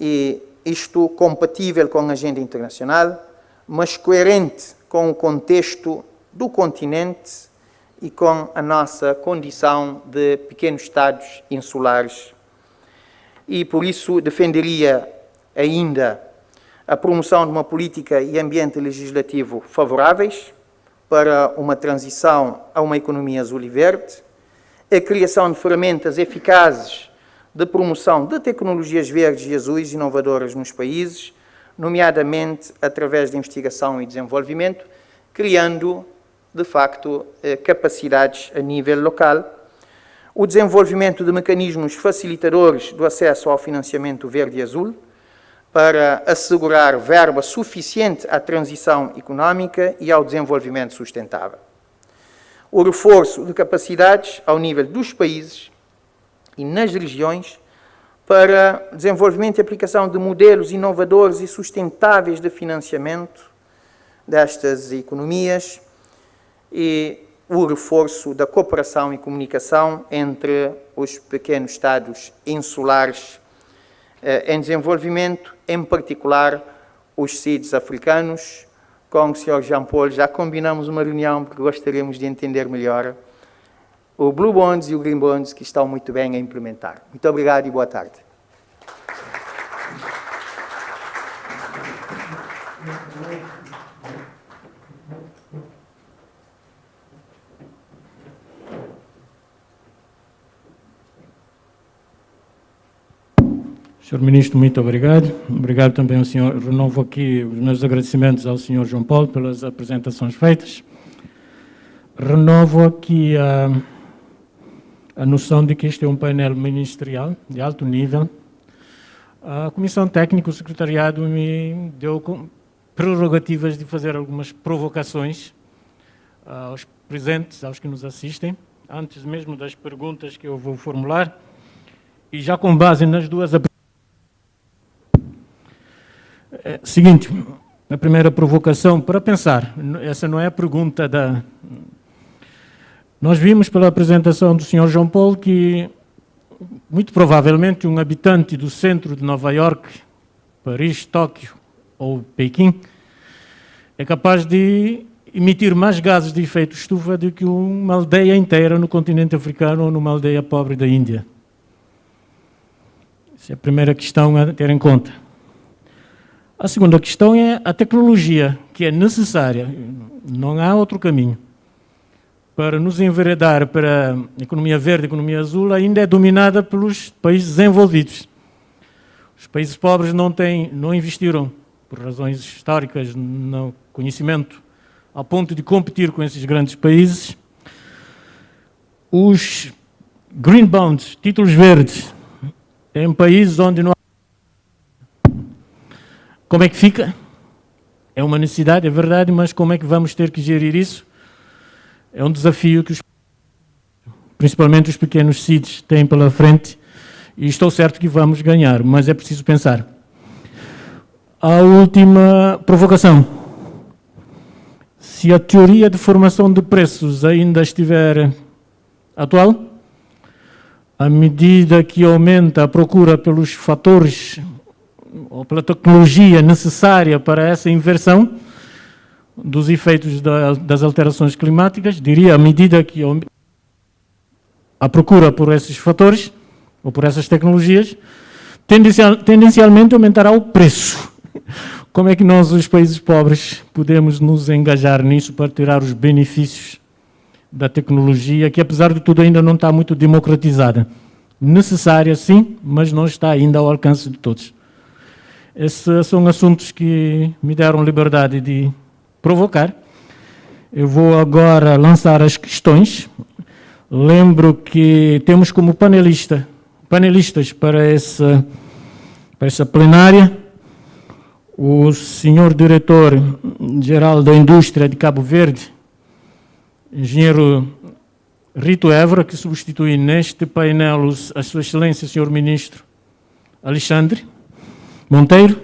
e isto compatível com a agenda internacional, mas coerente com o contexto do continente e com a nossa condição de pequenos estados insulares. E por isso defenderia ainda a promoção de uma política e ambiente legislativo favoráveis para uma transição a uma economia azul e verde, a criação de ferramentas eficazes de promoção de tecnologias verdes e azuis inovadoras nos países, nomeadamente através de investigação e desenvolvimento, criando, de facto, capacidades a nível local, o desenvolvimento de mecanismos facilitadores do acesso ao financiamento verde e azul, para assegurar verba suficiente à transição económica e ao desenvolvimento sustentável. O reforço de capacidades ao nível dos países e nas regiões para desenvolvimento e aplicação de modelos inovadores e sustentáveis de financiamento destas economias e o reforço da cooperação e comunicação entre os pequenos estados insulares em desenvolvimento, em particular os CIDs africanos. Com o Sr. Jean Paul já combinamos uma reunião porque gostaríamos de entender melhor o Blue Bonds e o Green Bonds, que estão muito bem a implementar. Muito obrigado e boa tarde. Senhor Ministro, muito obrigado. Obrigado também ao senhor. Renovo aqui os meus agradecimentos ao senhor João Paulo pelas apresentações feitas. Renovo aqui a noção de que este é um painel ministerial de alto nível. A Comissão Técnica, o Secretariado, me deu prerrogativas de fazer algumas provocações aos presentes, aos que nos assistem, antes mesmo das perguntas que eu vou formular, e já com base nas duas apresentações. Seguinte, a primeira provocação para pensar, essa não é a pergunta da... Nós vimos pela apresentação do Sr. João Paulo que, muito provavelmente, um habitante do centro de Nova Iorque, Paris, Tóquio ou Pequim, é capaz de emitir mais gases de efeito estufa do que uma aldeia inteira no continente africano ou numa aldeia pobre da Índia. Essa é a primeira questão a ter em conta. A segunda questão é a tecnologia, que é necessária, não há outro caminho. Para nos enveredar para a economia verde, a economia azul, ainda é dominada pelos países desenvolvidos. Os países pobres não investiram, por razões históricas, no conhecimento, ao ponto de competir com esses grandes países. Os green bonds, títulos verdes, em países onde não há... Como é que fica? É uma necessidade, é verdade, mas como é que vamos ter que gerir isso? É um desafio que principalmente os pequenos CIDs têm pela frente e estou certo que vamos ganhar, mas é preciso pensar. A última provocação. Se a teoria de formação de preços ainda estiver atual, à medida que aumenta a procura pelos fatores ou pela tecnologia necessária para essa inversão dos efeitos das alterações climáticas, diria, à medida que a procura por esses fatores ou por essas tecnologias, tendencialmente aumentará o preço. Como é que nós, os países pobres, podemos nos engajar nisso para tirar os benefícios da tecnologia, que apesar de tudo ainda não está muito democratizada? Necessária, sim, mas não está ainda ao alcance de todos. Esses são assuntos que me deram liberdade de provocar. Eu vou agora lançar as questões. Lembro que temos como panelistas para essa plenária o senhor diretor-geral da indústria de Cabo Verde, engenheiro Rito Évora, que substitui neste painel a sua excelência, senhor ministro Alexandre Monteiro.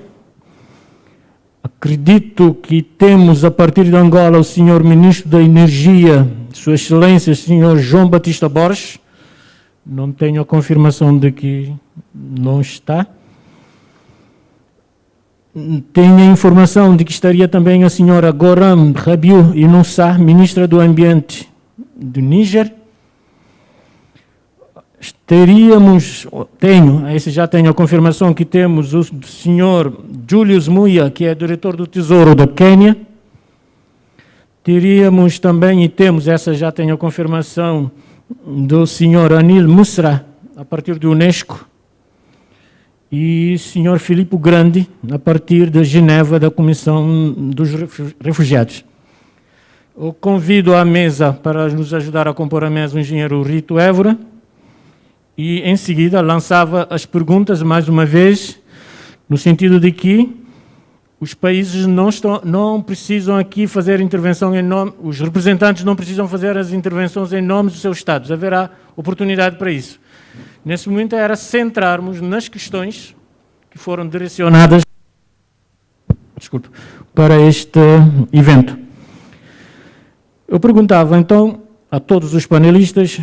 Acredito que temos, a partir de Angola, o senhor Ministro da Energia, Sua Excelência, senhor João Batista Borges. Não tenho a confirmação de que não está. Tenho a informação de que estaria também a senhora Goram Rabiou Inoussa, Ministra do Ambiente do Níger. Já tenho a confirmação que temos o senhor Julius Muia, que é diretor do Tesouro da Quênia. Teríamos também, e temos, essa já tenho a confirmação, do senhor Anil Musra, a partir do Unesco, e senhor Filipe Grande, a partir de Geneva, da Comissão dos Refugiados. Eu convido à mesa, para nos ajudar a compor a mesa, o engenheiro Rito Évora, e, em seguida, lançava as perguntas, mais uma vez, no sentido de que os países não precisam aqui fazer intervenção em nome... Os representantes não precisam fazer as intervenções em nome dos seus Estados. Haverá oportunidade para isso. Nesse momento, era centrarmos nas questões que foram direcionadas para este evento. Eu perguntava, então, a todos os panelistas,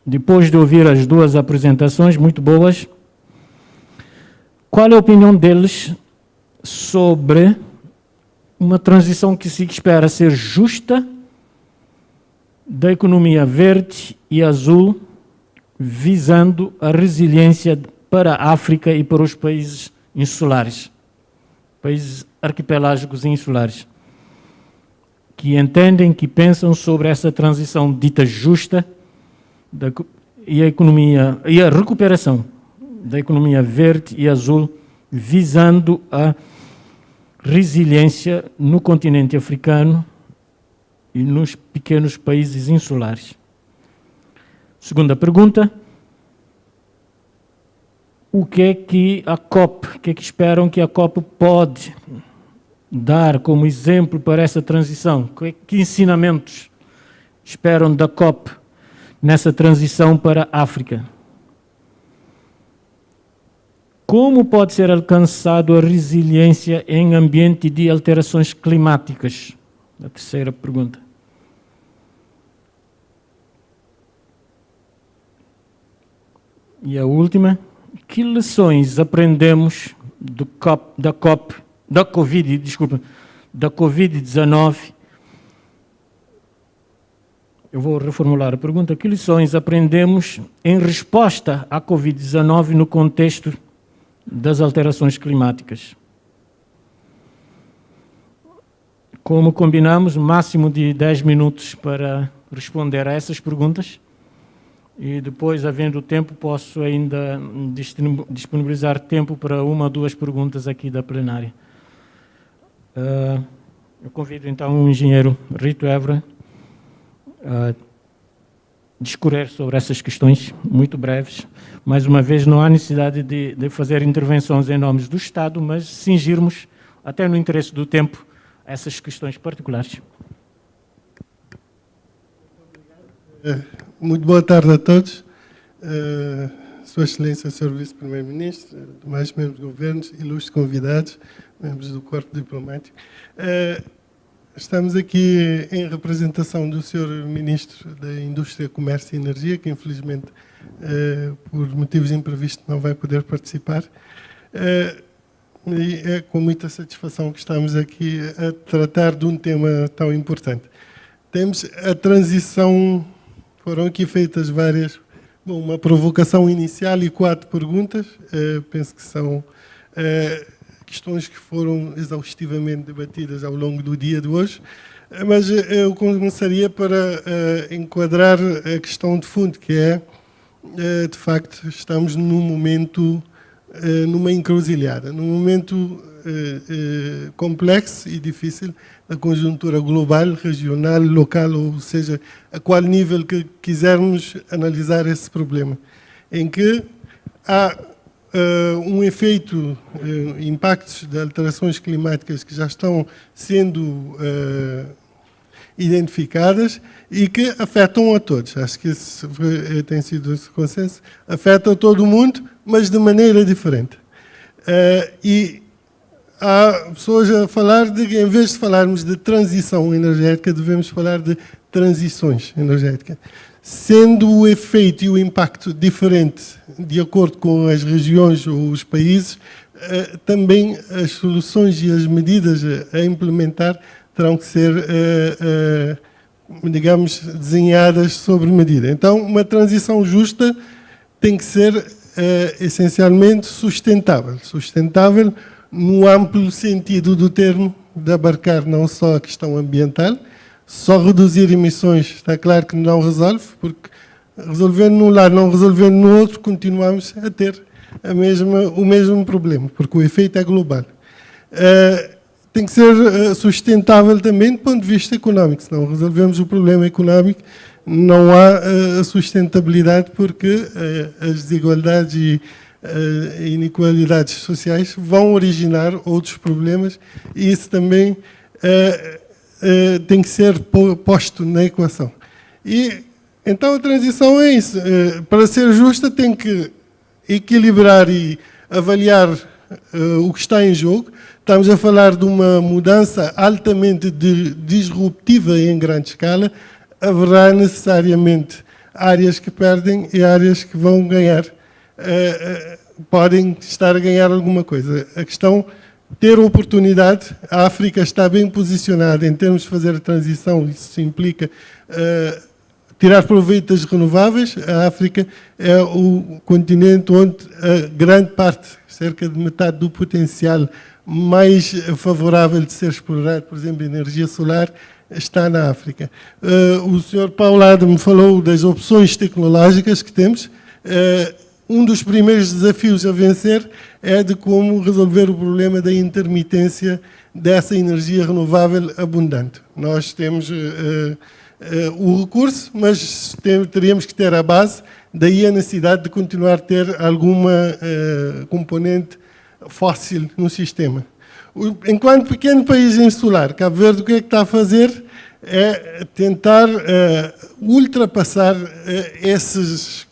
depois de ouvir as duas apresentações muito boas, qual é a opinião deles sobre uma transição que se espera ser justa da economia verde e azul, visando a resiliência para a África e para os países insulares, países arquipelágicos e insulares, que entendem, que pensam sobre essa transição dita justa e a economia e a recuperação da economia verde e azul, visando a resiliência no continente africano e nos pequenos países insulares. Segunda pergunta: o que é que esperam que a COP pode dar como exemplo para essa transição? Que ensinamentos esperam da COP nessa transição para a África? Como pode ser alcançado a resiliência em ambiente de alterações climáticas? A terceira pergunta. E a última: que lições aprendemos da Covid-19? Eu vou reformular a pergunta. Que lições aprendemos em resposta à Covid-19 no contexto das alterações climáticas? Como combinamos, máximo de 10 minutos para responder a essas perguntas. E depois, havendo tempo, posso ainda disponibilizar tempo para uma ou duas perguntas aqui da plenária. Eu convido então o engenheiro Rito Évora a discorrer sobre essas questões muito breves. Mais uma vez, não há necessidade de fazer intervenções em nome do Estado, mas cingirmos, até no interesse do tempo, essas questões particulares. Muito boa tarde a todos. Sua Excelência, Sr. Vice-Primeiro-Ministro, demais membros do Governo, ilustres convidados, membros do Corpo Diplomático. Estamos aqui em representação do Sr. Ministro da Indústria, Comércio e Energia, que infelizmente, por motivos imprevistos, não vai poder participar. E é com muita satisfação que estamos aqui a tratar de um tema tão importante. Temos a transição. Foram aqui feitas uma provocação inicial e 4 perguntas. Penso que são questões que foram exaustivamente debatidas ao longo do dia de hoje. Mas eu começaria para enquadrar a questão de fundo, que é, de facto, estamos num momento, numa encruzilhada, num momento complexo e difícil da conjuntura global, regional, local, ou seja, a qual nível que quisermos analisar esse problema, em que há um efeito, impactos de alterações climáticas que já estão sendo identificadas e que afetam a todos. Acho que esse tem sido esse consenso. Afeta todo o mundo, mas de maneira diferente. E há pessoas a falar de que, em vez de falarmos de transição energética, devemos falar de transições energéticas. Sendo o efeito e o impacto diferente de acordo com as regiões ou os países, também as soluções e as medidas a implementar terão que ser, digamos, desenhadas sobre medida. Então, uma transição justa tem que ser essencialmente sustentável. Sustentável no amplo sentido do termo, de abarcar não só a questão ambiental. Só reduzir emissões, está claro que não resolve, porque resolvendo num lado, não resolvendo no outro, continuamos a ter o mesmo problema, porque o efeito é global. Tem que ser sustentável também do ponto de vista económico. Se não resolvemos o problema económico, não há sustentabilidade, porque as desigualdades e inequalidades sociais vão originar outros problemas, e isso também tem que ser posto na equação. E então a transição é isso. Para ser justa, tem que equilibrar e avaliar o que está em jogo. Estamos a falar de uma mudança altamente disruptiva em grande escala. Haverá necessariamente áreas que perdem e áreas que vão ganhar. Podem estar a ganhar alguma coisa. A questão ter oportunidade. A África está bem posicionada em termos de fazer a transição. Isso implica tirar proveito das renováveis. A África é o continente onde a grande parte, cerca de metade do potencial mais favorável de ser explorado, por exemplo, energia solar, está na África. O Sr. Paulo Adam falou das opções tecnológicas que temos. um dos primeiros desafios a vencer é de como resolver o problema da intermitência dessa energia renovável abundante. Nós temos o recurso, mas teríamos que ter a base, daí a necessidade de continuar a ter alguma componente fóssil no sistema. Enquanto pequeno país insular, Cabo Verde, o que é que está a fazer? É tentar ultrapassar esses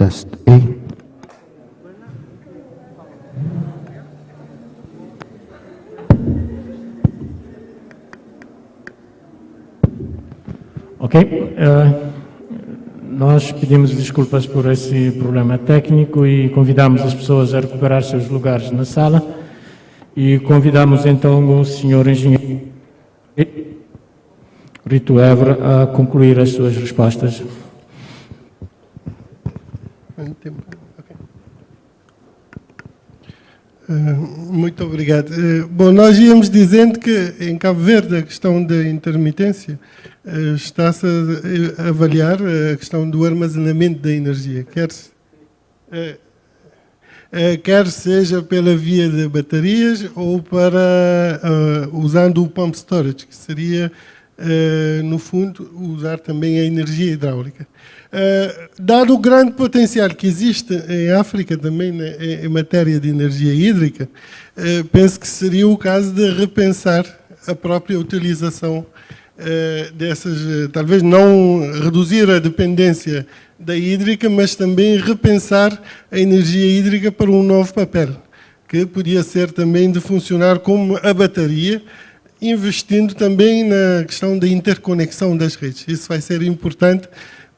test A. Ok. Nós pedimos desculpas por esse problema técnico e convidamos as pessoas a recuperar seus lugares na sala e convidamos então o senhor engenheiro Rito Évora a concluir as suas respostas. Muito obrigado. Bom, nós íamos dizendo que em Cabo Verde a questão da intermitência está-se a avaliar a questão do armazenamento da energia, quer seja pela via de baterias ou para usando o pump storage, que seria, no fundo, usar também a energia hidráulica. Dado o grande potencial que existe em África também em matéria de energia hídrica, penso que seria o caso de repensar a própria utilização dessas, talvez não reduzir a dependência da hídrica, mas também repensar a energia hídrica para um novo papel, que podia ser também de funcionar como a bateria, investindo também na questão da interconexão das redes. Isso vai ser importante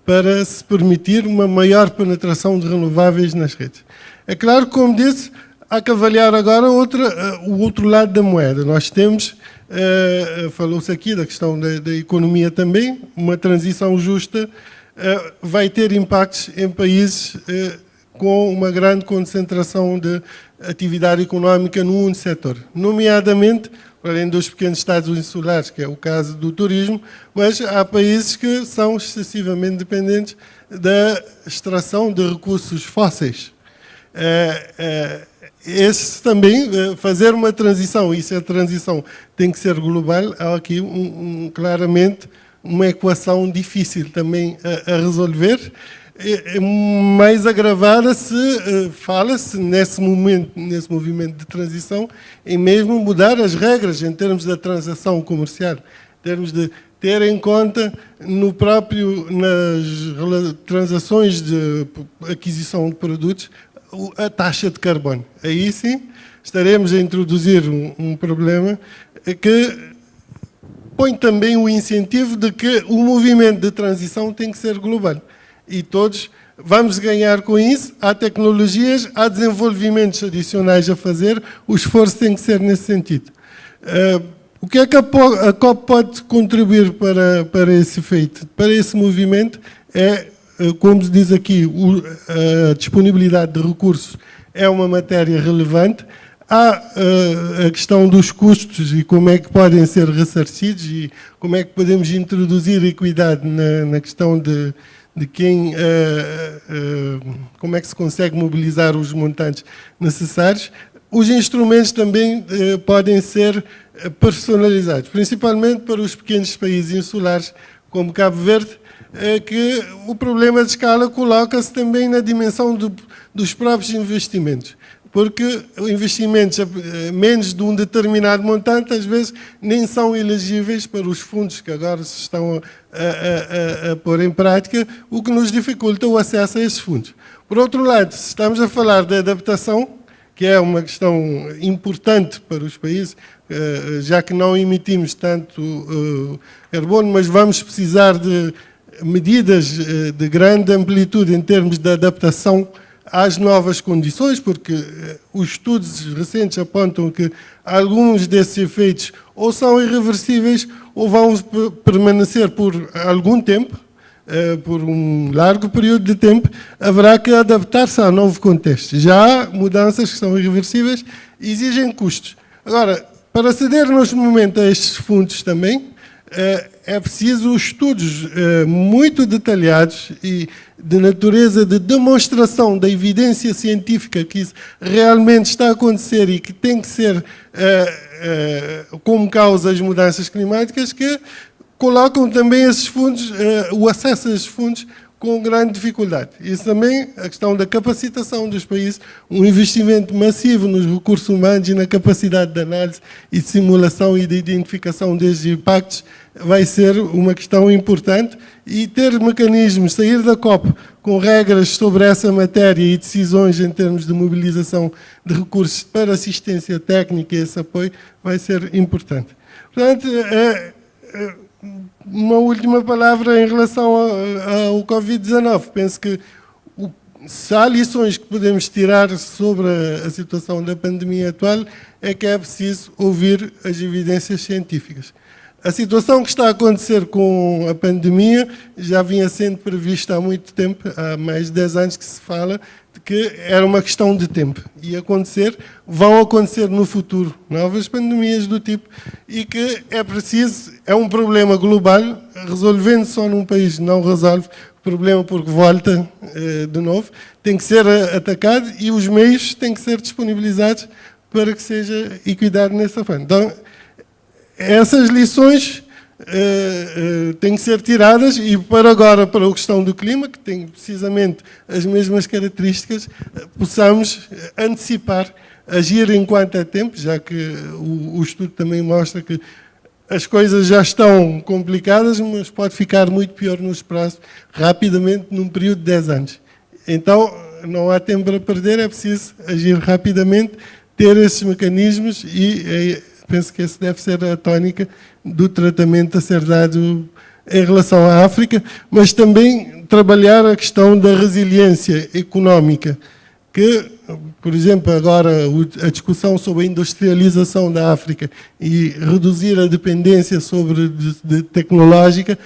para se permitir uma maior penetração de renováveis nas redes. É claro, como disse, há que avaliar agora o outro lado da moeda. Nós temos, falou-se aqui da questão da economia também, uma transição justa vai ter impactos em países com uma grande concentração de atividade económica num único setor, nomeadamente, além dos pequenos estados insulares, que é o caso do turismo, mas há países que são excessivamente dependentes da extração de recursos fósseis. Esse também, fazer uma transição, e se a transição tem que ser global, há aqui claramente uma equação difícil também a resolver, mais agravada se fala-se nesse movimento de transição em mesmo mudar as regras em termos da transação comercial, em termos de ter em conta nas transações de aquisição de produtos a taxa de carbono. Aí sim estaremos a introduzir um problema que põe também o incentivo de que o movimento de transição tem que ser global. E todos vamos ganhar com isso. Há tecnologias, há desenvolvimentos adicionais a fazer, o esforço tem que ser nesse sentido. O que é que a COP pode contribuir para esse feito? Para esse movimento é, como se diz aqui, a disponibilidade de recursos é uma matéria relevante. Há a questão dos custos e como é que podem ser ressarcidos e como é que podemos introduzir equidade na questão de quem, como é que se consegue mobilizar os montantes necessários. Os instrumentos também podem ser personalizados, principalmente para os pequenos países insulares, como Cabo Verde, que o problema de escala coloca-se também na dimensão dos próprios investimentos, porque investimentos menos de um determinado montante, às vezes, nem são elegíveis para os fundos que agora se estão a pôr em prática, o que nos dificulta o acesso a esses fundos. Por outro lado, se estamos a falar de adaptação, que é uma questão importante para os países, já que não emitimos tanto carbono, mas vamos precisar de medidas de grande amplitude em termos de adaptação às novas condições, porque os estudos recentes apontam que alguns desses efeitos ou são irreversíveis ou vão permanecer por algum tempo, por um largo período de tempo, haverá que adaptar-se ao novo contexto. Já há mudanças que são irreversíveis e exigem custos. Agora, para aceder neste momento a estes fundos também, é preciso estudos muito detalhados e de natureza de demonstração da evidência científica que isso realmente está a acontecer e que tem que ser como causa as mudanças climáticas, que colocam também esses fundos, o acesso a esses fundos com grande dificuldade. Isso também, a questão da capacitação dos países, um investimento massivo nos recursos humanos e na capacidade de análise e de simulação e de identificação destes impactos vai ser uma questão importante, e ter mecanismos, sair da COP com regras sobre essa matéria e decisões em termos de mobilização de recursos para assistência técnica e esse apoio vai ser importante. Portanto, uma última palavra em relação ao Covid-19. Penso que se há lições que podemos tirar sobre a situação da pandemia atual, é que é preciso ouvir as evidências científicas. A situação que está a acontecer com a pandemia já vinha sendo prevista há muito tempo, há mais de 10 anos que se fala, de que era uma questão de tempo. Vão acontecer no futuro novas pandemias do tipo, e que é preciso, é um problema global, resolvendo só num país não resolve o problema porque volta de novo, tem que ser atacado e os meios têm que ser disponibilizados para que seja equidade nessa forma. Então, essas lições têm que ser tiradas, e para agora, para a questão do clima, que tem precisamente as mesmas características, possamos antecipar, agir enquanto é tempo, já que o estudo também mostra que as coisas já estão complicadas, mas pode ficar muito pior nos prazos, rapidamente, num período de 10 anos. Então, não há tempo para perder, é preciso agir rapidamente, ter esses mecanismos, e penso que essa deve ser a tónica do tratamento a ser dado em relação à África, mas também trabalhar a questão da resiliência económica, que, por exemplo, agora a discussão sobre a industrialização da África e reduzir a dependência tecnológica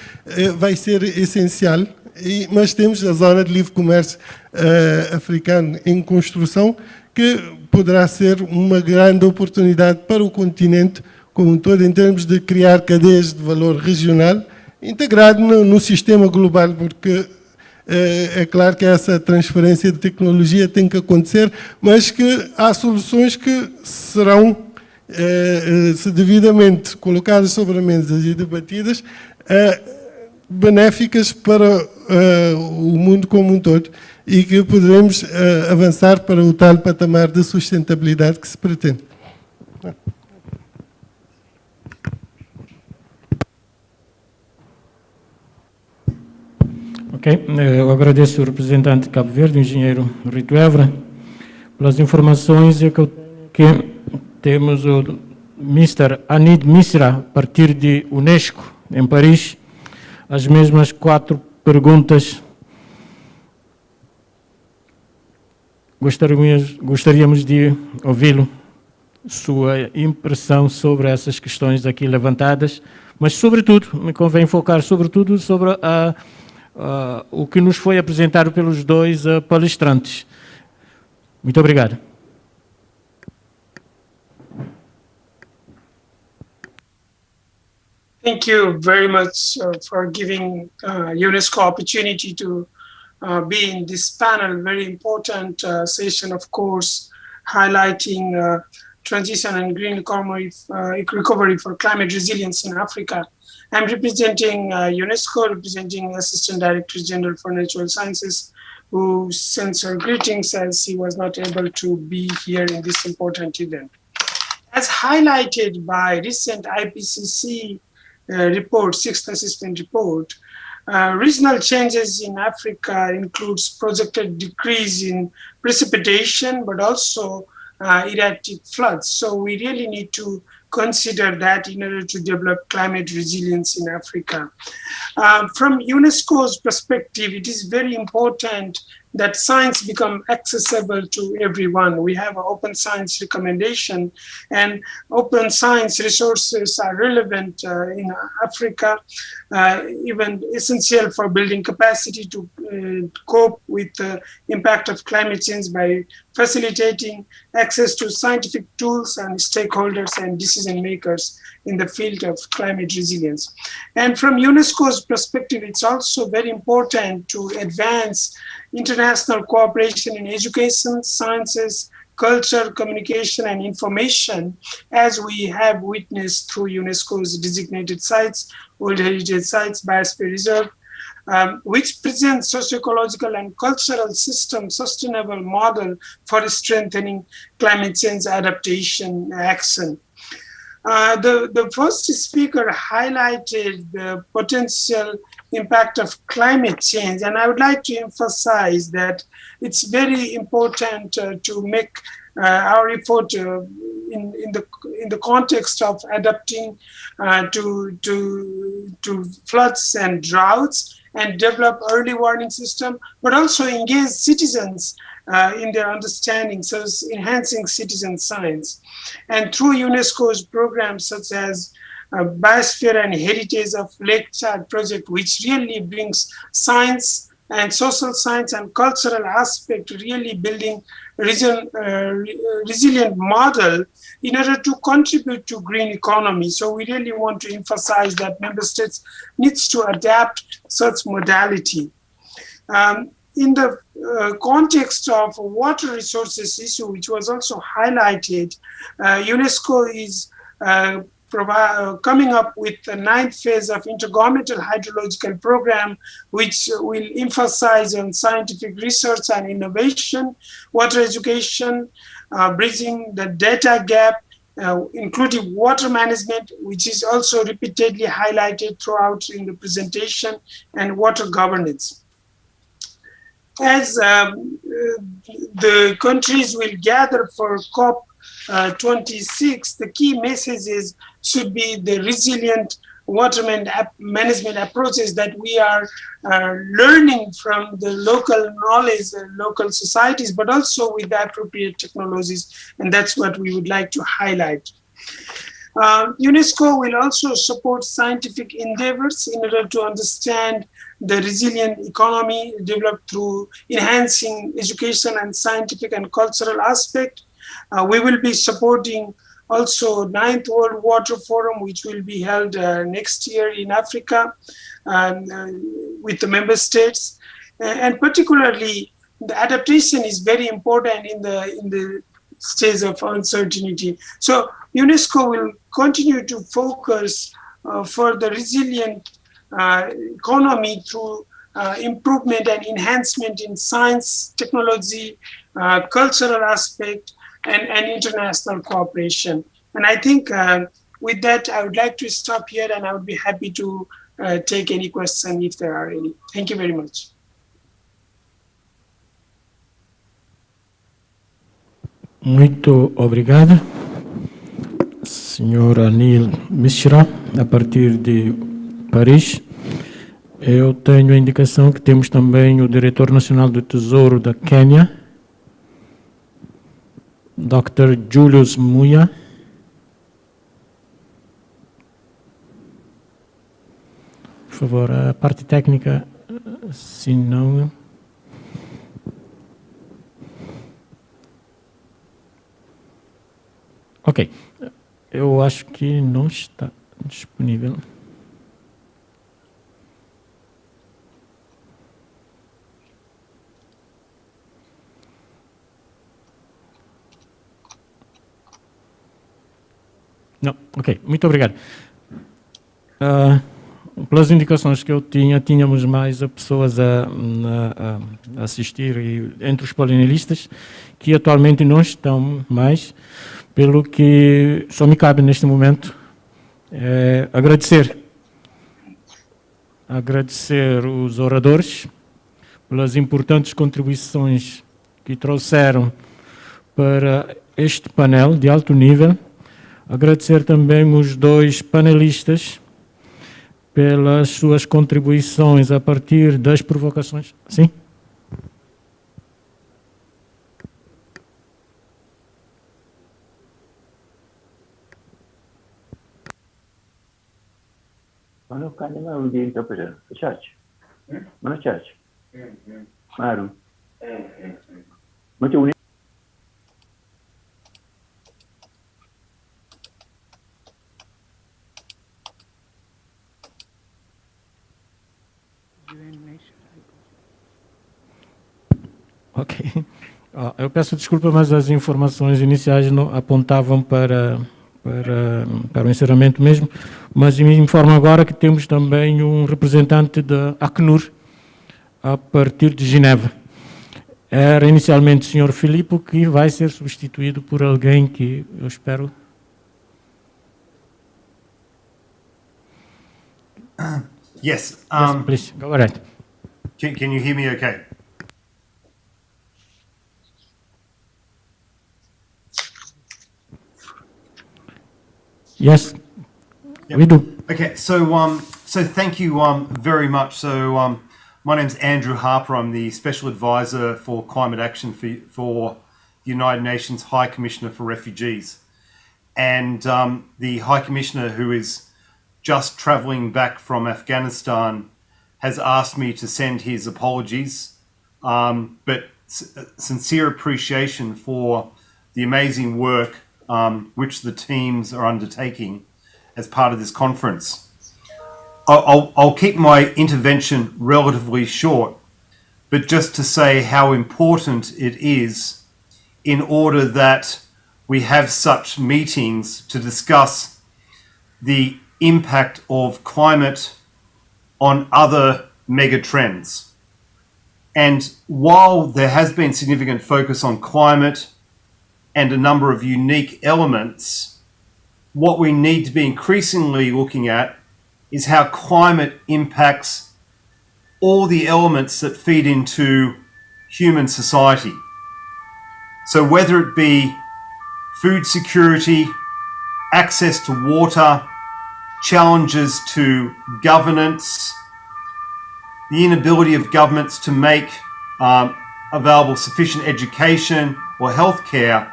vai ser essencial, mas temos a zona de livre comércio africano em construção, que poderá ser uma grande oportunidade para o continente como um todo, em termos de criar cadeias de valor regional, integrado no sistema global, porque é claro que essa transferência de tecnologia tem que acontecer, mas que há soluções que serão, se devidamente colocadas sobre a mesa e debatidas, benéficas para o mundo como um todo, e que poderemos avançar para o tal patamar de sustentabilidade que se pretende. Ok, eu agradeço ao representante de Cabo Verde, o engenheiro Rito Evra, pelas informações que temos o Mr. Anid Misra, a partir de Unesco, em Paris, as mesmas 4 perguntas. Gostaríamos de ouvi-lo, sua impressão sobre essas questões aqui levantadas, mas, sobretudo, me convém focar, sobretudo, sobre o que nos foi apresentado pelos 2 palestrantes. Muito obrigado. Thank you very much for giving UNESCO opportunity to be in this panel, very important session, of course, highlighting transition and green recovery for climate resilience in Africa. I'm representing UNESCO, representing Assistant Director General for Natural Sciences, who sends her greetings as he was not able to be here in this important event. As highlighted by recent IPCC report, 6th assessment report, regional changes in Africa includes projected decrease in precipitation, but also erratic floods. So we really need to consider that in order to develop climate resilience in Africa. From UNESCO's perspective, it is very important that science become accessible to everyone. We have an open science recommendation, and open science resources are relevant in Africa, even essential for building capacity to cope with the impact of climate change by facilitating access to scientific tools and stakeholders and decision makers in the field of climate resilience. And from UNESCO's perspective, it's also very important to advance international cooperation in education, sciences, culture, communication, and information, as we have witnessed through UNESCO's designated sites, World Heritage Sites, Biosphere Reserve, which presents socio-ecological and cultural system sustainable model for strengthening climate change adaptation action. The first speaker highlighted the potential impact of climate change, and I would like to emphasize that it's very important to make our effort in the context of adapting to floods and droughts, and develop early warning system, but also engage citizens in their understanding, so it's enhancing citizen science. And through UNESCO's programs such as Biosphere and Heritage of Lake Chad project, which really brings science and social science and cultural aspect, really building resilient model in order to contribute to green economy. So we really want to emphasize that member states needs to adapt such modality. In the context of water resources issue, which was also highlighted, UNESCO is coming up with the 9th phase of intergovernmental hydrological program, which will emphasize on scientific research and innovation, water education, bridging the data gap, including water management, which is also repeatedly highlighted throughout in the presentation, and water governance. As the countries will gather for COP26, the key messages should be the resilient water management approaches that we are learning from the local knowledge and local societies, but also with the appropriate technologies, and that's what we would like to highlight. UNESCO will also support scientific endeavors in order to understand the resilient economy developed through enhancing education and scientific and cultural aspect. We will be supporting also 9th World Water Forum, which will be held next year in Africa with the member states. And particularly, the adaptation is very important in the stage of uncertainty. So UNESCO will continue to focus for the resilient economy through improvement and enhancement in science, technology, cultural aspect, and international cooperation. And I think with that, I would like to stop here, and I would be happy to take any questions if there are any. Thank you very much. Muito obrigado, Sr. Anil Mishra, a partir de Paris. Eu tenho a indicação que temos também o Diretor Nacional do Tesouro da Quênia, Dr. Julius Muya. Por favor, a parte técnica, se não... Ok, eu acho que não está disponível. Não, ok, muito obrigado. Pelas indicações que eu tinha, tínhamos mais pessoas a assistir, e entre os painelistas, que atualmente não estão mais, pelo que só me cabe neste momento agradecer os oradores pelas importantes contribuições que trouxeram para este painel de alto nível. Agradecer também os dois panelistas pelas suas contribuições a partir das provocações. Sim? Mana kanya maru di interpreter? Church. Mana church? Maru. Macam ni. Ok. Eu peço desculpa, mas as informações iniciais não apontavam para para o encerramento mesmo, mas me informo agora que temos também um representante da Acnur a partir de Geneva. Era inicialmente o Sr. Filipe, que vai ser substituído por alguém que eu espero. Yes. Yes, please, go ahead. Can you hear me okay? Yes, we do. Okay, so thank you very much. So my name's Andrew Harper. I'm the Special Advisor for Climate Action for the United Nations High Commissioner for Refugees. And the High Commissioner, who is just travelling back from Afghanistan, has asked me to send his apologies, but sincere appreciation for the amazing work which the teams are undertaking as part of this conference. I'll keep my intervention relatively short, but just to say how important it is in order that we have such meetings to discuss the impact of climate on other mega trends. And while there has been significant focus on climate and a number of unique elements, what we need to be increasingly looking at is how climate impacts all the elements that feed into human society. So whether it be food security, access to water, challenges to governance, the inability of governments to make available sufficient education or healthcare,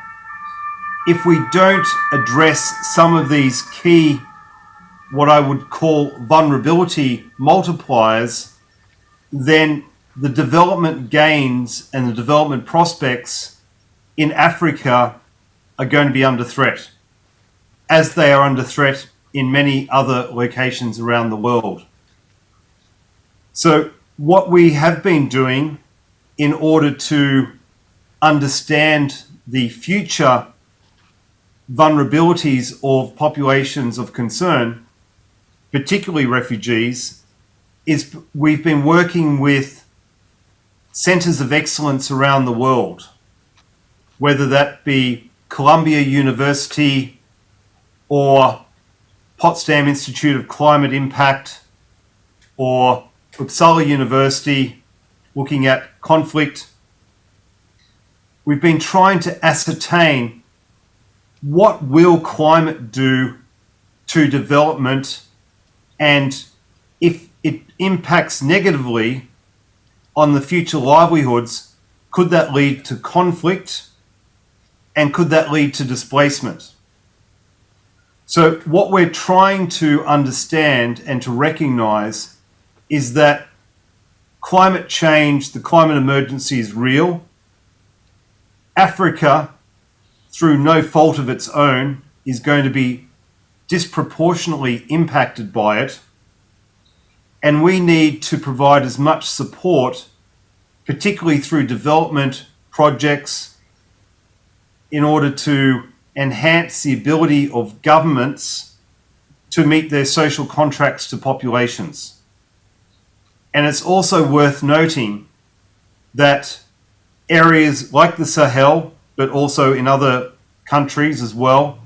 if we don't address some of these key, what I would call vulnerability multipliers, then the development gains and the development prospects in Africa are going to be under threat, as they are under threat in many other locations around the world. So what we have been doing in order to understand the future vulnerabilities of populations of concern, particularly refugees, is we've been working with centers of excellence around the world, whether that be Columbia University or Potsdam Institute of Climate Impact or Uppsala University, looking at conflict. We've been trying to ascertain what will climate do to development, and if it impacts negatively on the future livelihoods, could that lead to conflict and could that lead to displacement? So what we're trying to understand and to recognize is that climate change, the climate emergency is real. Africa, through no fault of its own, is going to be disproportionately impacted by it. And we need to provide as much support, particularly through development projects, in order to enhance the ability of governments to meet their social contracts to populations. And it's also worth noting that areas like the Sahel, but also in other countries as well,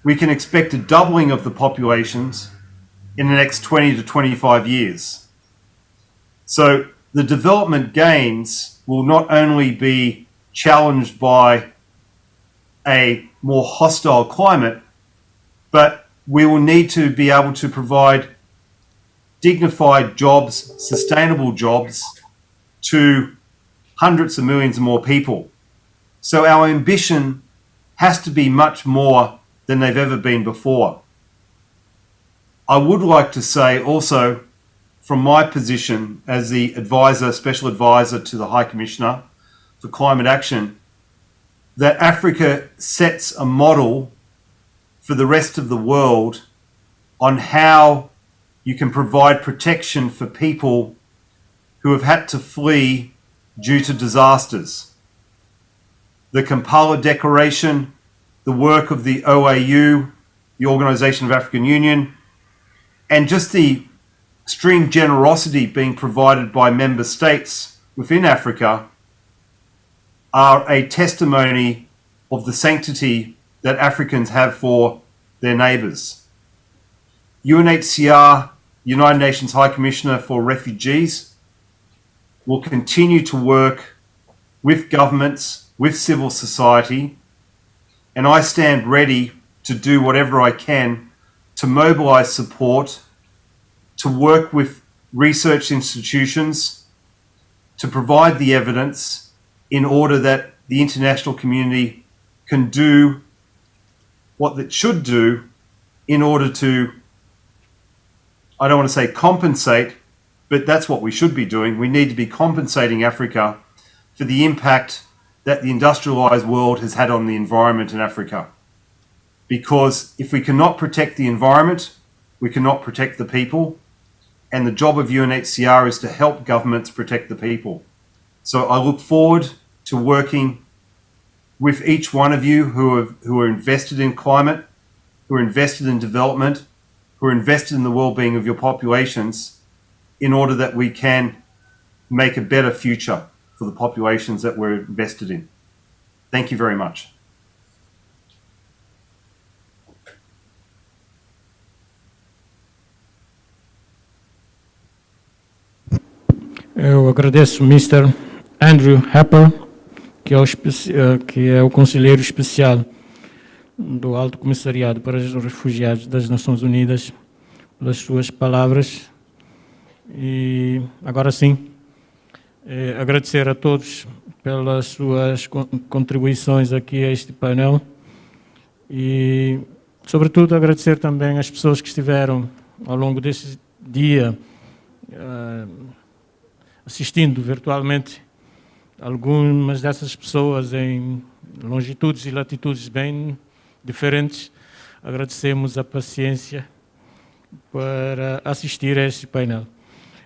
we can expect a doubling of the populations in the next 20 to 25 years. So the development gains will not only be challenged by a more hostile climate, but we will need to be able to provide dignified jobs, sustainable jobs to hundreds of millions of more people. So our ambition has to be much more than they've ever been before. I would like to say also, from my position as the advisor, special advisor to the High Commissioner for Climate Action, that Africa sets a model for the rest of the world on how you can provide protection for people who have had to flee due to disasters. The Kampala Declaration, the work of the OAU, the Organisation of African Union, and just the extreme generosity being provided by member states within Africa are a testimony of the sanctity that Africans have for their neighbours. UNHCR, United Nations High Commissioner for Refugees, will continue to work with governments, with civil society, and I stand ready to do whatever I can to mobilise support, to work with research institutions, to provide the evidence in order that the international community can do what it should do in order to, I don't want to say compensate, but that's what we should be doing. We need to be compensating Africa for the impact that the industrialised world has had on the environment in Africa. Because if we cannot protect the environment, we cannot protect the people, and the job of UNHCR is to help governments protect the people. So I look forward to working with each one of you who are invested in climate, who are invested in development, who are invested in the well-being of your populations, in order that we can make a better future for the populations that we're invested in. Thank you very much. Eu agradeço Mr. Andrew Harper, que é o conselheiro especial do Alto Comissariado para os Refugiados das Nações Unidas, pelas suas palavras. E agora sim, agradecer a todos pelas suas contribuições aqui a este painel e, sobretudo, agradecer também às pessoas que estiveram ao longo desse dia assistindo virtualmente. Algumas dessas pessoas em longitudes e latitudes bem diferentes. Agradecemos a paciência para assistir a este painel.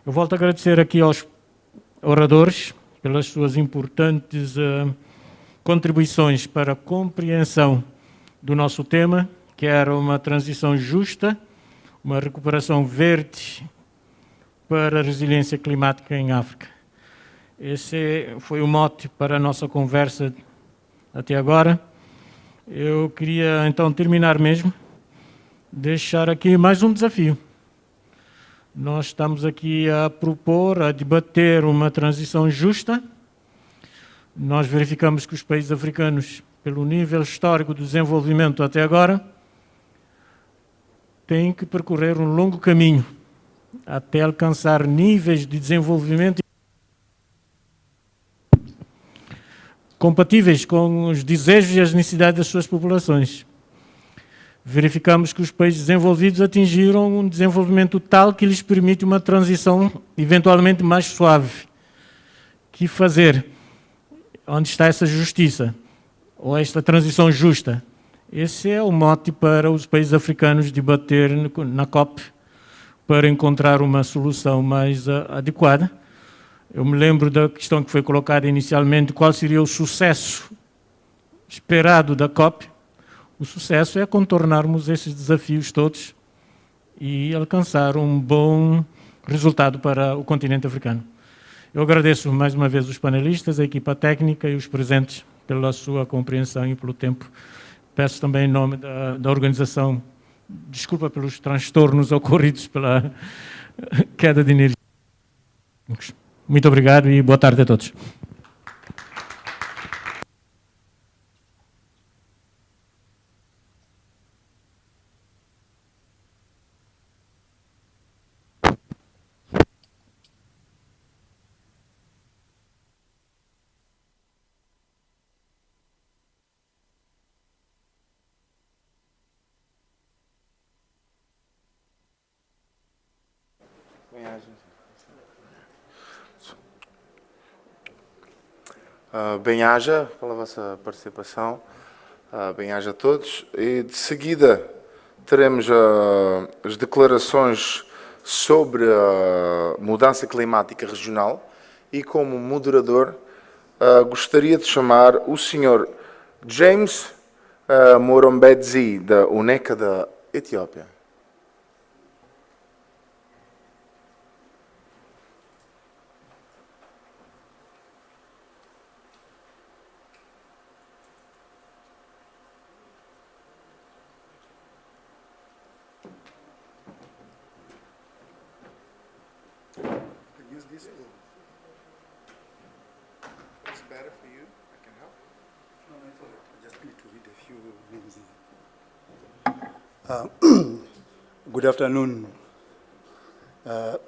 Eu volto a agradecer aqui aos oradores pelas suas importantes contribuições para a compreensão do nosso tema, que era uma transição justa, uma recuperação verde para a resiliência climática em África. Esse foi o mote para a nossa conversa até agora. Eu queria então terminar mesmo, deixar aqui mais um desafio. Nós estamos aqui a propor, a debater uma transição justa. Nós verificamos que os países africanos, pelo nível histórico do desenvolvimento até agora, têm que percorrer um longo caminho até alcançar níveis de desenvolvimento compatíveis com os desejos e as necessidades das suas populações. Verificamos que os países desenvolvidos atingiram um desenvolvimento tal que lhes permite uma transição eventualmente mais suave. Que fazer? Onde está essa justiça? Ou esta transição justa? Esse é o mote para os países africanos debater na COP para encontrar uma solução mais adequada. Eu me lembro da questão que foi colocada inicialmente, qual seria o sucesso esperado da COP. O sucesso é contornarmos esses desafios todos e alcançar um bom resultado para o continente africano. Eu agradeço mais uma vez os panelistas, a equipa técnica e os presentes pela sua compreensão e pelo tempo. Peço também em nome da organização, desculpa pelos transtornos ocorridos pela queda de energia. Muito obrigado e boa tarde a todos. Bem-aja pela vossa participação, bem-aja a todos. E de seguida teremos as declarações sobre a mudança climática regional e como moderador gostaria de chamar o Sr. James Morombedzi, da UNECA da Ethiopia. Use this one. It's better for you. I can help. No, it's all right. I just need to read a few names. Good afternoon,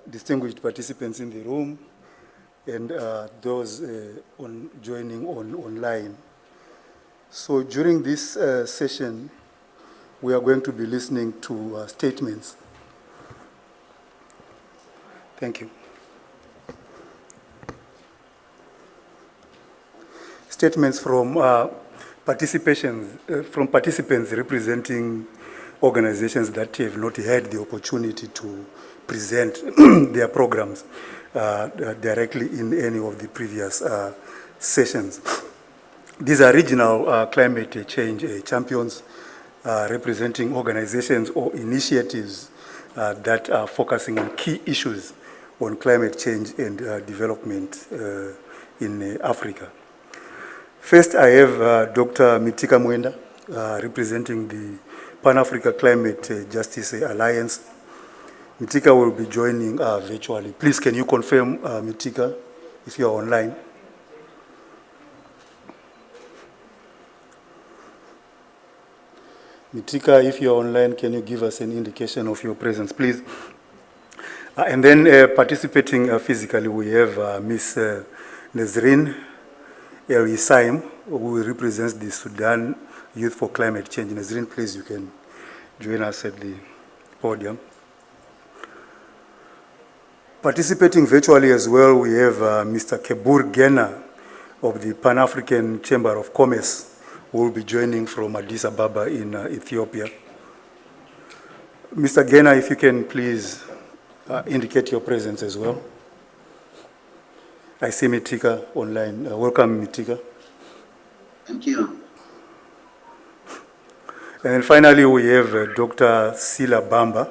distinguished participants in the room and those joining online. So during this session, we are going to be listening to statements. Thank you. Statements from participants representing organizations that have not had the opportunity to present their programs directly in any of the previous sessions. These are regional climate change champions representing organizations or initiatives that are focusing on key issues on climate change and development in Africa. First, I have Dr. Mitika Mwenda, representing the Pan-Africa Climate Justice Alliance. Mitika will be joining virtually. Please, can you confirm, Mitika, if you are online? Mitika, if you are online, can you give us an indication of your presence, please? And then participating physically, we have Ms. Nazreen El Isaim, who represents the Sudan Youth for Climate Change. Nazreen, please, you can join us at the podium. Participating virtually as well, we have Mr. Kebur Gena of the Pan-African Chamber of Commerce, who will be joining from Addis Ababa in Ethiopia. Mr. Gena, if you can please indicate your presence as well. I see Mitika online. Welcome, Mitika. Thank you. And then finally, we have Dr. Sila Bamba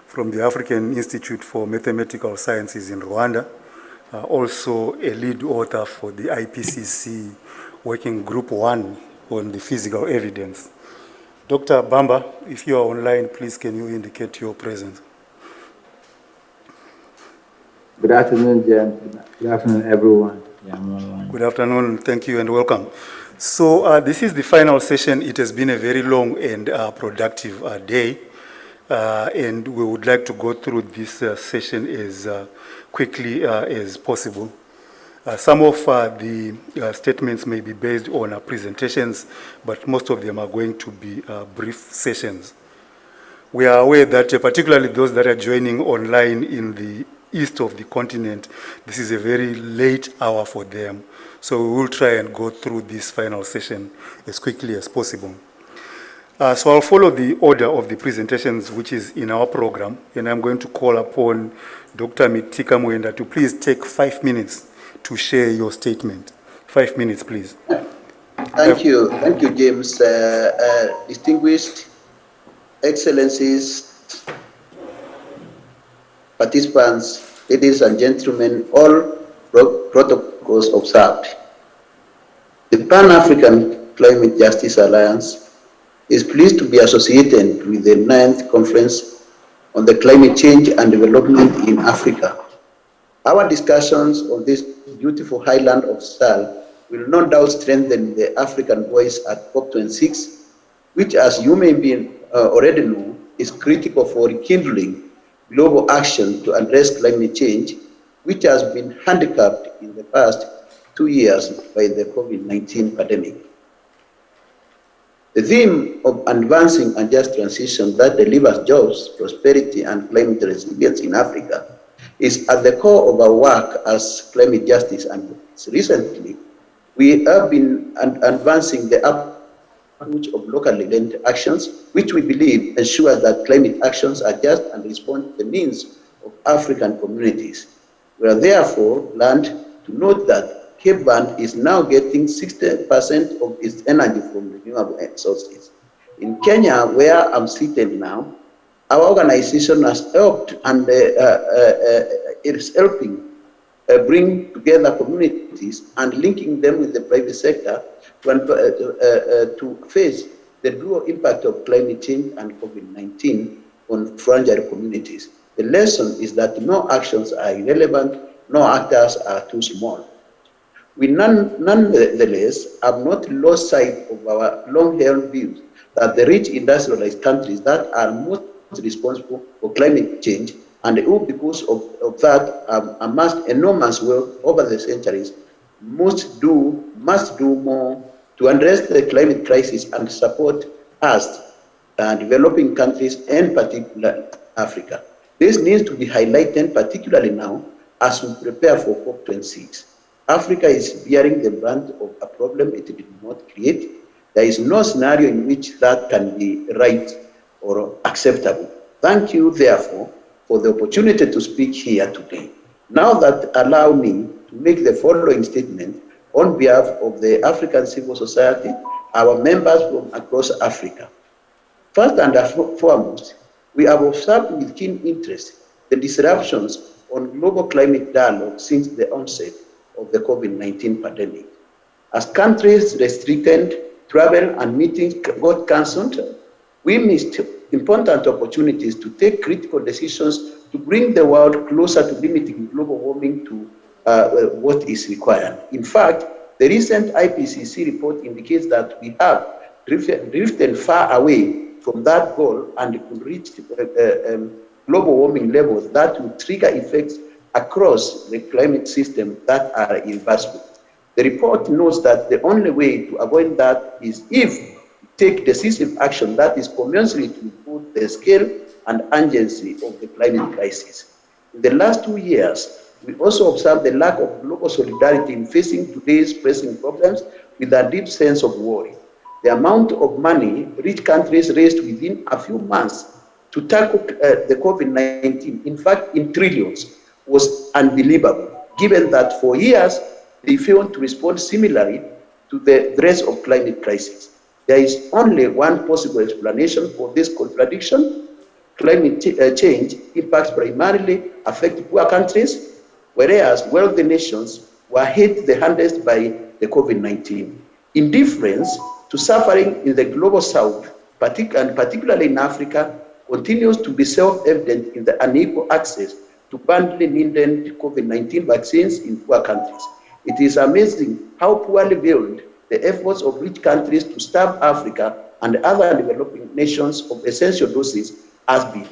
from the African Institute for Mathematical Sciences in Rwanda, also a lead author for the IPCC Working Group 1 on the physical evidence. Dr. Bamba, if you are online, please can you indicate your presence? Good afternoon, James. Good afternoon, everyone. Yeah, I'm online. Good afternoon. Thank you and welcome. So this is the final session. It has been a very long and productive day. And we would like to go through this session as quickly as possible. Some of the statements may be based on presentations, but most of them are going to be brief sessions. We are aware that particularly those that are joining online in the east of the continent, this is a very late hour for them. So we will try and go through this final session as quickly as possible. So I'll follow the order of the presentations which is in our program, and I'm going to call upon Dr. Mitika Mwenda to please take 5 minutes to share your statement. 5 minutes, please. Thank you, James. Distinguished Excellencies, participants, ladies and gentlemen, all protocols observed. The Pan-African Climate Justice Alliance is pleased to be associated with the 9th Conference on the Climate Change and Development in Africa. Our discussions on this beautiful highland of Sahel will no doubt strengthen the African voice at COP26, which, as you may be already know, is critical for rekindling global action to address climate change, which has been handicapped in the past 2 years by the COVID-19 pandemic. The theme of advancing a just transition that delivers jobs, prosperity, and climate resilience in Africa is at the core of our work as climate justice advocates. Recently, we have been advancing the approach of locally led actions, which we believe ensures that climate actions are just and respond to the needs of African communities. We are therefore glad to note that Cape Verde is now getting 60% of its energy from renewable sources. In Kenya, where I'm seated now, our organization has helped and it is helping bring together communities and linking them with the private sector to face the dual impact of climate change and COVID-19 on fragile communities. The lesson is that no actions are irrelevant, no actors are too small. We nonetheless have not lost sight of our long-held views that the rich industrialized countries that are most responsible for climate change and who, because of that, amassed enormous wealth over the centuries, must do more to address the climate crisis and support us, developing countries, and particularly Africa. This needs to be highlighted, particularly now, as we prepare for COP26. Africa is bearing the brunt of a problem it did not create. There is no scenario in which that can be right or acceptable. Thank you, therefore, for the opportunity to speak here today. Now that allow me to make the following statement on behalf of the African civil society, our members from across Africa. First and foremost, we have observed with keen interest the disruptions on global climate dialogue since the onset of the COVID-19 pandemic. As countries restricted travel and meetings got cancelled, we missed important opportunities to take critical decisions to bring the world closer to limiting global warming to what is required. In fact, the recent IPCC report indicates that we have drifted far away from that goal and could reach global warming levels that will trigger effects across the climate system that are irreversible. The report notes that the only way to avoid that is if we take decisive action that is commensurate with both the scale and urgency of the climate crisis. In the last 2 years, we also observed the lack of global solidarity in facing today's pressing problems with a deep sense of worry. The amount of money rich countries raised within a few months to tackle the COVID-19, in fact, in trillions, was unbelievable, given that for years, they failed to respond similarly to the threats of climate crisis. There is only one possible explanation for this contradiction. Climate change impacts primarily affect poor countries, whereas wealthy nations were hit the hardest by the COVID-19. Indifference to suffering in the global south, and particularly in Africa, continues to be self-evident in the unequal access to badly needed COVID-19 vaccines in poor countries. It is amazing how poorly veiled the efforts of rich countries to starve Africa and other developing nations of essential doses has been.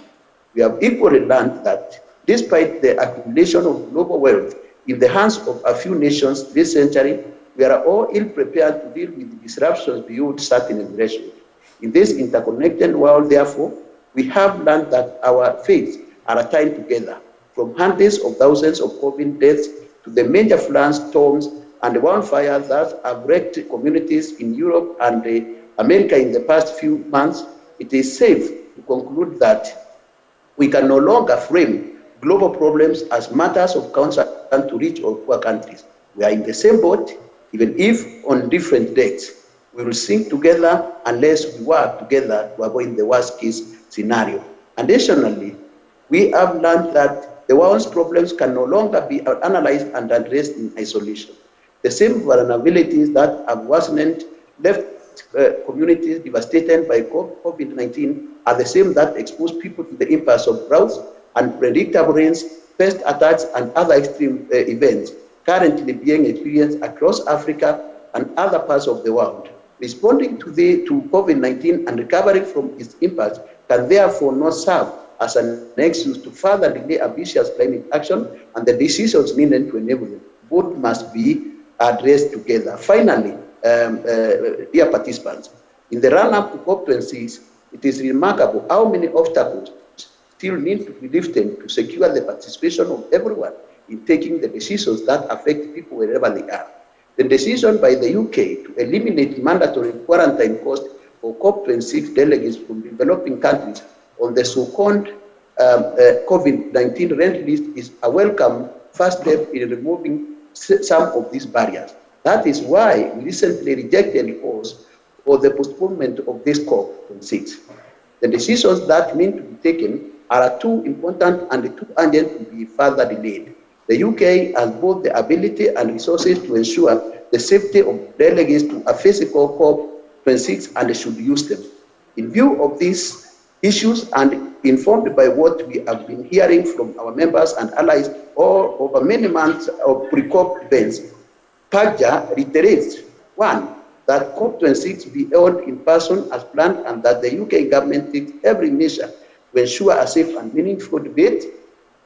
We have equally learned that despite the accumulation of global wealth in the hands of a few nations this century, we are all ill-prepared to deal with the disruptions beyond certain thresholds. In this interconnected world, therefore, we have learned that our fates are tied together, from hundreds of thousands of COVID deaths to the major floods, storms, and wildfires that have wrecked communities in Europe and America in the past few months. It is safe to conclude that we can no longer frame global problems as matters of concern to rich or poor countries. We are in the same boat, even if on different decks. We will sink together unless we work together to avoid the worst case scenario. Additionally, we have learned that the world's problems can no longer be analyzed and addressed in isolation. The same vulnerabilities that have worsened left communities devastated by COVID-19 are the same that expose people to the impacts of droughts, unpredictable rains, pest attacks, and other extreme events currently being experienced across Africa and other parts of the world. Responding to COVID-19 and recovering from its impacts can therefore not serve as an excuse to further delay ambitious climate action and the decisions needed to enable them. Both must be addressed together. Finally, dear participants, in the run-up to COP26, it is remarkable how many obstacles still need to be lifted to secure the participation of everyone in taking the decisions that affect people wherever they are. The decision by the UK to eliminate mandatory quarantine costs for COP26 delegates from developing countries on the so-called COVID-19 rent list is a welcome first step in removing some of these barriers. That is why we recently rejected calls or the postponement of this COP26. The decisions that need to be taken are too important and too urgent to be further delayed. The UK has both the ability and resources to ensure the safety of delegates to a physical COP26 and should use them. In view of these issues and informed by what we have been hearing from our members and allies all over many months of pre-COP events, PAGJA reiterates, 1, that COP26 be held in person as planned and that the UK government takes every measure to ensure a safe and meaningful debate,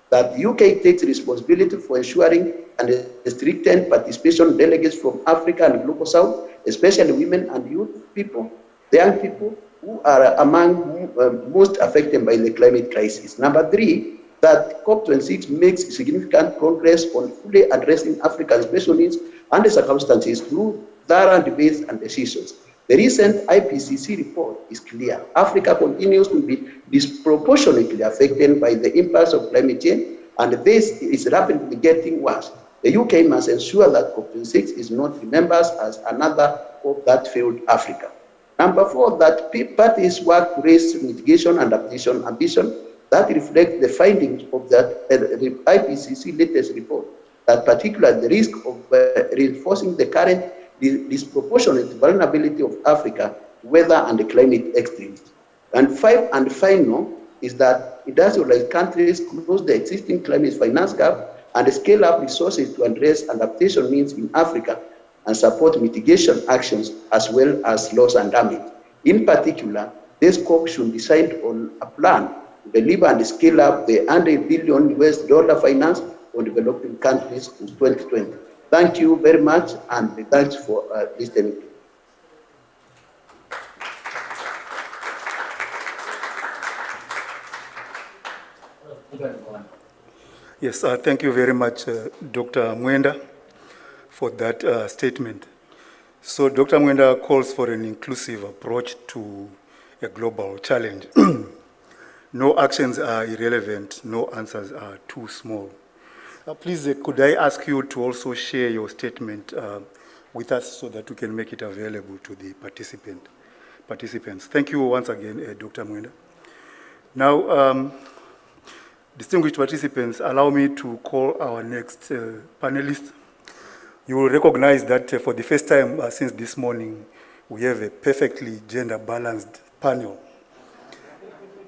that the UK takes responsibility for ensuring and restricting participation of delegates from Africa and Global South, especially women and youth people, the young people who are among most affected by the climate crisis. Number 3, that COP26 makes significant progress on fully addressing Africa's special needs and the circumstances through thorough debates and decisions. The recent IPCC report is clear. Africa continues to be disproportionately affected by the impacts of climate change, and this is rapidly getting worse. The UK must ensure that COP26 is not remembered as another COP that failed Africa. Number 4, that parties work to raise mitigation and adaptation ambition that reflect the findings of that IPCC latest report, that particularly the risk of reinforcing the current disproportionate vulnerability of Africa to weather and the climate extremes. And 5 and final is that industrialized countries close the existing climate finance gap and scale up resources to address adaptation needs in Africa and support mitigation actions as well as loss and damage. In particular, this COP should decide on a plan to deliver and scale up the $100 billion finance for developing countries in 2020. Thank you very much, and thanks for listening. Yes, thank you very much, Dr. Mwenda, for that statement. So Dr. Mwenda calls for an inclusive approach to a global challenge. No actions are irrelevant, no answers are too small. Please, could I ask you to also share your statement with us so that we can make it available to the participants. Thank you once again, Dr. Mwenda. Now, distinguished participants, allow me to call our next panelist. You will recognize that for the first time since this morning, we have a perfectly gender-balanced panel.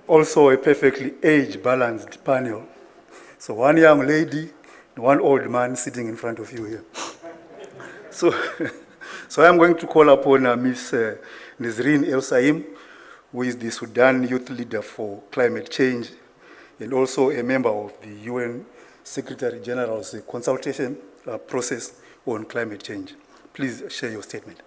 Also a perfectly age-balanced panel. So one young lady, one old man sitting in front of you here. So I'm going to call upon Ms. Nizreen El Saim, who is the Sudan Youth Leader for Climate Change and also a member of the UN Secretary General's consultation process on climate change. Please share your statement.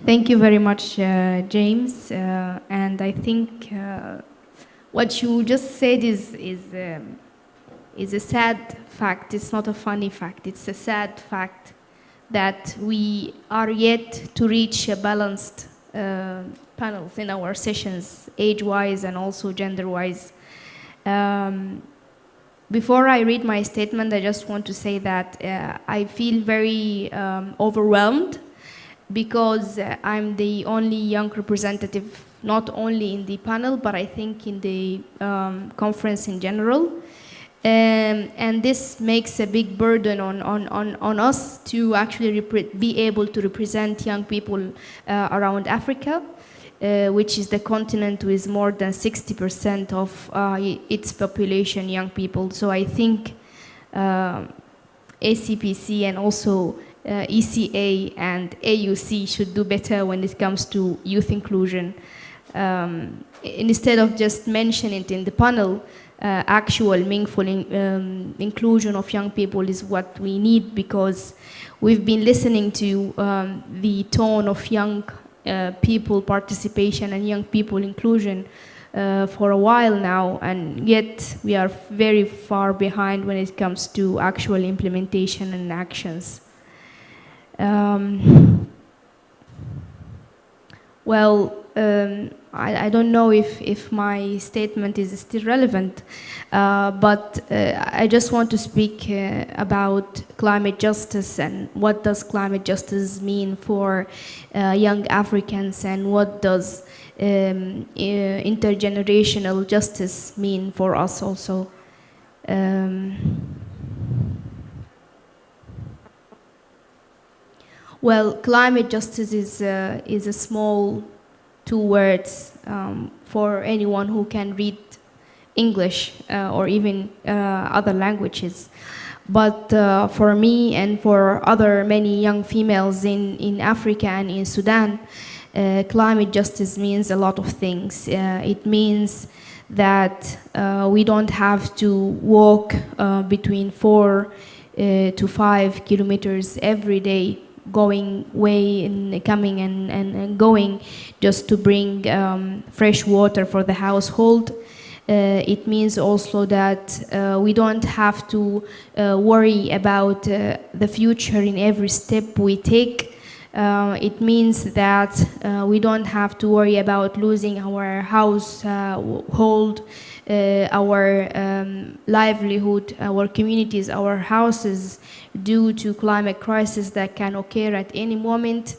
Thank you very much, James. And I think what you just said is a sad fact. It's not a funny fact. It's a sad fact that we are yet to reach a balanced panels in our sessions, age-wise and also gender-wise. Before I read my statement, I just want to say that I feel very overwhelmed because I'm the only young representative, not only in the panel, but I think in the conference in general. And this makes a big burden on us to actually be able to represent young people around Africa, which is the continent with more than 60% of its population young people. So I think ACPC and also ECA and AUC should do better when it comes to youth inclusion. Instead of just mentioning it in the panel, actual meaningful inclusion of young people is what we need, because we've been listening to the tone of young people participation and young people inclusion for a while now, and yet we are very far behind when it comes to actual implementation and actions. I don't know if my statement is still relevant, but I just want to speak about climate justice and what does climate justice mean for young Africans, and what does intergenerational justice mean for us also. Well, climate justice is a small 2 words for anyone who can read English or even other languages. But for me and for other many young females in Africa and in Sudan, climate justice means a lot of things. It means that we don't have to walk between 4 to 5 kilometers every day, going away and coming and going just to bring fresh water for the household. It means also that we don't have to worry about the future in every step we take. It means that we don't have to worry about losing our household, our livelihood, our communities, our houses, due to climate crisis that can occur at any moment.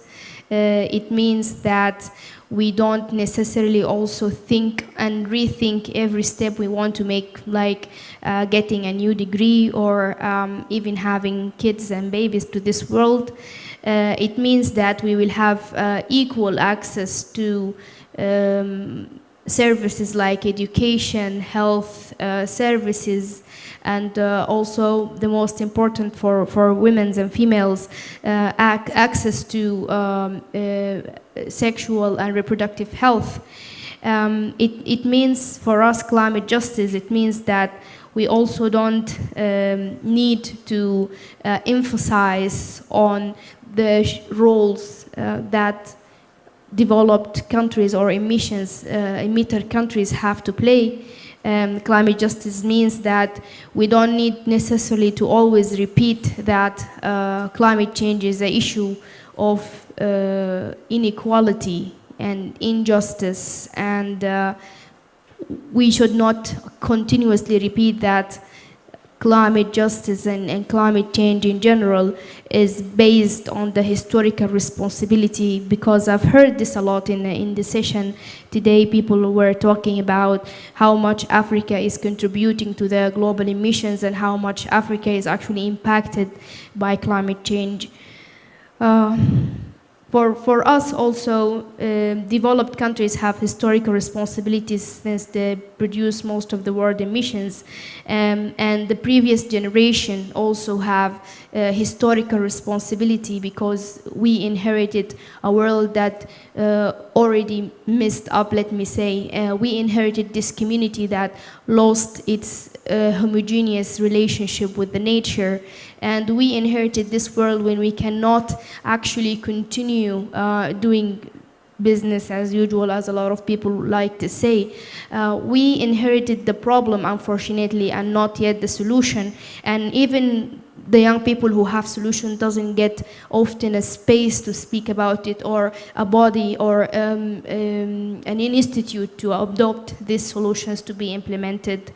It means that we don't necessarily also think and rethink every step we want to make, like getting a new degree or even having kids and babies to this world. It means that we will have equal access to services like education, health services, and also the most important for women and females, access to sexual and reproductive health. It means for us climate justice, it means that we also don't need to emphasize on the roles that developed countries or emitter countries have to play. Climate justice means that we don't need necessarily to always repeat that climate change is an issue of inequality and injustice, and we should not continuously repeat that climate justice and climate change in general is based on the historical responsibility, because I've heard this a lot in the session today. People were talking about how much Africa is contributing to the global emissions and how much Africa is actually impacted by climate change. For us also, developed countries have historical responsibilities since they produce most of the world emissions, and the previous generation also have historical responsibility, because we inherited a world that already messed up, let me say. We inherited this community that lost its homogeneous relationship with the nature, and we inherited this world when we cannot actually continue doing business as usual, as a lot of people like to say. We inherited the problem, unfortunately, and not yet the solution. And even the young people who have solution doesn't get often a space to speak about it, or a body or an institute to adopt these solutions to be implemented.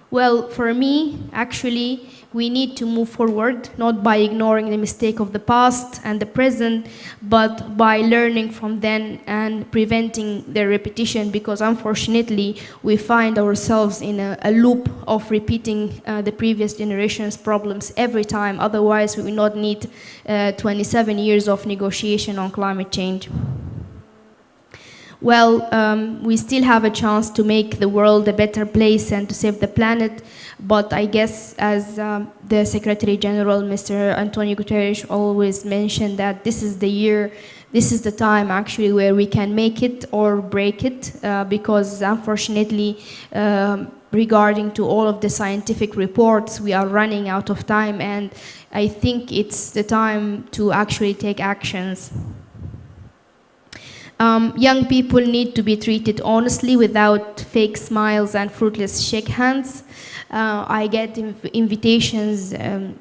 Well, for me, actually, we need to move forward, not by ignoring the mistake of the past and the present, but by learning from them and preventing their repetition, because unfortunately, we find ourselves in a loop of repeating the previous generation's problems every time. Otherwise, we will not need 27 years of negotiation on climate change. Well, we still have a chance to make the world a better place and to save the planet, but I guess, as the Secretary General, Mr. Antonio Guterres, always mentioned, that this is the year, this is the time actually where we can make it or break it, because unfortunately, regarding to all of the scientific reports, we are running out of time, and I think it's the time to actually take actions. Young people need to be treated honestly without fake smiles and fruitless shake hands. I get invitations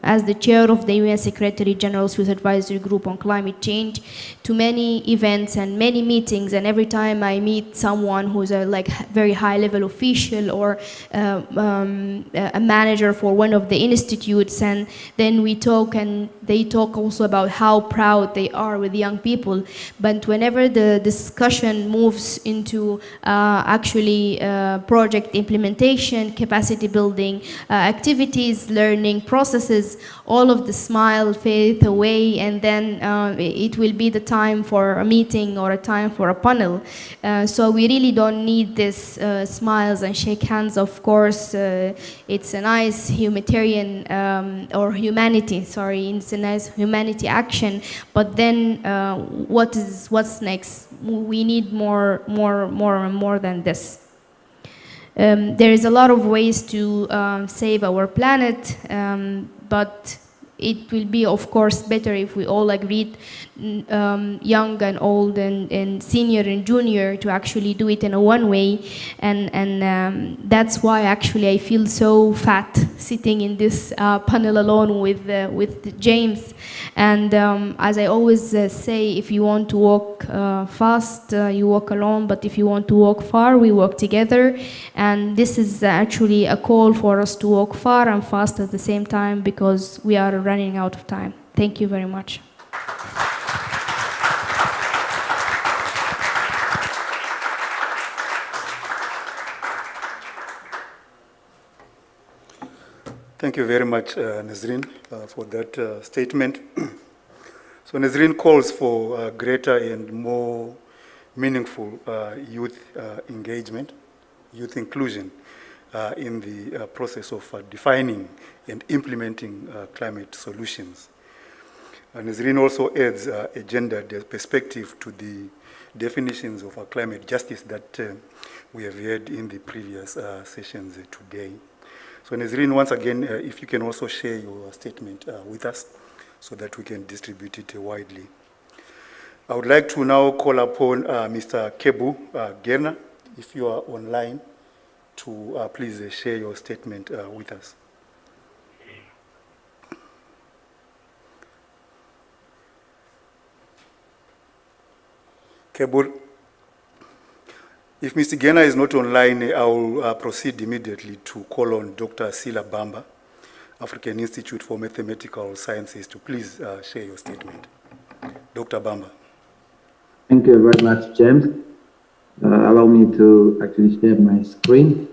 as the chair of the UN Secretary General's Youth Advisory Group on Climate Change to many events and many meetings, and every time I meet someone who's a very high level official or a manager for one of the institutes, and then we talk, and they talk also about how proud they are with young people. But whenever the discussion moves into actually project implementation, capacity building, activities, learning processes, all of the smile fades away, and then it will be the time for a meeting or a time for a panel. So we really don't need this smiles and shake hands. Of course, it's a nice humanitarian it's a nice humanity action, but then what's next? We need more than this. There is a lot of ways to save our planet, but it will be, of course, better if we all agreed, young and old and senior and junior, to actually do it in a one way, and that's why actually I feel so fat sitting in this panel alone with James. And as I always say, if you want to walk fast, you walk alone, but if you want to walk far, we walk together. And this is actually a call for us to walk far and fast at the same time, because we are running out of time. Thank you very much. Thank you very much, Nazreen, for that statement. So Nazreen calls for greater and more meaningful youth engagement, youth inclusion in the process of defining and implementing climate solutions. Nazreen also adds a gender perspective to the definitions of climate justice that we have heard in the previous sessions today. So Nazreen, once again, if you can also share your statement with us so that we can distribute it widely. I would like to now call upon Mr. Kebu Gerna, if you are online, to please share your statement with us. Kebu, if Mr. Gerna is not online, I will proceed immediately to call on Dr. Sila Bamba, African Institute for Mathematical Sciences, to please share your statement. Dr. Bamba. Thank you very much, James. Allow me to actually share my screen.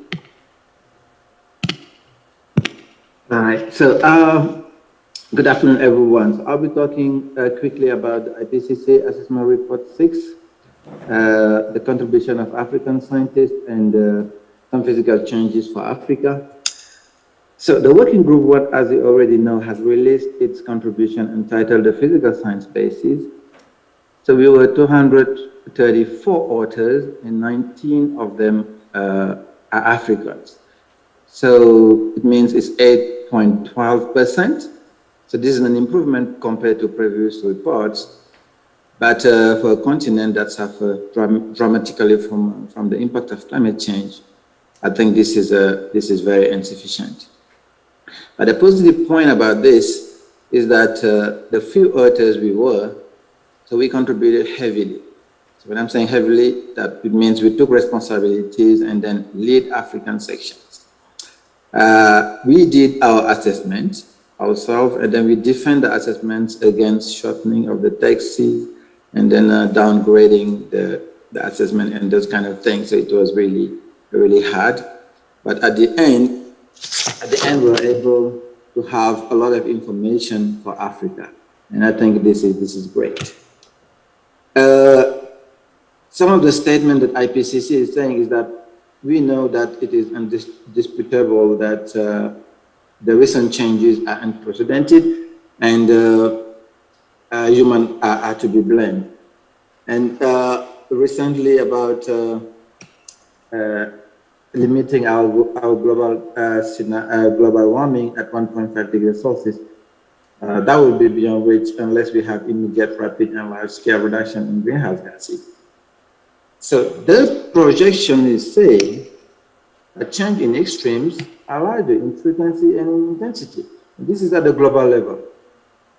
All right, so good afternoon, everyone. So I'll be talking quickly about the IPCC Assessment Report 6, the contribution of African scientists and some physical changes for Africa. So the working group, as you already know, has released its contribution entitled The Physical Science Basis. So we were 234 authors, and 19 of them are Africans. So it means it's 8.12%. So this is an improvement compared to previous reports. But for a continent that suffers dramatically from the impact of climate change, I think this is very insufficient. But the positive point about this is that the few authors we were, so we contributed heavily. So when I'm saying heavily, that it means we took responsibilities and then lead African sections. We did our assessment ourselves, and then we defend the assessments against shortening of the taxes and then downgrading the assessment and those kind of things. So it was really, really hard. But at the end, we were able to have a lot of information for Africa. And I think this is great. Some of the statement that IPCC is saying is that we know that it is indisputable that the recent changes are unprecedented and humans are to be blamed. And recently about limiting our global warming at 1.5 degrees Celsius, that would be beyond reach unless we have immediate, rapid, and large-scale reduction in greenhouse gases. So the projection is saying a change in extremes are larger in frequency and in intensity. And this is at the global level.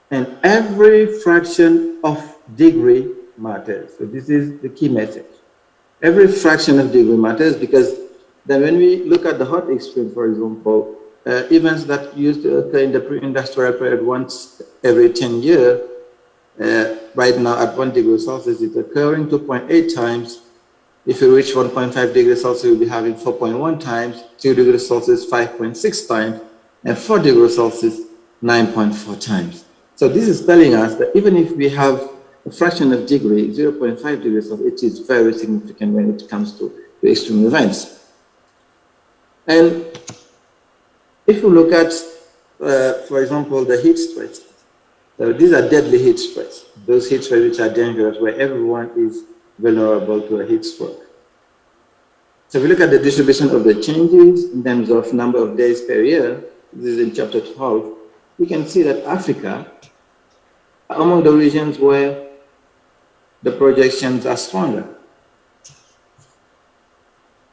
And every fraction of degree matters. So this is the key message. Every fraction of degree matters, because then when we look at the hot extreme, for example, events that used to occur in the pre-industrial period once every 10 years, right now at 1 degree Celsius, it's occurring 2.8 times. If you reach 1.5 degrees Celsius, you'll be having 4.1 times, 2 degrees Celsius, 5.6 times, and 4 degrees Celsius, 9.4 times. So this is telling us that even if we have a fraction of degree, 0.5 degrees Celsius, it is very significant when it comes to extreme events. And if you look at, for example, the heat stress, so these are deadly heat stress, those heat stress which are dangerous, where everyone is vulnerable to a heat stroke. So if we look at the distribution of the changes in terms of number of days per year, this is in chapter 12, we can see that Africa, among the regions where the projections are stronger.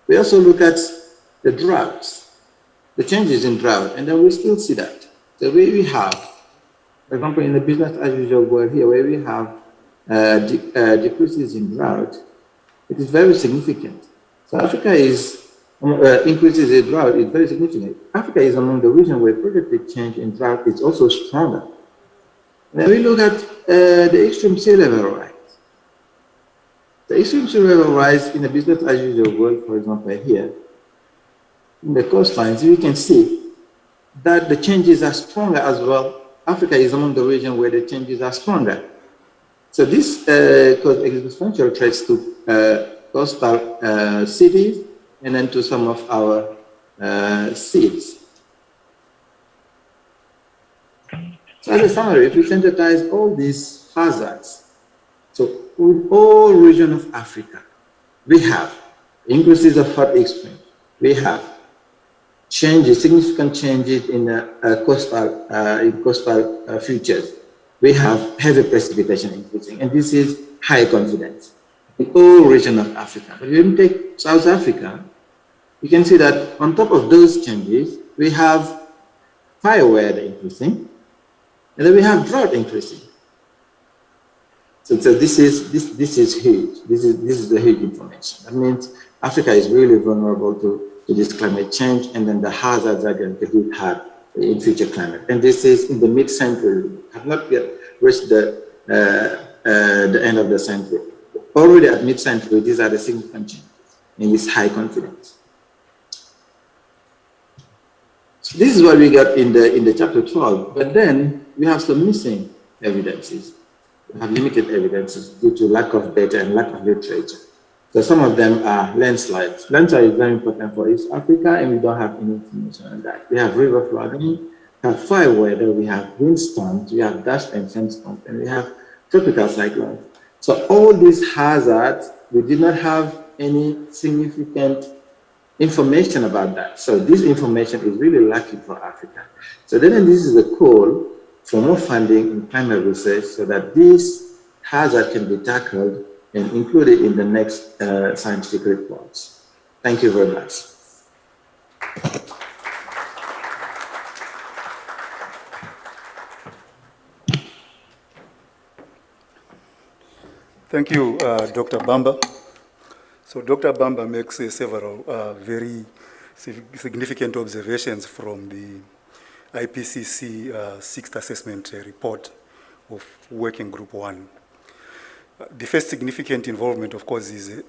We also look at the droughts, the changes in drought, and then we still see that. So we have, for example, in the business as usual world here, where we have decreases in drought, it is very significant. So Africa is, increases in drought is very significant. Africa is among the regions where projected change in drought is also stronger. Then we look at the extreme sea level rise. The extreme sea level rise in the business as usual world, for example, here, in the coastlines, you can see that the changes are stronger as well. Africa is among the regions where the changes are stronger. So this causes existential threats to coastal cities and then to some of our seas. So as a summary, if we synthesize all these hazards, so with all regions of Africa, we have increases of hot extreme, we have changes, significant changes in coastal features. We have heavy precipitation increasing, and this is high confidence in all regions of Africa. But when we take South Africa, you can see that on top of those changes, we have fire weather increasing, and then we have drought increasing. So this is huge. This is the huge information. That means Africa is really vulnerable to this climate change, and then the hazards are going to hit hard in future climate. And this is in the mid-century. We have not yet reached the end of the century. Already at mid-century, these are the significant changes in this high confidence. So this is what we got in the chapter 12. But then we have some missing evidences. We have limited evidences due to lack of data and lack of literature. So some of them are landslides. Landslide is very important for East Africa, and we don't have any information on that. We have river flooding, we have fire weather, we have windstorms, we have dust and sandstorms, and we have tropical cyclones. So all these hazards, we did not have any significant information about that. So this information is really lacking for Africa. So then this is the call for more funding in climate research so that this hazard can be tackled and included in the next scientific reports. Thank you very much. Thank you, Dr. Bamba. So Dr. Bamba makes several very significant observations from the IPCC sixth assessment report of Working Group 1. The first significant involvement, of course, is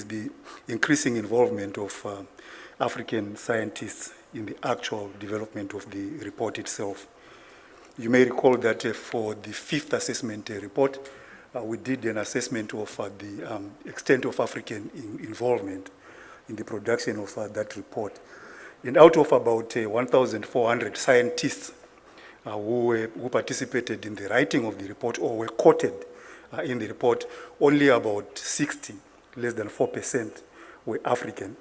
the increasing involvement of African scientists in the actual development of the report itself. You may recall that for the fifth assessment report, we did an assessment of the extent of African involvement in the production of that report. And out of about 1,400 scientists who participated in the writing of the report or were quoted in the report, only about 60, less than 4%, were African.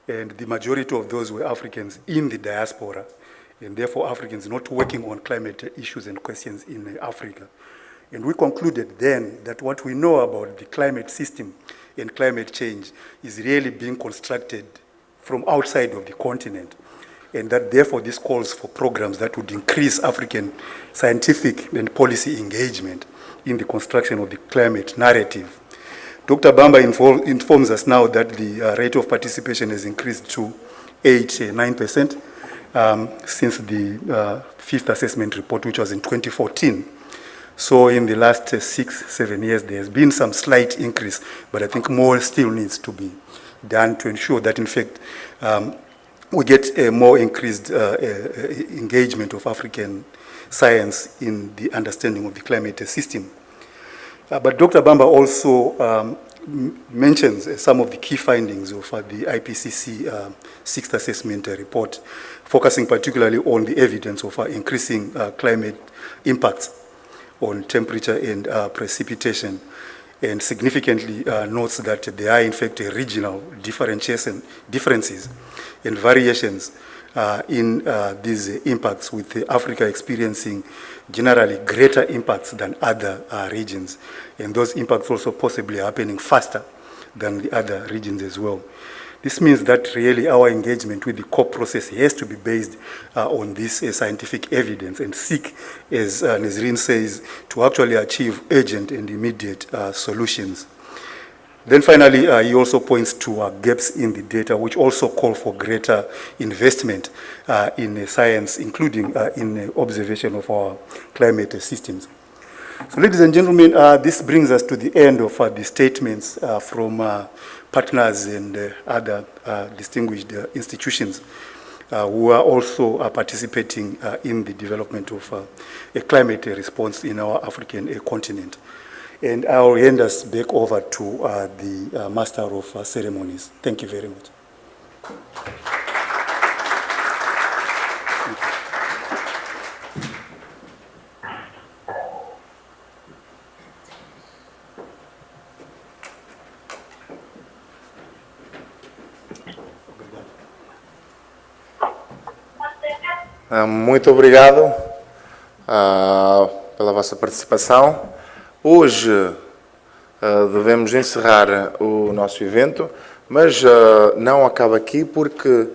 And the majority of those were Africans in the diaspora, and therefore Africans not working on climate issues and questions in Africa. And we concluded then that what we know about the climate system and climate change is really being constructed from outside of the continent. And that therefore this calls for programs that would increase African scientific and policy engagement in the construction of the climate narrative. Dr. Bamba informs us now that the rate of participation has increased to 9% since the fifth assessment report, which was in 2014. So in the last 6-7 years, there has been some slight increase, but I think more still needs to be done to ensure that, in fact, we get a more increased engagement of African science in the understanding of the climate system. But Dr. Bamba also mentions some of the key findings of the IPCC sixth assessment report, focusing particularly on the evidence of increasing climate impacts on temperature and precipitation, and significantly notes that there are in fact regional differences and variations in these impacts, with Africa experiencing generally greater impacts than other regions, and those impacts also possibly happening faster than the other regions as well. This means that really our engagement with the COP process has to be based on this scientific evidence and seek, as Nesrine says, to actually achieve urgent and immediate solutions. Then finally, he also points to gaps in the data, which also call for greater investment in science, including in observation of our climate systems. So, ladies and gentlemen, this brings us to the end of the statements from partners and other distinguished institutions who are also participating in the development of a climate response in our African continent. And I'll hand us back over to the Master of Ceremonies. Thank you very much. Muito obrigado pela vossa participação. Hoje devemos encerrar o nosso evento, mas não acaba aqui, porque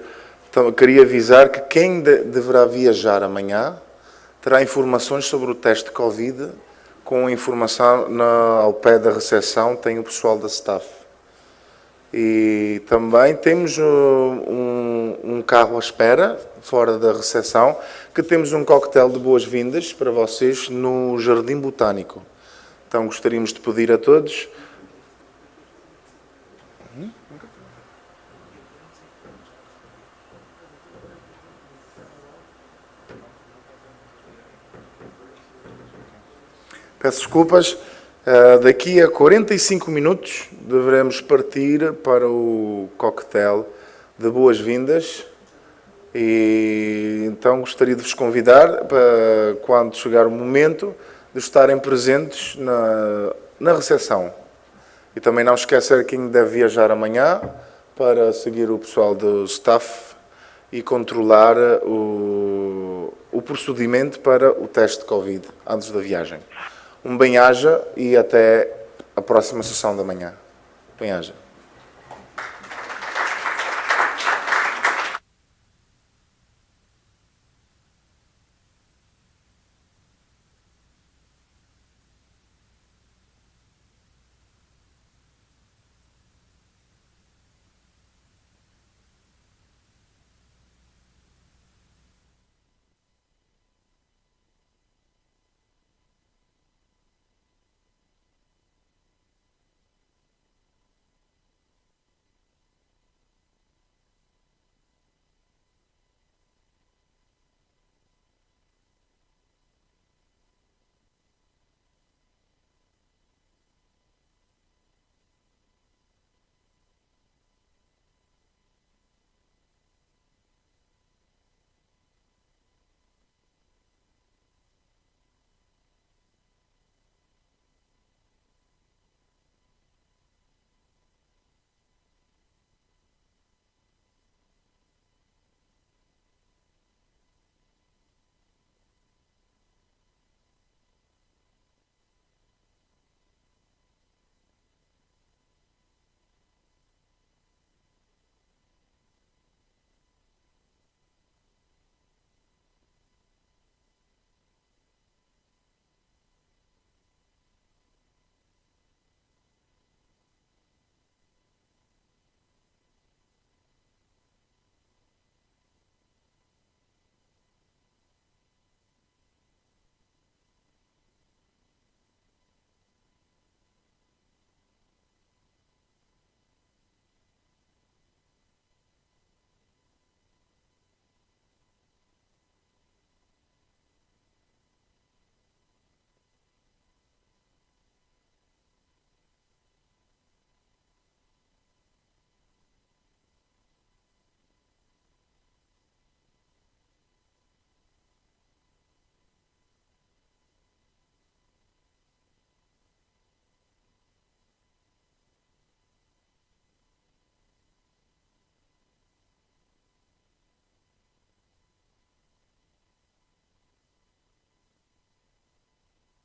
queria avisar que quem deverá viajar amanhã terá informações sobre o teste Covid, com informação ao pé da recepção, tem o pessoal da staff. E também temos um carro à espera, fora da recepção, que temos um coquetel de boas-vindas para vocês no Jardim Botânico. Então gostaríamos de pedir a todos... Peço desculpas. Daqui a 45 minutos deveremos partir para o coquetel de boas-vindas, e então gostaria de vos convidar para, quando chegar o momento, de estarem presentes na recepção. E também não esquecer quem deve viajar amanhã para seguir o pessoal do staff e controlar o procedimento para o teste de Covid antes da viagem. Bem-aja e até a próxima sessão da manhã. Bem-aja.